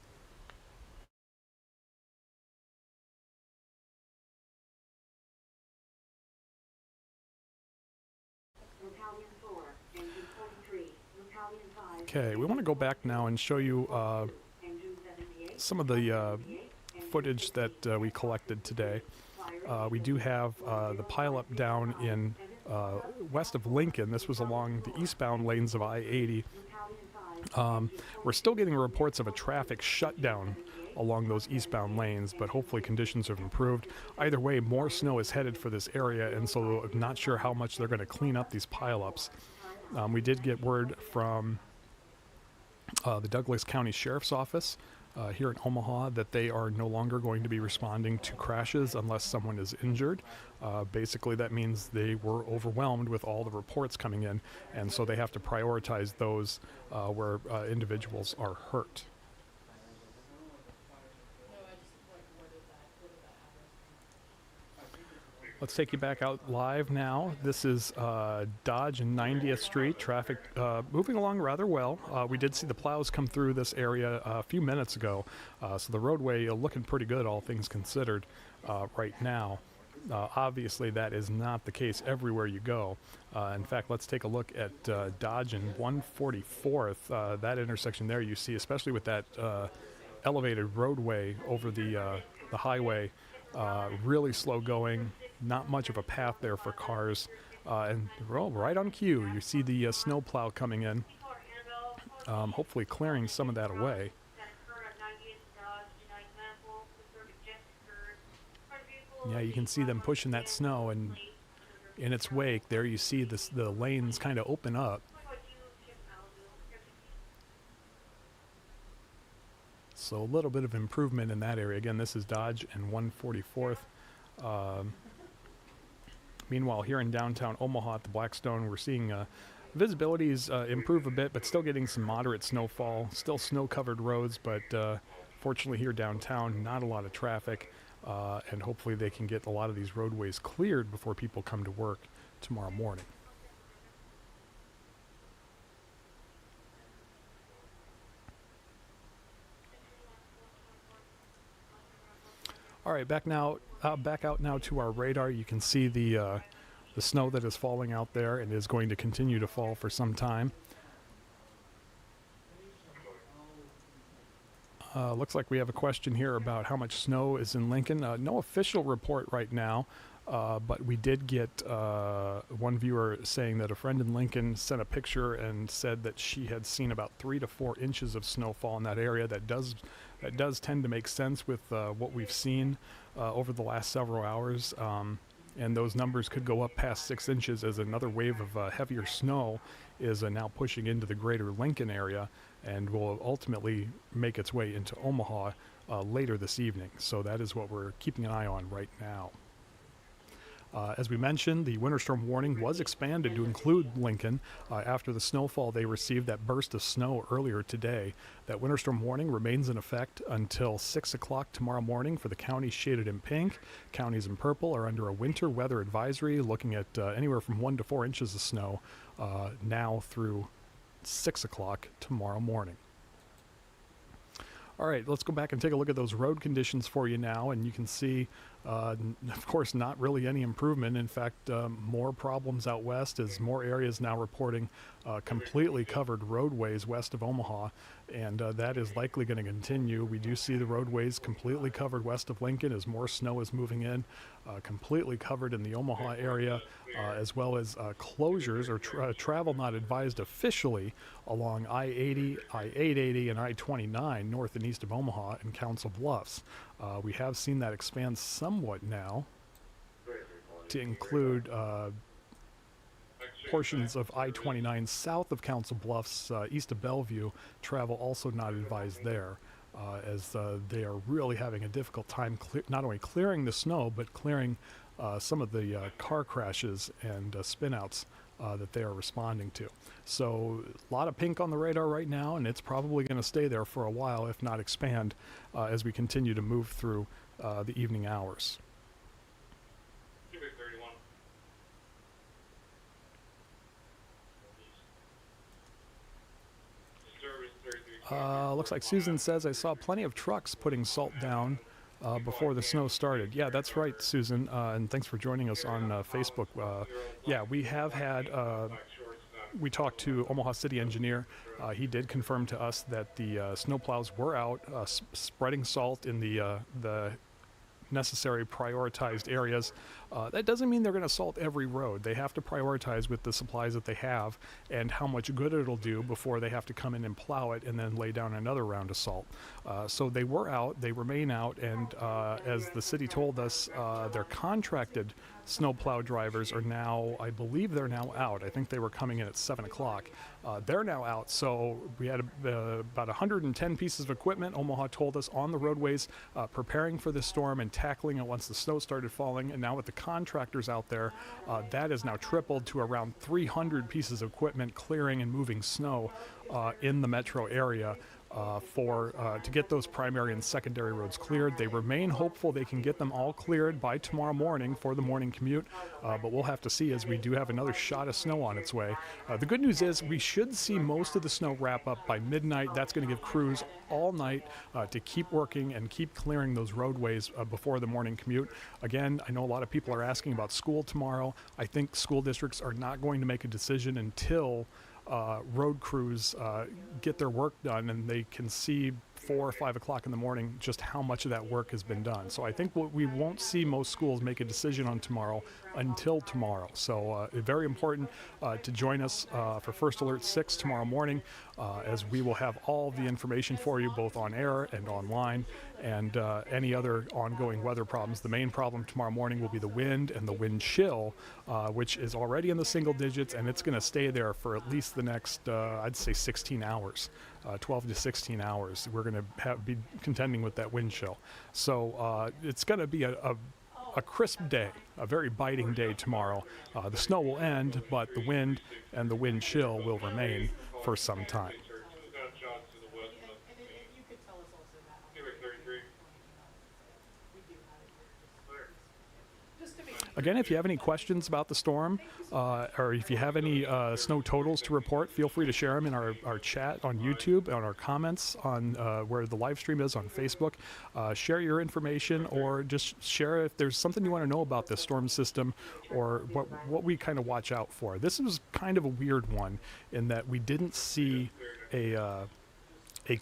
Okay, we want to go back now and show you some of the footage that we collected today. We do have the pileup down in west of Lincoln. This was along the eastbound lanes of I-80. We're still getting reports of a traffic shutdown along those eastbound lanes, but hopefully conditions have improved. Either way, more snow is headed for this area, and so I'm not sure how much they're going to clean up these pileups. We did get word from the Douglas County Sheriff's Office here in Omaha that they are no longer going to be responding to crashes unless someone is injured. Basically, that means they were overwhelmed with all the reports coming in, and so they have to prioritize those where individuals are hurt. Let's take you back out live now. This is Dodge and 90th Street. Traffic moving along rather well. We did see the plows come through this area a few minutes ago. So the roadway looking pretty good, all things considered, right now. Obviously, that is not the case everywhere you go. In fact, let's take a look at Dodge and 144th. That intersection there you see, especially with that elevated roadway over the highway, really slow going. Not much of a path there for cars, and well, right on cue, you see the snow plow coming in, hopefully clearing some of that away. Yeah, you can see them pushing that snow, and in its wake, there you see the lanes kind of open up. So a little bit of improvement in that area. Again, this is Dodge and 144th. Meanwhile, here in downtown Omaha at the Blackstone, we're seeing visibilities improve a bit, but still getting some moderate snowfall. Still snow-covered roads, but fortunately here downtown, not a lot of traffic. And hopefully they can get a lot of these roadways cleared before people come to work tomorrow morning. All right, back out now to our radar. You can see the snow that is falling out there and is going to continue to fall for some time. Looks like we have a question here about how much snow is in Lincoln. No official report right now, but we did get one viewer saying that a friend in Lincoln sent a picture and said that she had seen about 3 to 4 inches of snowfall in that area. That does tend to make sense with what we've seen over the last several hours. and those numbers could go up past 6 inches as another wave of heavier snow is now pushing into the greater Lincoln area and will ultimately make its way into Omaha later this evening. So that is what we're keeping an eye on right now. As we mentioned, the winter storm warning was expanded to include Lincoln after the snowfall they received, that burst of snow earlier today. That winter storm warning remains in effect until 6 o'clock tomorrow morning for the counties shaded in pink. Counties in purple are under a winter weather advisory, looking at anywhere from 1 to 4 inches of snow now through 6 o'clock tomorrow morning. All right, let's go back and take a look at those road conditions for you now, and you can see, of course, not really any improvement. In fact, more problems out west as more areas now reporting completely covered roadways west of Omaha, and that is likely going to continue. We do see the roadways completely covered west of Lincoln as more snow is moving in, completely covered in the Omaha area, as well as closures or travel not advised officially along I-80, I-880, and I-29 north and east of Omaha and Council Bluffs. We have seen that expand somewhat now to include portions of I-29 south of Council Bluffs, east of Bellevue. Travel also not advised there, as they are really having a difficult time not only clearing the snow, but clearing some of the car crashes and spinouts that they are responding to. So a lot of pink on the radar right now, and it's probably going to stay there for a while, if not expand, as we continue to move through the evening hours. Looks like Susan says, I saw plenty of trucks putting salt down before the snow started. Yeah, that's right, Susan, and thanks for joining us on Facebook. Yeah, we have had, we talked to Omaha City Engineer. He did confirm to us that the snowplows were out spreading salt in the necessary prioritized areas. That doesn't mean they're going to salt every road. They have to prioritize with the supplies that they have and how much good it'll do before they have to come in and plow it and then lay down another round of salt. So they were out, they remain out, and as the city told us, their contracted snowplow drivers are now, I believe they're now out. I think they were coming in at 7 o'clock. They're now out, so we had about 110 pieces of equipment, Omaha told us, on the roadways preparing for the storm and tackling it once the snow started falling. And now with the contractors out there, that is now tripled to around 300 pieces of equipment clearing and moving snow in the metro area to get those primary and secondary roads cleared. They remain hopeful they can get them all cleared by tomorrow morning for the morning commute, but we'll have to see, as we do have another shot of snow on its way. The good news is we should see most of the snow wrap up by midnight. That's going to give crews all night to keep working and keep clearing those roadways before the morning commute. Again, I know a lot of people are asking about school tomorrow. I think school districts are not going to make a decision until road crews get their work done and they can see 4 or 5 o'clock in the morning just how much of that work has been done. So I think we won't see most schools make a decision on tomorrow until tomorrow. So very important to join us for First Alert 6 tomorrow morning, as we will have all the information for you both on air and online, and any other ongoing weather problems. The main problem tomorrow morning will be the wind and the wind chill, which is already in the single digits, and it's going to stay there for at least the next, I'd say 16 hours. 12 to 16 hours. We're going to be contending with that wind chill. So it's going to be a crisp day, a very biting day tomorrow. The snow will end, but the wind and the wind chill will remain for some time. Again, if you have any questions about the storm, or if you have any snow totals to report, feel free to share them in our chat on YouTube, on our comments on where the live stream is on Facebook. Share your information, or just share if there's something you want to know about this storm system, or what we kind of watch out for. This was kind of a weird one in that we didn't see a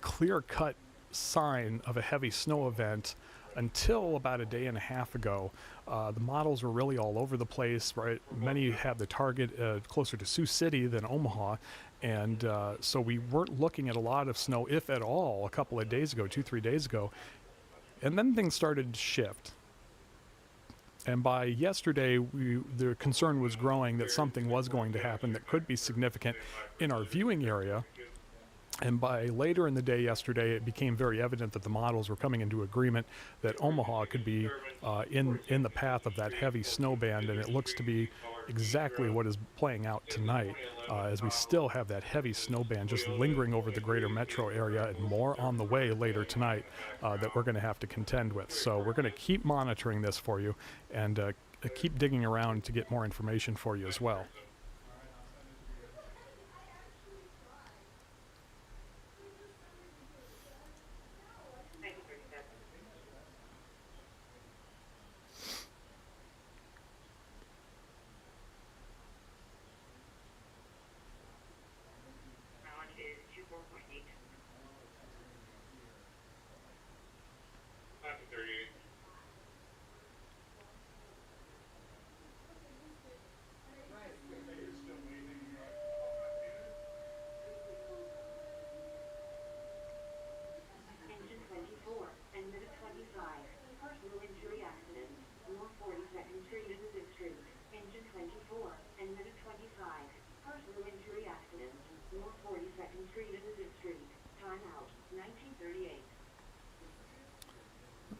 clear-cut sign of a heavy snow event until about a day and a half ago. The models were really all over the place, right? Many have the target closer to Sioux City than Omaha, and so we weren't looking at a lot of snow, if at all, a couple of days ago, 2-3 days ago. And then things started to shift. And by yesterday, the concern was growing that something was going to happen that could be significant in our viewing area. And by later in the day yesterday, it became very evident that the models were coming into agreement that Omaha could be in the path of that heavy snow band, and it looks to be exactly what is playing out tonight, as we still have that heavy snow band just lingering over the greater metro area, and more on the way later tonight that we're going to have to contend with. So we're going to keep monitoring this for you and keep digging around to get more information for you as well.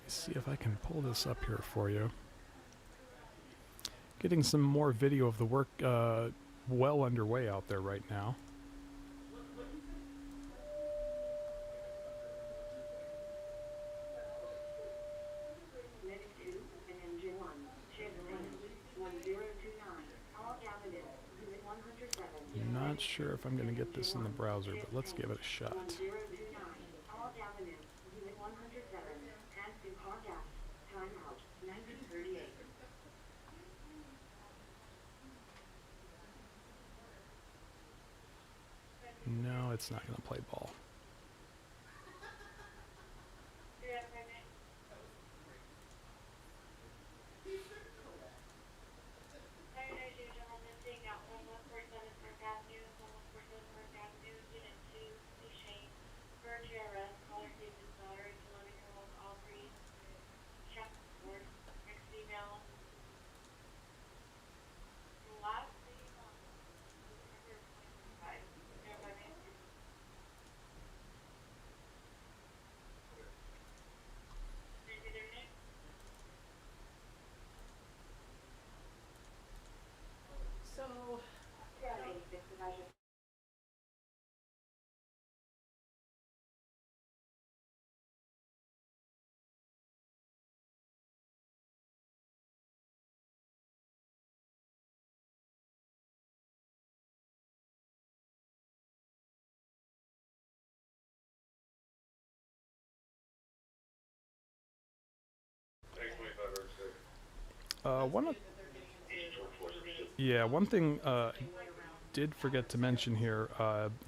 See if I can pull this up here for you. Getting some more video of the work well underway out there right now. Not sure if I'm going to get this in the browser, but let's give it a shot. No, it's not going to play ball. One thing did forget to mention here,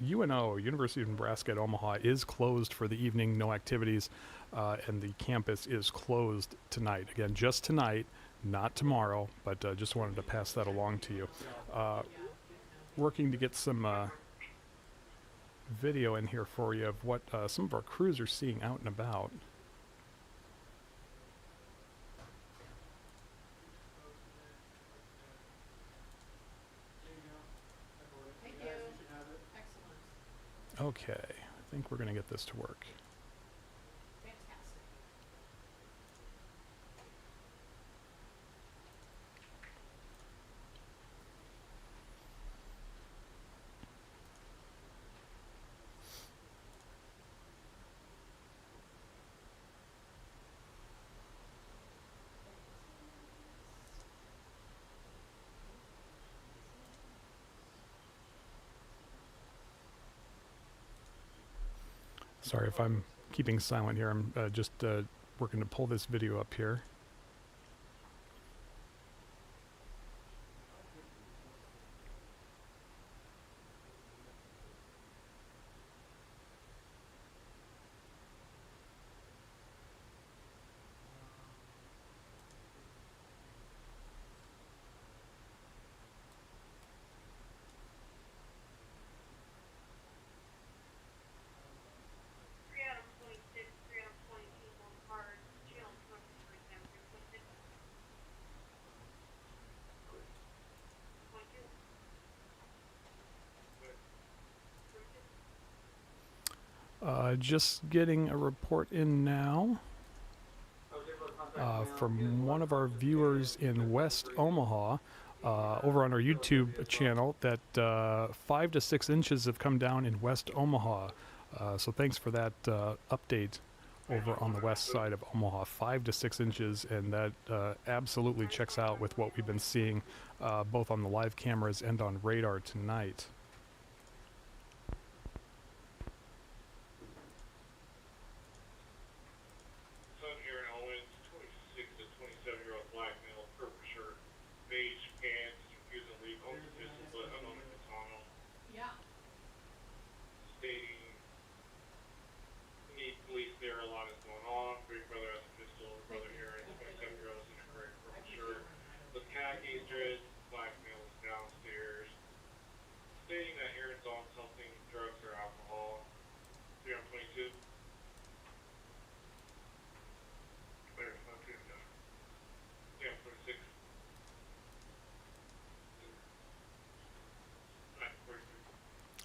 UNO, University of Nebraska at Omaha, is closed for the evening, no activities, and the campus is closed tonight. Again, just tonight, not tomorrow, but just wanted to pass that along to you. Working to get some video in here for you of what some of our crews are seeing out and about. Okay, I think we're going to get this to work. Sorry if I'm keeping silent here. I'm just working to pull this video up here. Just getting a report in now from one of our viewers in West Omaha over on our YouTube channel that 5 to 6 inches have come down in West Omaha. So thanks for that update over on the west side of Omaha. 5 to 6 inches, and that absolutely checks out with what we've been seeing both on the live cameras and on radar tonight.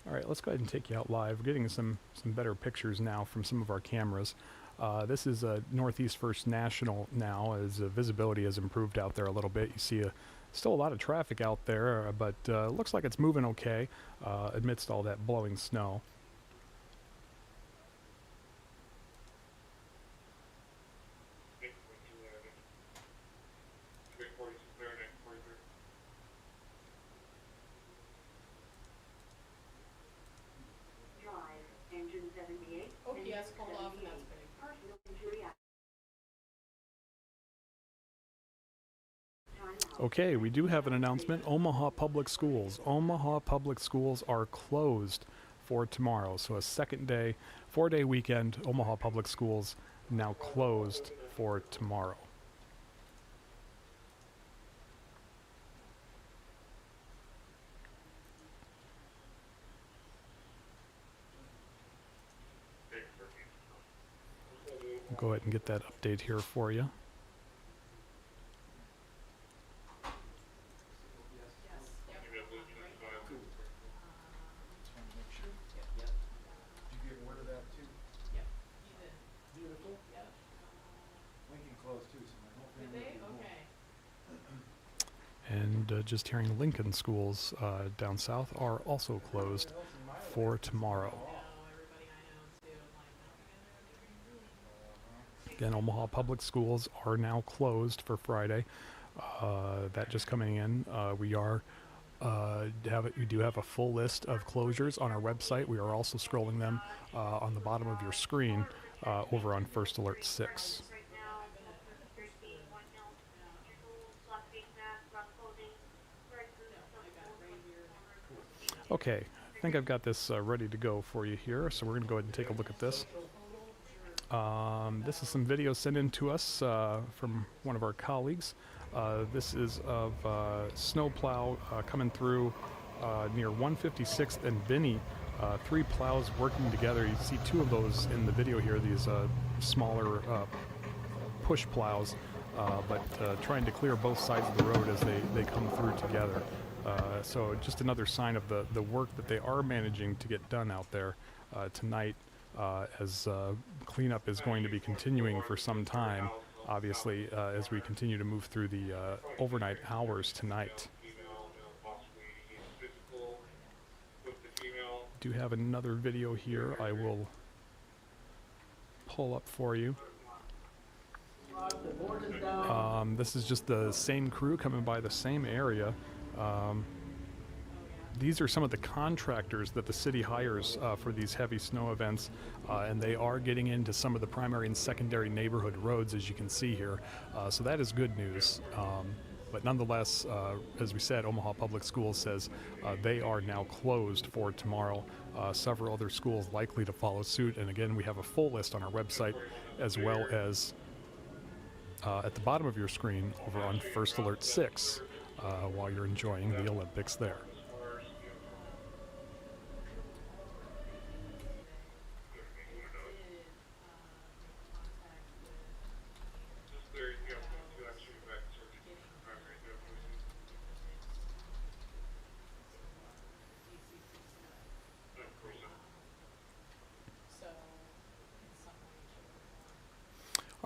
All right, let's go ahead and take you out live. We're getting some better pictures now from some of our cameras. This is Northeast First National now, as visibility has improved out there a little bit. You see still a lot of traffic out there, but looks like it's moving okay amidst all that blowing snow. OPS called off and that's big. Okay, we do have an announcement. Omaha Public Schools. Omaha Public Schools are closed for tomorrow. So a second day, 4-day weekend, Omaha Public Schools now closed for tomorrow. I'll go ahead and get that update here for you. And just hearing Lincoln schools down south are also closed for tomorrow. Again, Omaha Public Schools are now closed for Friday. That just coming in. We do have a full list of closures on our website. We are also scrolling them on the bottom of your screen over on First Alert 6. Okay, I think I've got this ready to go for you here, so we're going to go ahead and take a look at this. This is some video sent in to us from one of our colleagues. This is of snowplow coming through near 156th and Binney. 3 plows working together. You see 2 of those in the video here, these smaller push plows, but trying to clear both sides of the road as they come through together. So just another sign of the work that they are managing to get done out there tonight, as cleanup is going to be continuing for some time, obviously, as we continue to move through the overnight hours tonight. Do have another video here I will pull up for you. This is just the same crew coming by the same area. These are some of the contractors that the city hires for these heavy snow events, and they are getting into some of the primary and secondary neighborhood roads, as you can see here. So that is good news. But nonetheless, as we said, Omaha Public Schools says they are now closed for tomorrow. Several other schools likely to follow suit. And again, we have a full list on our website, as well as at the bottom of your screen over on First Alert 6 while you're enjoying the Olympics there.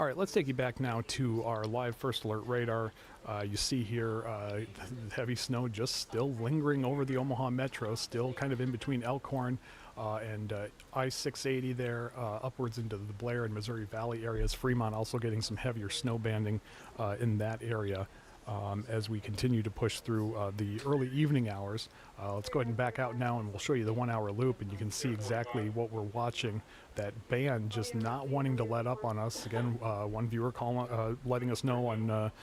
All right, let's take you back now to our live first alert radar. You see here heavy snow just still lingering over the Omaha Metro, still kind of in between Elkhorn and I-680 there, upwards into the Blair and Missouri Valley areas. Fremont also getting some heavier snow banding in that area. As we continue to push through the early evening hours. Let's go ahead and back out now and we'll show you the 1 hour loop, and you can see exactly what we're watching. That band just not wanting to let up on us. Again, one viewer letting us know on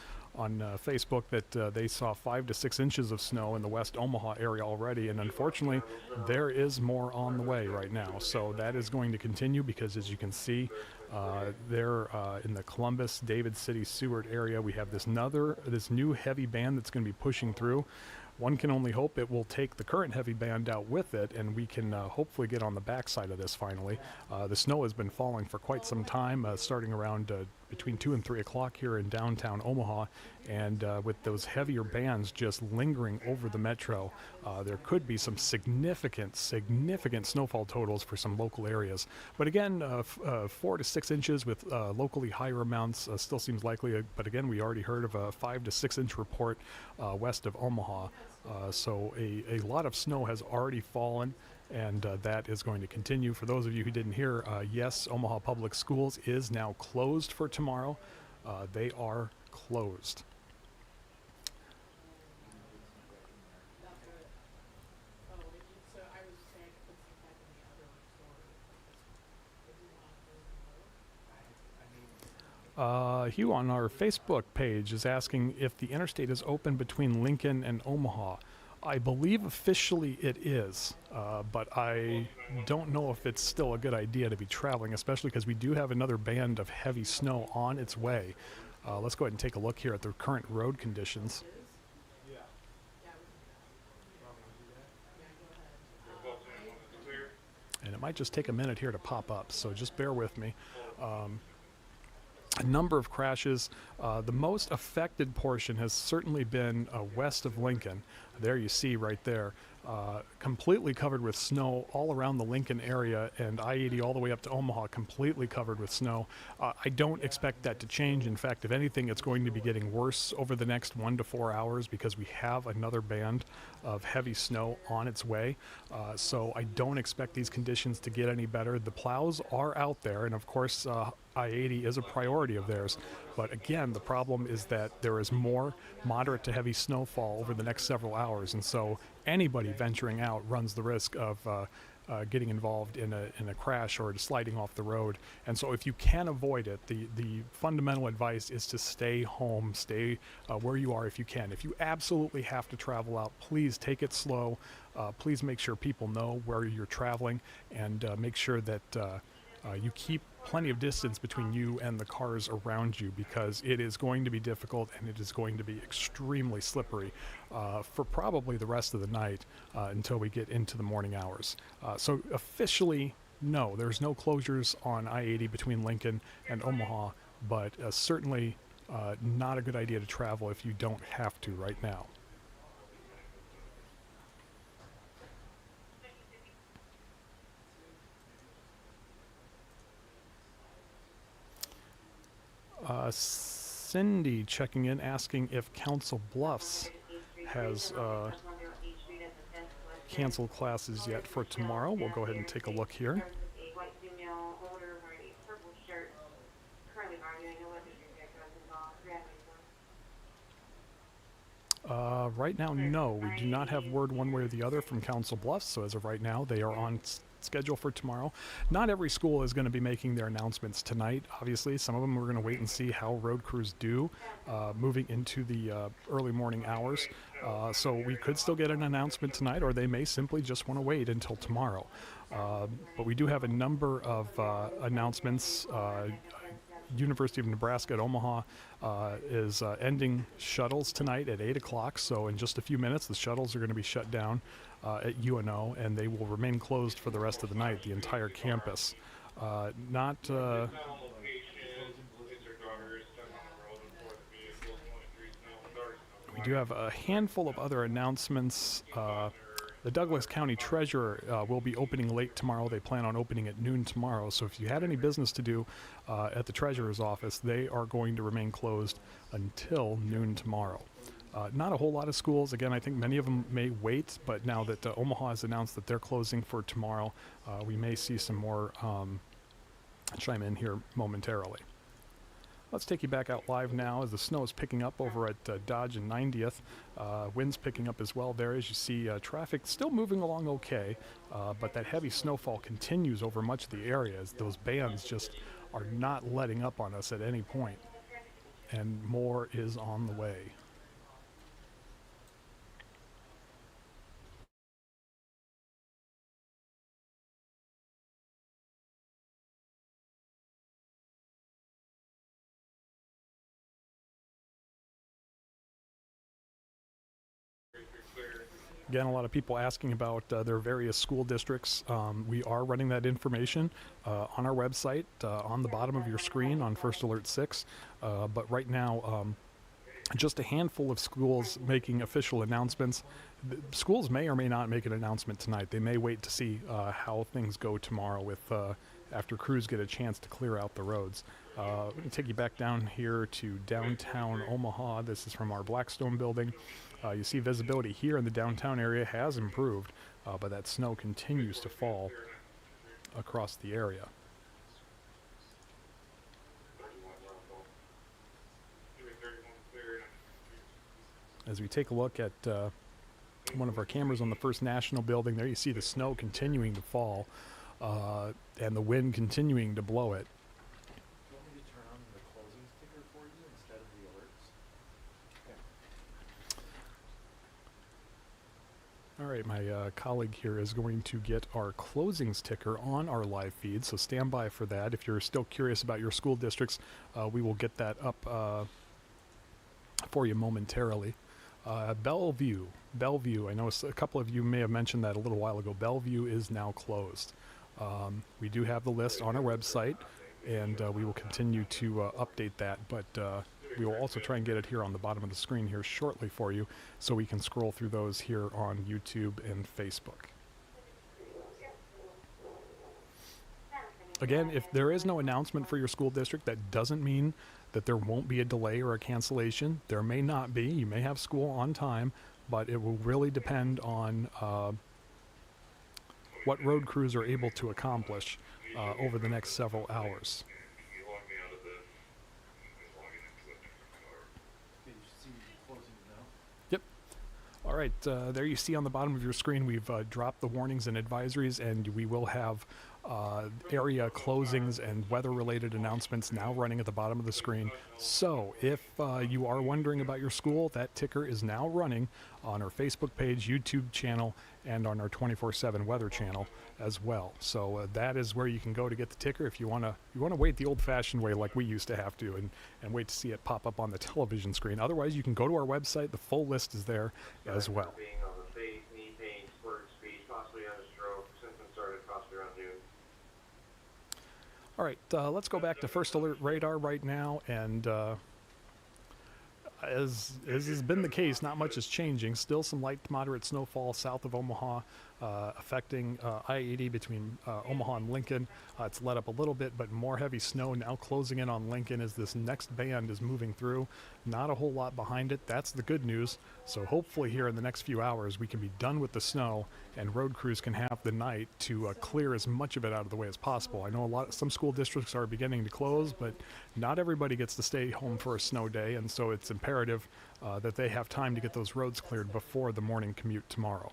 Facebook that they saw 5 to 6 inches of snow in the West Omaha area already, and unfortunately there is more on the way right now. So that is going to continue because, as you can see, there in the Columbus, David City, Seward area, we have this new heavy band that's going to be pushing through. One can only hope it will take the current heavy band out with it, and we can hopefully get on the backside of this finally. The snow has been falling for quite some time, starting around between 2 and 3 o'clock here in downtown Omaha, and with those heavier bands just lingering over the metro, there could be some significant snowfall totals for some local areas. But again, 4 to 6 inches with locally higher amounts still seems likely, but again, we already heard of a 5 to 6 inch report west of Omaha. So a lot of snow has already fallen, and that is going to continue. For those of you who didn't hear, yes, Omaha Public Schools is now closed for tomorrow. They are closed. So I was saying, put some type in the other story. If you want to Hugh on our Facebook page is asking if the interstate is open between Lincoln and Omaha. I believe officially it is, but I don't know if it's still a good idea to be traveling, especially because we do have another band of heavy snow on its way. Let's go ahead and take a look here at the current road conditions. And it might just take a minute here to pop up, so just bear with me. A number of crashes. The most affected portion has certainly been west of Lincoln. There you see right there, completely covered with snow all around the Lincoln area, and I-80 all the way up to Omaha completely covered with snow. I don't expect that to change. In fact, if anything, it's going to be getting worse over the next 1 to 4 hours because we have another band of heavy snow on its way. So I don't expect these conditions to get any better. The plows are out there, and of course I-80 is a priority of theirs. But again, the problem is that there is more moderate to heavy snowfall over the next several hours, and so anybody venturing out runs the risk of getting involved in a crash or sliding off the road. And so if you can avoid it, the fundamental advice is to stay home, stay where you are if you can. If you absolutely have to travel out, please take it slow. Please make sure people know where you're traveling, and make sure that you keep plenty of distance between you and the cars around you, because it is going to be difficult and it is going to be extremely slippery for probably the rest of the night until we get into the morning hours. So officially, no, there's no closures on I-80 between Lincoln and Omaha, but certainly not a good idea to travel if you don't have to right now. Cindy checking in, asking if Council Bluffs has canceled classes yet for tomorrow. We'll go ahead and take a look here. Right now, no. We do not have word one way or the other from Council Bluffs, so as of right now, they are on schedule for tomorrow. Not every school is going to be making their announcements tonight, obviously. Some of them we're going to wait and see how road crews do moving into the early morning hours. So we could still get an announcement tonight, or they may simply just want to wait until tomorrow. But we do have a number of announcements. University of Nebraska at Omaha is ending shuttles tonight at 8 o'clock. So in just a few minutes, the shuttles are going to be shut down at UNO, and they will remain closed for the rest of the night, the entire campus. We do have a handful of other announcements. The Douglas County Treasurer will be opening late tomorrow. They plan on opening at noon tomorrow. So if you had any business to do at the Treasurer's office, they are going to remain closed until noon tomorrow. Not a whole lot of schools. Again, I think many of them may wait, but now that Omaha has announced that they're closing for tomorrow, we may see some more chime in here momentarily. Let's take you back out live now as the snow is picking up over at Dodge and 90th. Winds picking up as well there. As you see, traffic still moving along okay, but that heavy snowfall continues over much of the area as those bands just are not letting up on us at any point. And more is on the way. Again, a lot of people asking about their various school districts. We are running that information on our website, on the bottom of your screen on First Alert 6. But right now, just a handful of schools making official announcements. Schools may or may not make an announcement tonight. They may wait to see how things go tomorrow with after crews get a chance to clear out the roads. Let me take you back down here to downtown Omaha. This is from our Blackstone building. You see visibility here in the downtown area has improved, but that snow continues to fall across the area. As we take a look at one of our cameras on the First National building, there you see the snow continuing to fall and the wind continuing to blow it. Do you want me to turn on the closing sticker for you instead of the alerts? All right, my colleague here is going to get our closings ticker on our live feed, so stand by for that. If you're still curious about your school districts, we will get that up for you momentarily. Bellevue, I know a couple of you may have mentioned that a little while ago. Bellevue is now closed. We do have the list on our website, and we will continue to update that, but we will also try and get it here on the bottom of the screen here shortly for you, so we can scroll through those here on YouTube and Facebook. Again, if there is no announcement for your school district, that doesn't mean that there won't be a delay or a cancellation. There may not be. You may have school on time, but it will really depend on what road crews are able to accomplish over the next several hours. Yep. All right, there you see on the bottom of your screen, we've dropped the warnings and advisories, and we will have area closings and weather-related announcements now running at the bottom of the screen. So if you are wondering about your school, that ticker is now running on our Facebook page, YouTube channel, and on our 24/7 weather channel as well. So that is where you can go to get the ticker if you want to wait the old-fashioned way like we used to have to and wait to see it pop up on the television screen. Otherwise, you can go to our website. The full list is there as well. All right, let's go back to First Alert radar right now, and as has been the case, not much is changing. Still some light to moderate snowfall south of Omaha, affecting I-80 between Omaha and Lincoln. It's let up a little bit, but more heavy snow now closing in on Lincoln as this next band is moving through. Not a whole lot behind it. That's the good news. So hopefully here in the next few hours we can be done with the snow and road crews can have the night to clear as much of it out of the way as possible. I know some school districts are beginning to close, but not everybody gets to stay home for a snow day, and so it's imperative that they have time to get those roads cleared before the morning commute tomorrow.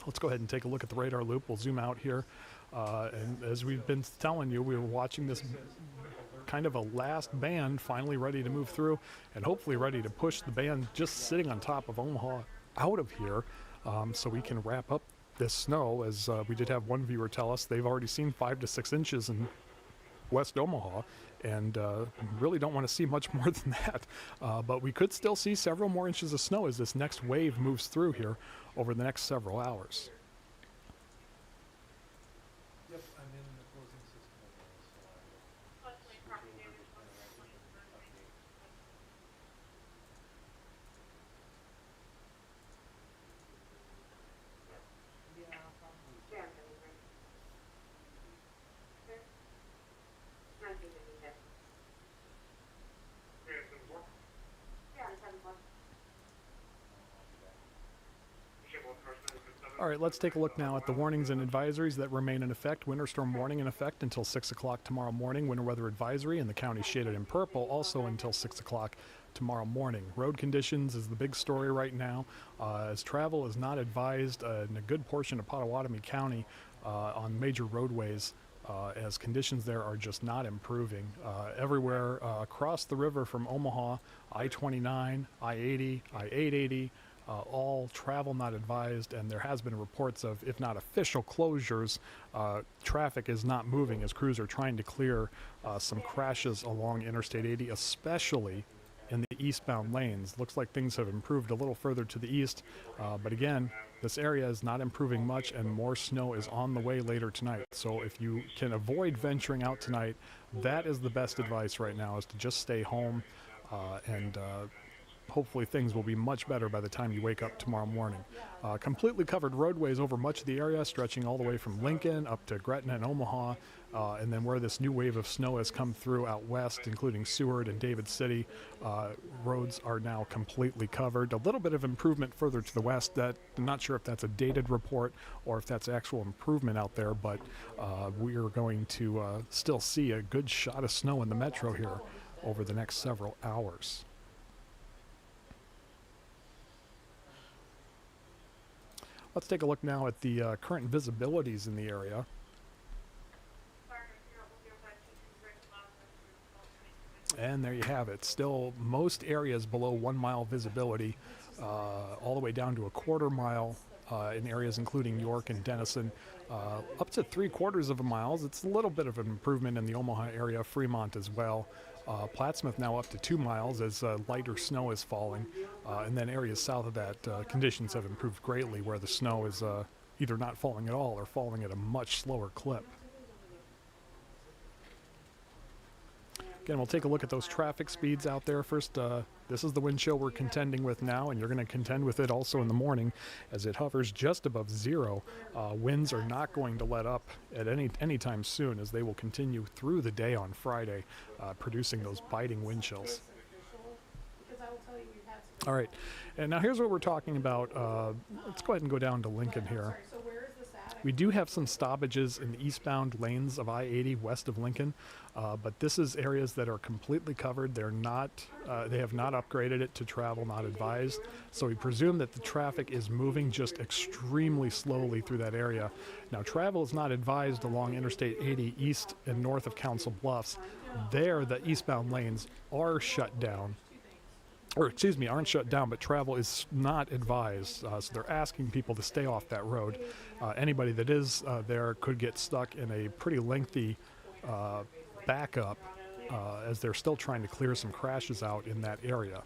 Let's go ahead and take a look at the radar loop. We'll zoom out here. And as we've been telling you, we were watching this kind of a last band finally ready to move through and hopefully ready to push the band just sitting on top of Omaha out of here so we can wrap up this snow. As we did have one viewer tell us they've already seen 5 to 6 inches in West Omaha, and really don't want to see much more than that. But we could still see several more inches of snow as this next wave moves through here over the next several hours. Yep, I'm in the closing system. All right, let's take a look now at the warnings and advisories that remain in effect. Winter storm warning in effect until 6 o'clock tomorrow morning. Winter weather advisory in the county shaded in purple also until 6 o'clock tomorrow morning. Road conditions is the big story right now, as travel is not advised in a good portion of Potawatomi County on major roadways, as conditions there are just not improving. Everywhere across the river from Omaha, I-29, I-80, I-880, all travel not advised, and there has been reports of, if not official closures, traffic is not moving as crews are trying to clear some crashes along Interstate 80, especially in the eastbound lanes. Looks like things have improved a little further to the east, but again, this area is not improving much, and more snow is on the way later tonight. So if you can avoid venturing out tonight, that is the best advice right now, is to just stay home, and hopefully things will be much better by the time you wake up tomorrow morning. Completely covered roadways over much of the area, stretching all the way from Lincoln up to Gretna and Omaha, and then where this new wave of snow has come through out west, including Seward and David City, roads are now completely covered. A little bit of improvement further to the west. That I'm not sure if that's a dated report or if that's actual improvement out there, but we are going to still see a good shot of snow in the metro here over the next several hours. Let's take a look now at the current visibilities in the area. And there you have it. Still most areas below 1 mile visibility, all the way down to a quarter mile in areas including York and Denison. Up to 3/4 of a mile. It's a little bit of an improvement in the Omaha area, Fremont as well. Plattsmouth now up to 2 miles as lighter snow is falling. And then areas south of that, conditions have improved greatly, where the snow is either not falling at all or falling at a much slower clip. Again, we'll take a look at those traffic speeds out there. First, this is the wind chill we're contending with now, and you're going to contend with it also in the morning as it hovers just above zero. Winds are not going to let up at any time soon, as they will continue through the day on Friday, producing those biting wind chills. All right, and now here's what we're talking about. Let's go ahead and go down to Lincoln here. We do have some stoppages in the eastbound lanes of I-80 west of Lincoln, but this is areas that are completely covered. They're not, they have not upgraded it to travel not advised. So we presume that the traffic is moving just extremely slowly through that area. Now, travel is not advised along Interstate 80 east and north of Council Bluffs. There, the eastbound lanes are shut down. Or excuse me, aren't shut down, but travel is not advised. So they're asking people to stay off that road. Anybody that is there could get stuck in a pretty lengthy backup as they're still trying to clear some crashes out in that area.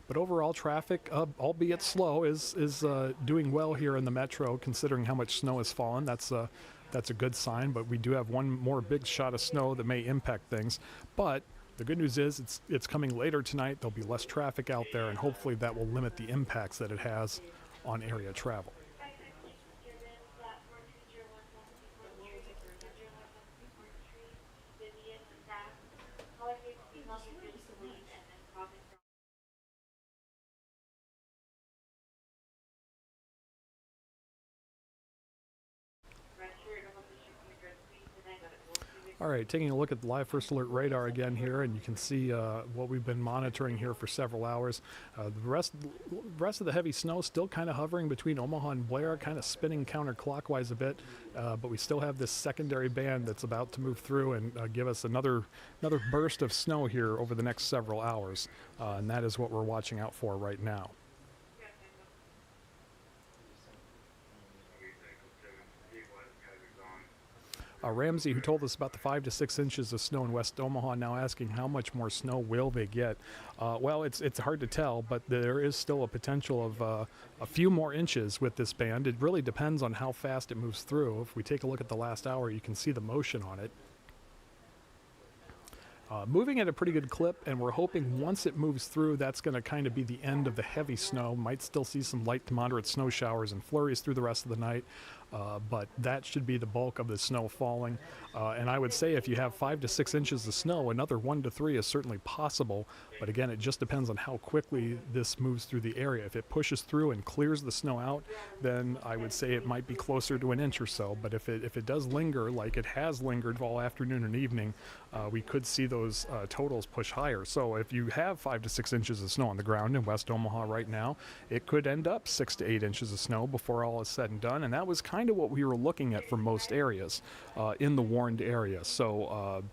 But overall traffic, albeit slow, is doing well here in the metro, considering how much snow has fallen. That's a good sign, but we do have one more big shot of snow that may impact things. But the good news is it's coming later tonight. There'll be less traffic out there, and hopefully that will limit the impacts that it has on area travel. All right, taking a look at the live first alert radar again here, and you can see what we've been monitoring here for several hours. The rest of the heavy snow still kind of hovering between Omaha and Blair, kind of spinning counterclockwise a bit, but we still have this secondary band that's about to move through and give us another burst of snow here over the next several hours, and that is what we're watching out for right now. Ramsey, who told us about the 5 to 6 inches of snow in West Omaha, now asking how much more snow will they get. Well, it's hard to tell, but there is still a potential of a few more inches with this band. It really depends on how fast it moves through. If we take a look at the last hour, you can see the motion on it. Moving at a pretty good clip, and we're hoping once it moves through, that's going to kind of be the end of the heavy snow. Might still see some light to moderate snow showers and flurries through the rest of the night, but that should be the bulk of the snow falling. And I would say if you have 5 to 6 inches of snow, another 1 to 3 is certainly possible. But again, it just depends on how quickly this moves through the area. If it pushes through and clears the snow out, then I would say it might be closer to an inch or so. But if it does linger, like it has lingered all afternoon and evening, we could see those totals push higher. So if you have 5 to 6 inches of snow on the ground in West Omaha right now, it could end up 6 to 8 inches of snow before all is said and done. And that was kind of what we were looking at for most areas in the warned area. So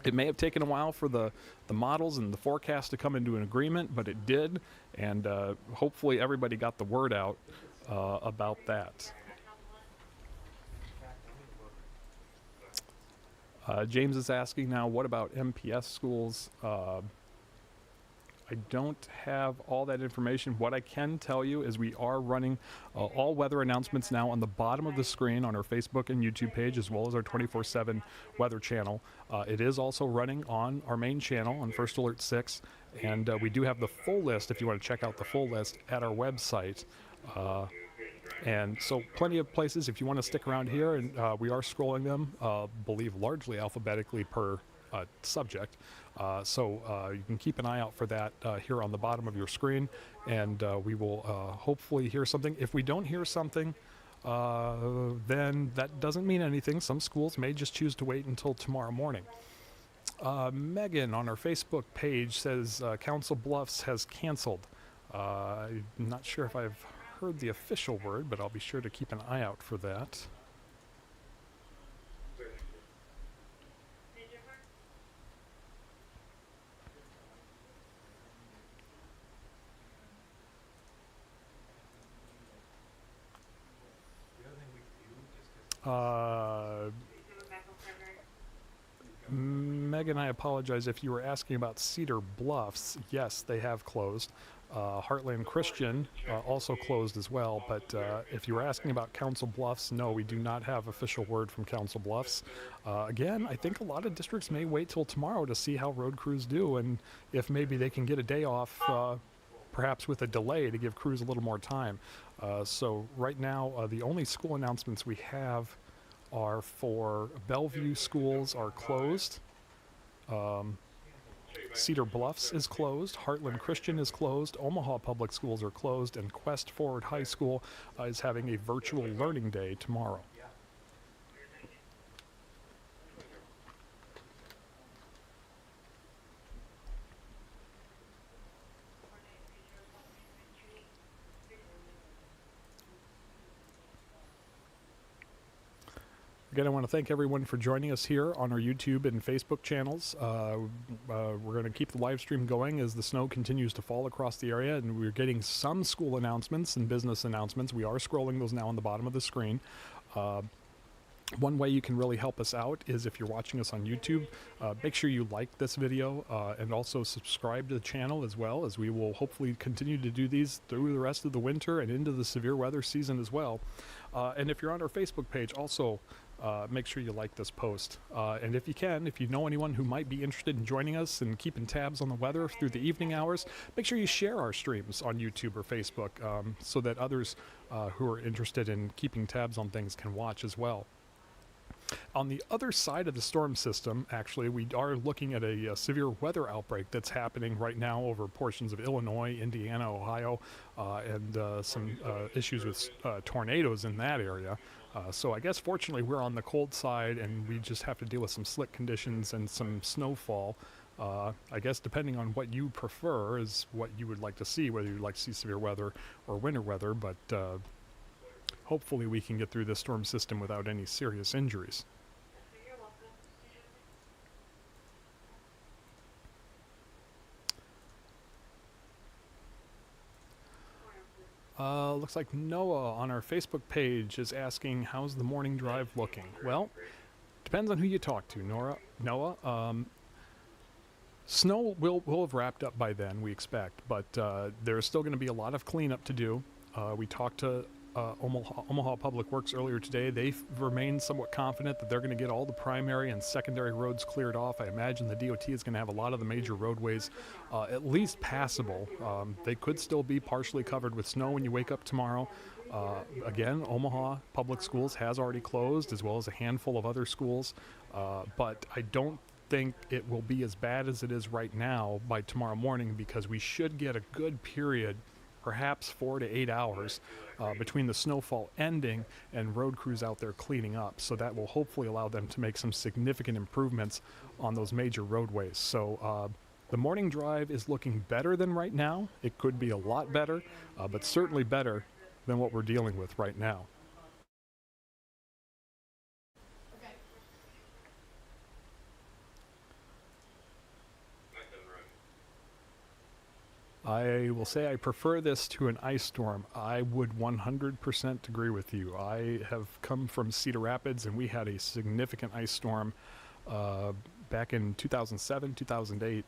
it may have taken a while for the models and the forecast to come into an agreement, but it did. And hopefully everybody got the word out about that. James is asking now, what about MPS schools? I don't have all that information. What I can tell you is we are running all weather announcements now on the bottom of the screen on our Facebook and YouTube page, as well as our 24/7 weather channel. It is also running on our main channel on First Alert 6, and we do have the full list, if you want to check out the full list, at our website. And so plenty of places if you want to stick around here, and we are scrolling them, believe largely alphabetically per subject. So you can keep an eye out for that here on the bottom of your screen, and we will hopefully hear something. If we don't hear something, then that doesn't mean anything. Some schools may just choose to wait until tomorrow morning. Megan on our Facebook page says Council Bluffs has canceled. I'm not sure if I've heard the official word, but I'll be sure to keep an eye out for that. Megan, I apologize if you were asking about Cedar Bluffs. Yes, they have closed. Heartland Christian also closed as well, but if you were asking about Council Bluffs, no, we do not have official word from Council Bluffs. Again, I think a lot of districts may wait till tomorrow to see how road crews do, and if maybe they can get a day off, perhaps with a delay to give crews a little more time. So right now, the only school announcements we have are for Bellevue schools are closed. Cedar Bluffs is closed. Heartland Christian is closed. Omaha Public Schools are closed. And Quest Forward High School is having a virtual learning day tomorrow. Again, I want to thank everyone for joining us here on our YouTube and Facebook channels. We're going to keep the live stream going as the snow continues to fall across the area, and we're getting some school announcements and business announcements. We are scrolling those now on the bottom of the screen. One way you can really help us out is if you're watching us on YouTube, make sure you like this video and also subscribe to the channel, as well as we will hopefully continue to do these through the rest of the winter and into the severe weather season as well. And if you're on our Facebook page, also make sure you like this post. And if you can, if you know anyone who might be interested in joining us and keeping tabs on the weather through the evening hours, make sure you share our streams on YouTube or Facebook so that others who are interested in keeping tabs on things can watch as well. On the other side of the storm system, actually, we are looking at a severe weather outbreak that's happening right now over portions of Illinois, Indiana, Ohio, and some issues with tornadoes in that area. So I guess fortunately we're on the cold side and we just have to deal with some slick conditions and some snowfall. I guess depending on what you prefer is what you would like to see, whether you'd like to see severe weather or winter weather, but hopefully we can get through this storm system without any serious injuries. Looks like Noah on our Facebook page is asking, how's the morning drive looking? Well, depends on who you talk to, Noah. Snow will have wrapped up by then, we expect, but there's still going to be a lot of cleanup to do. We talked to Omaha Public Works earlier today. They've remained somewhat confident that they're going to get all the primary and secondary roads cleared off. I imagine the DOT is going to have a lot of the major roadways at least passable. They could still be partially covered with snow when you wake up tomorrow, Again, Omaha Public Schools has already closed, as well as a handful of other schools, but I don't think it will be as bad as it is right now by tomorrow morning, because we should get a good period, perhaps 4 to 8 hours, between the snowfall ending and road crews out there cleaning up. So that will hopefully allow them to make some significant improvements on those major roadways. So the morning drive is looking better than right now. It could be a lot better, but certainly better than what we're dealing with right now. I will say I prefer this to an ice storm. I would 100% agree with you. I have come from Cedar Rapids, and we had a significant ice storm back in 2007, 2008,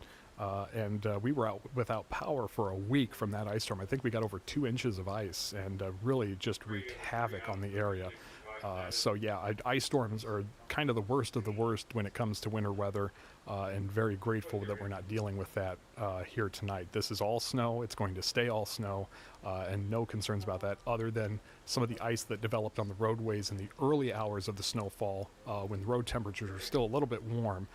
and we were out without power for a week from that ice storm. I think we got over 2 inches of ice, and really just wreaked havoc on the area. So yeah, ice storms are kind of the worst of the worst when it comes to winter weather, and very grateful that we're not dealing with that here tonight. This is all snow. It's going to stay all snow, and no concerns about that, other than some of the ice that developed on the roadways in the early hours of the snowfall, when the road temperatures are still a little bit warm,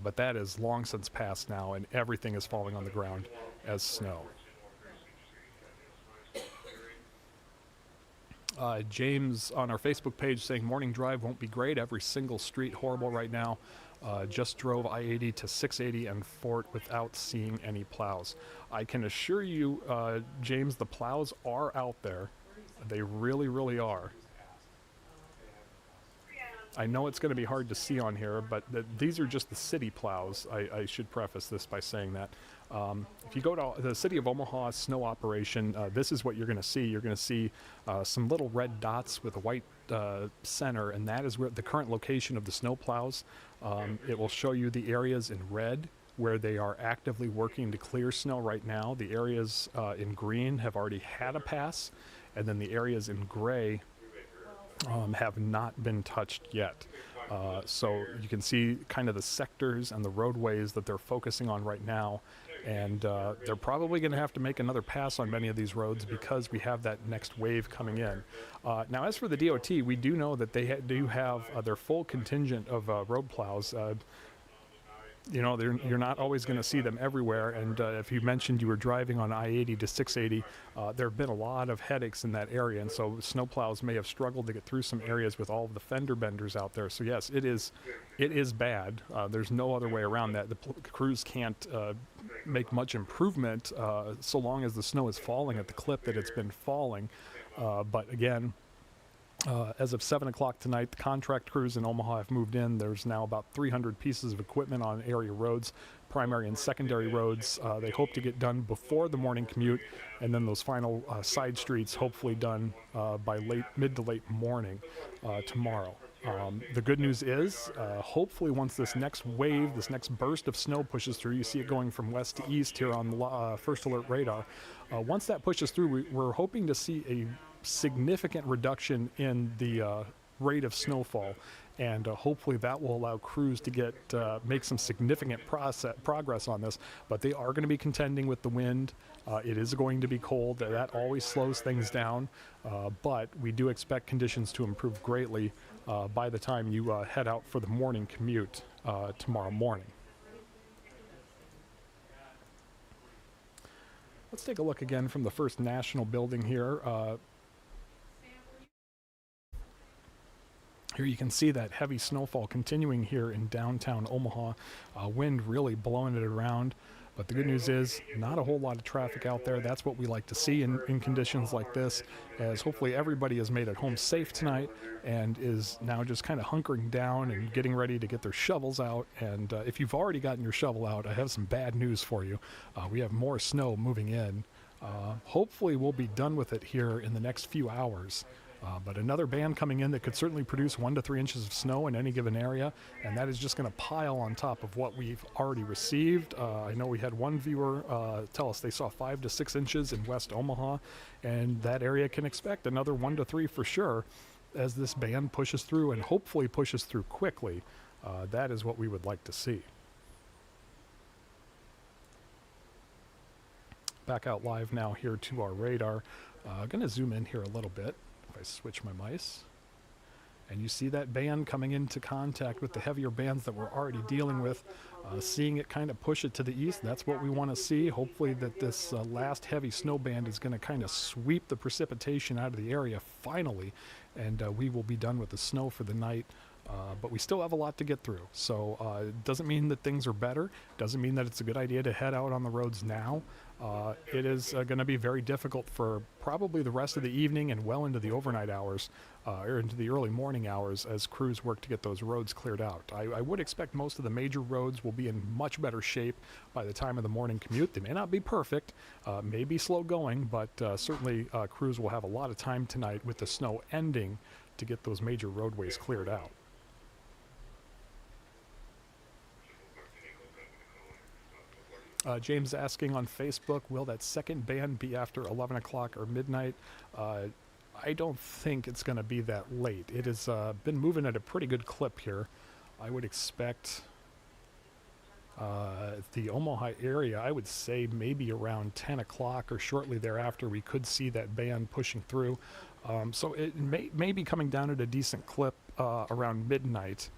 but that is long since passed now, and everything is falling on the ground as snow. James on our Facebook page saying morning drive won't be great. Every single street horrible right now. Just drove I-80 to 680 and Fort without seeing any plows. I can assure you, James, the plows are out there. They really, really are. I know it's going to be hard to see on here, but these are just the city plows. I should preface this by saying that. If you go to the City of Omaha snow operation, this is what you're going to see. You're going to see some little red dots with a white center, and that is where the current location of the snow plows. It will show you the areas in red where they are actively working to clear snow right now. The areas in green have already had a pass, and then the areas in gray have not been touched yet. So you can see kind of the sectors and the roadways that they're focusing on right now, and they're probably going to have to make another pass on many of these roads because we have that next wave coming in. Now, as for the DOT, we do know that they do have their full contingent of road plows. You know, you're not always going to see them everywhere, and if you mentioned you were driving on I-80 to 680, there have been a lot of headaches in that area, and so snowplows may have struggled to get through some areas with all of the fender benders out there. So yes, it is bad. There's no other way around that. The crews can't make much improvement so long as the snow is falling at the clip that it's been falling. But again, as of 7 o'clock tonight, the contract crews in Omaha have moved in. There's now about 300 pieces of equipment on area roads, primary and secondary roads. They hope to get done before the morning commute, and then those final side streets hopefully done by mid to late morning tomorrow. The good news is, hopefully once this next wave, this next burst of snow pushes through, you see it going from west to east here on the First Alert radar. Once that pushes through, we're hoping to see a significant reduction in the rate of snowfall, and hopefully that will allow crews to make some significant progress on this. But they are going to be contending with the wind. It is going to be cold. That always slows things down, but we do expect conditions to improve greatly by the time you head out for the morning commute tomorrow morning. Let's take a look again from the First National building here. Here you can see that heavy snowfall continuing here in downtown Omaha. Wind really blowing it around. But the good news is not a whole lot of traffic out there. That's what we like to see in conditions like this, as hopefully everybody has made it home safe tonight and is now just kind of hunkering down and getting ready to get their shovels out. And if you've already gotten your shovel out, I have some bad news for you. We have more snow moving in. Hopefully we'll be done with it here in the next few hours. But another band coming in that could certainly produce 1 to 3 inches of snow in any given area, and that is just going to pile on top of what we've already received. I know we had one viewer tell us they saw 5 to 6 inches in West Omaha, and that area can expect another 1 to 3 for sure as this band pushes through, and hopefully pushes through quickly. That is what we would like to see. Back out live now here to our radar. Going to zoom in here a little bit. I switch my mice. And you see that band coming into contact with the heavier bands that we're already dealing with, seeing it kind of push it to the east. That's what we want to see. Hopefully that this last heavy snow band is going to kind of sweep the precipitation out of the area finally, and we will be done with the snow for the night. But we still have a lot to get through. So it doesn't mean that things are better. Doesn't mean that it's a good idea to head out on the roads now. It is going to be very difficult for probably the rest of the evening and well into the overnight hours, or into the early morning hours as crews work to get those roads cleared out. I would expect most of the major roads will be in much better shape by the time of the morning commute. They may not be perfect, may be slow going, but certainly crews will have a lot of time tonight with the snow ending to get those major roadways cleared out. James asking on Facebook, will that second band be after 11 o'clock or midnight? I don't think it's going to be that late. It has been moving at a pretty good clip here. I would expect the Omaha area, I would say maybe around 10 o'clock or shortly thereafter, we could see that band pushing through. So it may be coming down at a decent clip around midnight.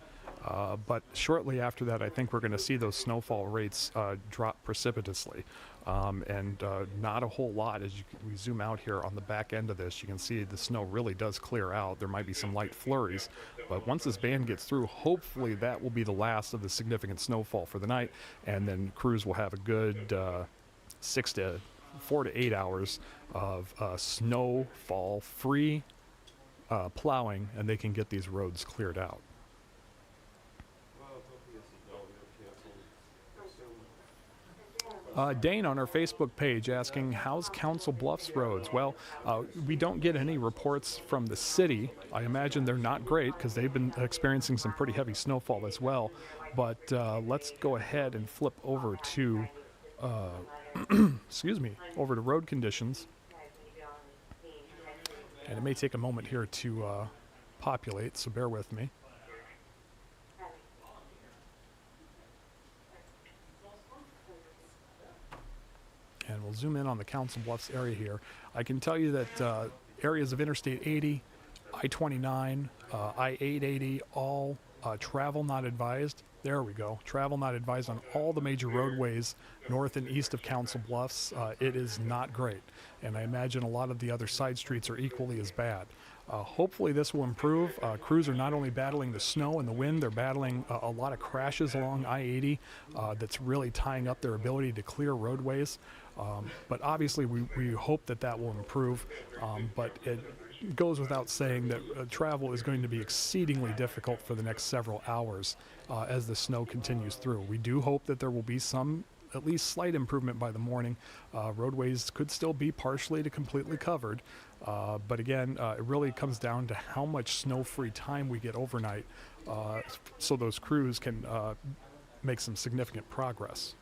But shortly after that, I think we're going to see those snowfall rates drop precipitously. And not a whole lot. As we zoom out here on the back end of this, you can see the snow really does clear out. There might be some light flurries, but once this band gets through, hopefully that will be the last of the significant snowfall for the night, and then crews will have a good 4 to 8 hours of snowfall-free plowing, and they can get these roads cleared out. Dane on our Facebook page asking, how's Council Bluffs roads? Well, we don't get any reports from the city. I imagine they're not great because they've been experiencing some pretty heavy snowfall as well. But let's go ahead and flip over to, excuse me, over to road conditions. And it may take a moment here to populate, so bear with me. And we'll zoom in on the Council Bluffs area here. I can tell you that areas of Interstate 80, I-29, I-880, all travel not advised. There we go. Travel not advised on all the major roadways north and east of Council Bluffs. It is not great. And I imagine a lot of the other side streets are equally as bad. Hopefully this will improve. Crews are not only battling the snow and the wind, they're battling a lot of crashes along I-80 that's really tying up their ability to clear roadways. But obviously we hope that that will improve. But it goes without saying that travel is going to be exceedingly difficult for the next several hours as the snow continues through. We do hope that there will be some at least slight improvement by the morning. Roadways could still be partially to completely covered. But again, it really comes down to how much snow-free time we get overnight so those crews can make some significant progress.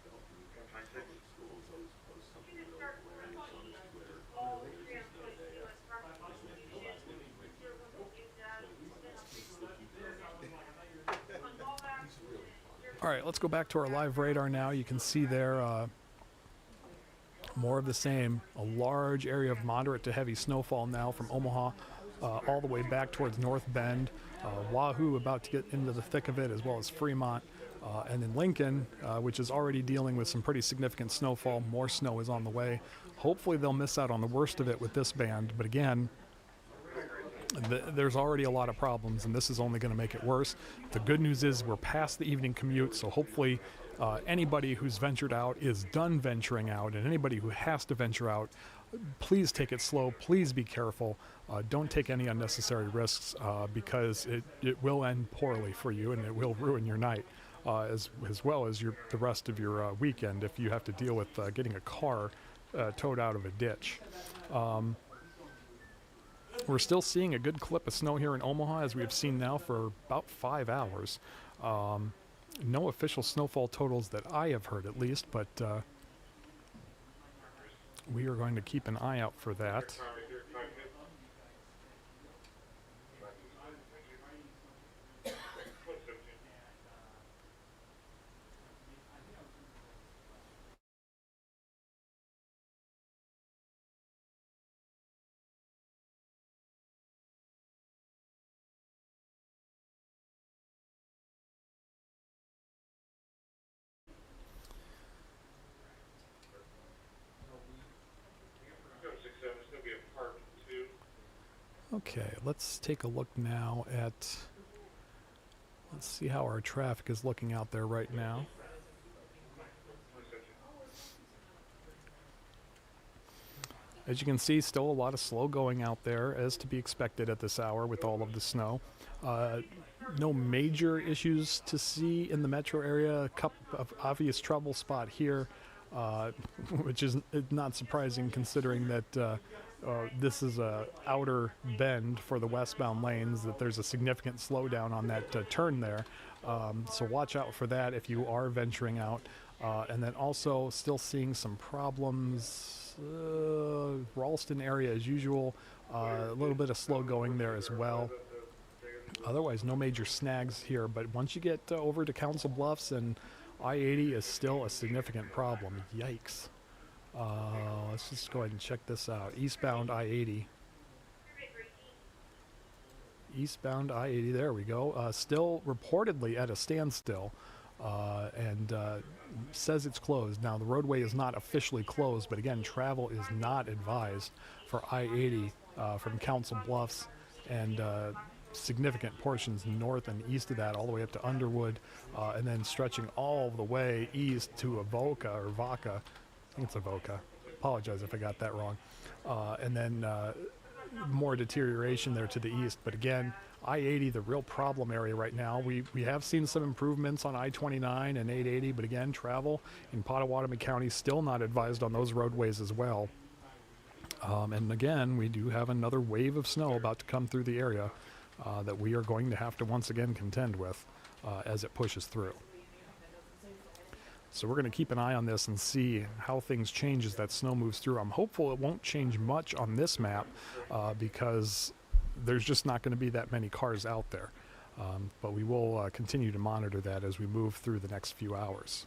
All right, let's go back to our live radar now. You can see there more of the same. A large area of moderate to heavy snowfall now from Omaha all the way back towards North Bend. Wahoo about to get into the thick of it, as well as Fremont. And then Lincoln, which is already dealing with some pretty significant snowfall. More snow is on the way. Hopefully they'll miss out on the worst of it with this band. But again, there's already a lot of problems, and this is only going to make it worse. The good news is we're past the evening commute, so hopefully anybody who's ventured out is done venturing out, and anybody who has to venture out, please take it slow. Please be careful. Don't take any unnecessary risks because it will end poorly for you, and it will ruin your night as well as the rest of your weekend if you have to deal with getting a car towed out of a ditch. We're still seeing a good clip of snow here in Omaha, as we have seen now for about 5 hours. No official snowfall totals that I have heard, at least, but we are going to keep an eye out for that. Okay, let's take a look now at, let's see how our traffic is looking out there right now. As you can see, still a lot of slow going out there, as to be expected at this hour with all of the snow. No major issues to see in the metro area. A couple of obvious trouble spot here, which is not surprising considering that this is a outer bend for the westbound lanes, that there's a significant slowdown on that turn there. So watch out for that if you are venturing out. And then also still seeing some problems. Ralston area as usual, a little bit of slow going there as well. Otherwise, no major snags here, but once you get over to Council Bluffs, and I-80 is still a significant problem. Yikes. Let's just go ahead and check this out. Eastbound I-80. Eastbound I-80, there we go. Still reportedly at a standstill. And says it's closed. Now, the roadway is not officially closed, but again, travel is not advised for I-80 from Council Bluffs and significant portions north and east of that, all the way up to Underwood, and then stretching all the way east to Avoca or Vaca. I think it's Avoca. Apologize if I got that wrong. And then more deterioration there to the east. But again, I-80, the real problem area right now. We have seen some improvements on I-29 and 880, but again, travel in Pottawatomie County still not advised on those roadways as well. And again, we do have another wave of snow about to come through the area that we are going to have to once again contend with as it pushes through. So we're going to keep an eye on this and see how things change as that snow moves through. I'm hopeful it won't change much on this map because there's just not going to be that many cars out there. But we will continue to monitor that as we move through the next few hours.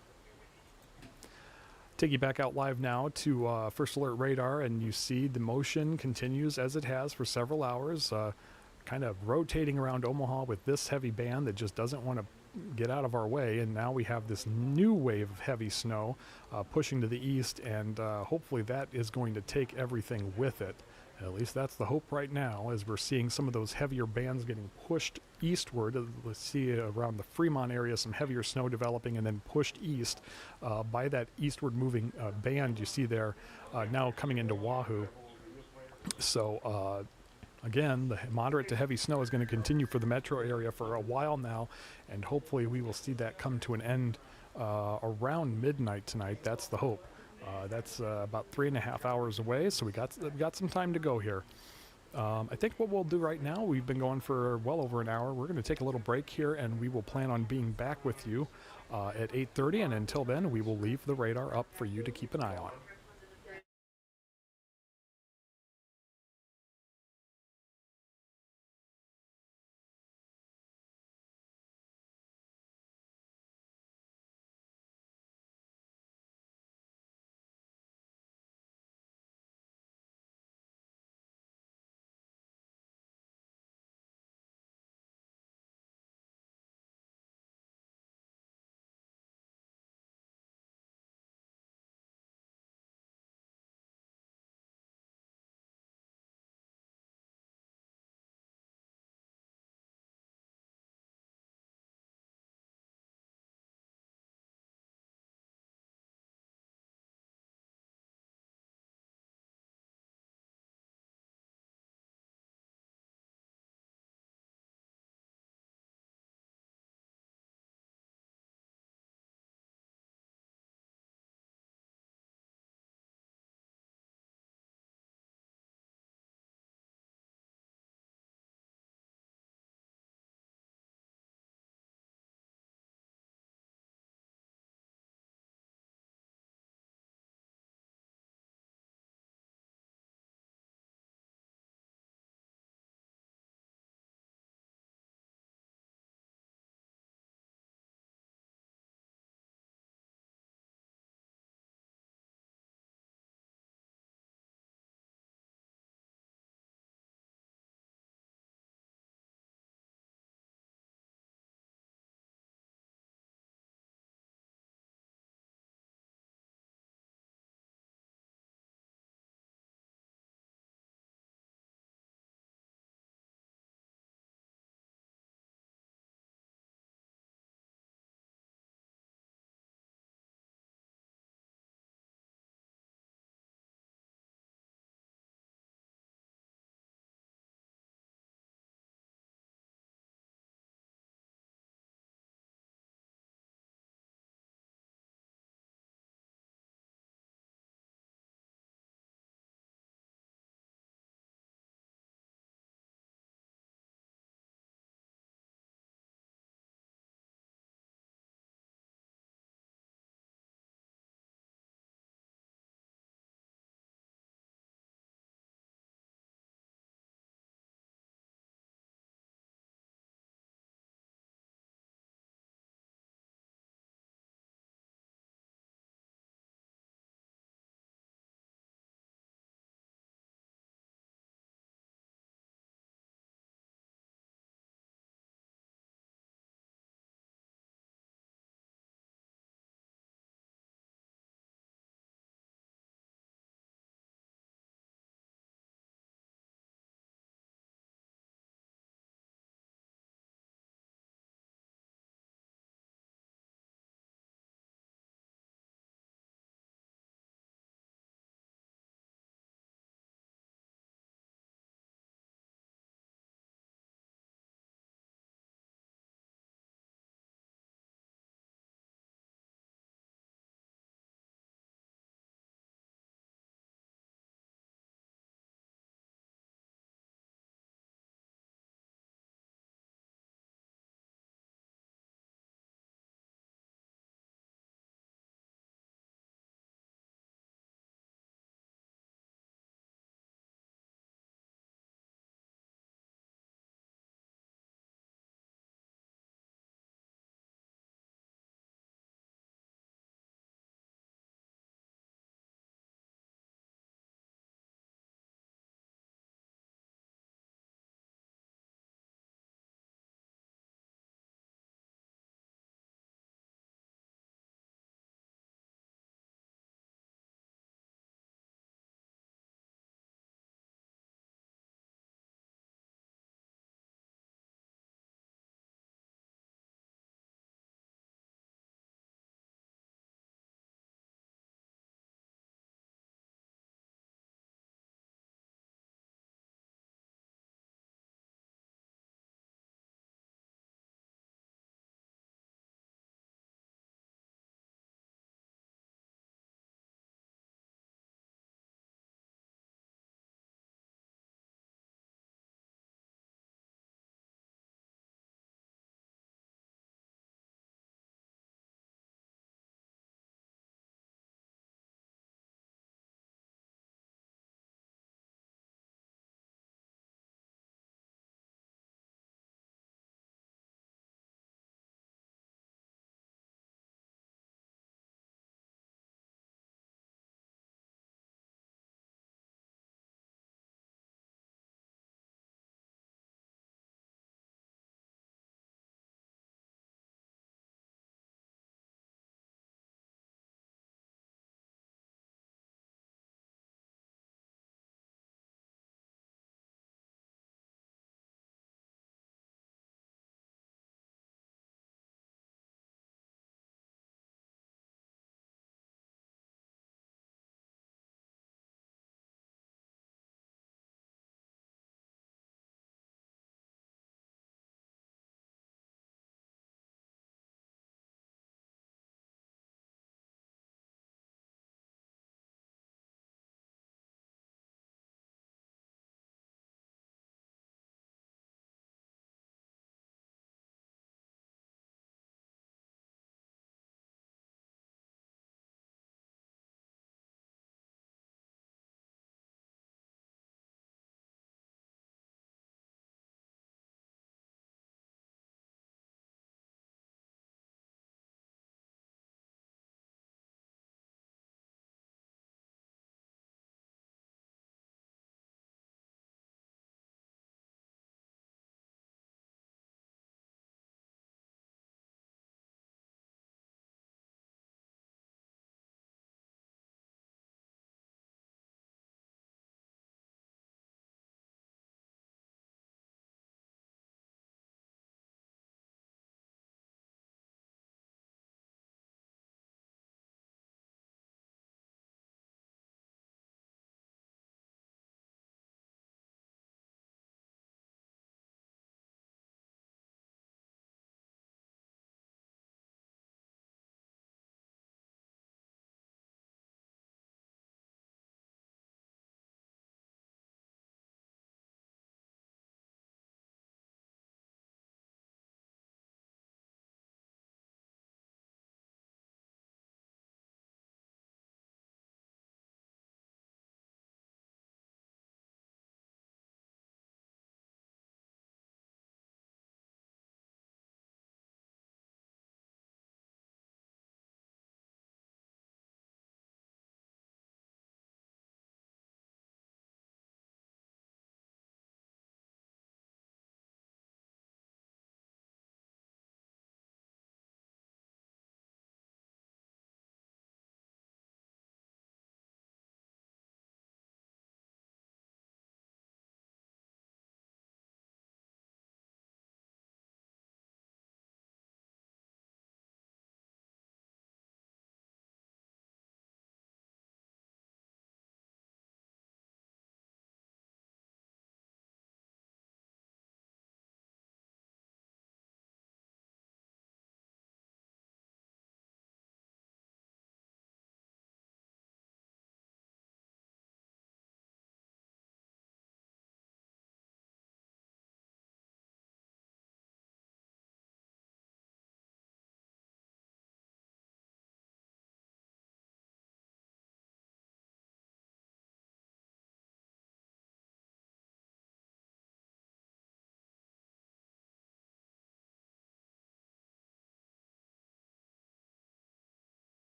Take you back out live now to First Alert radar, and you see the motion continues as it has for several hours, kind of rotating around Omaha with this heavy band that just doesn't want to get out of our way. And now we have this new wave of heavy snow pushing to the east, and hopefully that is going to take everything with it. At least that's the hope right now, as we're seeing some of those heavier bands getting pushed eastward. Let's see around the Fremont area some heavier snow developing and then pushed east by that eastward moving band you see there now coming into Wahoo. So again, the moderate to heavy snow is going to continue for the metro area for a while now, and hopefully we will see that come to an end around midnight tonight. That's the hope. That's about 3.5 hours away, so we got some time to go here. I think what we'll do right now, we've been going for well over an hour. We're going to take a little break here, and we will plan on being back with you at 8:30, and until then, we will leave the radar up for you to keep an eye on.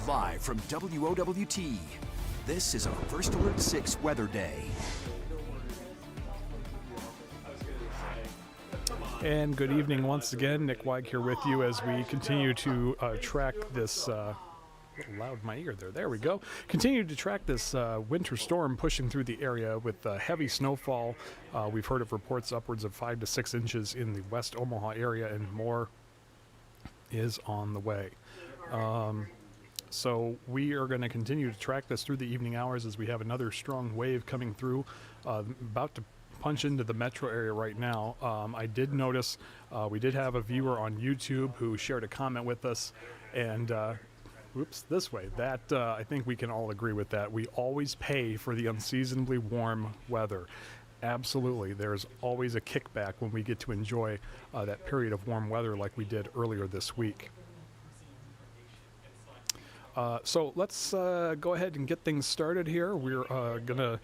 Live from WOWT, this is a First Alert 6 weather day. And good evening once again. Nick Weig here with you as we continue to track this, a little loud in my ear there. There we go. Continue to track this winter storm pushing through the area with heavy snowfall. We've heard of reports upwards of 5 to 6 inches in the West Omaha area, and more is on the way. So we are going to continue to track this through the evening hours as we have another strong wave coming through, about to punch into the metro area right now. I did notice we did have a viewer on YouTube who shared a comment with us, and oops, this way. That I think we can all agree with that. We always pay for the unseasonably warm weather. Absolutely, there's always a kickback when we get to enjoy that period of warm weather like we did earlier this week. So let's go ahead and get things started here. We're going to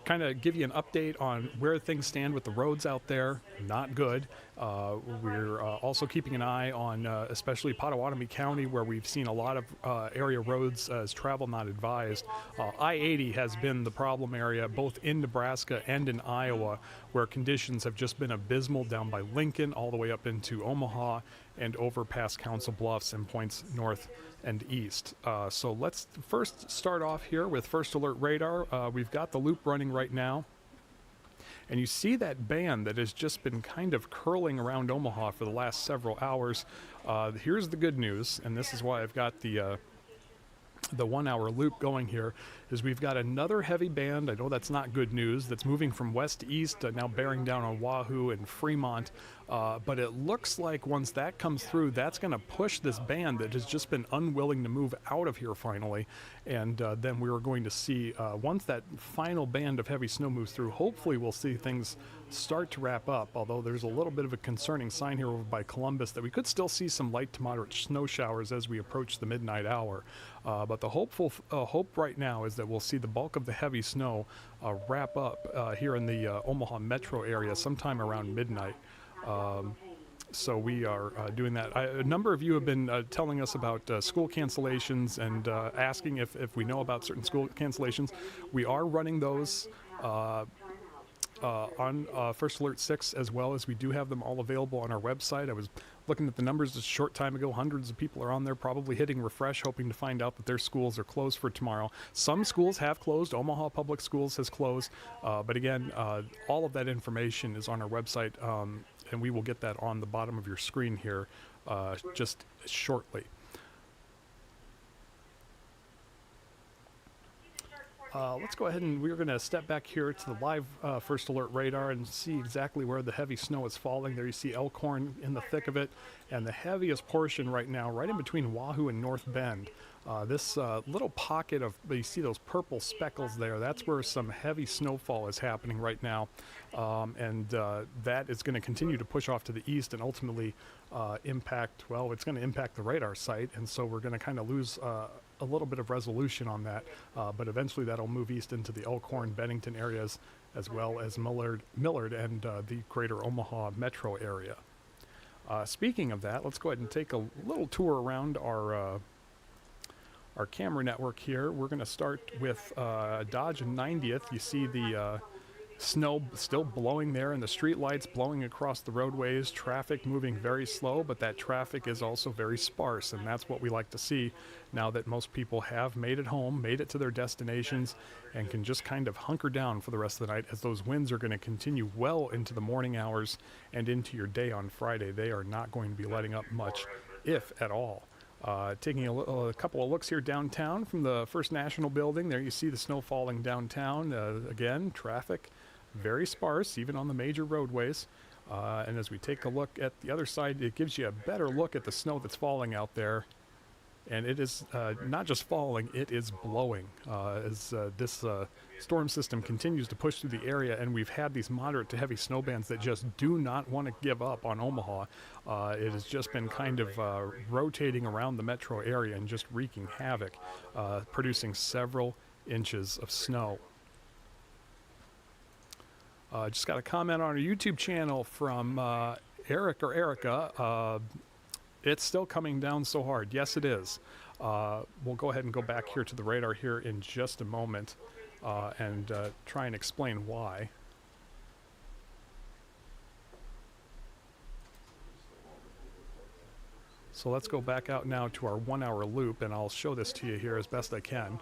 kind of give you an update on where things stand with the roads out there. Not good. We're also keeping an eye on especially Pottawatomie County, where we've seen a lot of area roads as travel not advised. I-80 has been the problem area both in Nebraska and in Iowa, where conditions have just been abysmal down by Lincoln all the way up into Omaha and over past Council Bluffs and points north and east. So let's first start off here with First Alert radar. We've got the loop running right now, and you see that band that has just been kind of curling around Omaha for the last several hours. Here's the good news, and this is why I've got the 1 hour loop going here, is we've got another heavy band. I know that's not good news. That's moving from west to east, now bearing down on Wahoo and Fremont. But it looks like once that comes through, that's going to push this band that has just been unwilling to move out of here finally. And then we are going to see, once that final band of heavy snow moves through, hopefully we'll see things start to wrap up, although there's a little bit of a concerning sign here over by Columbus that we could still see some light to moderate snow showers as we approach the midnight hour. But the hope right now is that we'll see the bulk of the heavy snow wrap up here in the Omaha metro area sometime around midnight. So we are doing that. A number of you have been telling us about school cancellations and asking if we know about certain school cancellations. We are running those on First Alert 6, as well as we do have them all available on our website. I was looking at the numbers a short time ago. Hundreds of people are on there probably hitting refresh, hoping to find out that their schools are closed for tomorrow. Some schools have closed. Omaha Public Schools has closed. But again, all of that information is on our website, and we will get that on the bottom of your screen here just shortly. Let's go ahead and we're going to step back here to the live First Alert radar and see exactly where the heavy snow is falling. There you see Elkhorn in the thick of it, and the heaviest portion right now, right in between Wahoo and North Bend. This little pocket of, you see those purple speckles there, that's where some heavy snowfall is happening right now. And that is going to continue to push off to the east and ultimately impact, well, it's going to impact the radar site, and so we're going to kind of lose a little bit of resolution on that, but eventually that'll move east into the Elkhorn, Bennington areas, as well as Millard and the greater Omaha metro area. Speaking of that, let's go ahead and take a little tour around our camera network here. We're going to start with Dodge and 90th. You see the snow still blowing there, and the street lights blowing across the roadways, traffic moving very slow, but that traffic is also very sparse, and that's what we like to see now that most people have made it home, made it to their destinations, and can just kind of hunker down for the rest of the night, as those winds are going to continue well into the morning hours and into your day on Friday. They are not going to be letting up much, if at all. Taking a couple of looks here downtown from the First National Building. There you see the snow falling downtown. Again, traffic very sparse, even on the major roadways. And as we take a look at the other side, it gives you a better look at the snow that's falling out there. And it is not just falling, it is blowing as this storm system continues to push through the area, and we've had these moderate to heavy snow bands that just do not want to give up on Omaha. It has just been kind of rotating around the metro area and just wreaking havoc, producing several inches of snow. Just got a comment on our YouTube channel from Eric or Erica. It's still coming down so hard. Yes, it is. We'll go ahead and go back here to the radar here in just a moment and try and explain why. So let's go back out now to our 1 hour loop, and I'll show this to you here as best I can.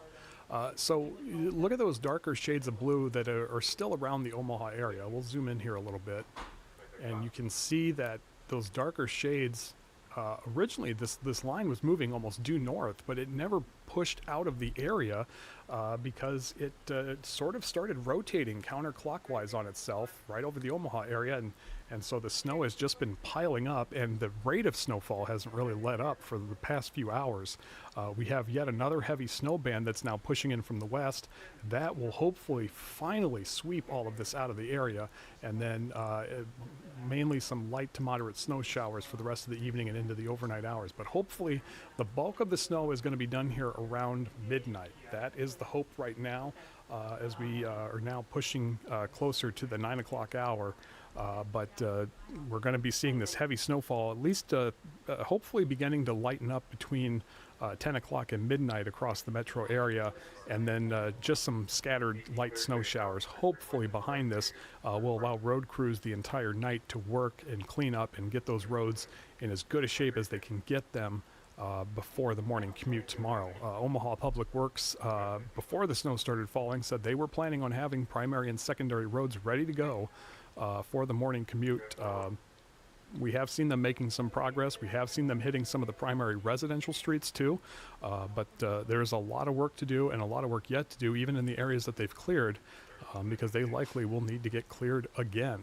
So look at those darker shades of blue that are still around the Omaha area. We'll zoom in here a little bit, and you can see that those darker shades, originally this line was moving almost due north, but it never pushed out of the area because it sort of started rotating counterclockwise on itself right over the Omaha area, and so the snow has just been piling up, and the rate of snowfall hasn't really let up for the past few hours. We have yet another heavy snow band that's now pushing in from the west. That will hopefully finally sweep all of this out of the area, and then mainly some light to moderate snow showers for the rest of the evening and into the overnight hours. But hopefully the bulk of the snow is going to be done here around midnight. That is the hope right now as we are now pushing closer to the 9 o'clock hour. But we're going to be seeing this heavy snowfall, at least hopefully beginning to lighten up between 10 o'clock and midnight across the metro area, and then just some scattered light snow showers. Hopefully behind this will allow road crews the entire night to work and clean up and get those roads in as good a shape as they can get them before the morning commute tomorrow. Omaha Public Works, before the snow started falling, said they were planning on having primary and secondary roads ready to go for the morning commute. We have seen them making some progress. We have seen them hitting some of the primary residential streets too, but there's a lot of work to do and a lot of work yet to do, even in the areas that they've cleared, because they likely will need to get cleared again.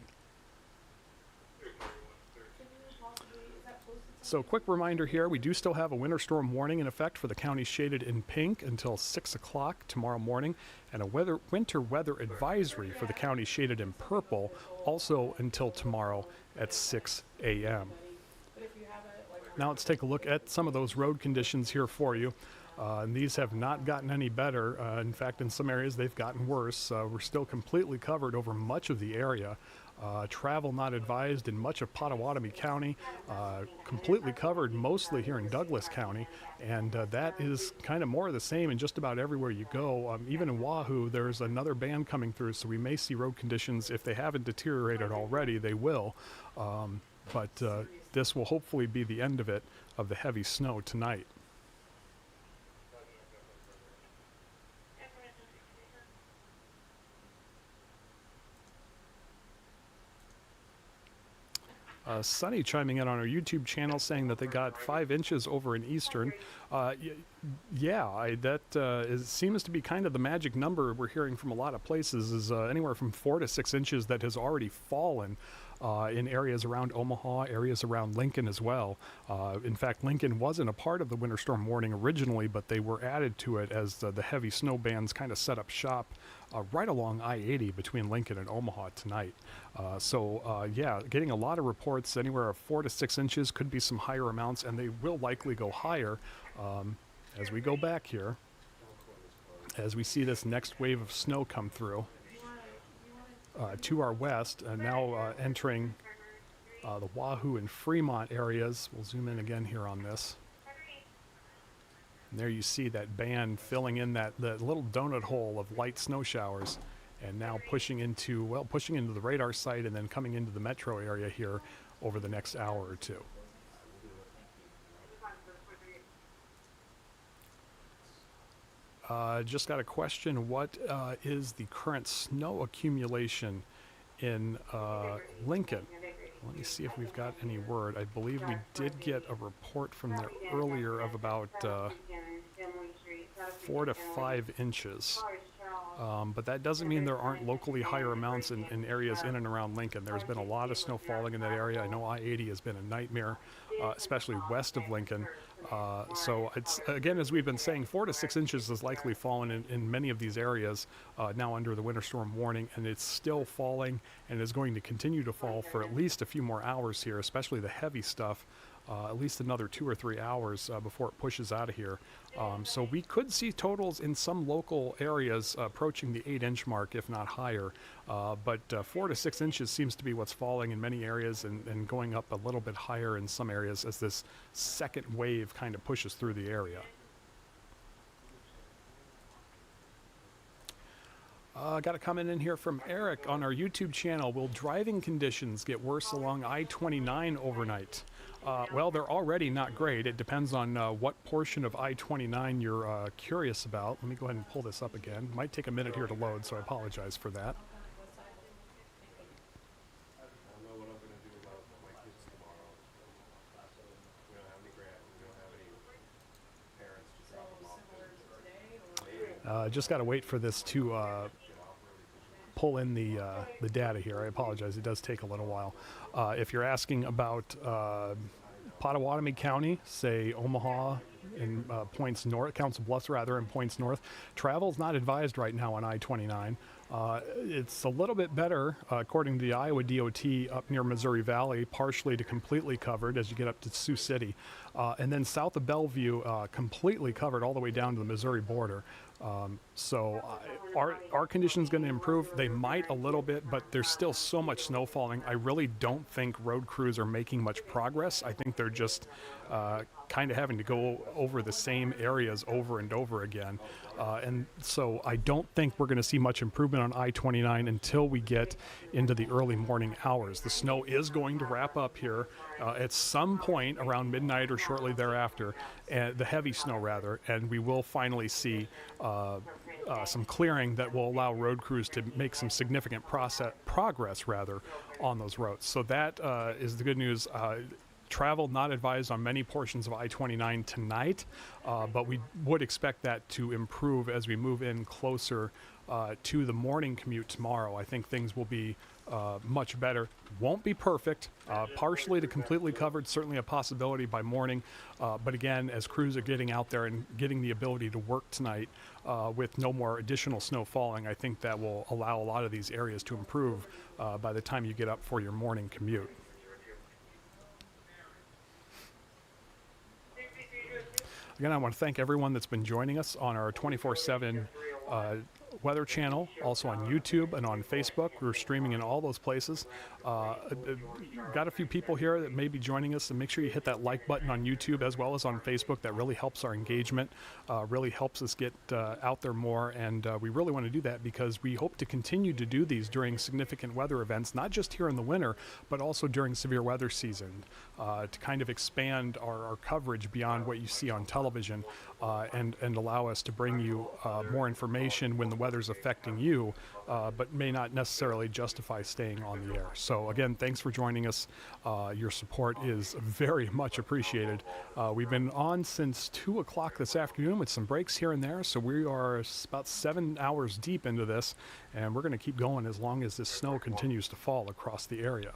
So quick reminder here, we do still have a winter storm warning in effect for the county shaded in pink until 6 o'clock tomorrow morning, and a winter weather advisory for the county shaded in purple also until tomorrow at 6 a.m. Now let's take a look at some of those road conditions here for you. And these have not gotten any better. In fact, in some areas they've gotten worse. We're still completely covered over much of the area. Travel not advised in much of Pottawatomie County, completely covered mostly here in Douglas County, and that is kind of more of the same in just about everywhere you go. Even in Wahoo, there's another band coming through, so we may see road conditions, if they haven't deteriorated already, they will. But this will hopefully be the end of it, of the heavy snow tonight. Sunny chiming in on our YouTube channel saying that they got 5 inches over in Eastern. That seems to be kind of the magic number we're hearing from a lot of places, is anywhere from 4 to 6 inches that has already fallen in areas around Omaha, areas around Lincoln as well. In fact, Lincoln wasn't a part of the winter storm warning originally, but they were added to it as the heavy snow bands kind of set up shop right along I-80 between Lincoln and Omaha tonight. Getting a lot of reports anywhere of 4 to 6 inches, could be some higher amounts, and they will likely go higher as we go back here, as we see this next wave of snow come through to our west, and now entering the Wahoo and Fremont areas. We'll zoom in again here on this. And there you see that band filling in that little donut hole of light snow showers, and now pushing into the radar site and then coming into the metro area here over the next hour or two. Just got a question. What is the current snow accumulation in Lincoln? Let me see if we've got any word. I believe we did get a report from there earlier of about 4 to 5 inches. But that doesn't mean there aren't locally higher amounts in areas in and around Lincoln. There's been a lot of snow falling in that area. I know I-80 has been a nightmare, especially west of Lincoln. So it's, again, as we've been saying, 4 to 6 inches has likely fallen in many of these areas now under the winter storm warning, and it's still falling and is going to continue to fall for at least a few more hours here, especially the heavy stuff. At least another 2 or 3 hours before it pushes out of here. So we could see totals in some local areas approaching the 8-inch mark, if not higher. But 4 to 6 inches seems to be what's falling in many areas, and going up a little bit higher in some areas as this second wave kind of pushes through the area. Got a comment in here from Eric on our YouTube channel. Will driving conditions get worse along I-29 overnight? Well, they're already not great. It depends on what portion of I-29 you're curious about. Let me go ahead and pull this up again. Might take a minute here to load, so I apologize for that. I don't know what I'm going to do about my kids tomorrow. We don't have any we don't have any parents to drop them off. Just got to wait for this to pull in the data here. I apologize. It does take a little while. If you're asking about Pottawatomie County, say Omaha and points north, Council Bluffs rather, and points north, travel's not advised right now on I-29. It's a little bit better, according to the Iowa DOT, up near Missouri Valley, partially to completely covered as you get up to Sioux City. And then south of Bellevue, completely covered all the way down to the Missouri border. Are conditions going to improve? They might a little bit, but there's still so much snow falling. I really don't think road crews are making much progress. I think they're just kind of having to go over the same areas over and over again. And so I don't think we're going to see much improvement on I-29 until we get into the early morning hours. The snow is going to wrap up here at some point around midnight or shortly thereafter, the heavy snow rather, and we will finally see some clearing that will allow road crews to make some significant progress rather on those roads. So that is the good news. Travel not advised on many portions of I-29 tonight, but we would expect that to improve as we move in closer to the morning commute tomorrow. I think things will be much better. Won't be perfect. Partially to completely covered, certainly a possibility by morning. But again, as crews are getting out there and getting the ability to work tonight with no more additional snow falling, I think that will allow a lot of these areas to improve by the time you get up for your morning commute. Again, I want to thank everyone that's been joining us on our 24/7 weather channel, also on YouTube and on Facebook. We're streaming in all those places. Got a few people here that may be joining us, and make sure you hit that like button on YouTube as well as on Facebook. That really helps our engagement, really helps us get out there more, and we really want to do that because we hope to continue to do these during significant weather events, not just here in the winter, but also during severe weather season, to kind of expand our coverage beyond what you see on television, and allow us to bring you more information when the weather's affecting you, but may not necessarily justify staying on the air. So again, thanks for joining us. Your support is very much appreciated. We've been on since 2 o'clock this afternoon with some breaks here and there, so we are about 7 hours deep into this, and we're going to keep going as long as this snow continues to fall across the area.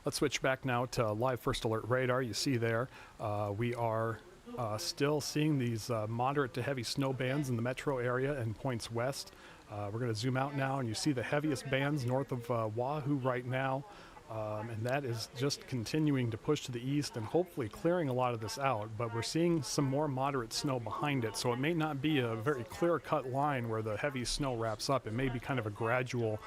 Let's switch back now to live first alert radar. You see there, we are still seeing these moderate to heavy snow bands in the metro area and points west. We're going to zoom out now, and you see the heaviest bands north of Wahoo right now, and that is just continuing to push to the east and hopefully clearing a lot of this out. But we're seeing some more moderate snow behind it, so it may not be a very clear-cut line where the heavy snow wraps up. It may be kind of a gradual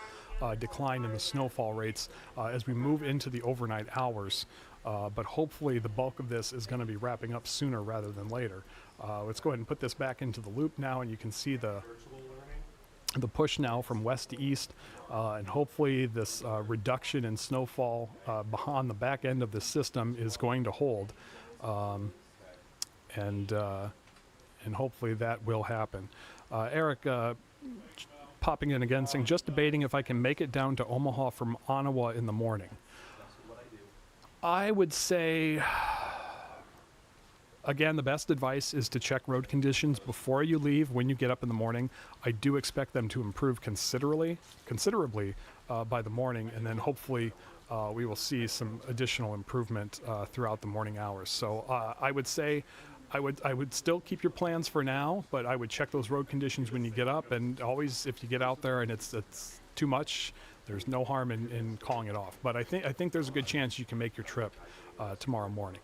decline in the snowfall rates as we move into the overnight hours. But hopefully the bulk of this is going to be wrapping up sooner rather than later. Let's go ahead and put this back into the loop now, and you can see the push now from west to east, and hopefully this reduction in snowfall on the back end of the system is going to hold, and hopefully that will happen. Eric popping in again saying, just debating if I can make it down to Omaha from Ottawa in the morning. I would say, again, the best advice is to check road conditions before you leave when you get up in the morning. I do expect them to improve considerably by the morning, and then hopefully we will see some additional improvement throughout the morning hours. So I would say I would still keep your plans for now, but I would check those road conditions when you get up, and always if you get out there and it's too much, there's no harm in calling it off. But I think there's a good chance you can make your trip tomorrow morning.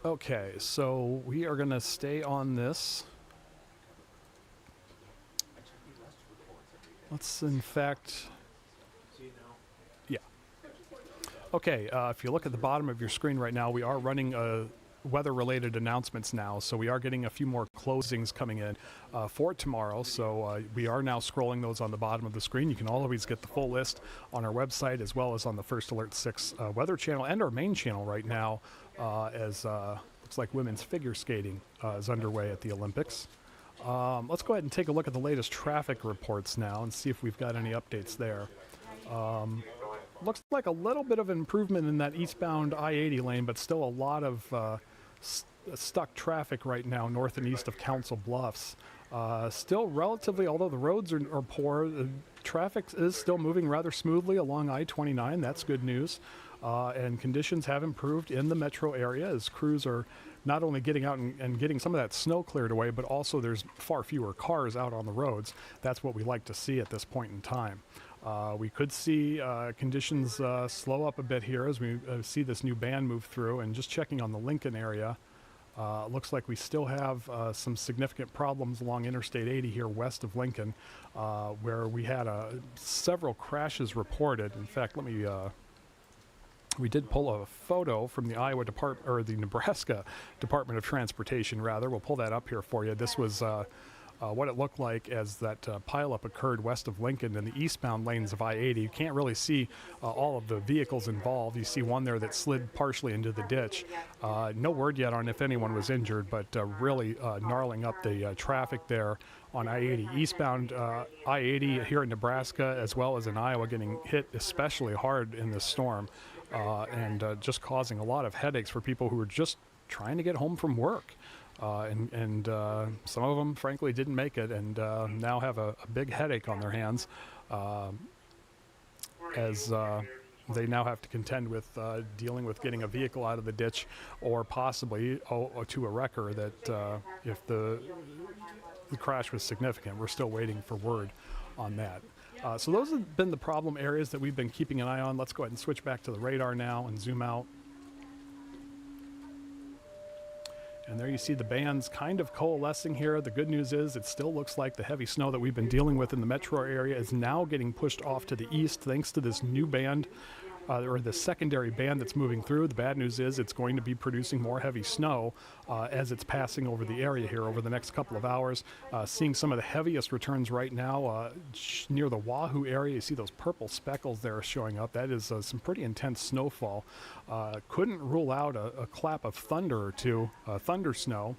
Okay, so we are going to stay on this. Let's, in fact, yeah. Okay, if you look at the bottom of your screen right now, we are running weather-related announcements now, so we are getting a few more closings coming in for tomorrow. So we are now scrolling those on the bottom of the screen. You can always get the full list on our website as well as on the First Alert 6 weather channel and our main channel right now, as looks like women's figure skating is underway at the Olympics. Let's go ahead and take a look at the latest traffic reports now and see if we've got any updates there. Looks like a little bit of improvement in that eastbound I-80 lane, but still a lot of stuck traffic right now north and east of Council Bluffs. Still relatively, although the roads are poor, traffic is still moving rather smoothly along I-29. That's good news. And conditions have improved in the metro area as crews are not only getting out and getting some of that snow cleared away, but also there's far fewer cars out on the roads. That's what we like to see at this point in time. We could see conditions slow up a bit here as we see this new band move through. And just checking on the Lincoln area, looks like we still have some significant problems along Interstate 80 here west of Lincoln, where we had several crashes reported. In fact, we did pull a photo from the the Nebraska Department of Transportation, rather. We'll pull that up here for you. This was what it looked like as that pileup occurred west of Lincoln in the eastbound lanes of I-80. You can't really see all of the vehicles involved. You see one there that slid partially into the ditch. No word yet on if anyone was injured, but really gnarling up the traffic there on I-80. Eastbound I-80 here in Nebraska as well as in Iowa getting hit especially hard in this storm. And just causing a lot of headaches for people who are just trying to get home from work. And some of them, frankly, didn't make it and now have a big headache on their hands as they now have to contend with dealing with getting a vehicle out of the ditch or possibly to a wrecker that if the crash was significant. We're still waiting for word on that. So those have been the problem areas that we've been keeping an eye on. Let's go ahead and switch back to the radar now and zoom out. And there you see the bands kind of coalescing here. The good news is it still looks like the heavy snow that we've been dealing with in the metro area is now getting pushed off to the east thanks to this new band, or the secondary band that's moving through. The bad news is it's going to be producing more heavy snow as it's passing over the area here over the next couple of hours. Seeing some of the heaviest returns right now near the Wahoo area. You see those purple speckles there showing up. That is some pretty intense snowfall. Couldn't rule out a clap of thunder or two, Thundersnow,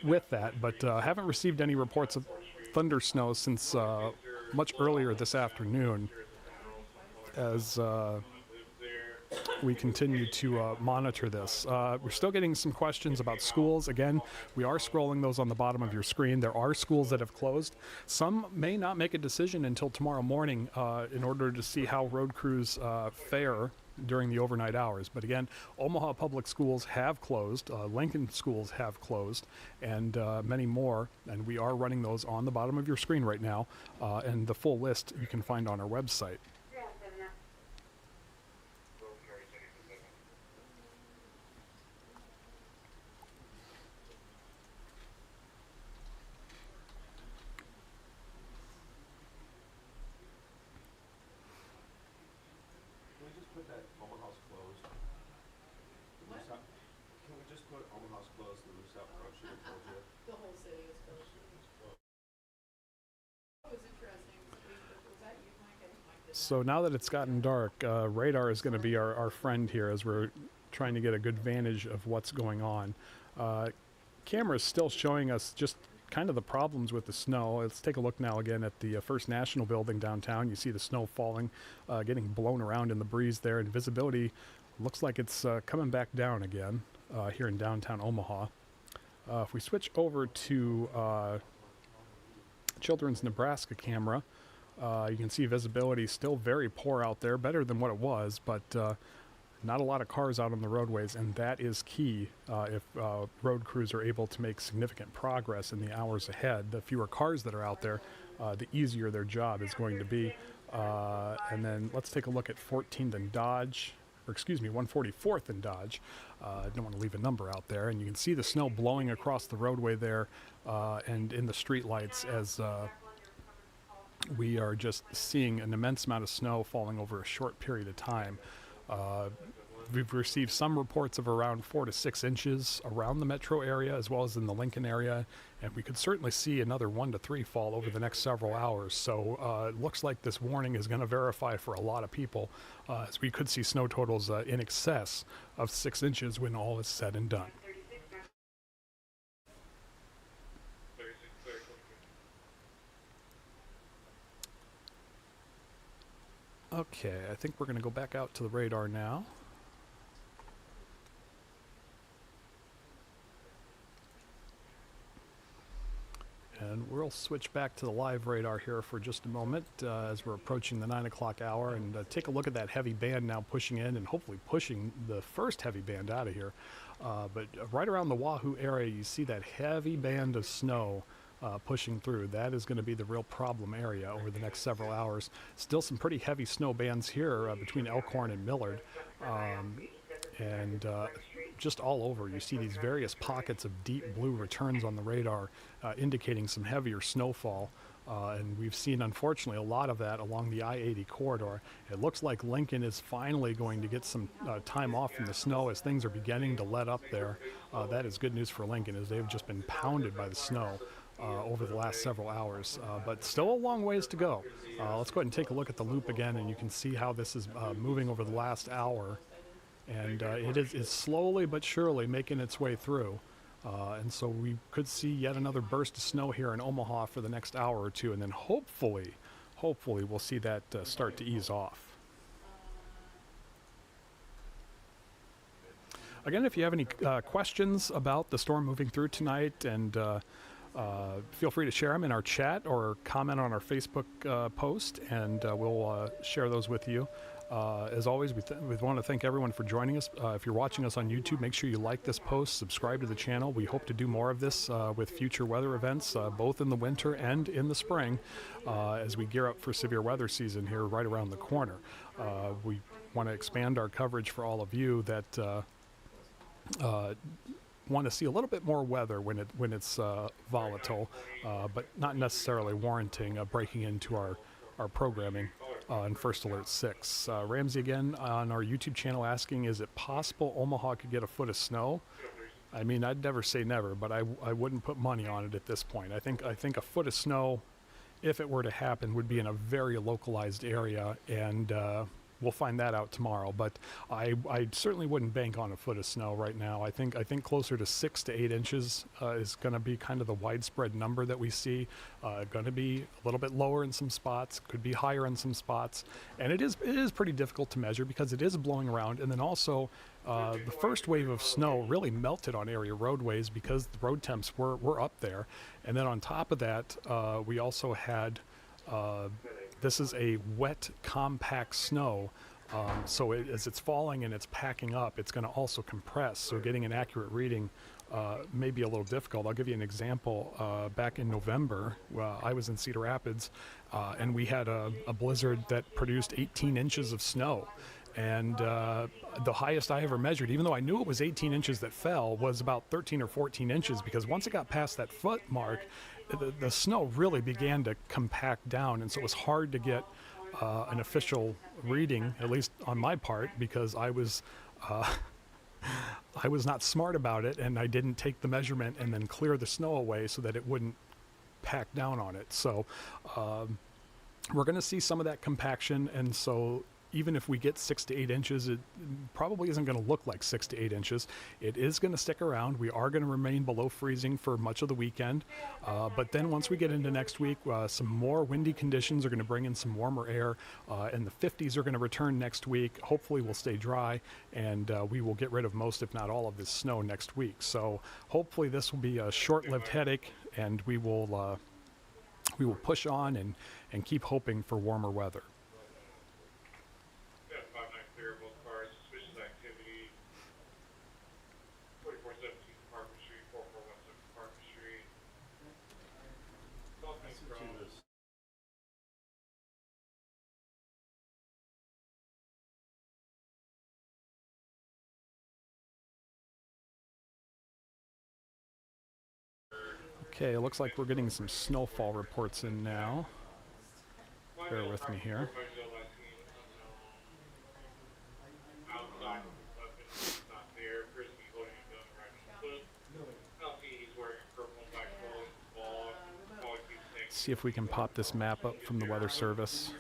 with that, but haven't received any reports of Thundersnow since much earlier this afternoon, as we continue to monitor this. We're still getting some questions about schools. Again, we are scrolling those on the bottom of your screen. There are schools that have closed. Some may not make a decision until tomorrow morning in order to see how road crews fare during the overnight hours. But again, Omaha public schools have closed, Lincoln schools have closed, and many more. And we are running those on the bottom of your screen right now. And the full list you can find on our website. Put that Omaha's closed. Can we just put Omaha's closed and the Moose Out Road should have told you? The whole city is closed. It was interesting. Was that you, Mike? I think Mike did that. So now that it's gotten dark, radar is going to be our friend here as we're trying to get a good vantage of what's going on. Camera is still showing us just kind of the problems with the snow. Let's take a look now again at the First National building downtown. You see the snow falling, getting blown around in the breeze there, and visibility looks like it's coming back down again here in downtown Omaha. If we switch over to Children's Nebraska camera, you can see visibility still very poor out there, better than what it was, but not a lot of cars out on the roadways, and that is key if road crews are able to make significant progress in the hours ahead. The fewer cars that are out there, the easier their job is going to be. And then let's take a look at 14th and Dodge. 144th and Dodge. I don't want to leave a number out there. And you can see the snow blowing across the roadway there and in the street lights as we are just seeing an immense amount of snow falling over a short period of time. We've received some reports of around 4 to 6 inches around the metro area as well as in the Lincoln area, and we could certainly see another 1 to 3 fall over the next several hours. So it looks like this warning is going to verify for a lot of people, as we could see snow totals in excess of 6 inches when all is said and done. Okay, I think we're going to go back out to the radar now. And we'll switch back to the live radar here for just a moment as we're approaching the 9 o'clock hour, and take a look at that heavy band now pushing in and hopefully pushing the first heavy band out of here. But right around the Wahoo area, you see that heavy band of snow pushing through. That is going to be the real problem area over the next several hours. Still some pretty heavy snow bands here between Elkhorn and Millard. And just all over, you see these various pockets of deep blue returns on the radar indicating some heavier snowfall. And we've seen, unfortunately, a lot of that along the I-80 corridor. It looks like Lincoln is finally going to get some time off from the snow as things are beginning to let up there. That is good news for Lincoln, as they've just been pounded by the snow over the last several hours, but still a long ways to go. Let's go ahead and take a look at the loop again, and you can see how this is moving over the last hour. And it is slowly but surely making its way through. And so we could see yet another burst of snow here in Omaha for the next hour or two, and then hopefully we'll see that start to ease off. Again, if you have any questions about the storm moving through tonight, and feel free to share them in our chat or comment on our Facebook post, and we'll share those with you. As always, we want to thank everyone for joining us. If you're watching us on YouTube, make sure you like this post, subscribe to the channel. We hope to do more of this with future weather events, both in the winter and in the spring, as we gear up for severe weather season here right around the corner. We want to expand our coverage for all of you that want to see a little bit more weather when it's volatile, but not necessarily warranting breaking into our programming in First Alert 6. Ramsey again on our YouTube channel asking, is it possible Omaha could get a foot of snow? I mean, I'd never say never, but I wouldn't put money on it at this point. I think a foot of snow, if it were to happen, would be in a very localized area, and we'll find that out tomorrow. But I certainly wouldn't bank on a foot of snow right now. I think closer to 6 to 8 inches is going to be kind of the widespread number that we see. Going to be a little bit lower in some spots, could be higher in some spots, and it is pretty difficult to measure because it is blowing around. And then also the first wave of snow really melted on area roadways because the road temps were up there. And then on top of that, we also had this is a wet, compact snow, so as it's falling and it's packing up, it's going to also compress, so getting an accurate reading may be a little difficult. I'll give you an example. Back in November, I was in Cedar Rapids, and we had a blizzard that produced 18 inches of snow. And the highest I ever measured, even though I knew it was 18 inches that fell, was about 13 or 14 inches, because once it got past that foot mark, the snow really began to compact down, and so it was hard to get an official reading, at least on my part, because I was not smart about it, and I didn't take the measurement and then clear the snow away so that it wouldn't pack down on it. So we're going to see some of that compaction, and so even if we get 6 to 8 inches, it probably isn't going to look like 6 to 8 inches. It is going to stick around. We are going to remain below freezing for much of the weekend. But then once we get into next week, some more windy conditions are going to bring in some warmer air, and the 50s are going to return next week. Hopefully we'll stay dry, and we will get rid of most, if not all, of this snow next week. So hopefully this will be a short-lived headache, and we will push on and keep hoping for warmer weather. Okay, it looks like we're getting some snowfall reports in now. Bear with me here. See if we can pop this map up from the Weather Service.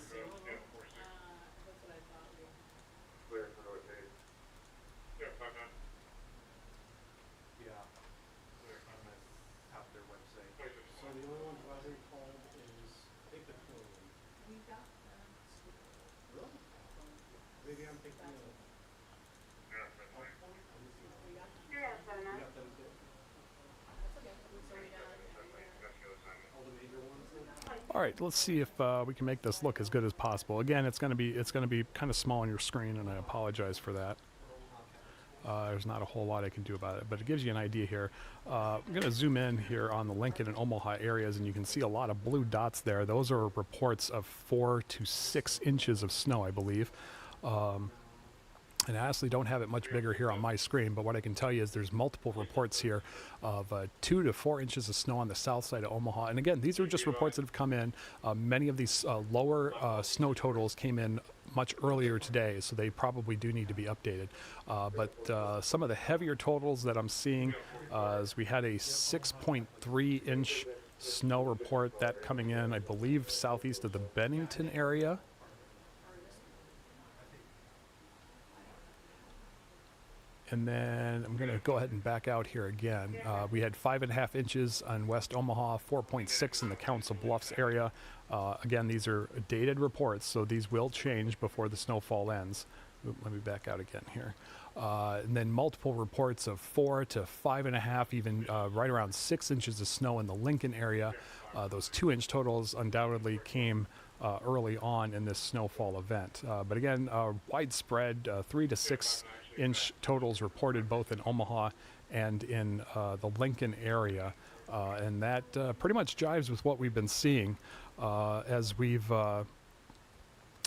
So the only one advisory called is, I think the Plow. Really? Maybe I'm thinking of. We got them too. All the major ones then? All right, let's see if we can make this look as good as possible. Again, it's going to be kind of small on your screen, and I apologize for that. There's not a whole lot I can do about it, but it gives you an idea here. I'm going to zoom in here on the Lincoln and Omaha areas, and you can see a lot of blue dots there. Those are reports of 4 to 6 inches of snow, I believe. And I honestly don't have it much bigger here on my screen, but what I can tell you is there's multiple reports here of 2 to 4 inches of snow on the south side of Omaha. And again, these are just reports that have come in. Many of these lower snow totals came in much earlier today, so they probably do need to be updated. But some of the heavier totals that I'm seeing is we had a 6.3 inch snow report that coming in, I believe, southeast of the Bennington area. And then I'm going to go ahead and back out here again. We had 5.5 inches on West Omaha, 4.6 in the Council Bluffs area. Again, these are dated reports, so these will change before the snowfall ends. Oop, let me back out again here. And then multiple reports of 4 to 5.5, even right around 6 inches of snow in the Lincoln area. Those 2-inch totals undoubtedly came early on in this snowfall event. But again, widespread 3 to 6 inch totals reported both in Omaha and in the Lincoln area. And that pretty much jives with what we've been seeing as we've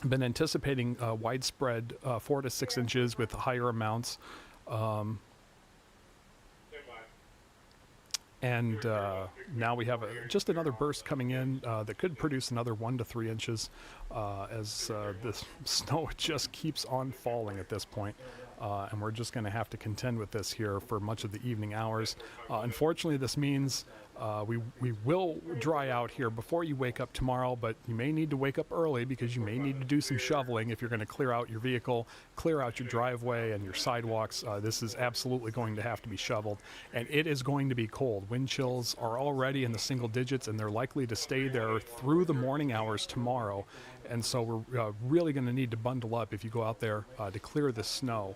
been anticipating widespread 4 to 6 inches with higher amounts. And now we have just another burst coming in that could produce another 1 to 3 inches as the snow just keeps on falling at this point. And we're just going to have to contend with this here for much of the evening hours. Unfortunately, this means we will dry out here before you wake up tomorrow, but you may need to wake up early because you may need to do some shoveling if you're going to clear out your vehicle, clear out your driveway and your sidewalks. This is absolutely going to have to be shoveled, and it is going to be cold. Wind chills are already in the single digits, and they're likely to stay there through the morning hours tomorrow. And so we're really going to need to bundle up if you go out there to clear the snow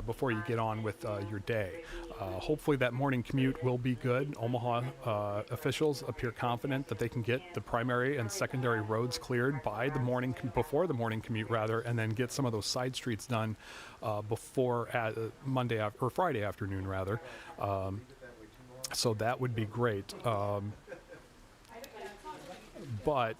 before you get on with your day. Hopefully that morning commute will be good. Omaha officials appear confident that they can get the primary and secondary roads cleared by the morning, before the morning commute rather, and then get some of those side streets done before Monday or Friday afternoon rather. So that would be great. But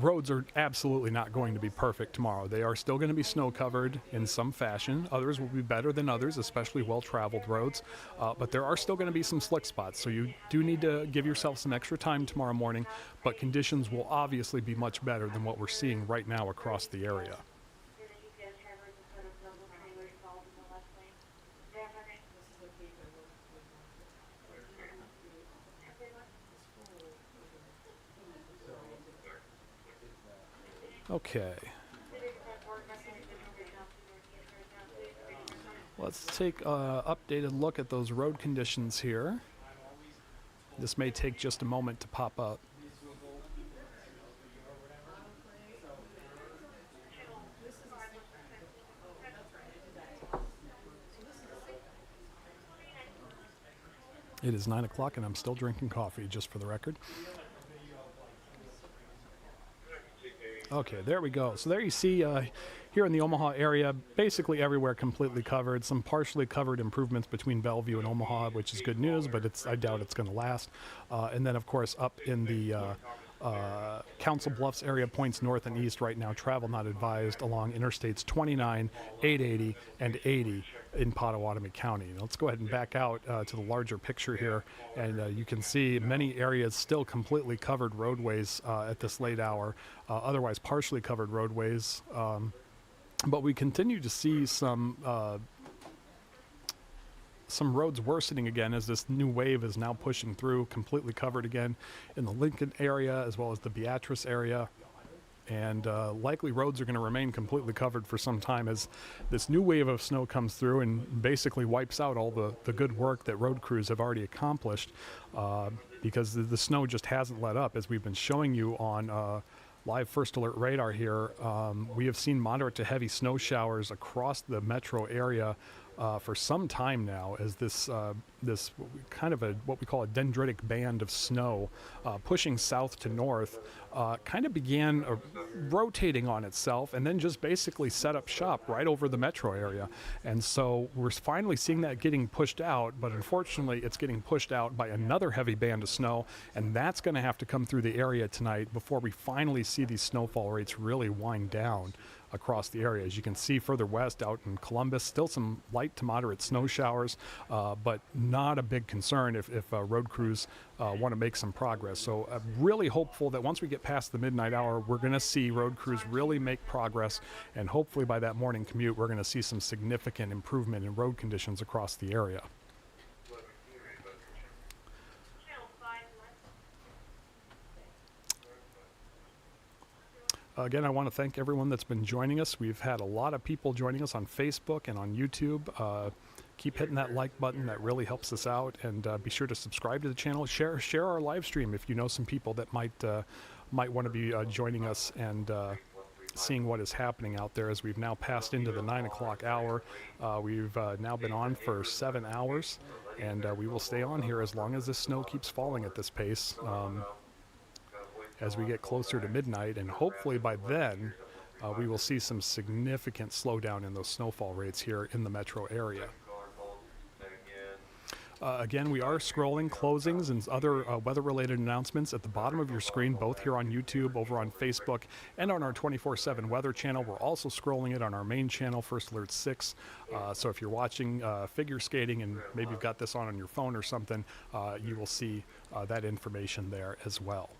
roads are absolutely not going to be perfect tomorrow. They are still going to be snow covered in some fashion. Others will be better than others, especially well-traveled roads. But there are still going to be some slick spots. So you do need to give yourself some extra time tomorrow morning. But conditions will obviously be much better than what we're seeing right now across the area. Okay. Let's take an updated look at those road conditions here. This may take just a moment to pop up. It is 9 o'clock and I'm still drinking coffee, just for the record. Okay, there we go. So there you see here in the Omaha area, basically everywhere completely covered. Some partially covered improvements between Bellevue and Omaha, which is good news, but I doubt it's going to last. And then, of course, up in the Council Bluffs area points north and east right now, travel not advised along interstates 29, 880, and 80 in Pottawatomie County. Now let's go ahead and back out to the larger picture here, and you can see many areas still completely covered roadways at this late hour, otherwise partially covered roadways, but we continue to see some roads worsening again as this new wave is now pushing through, completely covered again in the Lincoln area as well as the Beatrice area. And likely roads are going to remain completely covered for some time as this new wave of snow comes through and basically wipes out all the good work that road crews have already accomplished, because the snow just hasn't let up. As we've been showing you on live First Alert radar here, we have seen moderate to heavy snow showers across the metro area for some time now, as this kind of what we call a dendritic band of snow pushing south to north kind of began rotating on itself and then just basically set up shop right over the metro area. And so we're finally seeing that getting pushed out, but unfortunately it's getting pushed out by another heavy band of snow, and that's going to have to come through the area tonight before we finally see these snowfall rates really wind down across the area. As you can see further west out in Columbus, still some light to moderate snow showers, but not a big concern if road crews want to make some progress. So I'm really hopeful that once we get past the midnight hour, we're going to see road crews really make progress, and hopefully by that morning commute, we're going to see some significant improvement in road conditions across the area. Again, I want to thank everyone that's been joining us. We've had a lot of people joining us on Facebook and on YouTube. Keep hitting that like button. That really helps us out. And be sure to subscribe to the channel. Share our live stream if you know some people that might want to be joining us and seeing what is happening out there, as we've now passed into the 9 o'clock hour. We've now been on for 7 hours, and we will stay on here as long as this snow keeps falling at this pace. As we get closer to midnight, and hopefully by then we will see some significant slowdown in those snowfall rates here in the metro area. Again, we are scrolling closings and other weather-related announcements at the bottom of your screen, both here on YouTube, over on Facebook, and on our 24/7 weather channel. We're also scrolling it on our main channel, First Alert 6. So if you're watching figure skating and maybe you've got this on your phone or something, you will see that information there as well.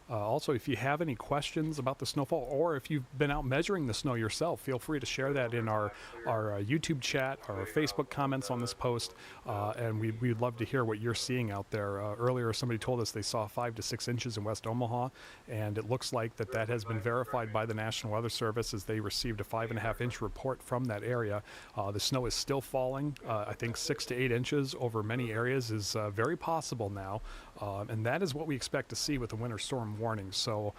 Also, if you have any questions about the snowfall, or if you've been out measuring the snow yourself, feel free to share that in our YouTube chat, our Facebook comments on this post, and we'd love to hear what you're seeing out there. Earlier, somebody told us they saw 5 to 6 inches in West Omaha, and it looks like that has been verified by the National Weather Service, as they received a 5.5-inch report from that area. The snow is still falling. I think 6 to 8 inches over many areas is very possible now, and that is what we expect to see with the winter storm warning. So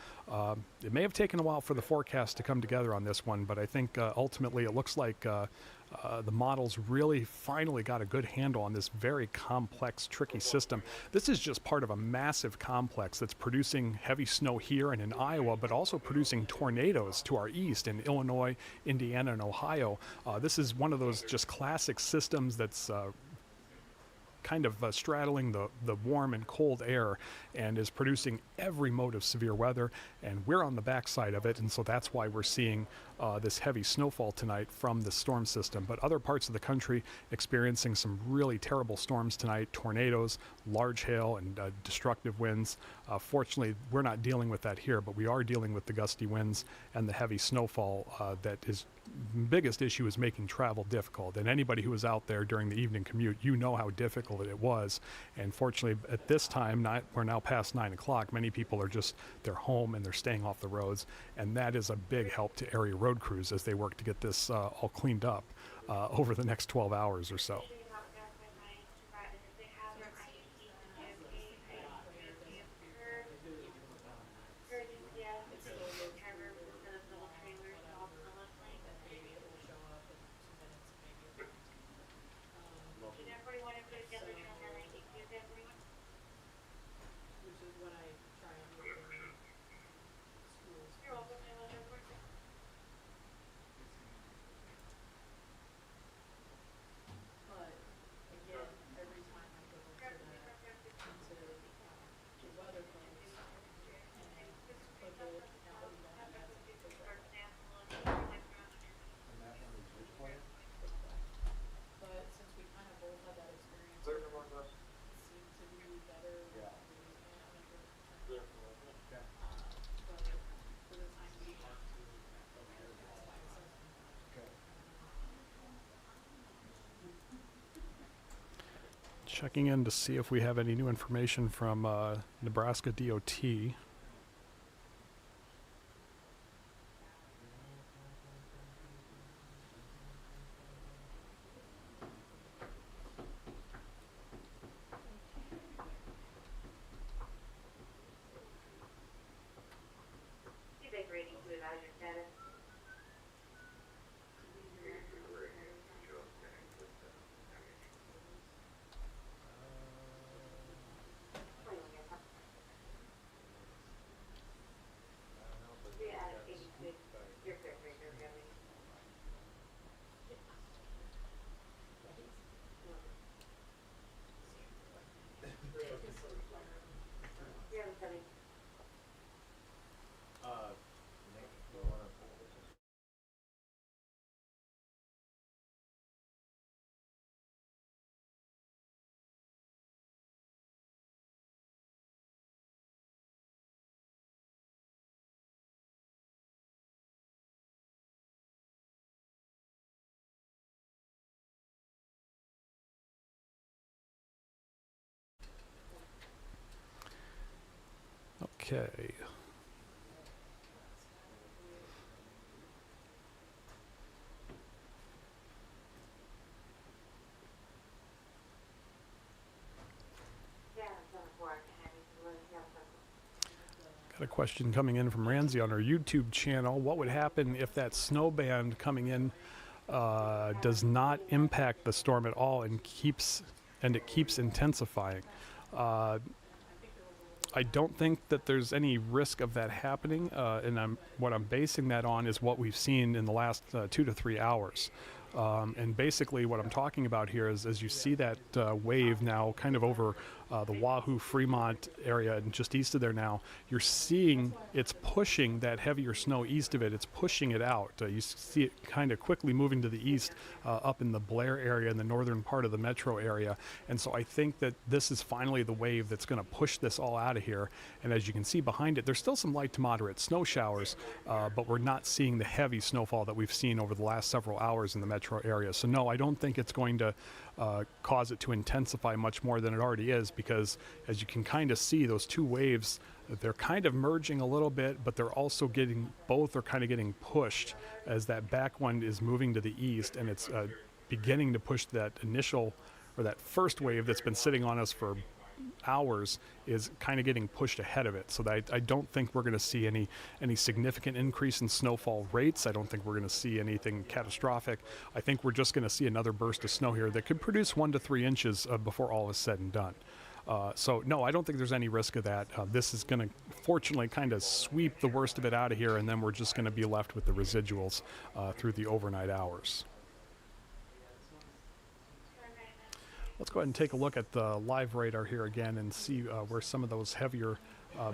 it may have taken a while for the forecast to come together on this one, but I think ultimately it looks like the models really finally got a good handle on this very complex, tricky system. This is just part of a massive complex that's producing heavy snow here and in Iowa, but also producing tornadoes to our east in Illinois, Indiana, and Ohio. This is one of those just classic systems that's kind of straddling the warm and cold air and is producing every mode of severe weather, and we're on the backside of it, and so that's why we're seeing this heavy snowfall tonight from the storm system. But other parts of the country experiencing some really terrible storms tonight, tornadoes, large hail, and destructive winds. Fortunately, we're not dealing with that here, but we are dealing with the gusty winds and the heavy snowfall. That is biggest issue is making travel difficult, and anybody who was out there during the evening commute, you know how difficult it was. And fortunately, at this time, we're now past 9 o'clock, many people are just, they're home and they're staying off the roads, and that is a big help to area road crews as they work to get this all cleaned up over the next 12 hours or so. Checking in to see if we have any new information from Nebraska DOT. Okay. Got a question coming in from Ramsey on our YouTube channel. What would happen if that snow band coming in does not impact the storm at all and it keeps intensifying? I don't think that there's any risk of that happening, and what I'm basing that on is what we've seen in the last 2 to 3 hours. And basically what I'm talking about here is as you see that wave now kind of over the Wahoo Fremont area and just east of there now, you're seeing it's pushing that heavier snow east of it. It's pushing it out. You see it kind of quickly moving to the east up in the Blair area in the northern part of the metro area. And so I think that this is finally the wave that's going to push this all out of here. And as you can see behind it, there's still some light to moderate snow showers, but we're not seeing the heavy snowfall that we've seen over the last several hours in the metro area. So no, I don't think it's going to cause it to intensify much more than it already is, because as you can kind of see, those two waves, they're kind of merging a little bit, but they're also both are kind of getting pushed as that back one is moving to the east, and it's beginning to push that initial or that first wave that's been sitting on us for hours is kind of getting pushed ahead of it. So that I don't think we're going to see any significant increase in snowfall rates. I don't think we're going to see anything catastrophic. I think we're just going to see another burst of snow here that could produce 1 to 3 inches before all is said and done. So no, I don't think there's any risk of that. This is going to fortunately kind of sweep the worst of it out of here, and then we're just going to be left with the residuals through the overnight hours. Let's go ahead and take a look at the live radar here again and see where some of those heavier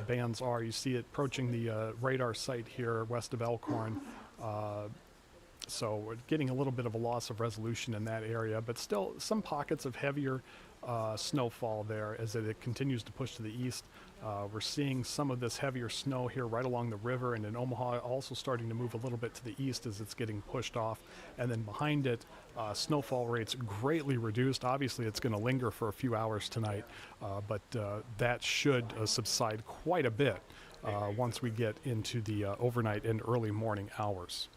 bands are. You see it approaching the radar site here west of Elkhorn. So we're getting a little bit of a loss of resolution in that area, but still some pockets of heavier snowfall there as it continues to push to the east. We're seeing some of this heavier snow here right along the river, and in Omaha also starting to move a little bit to the east as it's getting pushed off. And then behind it, snowfall rates greatly reduced. Obviously it's going to linger for a few hours tonight, but that should subside quite a bit once we get into the overnight and early morning hours.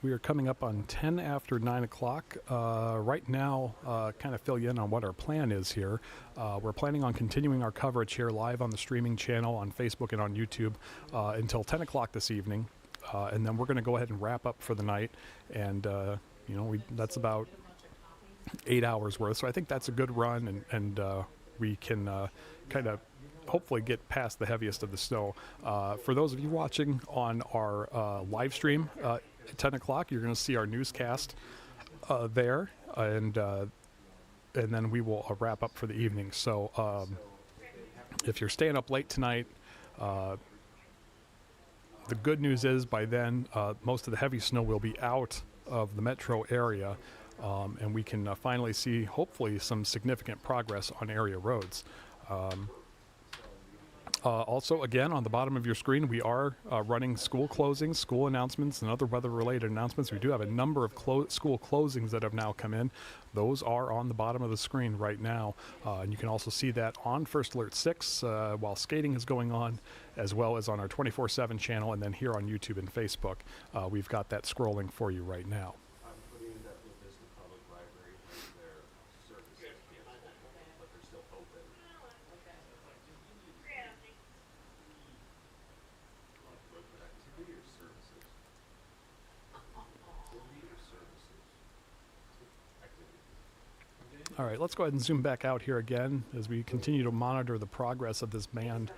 We are coming up on 10 after 9 o'clock. Right now, kind of fill you in on what our plan is here. We're planning on continuing our coverage here live on the streaming channel on Facebook and on YouTube until 10 o'clock this evening. And then we're going to go ahead and wrap up for the night. And, that's about 8 hours worth. So I think that's a good run, and we can kind of hopefully get past the heaviest of the snow. For those of you watching on our live stream, at 10 o'clock, you're going to see our newscast there, and then we will wrap up for the evening. So if you're staying up late tonight, The good news is by then, most of the heavy snow will be out of the metro area, and we can finally see, hopefully, some significant progress on area roads. Also, again, on the bottom of your screen, we are running school closings, school announcements, and other weather-related announcements. We do have a number of school closings that have now come in. Those are on the bottom of the screen right now. And you can also see that on First Alert 6 while skating is going on, as well as on our 24/7 channel, and then here on YouTube and Facebook. We've got that scrolling for you right now. I'm putting that with this public library and their services canceled, but they're still open. Activity or services? Activity or services? Activity. All right, let's go ahead and zoom back out here again as we continue to monitor the progress of this band.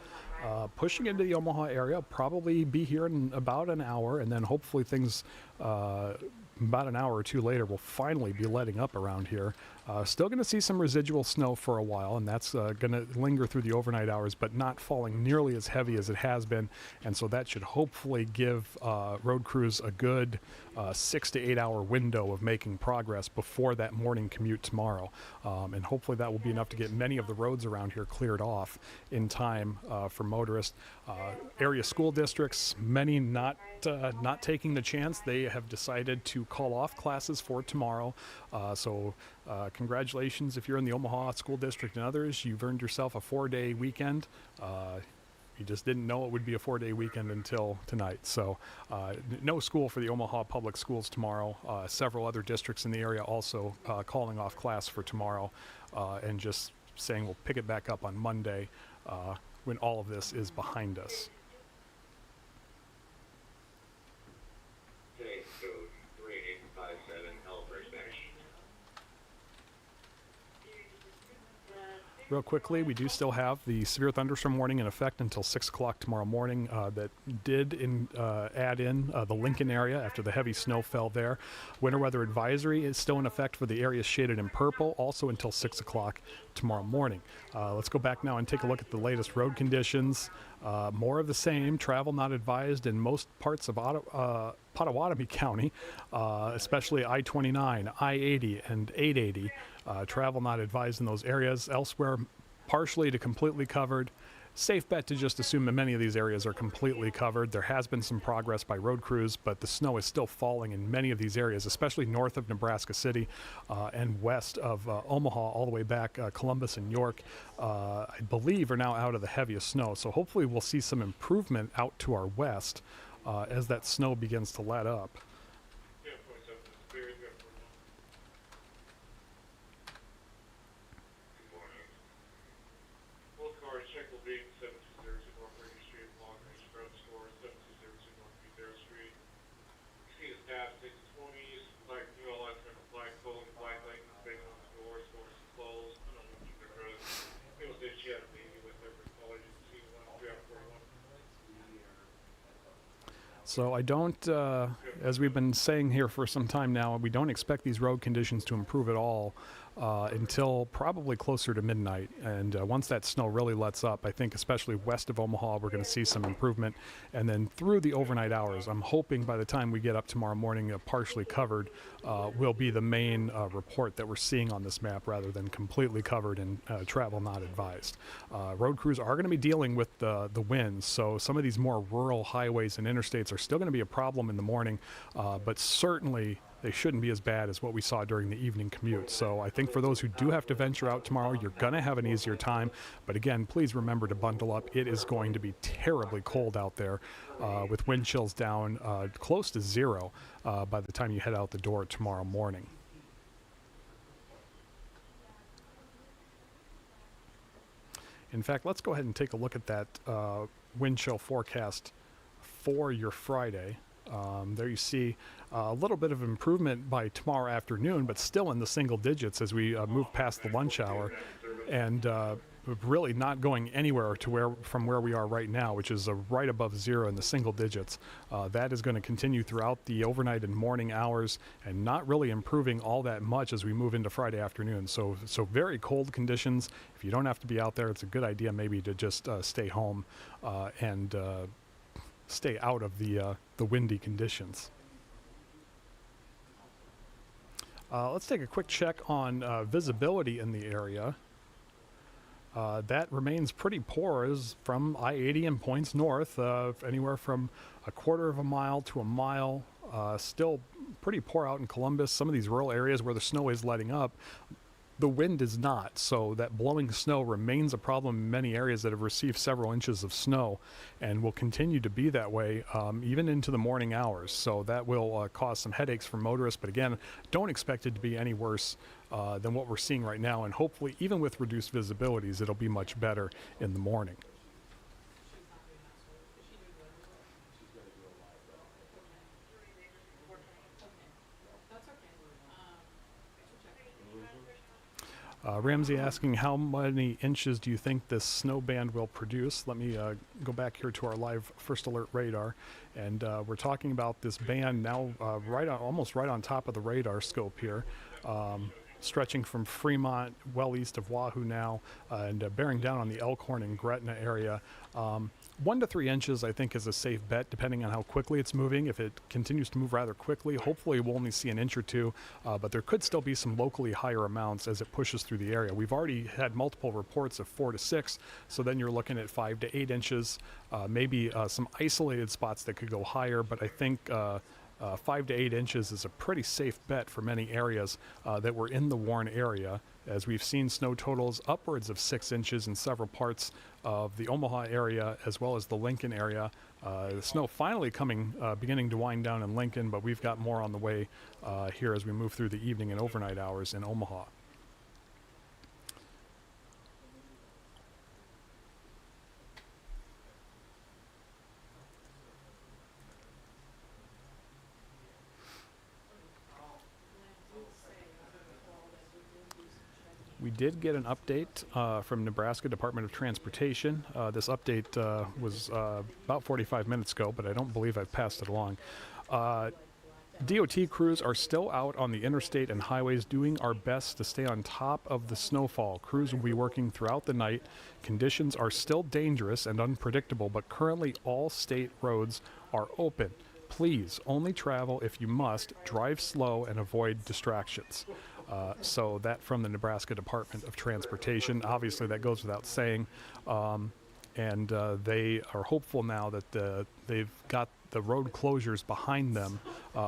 Pushing into the Omaha area, probably be here in about an hour, and then hopefully things about an hour or two later will finally be letting up around here. Still going to see some residual snow for a while, and that's going to linger through the overnight hours, but not falling nearly as heavy as it has been, and so that should hopefully give road crews a good 6 to 8 hour window of making progress before that morning commute tomorrow, and hopefully that will be enough to get many of the roads around here cleared off in time for motorists. Area school districts, many not taking the chance. They have decided to call off classes for tomorrow, so congratulations if you're in the Omaha School District and others. You've earned yourself a 4-day weekend. You just didn't know it would be a 4-day weekend until tonight. So no school for the Omaha Public Schools tomorrow. Several other districts in the area also calling off class for tomorrow and just saying we'll pick it back up on Monday when all of this is behind us. Today's code 3857 First Dash. Real quickly, we do still have the severe thunderstorm warning in effect until 6 o'clock tomorrow morning. That did add in the Lincoln area after the heavy snow fell there. Winter weather advisory is still in effect for the areas shaded in purple, also until 6 o'clock tomorrow morning. Let's go back now and take a look at the latest road conditions. More of the same, travel not advised in most parts of Pottawatomie County, especially I-29, I-80, and 880. Travel not advised in those areas. Elsewhere, partially to completely covered. Safe bet to just assume that many of these areas are completely covered. There has been some progress by road crews, but the snow is still falling in many of these areas, especially north of Nebraska City and west of Omaha, all the way back. Columbus and York, I believe, are now out of the heaviest snow. So hopefully we'll see some improvement out to our west as that snow begins to let up. So I don't, as we've been saying here for some time now, we don't expect these road conditions to improve at all until probably closer to midnight. And once that snow really lets up, I think especially west of Omaha, we're going to see some improvement. And then through the overnight hours, I'm hoping by the time we get up tomorrow morning, partially covered will be the main report that we're seeing on this map rather than completely covered and travel not advised. Road crews are going to be dealing with the winds, so some of these more rural highways and interstates are still going to be a problem in the morning, but certainly they shouldn't be as bad as what we saw during the evening commute. So I think for those who do have to venture out tomorrow, you're going to have an easier time. But again, please remember to bundle up. It is going to be terribly cold out there with wind chills down close to zero by the time you head out the door tomorrow morning. In fact, let's go ahead and take a look at that wind chill forecast for your Friday. There you see a little bit of improvement by tomorrow afternoon, but still in the single digits as we move past the lunch hour, and really not going anywhere to from where we are right now, which is right above zero in the single digits. That is going to continue throughout the overnight and morning hours, and not really improving all that much as we move into Friday afternoon. So very cold conditions. If you don't have to be out there, it's a good idea maybe to just stay home and stay out of the windy conditions. Let's take a quick check on visibility in the area. That remains pretty poor, as from I-80 and points north, anywhere from a quarter of a mile to a mile. Still pretty poor out in Columbus. Some of these rural areas where the snow is letting up, the wind is not, so that blowing snow remains a problem in many areas that have received several inches of snow, and will continue to be that way even into the morning hours. So that will cause some headaches for motorists, but again, don't expect it to be any worse than what we're seeing right now, and hopefully even with reduced visibilities, it'll be much better in the morning. Ramsey asking, how many inches do you think this snow band will produce? Let me go back here to our live first alert radar, and we're talking about this band now almost right on top of the radar scope here, stretching from Fremont well east of Wahoo now, and bearing down on the Elkhorn and Gretna area. 1 to 3 inches, I think, is a safe bet, depending on how quickly it's moving. If it continues to move rather quickly, hopefully we'll only see an inch or two, but there could still be some locally higher amounts as it pushes through the area. We've already had multiple reports of 4 to 6, so then you're looking at 5 to 8 inches, maybe some isolated spots that could go higher, but I think 5 to 8 inches is a pretty safe bet for many areas that were in the Warren area, as we've seen snow totals upwards of 6 inches in several parts of the Omaha area as well as the Lincoln area. The snow finally beginning to wind down in Lincoln, but we've got more on the way here as we move through the evening and overnight hours in Omaha. We did get an update from Nebraska Department of Transportation. This update was about 45 minutes ago, but I don't believe I've passed it along. DOT crews are still out on the interstate and highways doing our best to stay on top of the snowfall. Crews will be working throughout the night. Conditions are still dangerous and unpredictable, but currently all state roads are open. Please only travel if you must, drive slow, and avoid distractions. So that from the Nebraska Department of Transportation. Obviously that goes without saying, and they are hopeful now that they've got the road closures behind them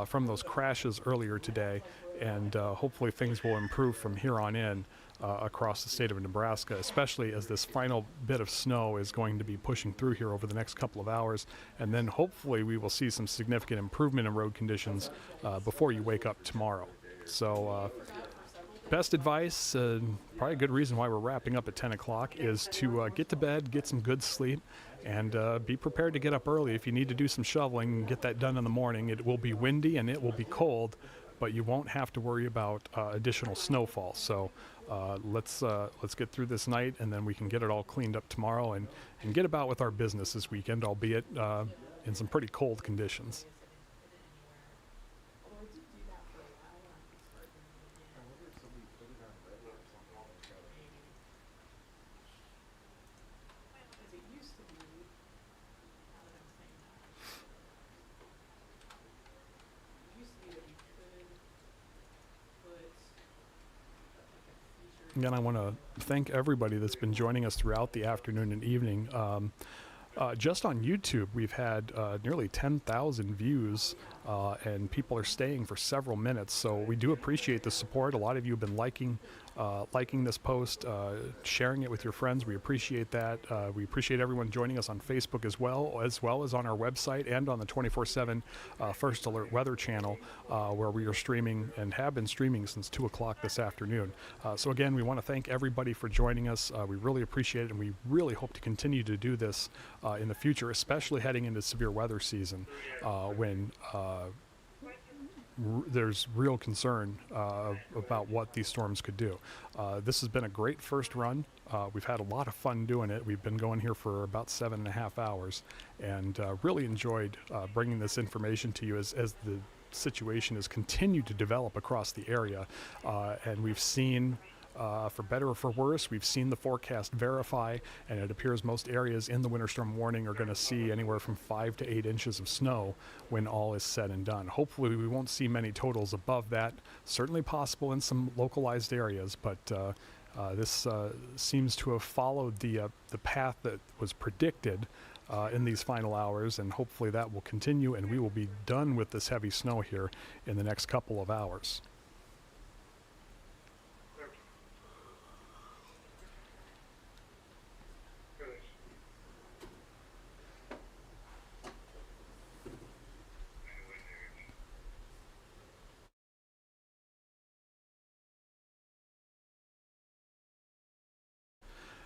from those crashes earlier today, and hopefully things will improve from here on in across the state of Nebraska, especially as this final bit of snow is going to be pushing through here over the next couple of hours, and then hopefully we will see some significant improvement in road conditions before you wake up tomorrow. So best advice, probably a good reason why we're wrapping up at 10 o'clock, is to get to bed, get some good sleep, and be prepared to get up early if you need to do some shoveling and get that done in the morning. It will be windy and it will be cold, but you won't have to worry about additional snowfall. So let's get through this night, and then we can get it all cleaned up tomorrow and get about with our business this weekend, albeit in some pretty cold conditions. Again, I want to thank everybody that's been joining us throughout the afternoon and evening. Just on YouTube, we've had nearly 10,000 views, and people are staying for several minutes. So we do appreciate the support. A lot of you have been liking this post, sharing it with your friends. We appreciate that. We appreciate everyone joining us on Facebook as well as on our website and on the 24/7 First Alert Weather channel, where we are streaming and have been streaming since 2 o'clock this afternoon. So again, we want to thank everybody for joining us. We really appreciate it, and we really hope to continue to do this in the future, especially heading into severe weather season, when there's real concern about what these storms could do. This has been a great first run. We've had a lot of fun doing it. We've been going here for about 7.5 hours, and really enjoyed bringing this information to you as the situation has continued to develop across the area. And we've seen For better or for worse, we've seen the forecast verify, and it appears most areas in the winter storm warning are going to see anywhere from 5 to 8 inches of snow when all is said and done. Hopefully we won't see many totals above that. Certainly possible in some localized areas, but this seems to have followed the path that was predicted in these final hours, and hopefully that will continue, and we will be done with this heavy snow here in the next couple of hours.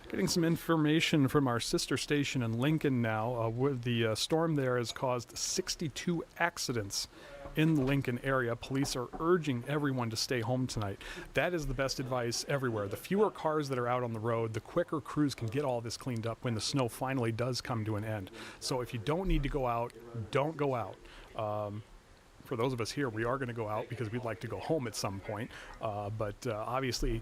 Getting some information from our sister station in Lincoln now. With the storm there has caused 62 accidents in the Lincoln area. Police are urging everyone to stay home tonight. That is the best advice everywhere. The fewer cars that are out on the road, the quicker crews can get all this cleaned up when the snow finally does come to an end. So if you don't need to go out, don't go out. For those of us here, we are going to go out because we'd like to go home at some point. But obviously,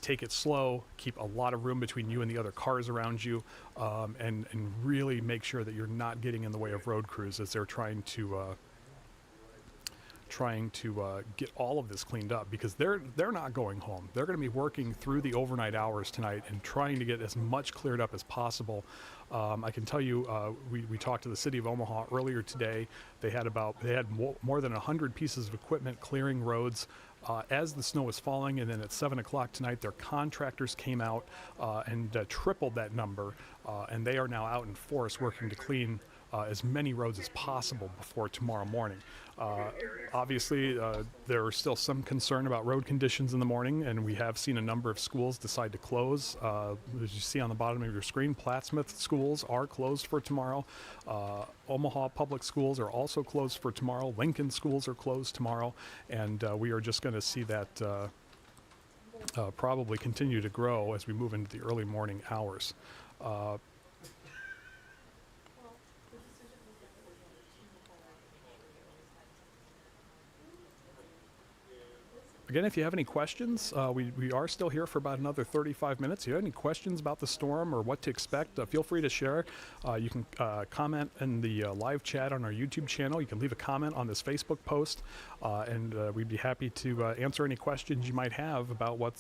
take it slow, keep a lot of room between you and the other cars around you, and really make sure that you're not getting in the way of road crews as they're trying to get all of this cleaned up, because they're not going home. They're going to be working through the overnight hours tonight and trying to get as much cleared up as possible. I can tell you, we talked to the city of Omaha earlier today. They had more than 100 pieces of equipment clearing roads as the snow was falling, and then at 7 o'clock tonight, their contractors came out and tripled that number, and they are now out in force working to clean as many roads as possible before tomorrow morning. Obviously, there is still some concern about road conditions in the morning, and we have seen a number of schools decide to close. As you see on the bottom of your screen, Plattsmouth schools are closed for tomorrow. Omaha public schools are also closed for tomorrow. Lincoln schools are closed tomorrow, and we are just going to see that probably continue to grow as we move into the early morning hours. Again, if you have any questions, we are still here for about another 35 minutes. If you have any questions about the storm or what to expect, feel free to share. You can comment in the live chat on our YouTube channel. You can leave a comment on this Facebook post, and we'd be happy to answer any questions you might have about what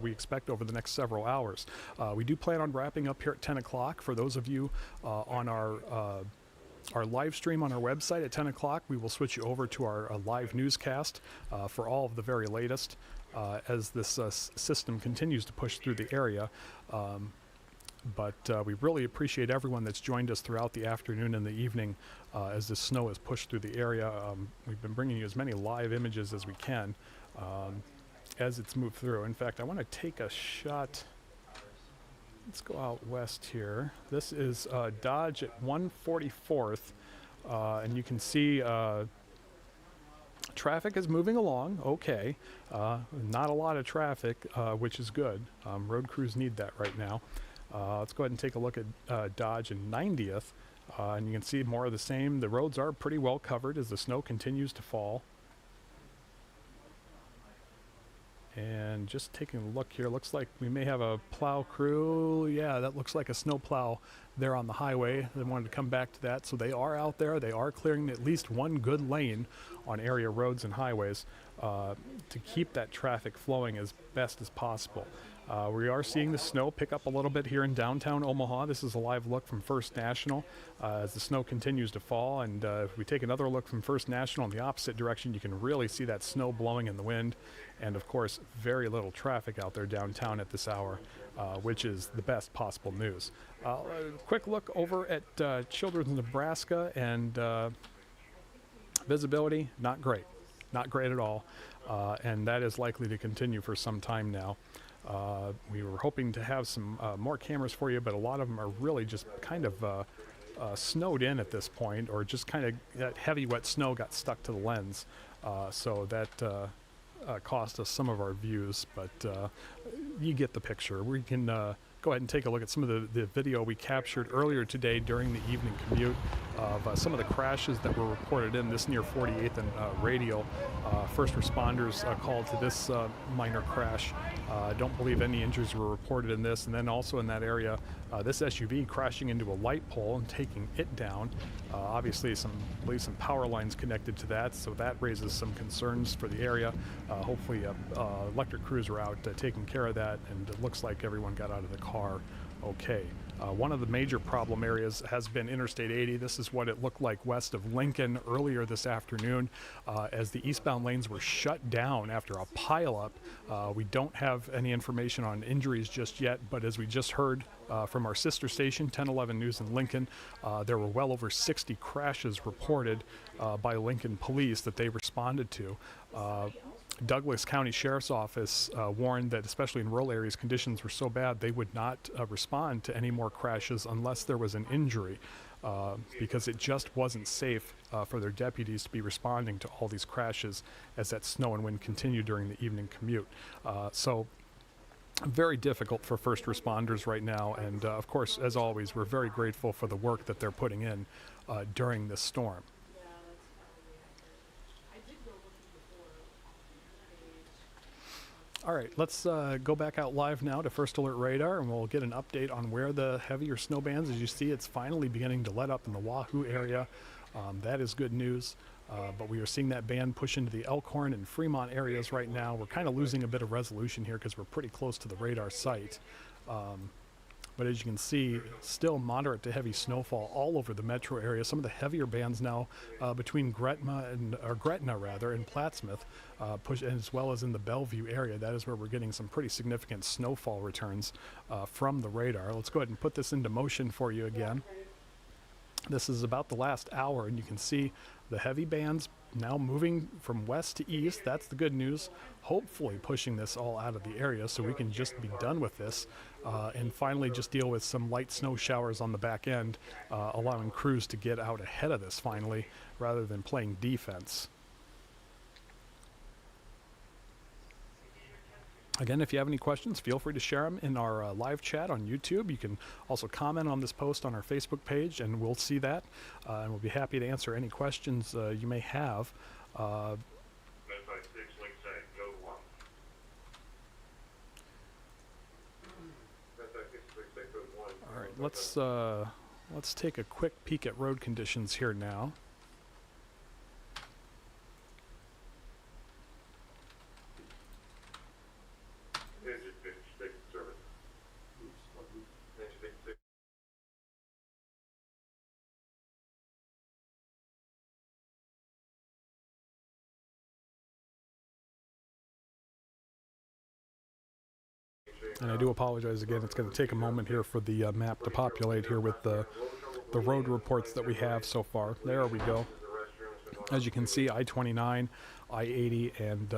we expect over the next several hours. We do plan on wrapping up here at 10 o'clock. For those of you on our live stream on our website at 10 o'clock, we will switch you over to our live newscast for all of the very latest as this system continues to push through the area. But we really appreciate everyone that's joined us throughout the afternoon and the evening as the snow has pushed through the area. We've been bringing you as many live images as we can as it's moved through. In fact, I want to take a shot. Let's go out west here. This is Dodge at 144th, and you can see traffic is moving along okay. Not a lot of traffic, which is good. Road crews need that right now. Let's go ahead and take a look at Dodge and 90th, and you can see more of the same. The roads are pretty well covered as the snow continues to fall. And just taking a look here, looks like we may have a plow crew. Yeah, that looks like a snow plow there on the highway. They wanted to come back to that, so they are out there. They are clearing at least one good lane on area roads and highways to keep that traffic flowing as best as possible. We are seeing the snow pick up a little bit here in downtown Omaha. This is a live look from First National as the snow continues to fall. And if we take another look from First National in the opposite direction, you can really see that snow blowing in the wind. And of course, very little traffic out there downtown at this hour, which is the best possible news. A quick look over at Children's Nebraska, and visibility, not great. Not great at all. And that is likely to continue for some time now. We were hoping to have some more cameras for you, but a lot of them are really just kind of snowed in at this point, or just kind of that heavy wet snow got stuck to the lens. So that cost us some of our views, but you get the picture. We can go ahead and take a look at some of the video we captured earlier today during the evening commute of some of the crashes that were reported in this near 48th and Radial. First responders called to this minor crash. Don't believe any injuries were reported in this. And then also in that area, this SUV crashing into a light pole and taking it down. Obviously, I believe some power lines connected to that, so that raises some concerns for the area. Hopefully, electric crews are out taking care of that, and it looks like everyone got out of the car okay. One of the major problem areas has been Interstate 80. This is what it looked like west of Lincoln earlier this afternoon as the eastbound lanes were shut down after a pileup. We don't have any information on injuries just yet, but as we just heard from our sister station, 1011 News in Lincoln, there were well over 60 crashes reported by Lincoln police that they responded to. Douglas County Sheriff's Office warned that especially in rural areas conditions were so bad they would not respond to any more crashes unless there was an injury because it just wasn't safe for their deputies to be responding to all these crashes as that snow and wind continued during the evening commute. So very difficult for first responders right now, and of course, as always, we're very grateful for the work that they're putting in during this storm. All right, let's go back out live now to First Alert Radar, and we'll get an update on where the heavier snow bands. As you see, it's finally beginning to let up in the Wahoo area. That is good news, but we are seeing that band push into the Elkhorn and Fremont areas right now. We're kind of losing a bit of resolution here because we're pretty close to the radar site. But as you can see, still moderate to heavy snowfall all over the metro area. Some of the heavier bands now between Gretna and Plattsmouth, as well as in the Bellevue area. That is where we're getting some pretty significant snowfall returns from the radar. Let's go ahead and put this into motion for you again. This is about the last hour, and you can see the heavy bands now moving from west to east. That's the good news. Hopefully pushing this all out of the area so we can just be done with this and finally just deal with some light snow showers on the back end, allowing crews to get out ahead of this finally rather than playing defense. Again, if you have any questions, feel free to share them in our live chat on YouTube. You can also comment on this post on our Facebook page, and we'll see that. And we'll be happy to answer any questions you may have. All right, let's take a quick peek at road conditions here now. And I do apologize again, it's going to take a moment here for the map to populate here with the road reports that we have so far. There we go. As you can see, I-29, I-80, and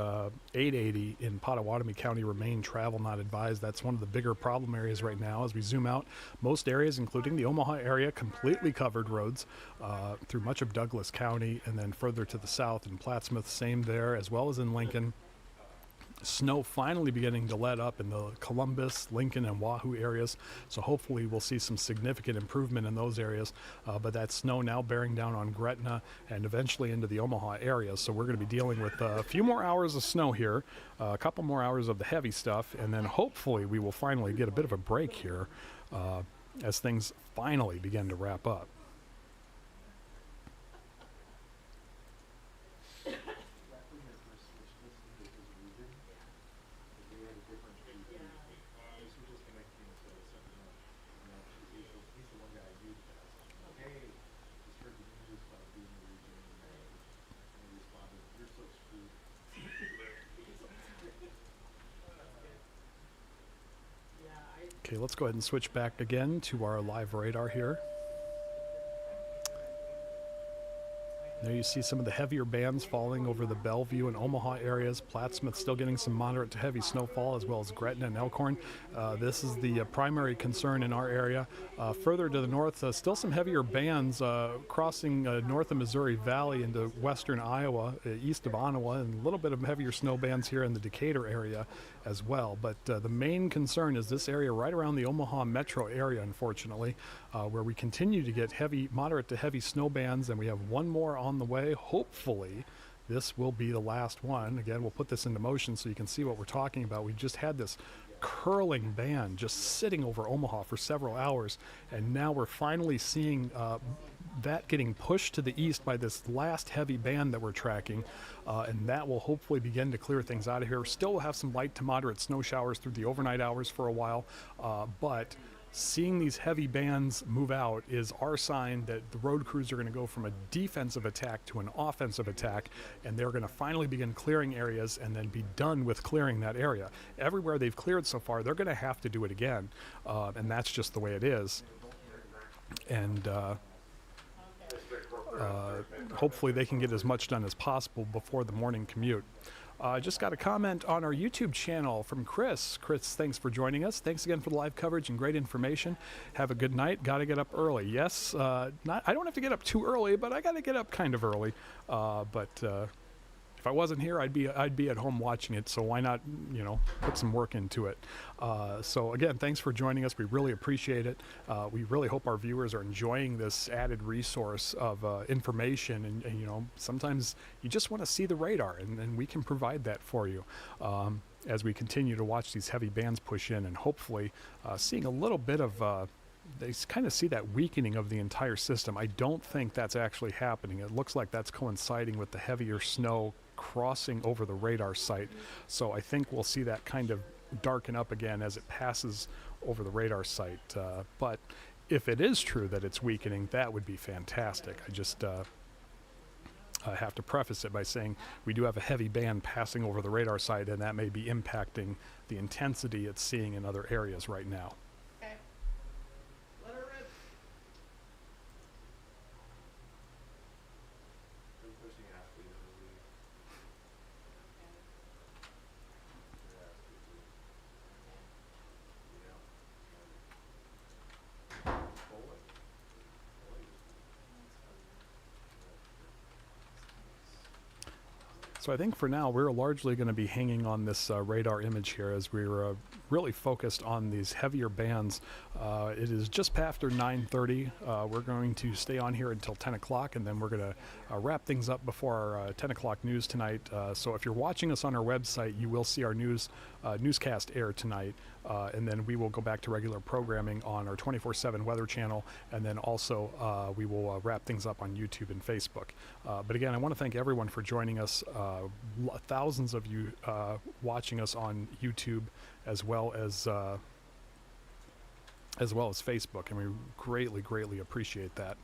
880 in Pottawatomie County remain travel not advised. That's one of the bigger problem areas right now. As we zoom out, most areas, including the Omaha area, completely covered roads through much of Douglas County, and then further to the south in Plattsmouth, same there, as well as in Lincoln. Snow finally beginning to let up in the Columbus, Lincoln, and Wahoo areas, so hopefully we'll see some significant improvement in those areas, but that snow now bearing down on Gretna and eventually into the Omaha area, so we're going to be dealing with a few more hours of snow here, a couple more hours of the heavy stuff, and then hopefully we will finally get a bit of a break here as things finally begin to wrap up. Okay, let's go ahead and switch back again to our live radar here. There you see some of the heavier bands falling over the Bellevue and Omaha areas. Plattsmouth still getting some moderate to heavy snowfall, as well as Gretna and Elkhorn. This is the primary concern in our area. Further to the north, still some heavier bands crossing north of Missouri Valley into western Iowa, east of Ottawa, and a little bit of heavier snow bands here in the Decatur area as well. But the main concern is this area right around the Omaha metro area, unfortunately, where we continue to get moderate to heavy snow bands, and we have one more on the way. Hopefully this will be the last one. Again, we'll put this into motion so you can see what we're talking about. We just had this curling band just sitting over Omaha for several hours, and now we're finally seeing that getting pushed to the east by this last heavy band that we're tracking, and that will hopefully begin to clear things out of here. Still will have some light to moderate snow showers through the overnight hours for a while, but seeing these heavy bands move out is our sign that the road crews are going to go from a defensive attack to an offensive attack, and they're going to finally begin clearing areas and then be done with clearing that area. Everywhere they've cleared so far, they're going to have to do it again, and that's just the way it is. And hopefully they can get as much done as possible before the morning commute. Just got a comment on our YouTube channel from Chris. Chris, thanks for joining us. Thanks again for the live coverage and great information. Have a good night. Got to get up early. Yes, I don't have to get up too early, but I got to get up kind of early. If I wasn't here, I'd be at home watching it. So why not, put some work into it? So again, thanks for joining us. We really appreciate it. We really hope our viewers are enjoying this added resource of information. And sometimes you just want to see the radar, and we can provide that for you as we continue to watch these heavy bands push in, and hopefully seeing a little bit of. They kind of see that weakening of the entire system. I don't think that's actually happening. It looks like that's coinciding with the heavier snow crossing over the radar site. So I think we'll see that kind of darken up again as it passes over the radar site. But if it is true that it's weakening, that would be fantastic. I just I have to preface it by saying we do have a heavy band passing over the radar site, and that may be impacting the intensity it's seeing in other areas right now. So I think for now we're largely going to be hanging on this radar image here as we're really focused on these heavier bands. It is just after 9:30. We're going to stay on here until 10 o'clock, and then we're going to wrap things up before our 10 o'clock news tonight. So if you're watching us on our website, you will see our newscast air tonight, and then we will go back to regular programming on our 24/7 weather channel, and then also we will wrap things up on YouTube and Facebook. But again, I want to thank everyone for joining us. Thousands of you watching us on YouTube as well as Facebook, and we greatly appreciate that.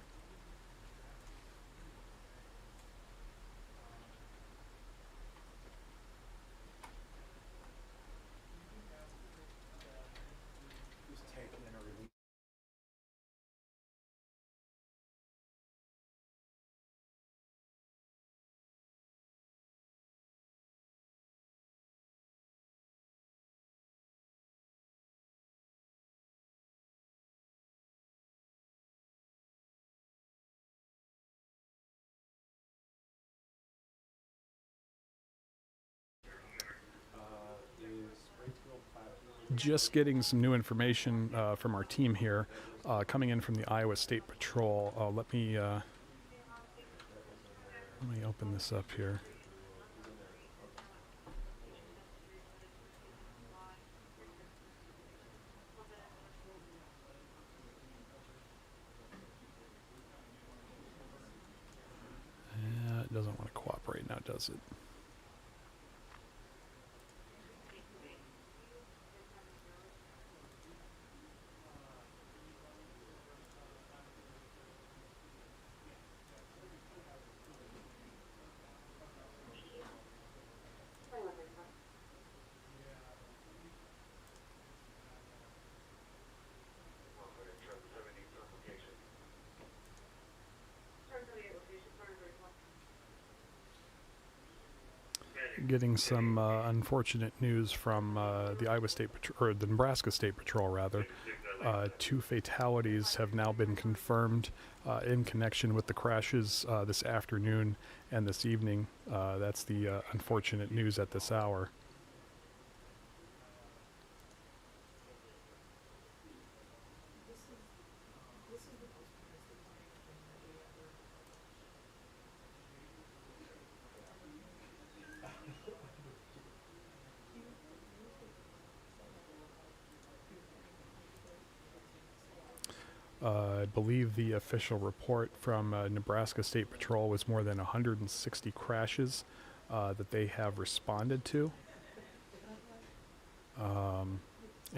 Just getting some new information from our team here, coming in from the Iowa State Patrol. Let me open this up here. It doesn't want to cooperate now, does it? Getting some unfortunate news from the Iowa State Patrol, or the Nebraska State Patrol, rather. 2 fatalities have now been confirmed in connection with the crashes this afternoon and this evening. That's the unfortunate news at this hour. I believe the official report from Nebraska State Patrol was more than 160 crashes that they have responded to. And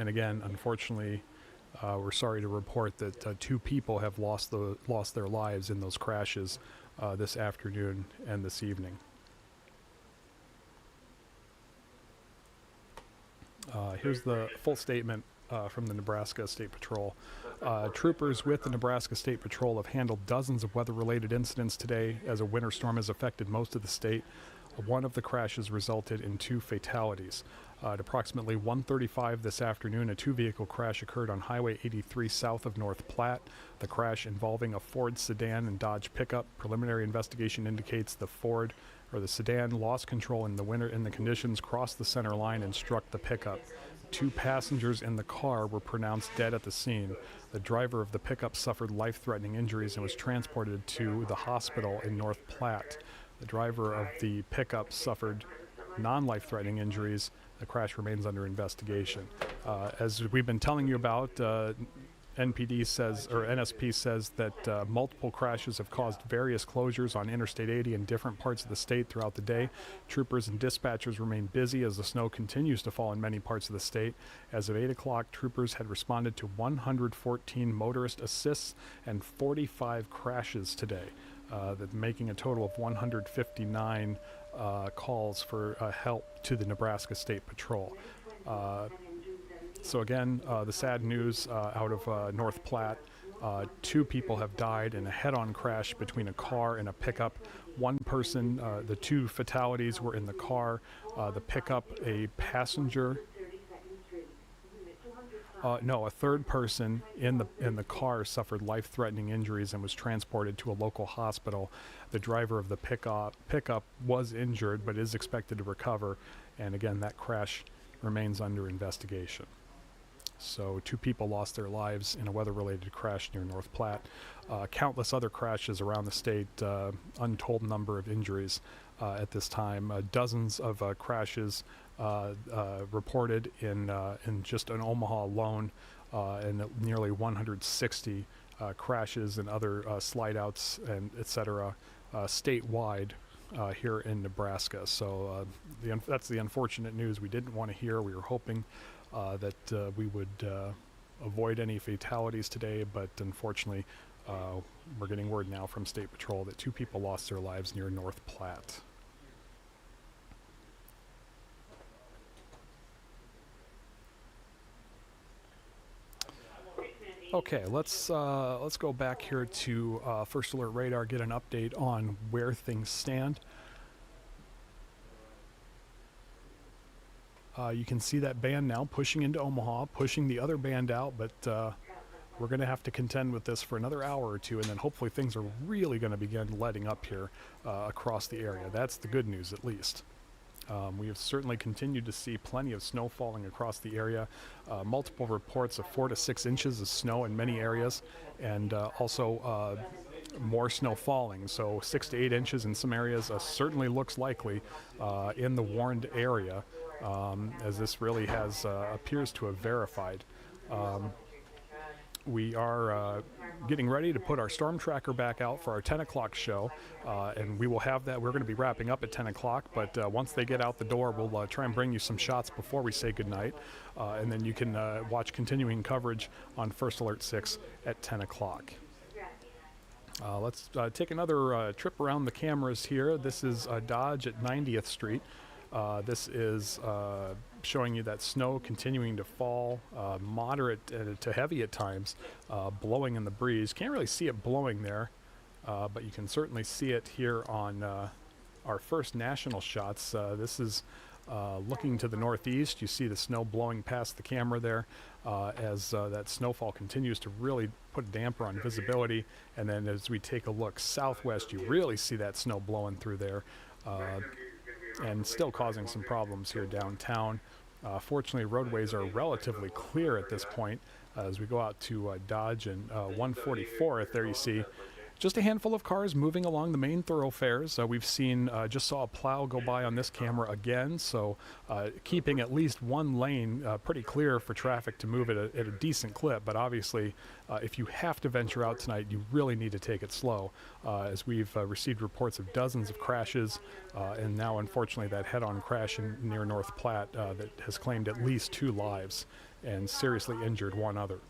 again, unfortunately, we're sorry to report that 2 people have lost their lives in those crashes this afternoon and this evening. Here's the full statement from the Nebraska State Patrol. Troopers with the Nebraska State Patrol have handled dozens of weather-related incidents today as a winter storm has affected most of the state. One of the crashes resulted in 2 fatalities. At approximately 1:35 this afternoon, a 2-vehicle crash occurred on Highway 83 south of North Platte. The crash involving a Ford sedan and Dodge pickup. Preliminary investigation indicates the sedan lost control in the conditions, crossed the center line and struck the pickup. 2 passengers in the car were pronounced dead at the scene. The driver of the pickup suffered life-threatening injuries and was transported to the hospital in North Platte. The driver of the pickup suffered non-life-threatening injuries. The crash remains under investigation. As we've been telling you about, NSP says that multiple crashes have caused various closures on Interstate 80 in different parts of the state throughout the day. Troopers and dispatchers remain busy as the snow continues to fall in many parts of the state. As of 8 o'clock, troopers had responded to 114 motorist assists and 45 crashes today, making a total of 159 calls for help to the Nebraska State Patrol. So again, the sad news out of North Platte, 2 people have died in a head-on crash between a car and a pickup. 1 person, the 2 fatalities were in the car. The pickup, a passenger. No, a 3rd person in the car suffered life-threatening injuries and was transported to a local hospital. The driver of the pickup was injured but is expected to recover. And again, that crash remains under investigation. So 2 people lost their lives in a weather-related crash near North Platte. Countless other crashes around the state, untold number of injuries at this time. Dozens of crashes reported in just in Omaha alone, and nearly 160 crashes and other slide-outs and etc. Statewide here in Nebraska. So that's the unfortunate news we didn't want to hear. We were hoping that we would avoid any fatalities today, but unfortunately we're getting word now from State Patrol that 2 people lost their lives near North Platte. Okay, let's go back here to First Alert Radar, get an update on where things stand. You can see that band now pushing into Omaha, pushing the other band out, but we're going to have to contend with this for another hour or 2, and then hopefully things are really going to begin letting up here across the area. That's the good news, at least. We have certainly continued to see plenty of snow falling across the area. Multiple reports of 4 to 6 inches of snow in many areas, and also more snow falling. So 6 to 8 inches in some areas certainly looks likely in the warned area, as this really has appears to have verified. We are getting ready to put our storm tracker back out for our 10 o'clock show, and we will have that. We're going to be wrapping up at 10 o'clock, but once they get out the door, we'll try and bring you some shots before we say goodnight, and then you can watch continuing coverage on First Alert 6 at 10 o'clock. Let's take another trip around the cameras here. This is Dodge at 90th Street. This is showing you that snow continuing to fall, moderate to heavy at times, blowing in the breeze. Can't really see it blowing there, but you can certainly see it here on our first national shots. This is looking to the northeast. You see the snow blowing past the camera there as that snowfall continues to really put a damper on visibility. And then as we take a look southwest, you really see that snow blowing through there and still causing some problems here downtown. Fortunately, roadways are relatively clear at this point. As we go out to Dodge and 144th, there you see just a handful of cars moving along the main thoroughfares. We've seen, just saw a plow go by on this camera again, so keeping at least one lane pretty clear for traffic to move at a decent clip. But obviously, if you have to venture out tonight, you really need to take it slow, as we've received reports of dozens of crashes, and now unfortunately that head-on crash near North Platte that has claimed at least 2 lives and seriously injured 1 other.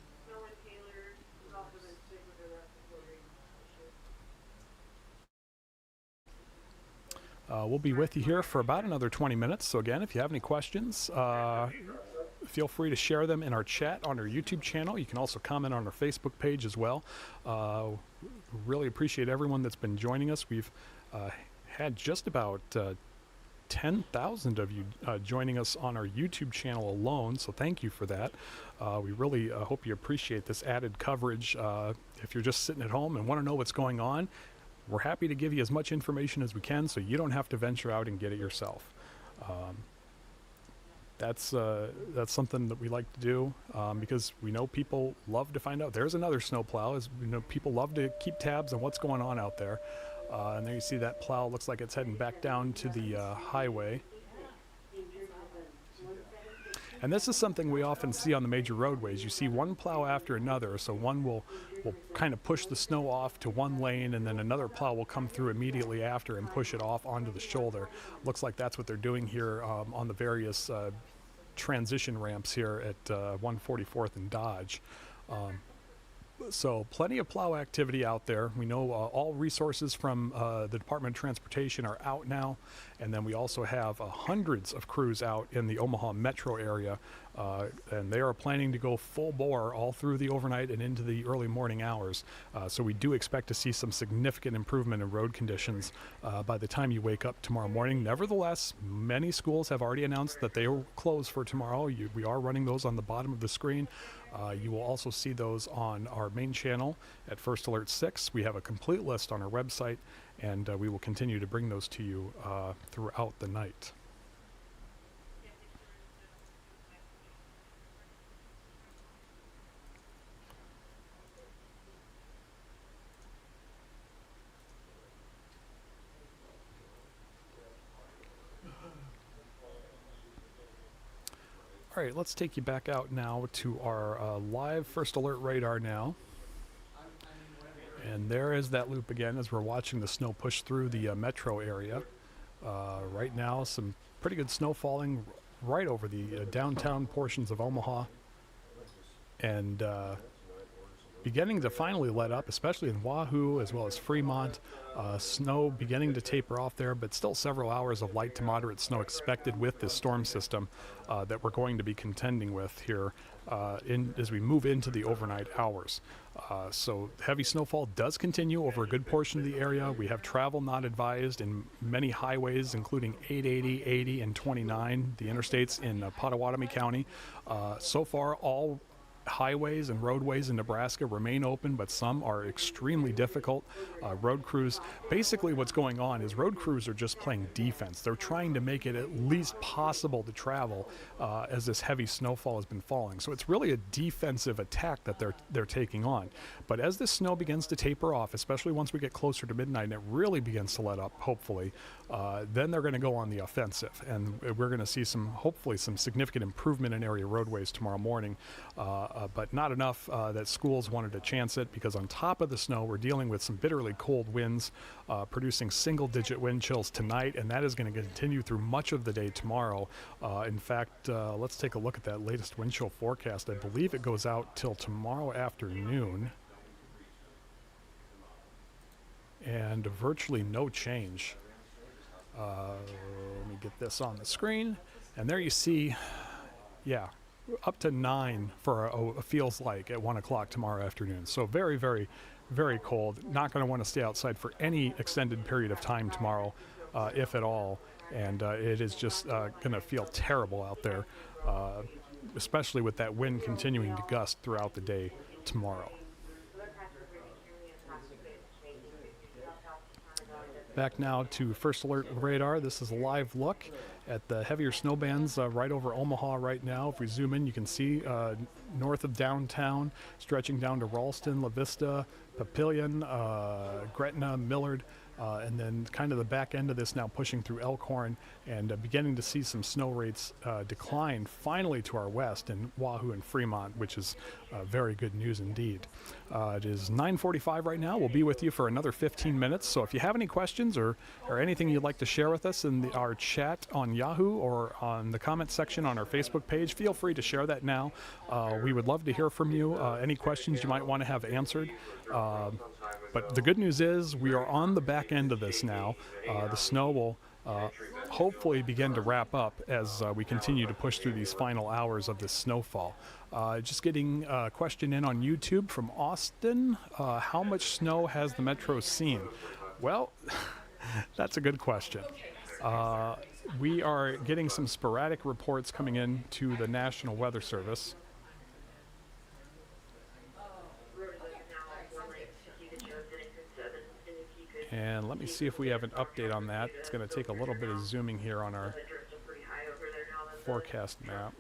We'll be with you here for about another 20 minutes. So again, if you have any questions, feel free to share them in our chat on our YouTube channel. You can also comment on our Facebook page as well. Really appreciate everyone that's been joining us. We've had just about 10,000 of you joining us on our YouTube channel alone, so thank you for that. We really hope you appreciate this added coverage. If you're just sitting at home and want to know what's going on, we're happy to give you as much information as we can so you don't have to venture out and get it yourself. That's something that we like to do because we know people love to find out. There's another snowplow. As we know, people love to keep tabs on what's going on out there. And there you see that plow looks like it's heading back down to the highway. And this is something we often see on the major roadways. You see one plow after another, so one will kind of push the snow off to one lane, and then another plow will come through immediately after and push it off onto the shoulder. Looks like that's what they're doing here on the various transition ramps here at 144th and Dodge. So plenty of plow activity out there. We know all resources from the Department of Transportation are out now, and then we also have hundreds of crews out in the Omaha metro area, and they are planning to go full bore all through the overnight and into the early morning hours. So we do expect to see some significant improvement in road conditions by the time you wake up tomorrow morning. Nevertheless, many schools have already announced that they will close for tomorrow. We are running those on the bottom of the screen. You will also see those on our main channel at First Alert 6. We have a complete list on our website, and we will continue to bring those to you throughout the night. All right, let's take you back out now to our live First Alert radar now. And there is that loop again as we're watching the snow push through the metro area. Right now, some pretty good snow falling right over the downtown portions of Omaha. And beginning to finally let up, especially in Wahoo as well as Fremont. Snow beginning to taper off there, but still several hours of light to moderate snow expected with this storm system that we're going to be contending with here as we move into the overnight hours. So heavy snowfall does continue over a good portion of the area. We have travel not advised in many highways, including 880, 80, and 29, the interstates in Pottawatomie County. So far, all highways and roadways in Nebraska remain open, but some are extremely difficult. Road crews, basically what's going on is road crews are just playing defense. They're trying to make it at least possible to travel as this heavy snowfall has been falling. So it's really a defensive attack that they're taking on. But as this snow begins to taper off, especially once we get closer to midnight and it really begins to let up, hopefully, then they're going to go on the offensive. And we're going to see hopefully some significant improvement in area roadways tomorrow morning. But not enough that schools wanted to chance it, because on top of the snow, we're dealing with some bitterly cold winds, producing single-digit wind chills tonight, and that is going to continue through much of the day tomorrow. In fact, let's take a look at that latest wind chill forecast. I believe it goes out till tomorrow afternoon, and virtually no change. Let me get this on the screen, and there you see, yeah, up to 9 for a feels like at 1 o'clock tomorrow afternoon. So very, very, very cold. Not going to want to stay outside for any extended period of time tomorrow. if at all. And it is just going to feel terrible out there, especially with that wind continuing to gust throughout the day tomorrow. Back now to First Alert radar. This is a live look at the heavier snow bands right over Omaha right now. If we zoom in, you can see north of downtown, stretching down to Ralston, La Vista, Papillion, Gretna, Millard, and then kind of the back end of this now pushing through Elkhorn and beginning to see some snow rates decline finally to our west in Wahoo and Fremont, which is very good news indeed. It is 9:45 right now. We'll be with you for another 15 minutes. So if you have any questions or anything you'd like to share with us in our chat on Yahoo or on the comment section on our Facebook page, feel free to share that now. We would love to hear from you. Any questions you might want to have answered. But the good news is we are on the back end of this now. The snow will hopefully begin to wrap up as we continue to push through these final hours of this snowfall. Just getting a question in on YouTube from Austin. How much snow has the Metro seen? Well, that's a good question. We are getting some sporadic reports coming in to the National Weather Service. And let me see if we have an update on that. It's going to take a little bit of zooming here on our forecast map.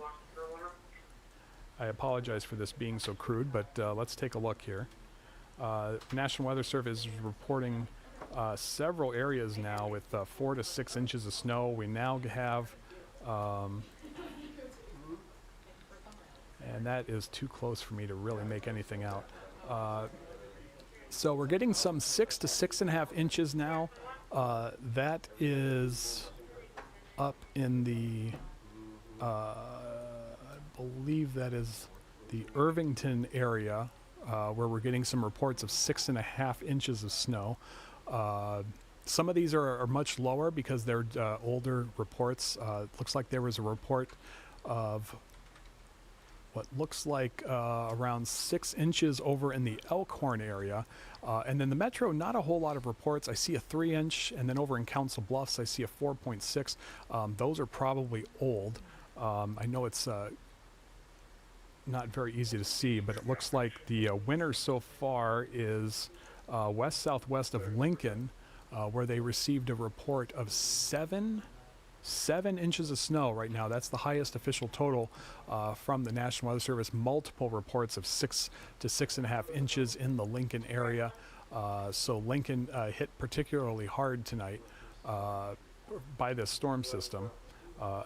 I apologize for this being so crude, but let's take a look here. National Weather Service is reporting several areas now with 4 to 6 inches of snow. We now have, and that is too close for me to really make anything out. So we're getting some 6 to 6.5 inches now. That is up in the, I believe that is the Irvington area, where we're getting some reports of 6.5 inches of snow. Some of these are much lower because they're older reports. It looks like there was a report of what looks like around 6 inches over in the Elkhorn area. And then the Metro, not a whole lot of reports. I see a 3-inch, and then over in Council Bluffs, I see a 4.6. Those are probably old. I know it's not very easy to see, but it looks like the winter so far is west-southwest of Lincoln, where they received a report of 7 inches of snow right now. That's the highest official total from the National Weather Service. Multiple reports of 6 to 6.5 inches in the Lincoln area. So Lincoln hit particularly hard tonight by this storm system.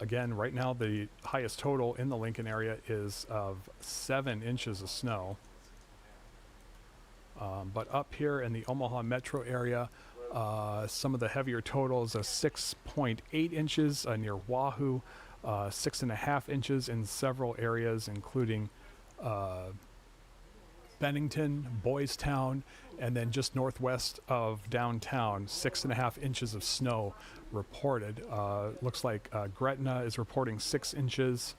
Again, right now the highest total in the Lincoln area is of 7 inches of snow. But up here in the Omaha metro area, some of the heavier totals are 6.8 inches near Wahoo, 6.5 inches in several areas, including Bennington, Boys Town, and then just northwest of downtown, 6.5 inches of snow reported. Looks like Gretna is reporting 6 inches.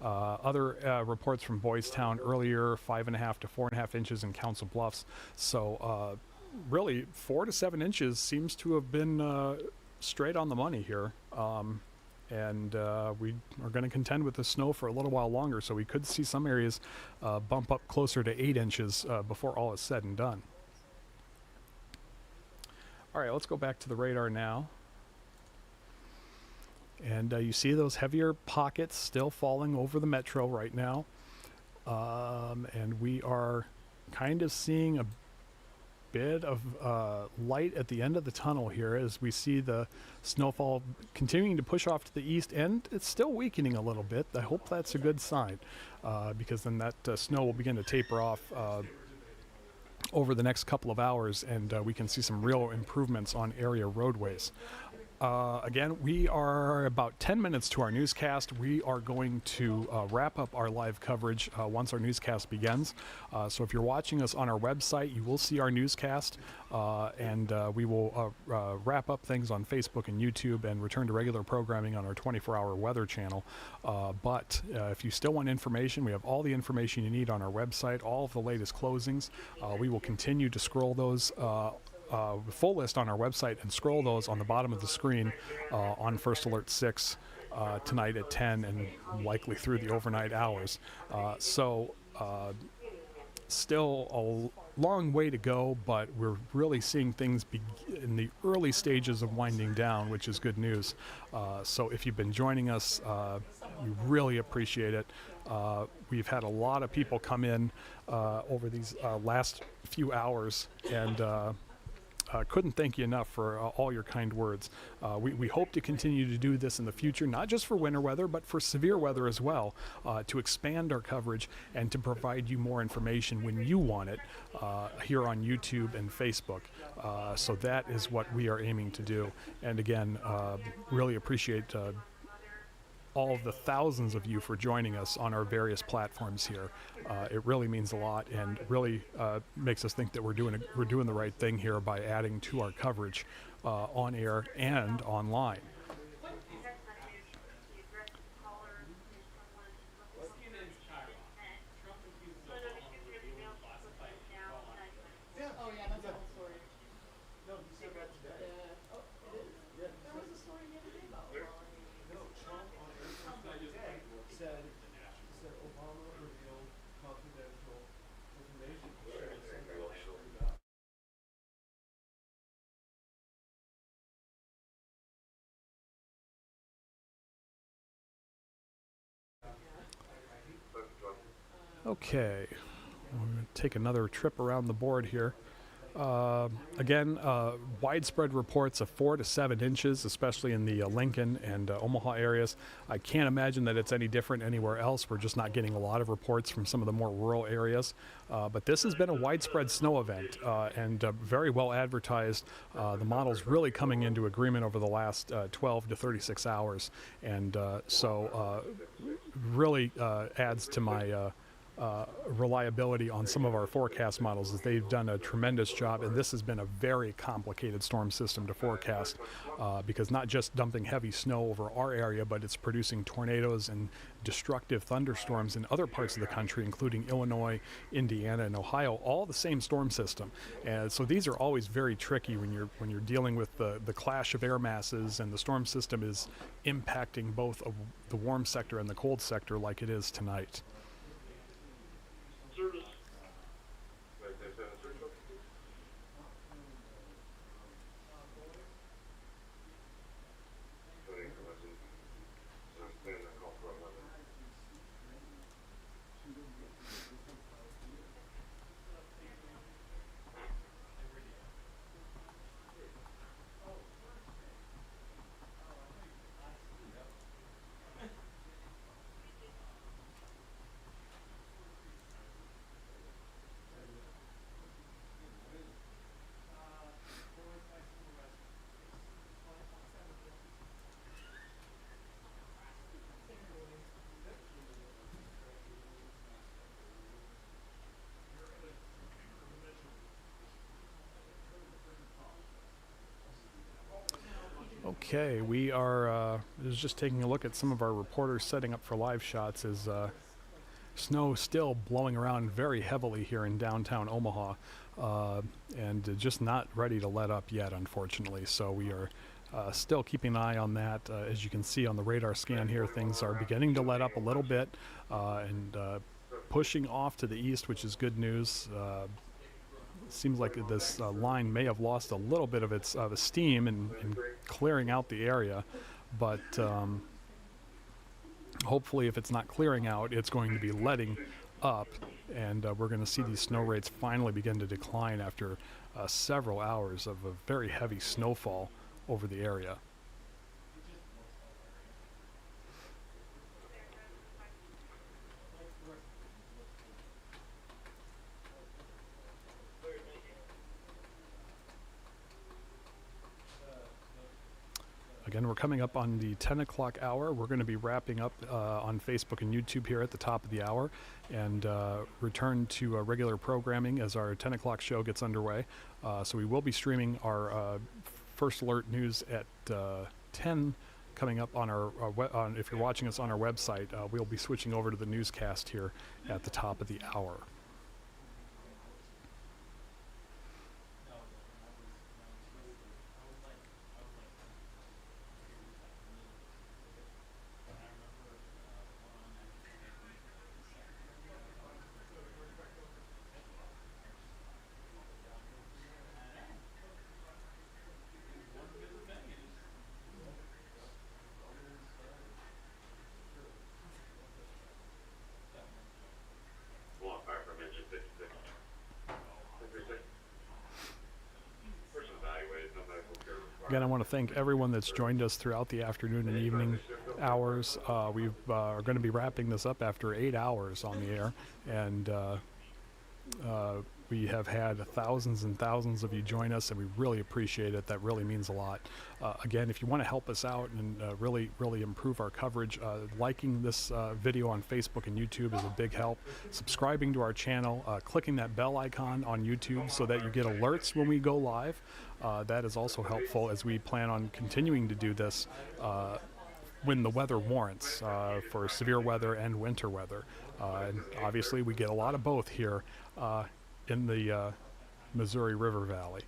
Other reports from Boys Town earlier, 5.5 to 4.5 inches in Council Bluffs. So really 4 to 7 inches seems to have been straight on the money here. And we are going to contend with the snow for a little while longer, so we could see some areas bump up closer to 8 inches before all is said and done. All right, let's go back to the radar now. And you see those heavier pockets still falling over the metro right now. And we are kind of seeing a bit of light at the end of the tunnel here as we see the snowfall continuing to push off to the east, and it's still weakening a little bit. I hope that's a good sign because then that snow will begin to taper off over the next couple of hours, and we can see some real improvements on area roadways. Again, we are about 10 minutes to our newscast. We are going to wrap up our live coverage once our newscast begins. So if you're watching us on our website, you will see our newscast, and we will wrap up things on Facebook and YouTube and return to regular programming on our 24-hour weather channel. But if you still want information, we have all the information you need on our website, all of the latest closings. We will continue to scroll those full list on our website and scroll those on the bottom of the screen on First Alert 6 tonight at 10 and likely through the overnight hours. Still a long way to go, but we're really seeing things in the early stages of winding down, which is good news. So if you've been joining us, we really appreciate it. We've had a lot of people come in over these last few hours, and couldn't thank you enough for all your kind words. We hope to continue to do this in the future, not just for winter weather, but for severe weather as well, to expand our coverage and to provide you more information when you want it here on YouTube and Facebook. So that is what we are aiming to do. And again, really appreciate all of the thousands of you for joining us on our various platforms here. It really means a lot, and really makes us think that we're doing the right thing here by adding to our coverage on air and online. Oh yeah, that's an old story. No, he said that today. Oh, it is? Yeah, There was a story the other day about no, Trump on today said Obama revealed confidential information. Okay, we're going to take another trip around the board here. Again, widespread reports of 4 to 7 inches, especially in the Lincoln and Omaha areas. I can't imagine that it's any different anywhere else. We're just not getting a lot of reports from some of the more rural areas. But this has been a widespread snow event and very well advertised. The model's really coming into agreement over the last 12 to 36 hours. And so really adds to my reliability on some of our forecast models, as they've done a tremendous job. And this has been a very complicated storm system to forecast because not just dumping heavy snow over our area, but it's producing tornadoes and destructive thunderstorms in other parts of the country, including Illinois, Indiana, and Ohio, all the same storm system. And so these are always very tricky when you're dealing with the clash of air masses, and the storm system is impacting both the warm sector and the cold sector like it is tonight. Okay, we are just taking a look at some of our reporters setting up for live shots as snow still blowing around very heavily here in downtown Omaha, and just not ready to let up yet, unfortunately. So we are still keeping an eye on that. As you can see on the radar scan here, things are beginning to let up a little bit and pushing off to the east, which is good news. Seems like this line may have lost a little bit of its steam in clearing out the area, but hopefully if it's not clearing out, it's going to be letting up, and we're going to see these snow rates finally begin to decline after several hours of a very heavy snowfall over the area. Again, we're coming up on the 10 o'clock hour. We're going to be wrapping up on Facebook and YouTube here at the top of the hour, and return to regular programming as our 10 o'clock show gets underway. So we will be streaming our First Alert news at 10 coming up on our if you're watching us on our website. We'll be switching over to the newscast here at the top of the hour. Again, I want to thank everyone that's joined us throughout the afternoon and evening hours. We are going to be wrapping this up after 8 hours on the air, and we have had thousands and thousands of you join us, and we really appreciate it. That really means a lot. Again, if you want to help us out and really improve our coverage, liking this video on Facebook and YouTube is a big help. Subscribing to our channel, clicking that bell icon on YouTube so that you get alerts when we go live. That is also helpful as we plan on continuing to do this when the weather warrants, for severe weather and winter weather. And obviously we get a lot of both here in the Missouri River Valley.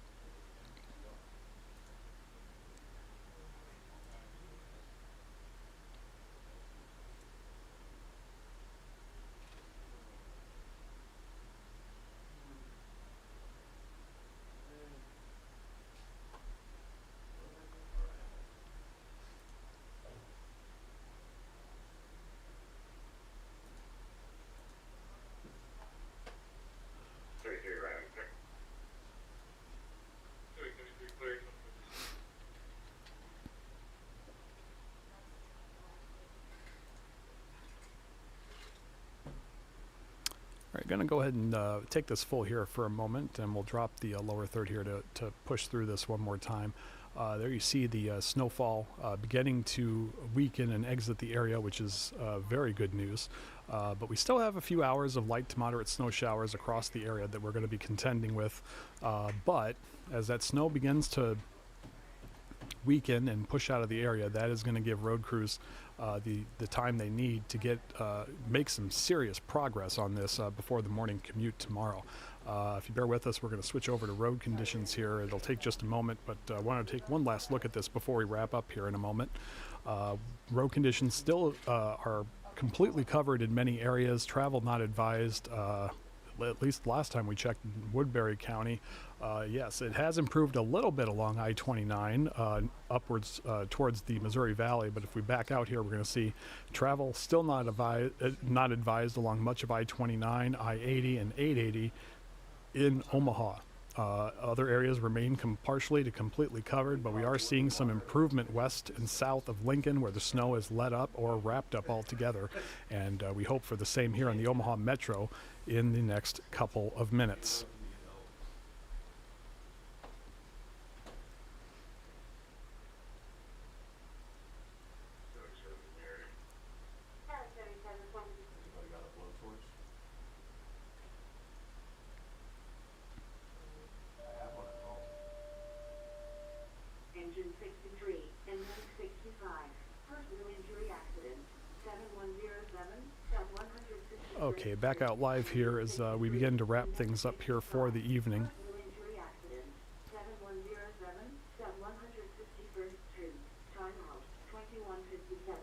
All right, going to go ahead and take this full here for a moment, and we'll drop the lower third here to push through this one more time. There you see the snowfall beginning to weaken and exit the area, which is very good news. But we still have a few hours of light to moderate snow showers across the area that we're going to be contending with. But as that snow begins to weaken and push out of the area, that is going to give road crews the time they need to get make some serious progress on this before the morning commute tomorrow. If you bear with us, we're going to switch over to road conditions here. It'll take just a moment, but I want to take one last look at this before we wrap up here in a moment. Road conditions still are completely covered in many areas. Travel not advised. At least last time we checked in Woodbury County. Yes, it has improved a little bit along I-29 upwards towards the Missouri Valley, but if we back out here, we're going to see travel still not advised along much of I-29, I-80, and 880 in Omaha. Other areas remain partially to completely covered, but we are seeing some improvement west and south of Lincoln where the snow is let up or wrapped up altogether, and we hope for the same here in the Omaha Metro in the next couple of minutes. Anybody got a blowtorch? I have one at home. Engine 63, engine 65. First wheel injury accident. 7107, South 160. Okay, back out live here as we begin to wrap things up here for the evening. Wheel injury accident. 7107, South 161st Street. Time out 2157.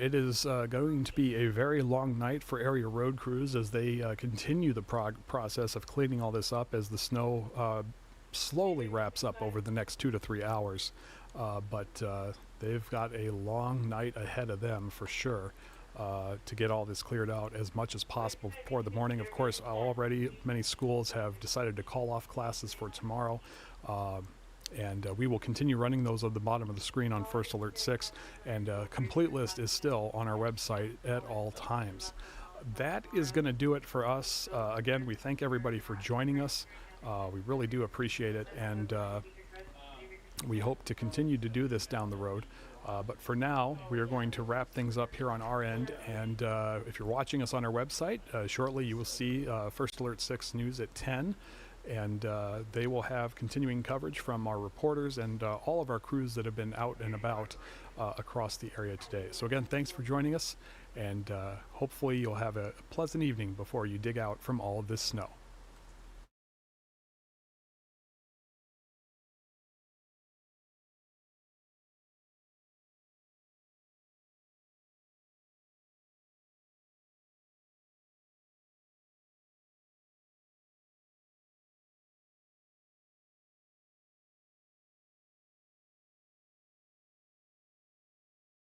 It is going to be a very long night for area road crews as they continue the process of cleaning all this up as the snow slowly wraps up over the next 2 to 3 hours. But they've got a long night ahead of them for sure to get all this cleared out as much as possible before the morning. Of course, already many schools have decided to call off classes for tomorrow. And we will continue running those at the bottom of the screen on First Alert 6, and a complete list is still on our website at all times. That is going to do it for us. Again, we thank everybody for joining us. We really do appreciate it, and we hope to continue to do this down the road. But for now, we are going to wrap things up here on our end, and if you're watching us on our website, shortly you will see First Alert 6 News at 10. And they will have continuing coverage from our reporters and all of our crews that have been out and about across the area today. So again, thanks for joining us, and hopefully you'll have a pleasant evening before you dig out from all of this snow.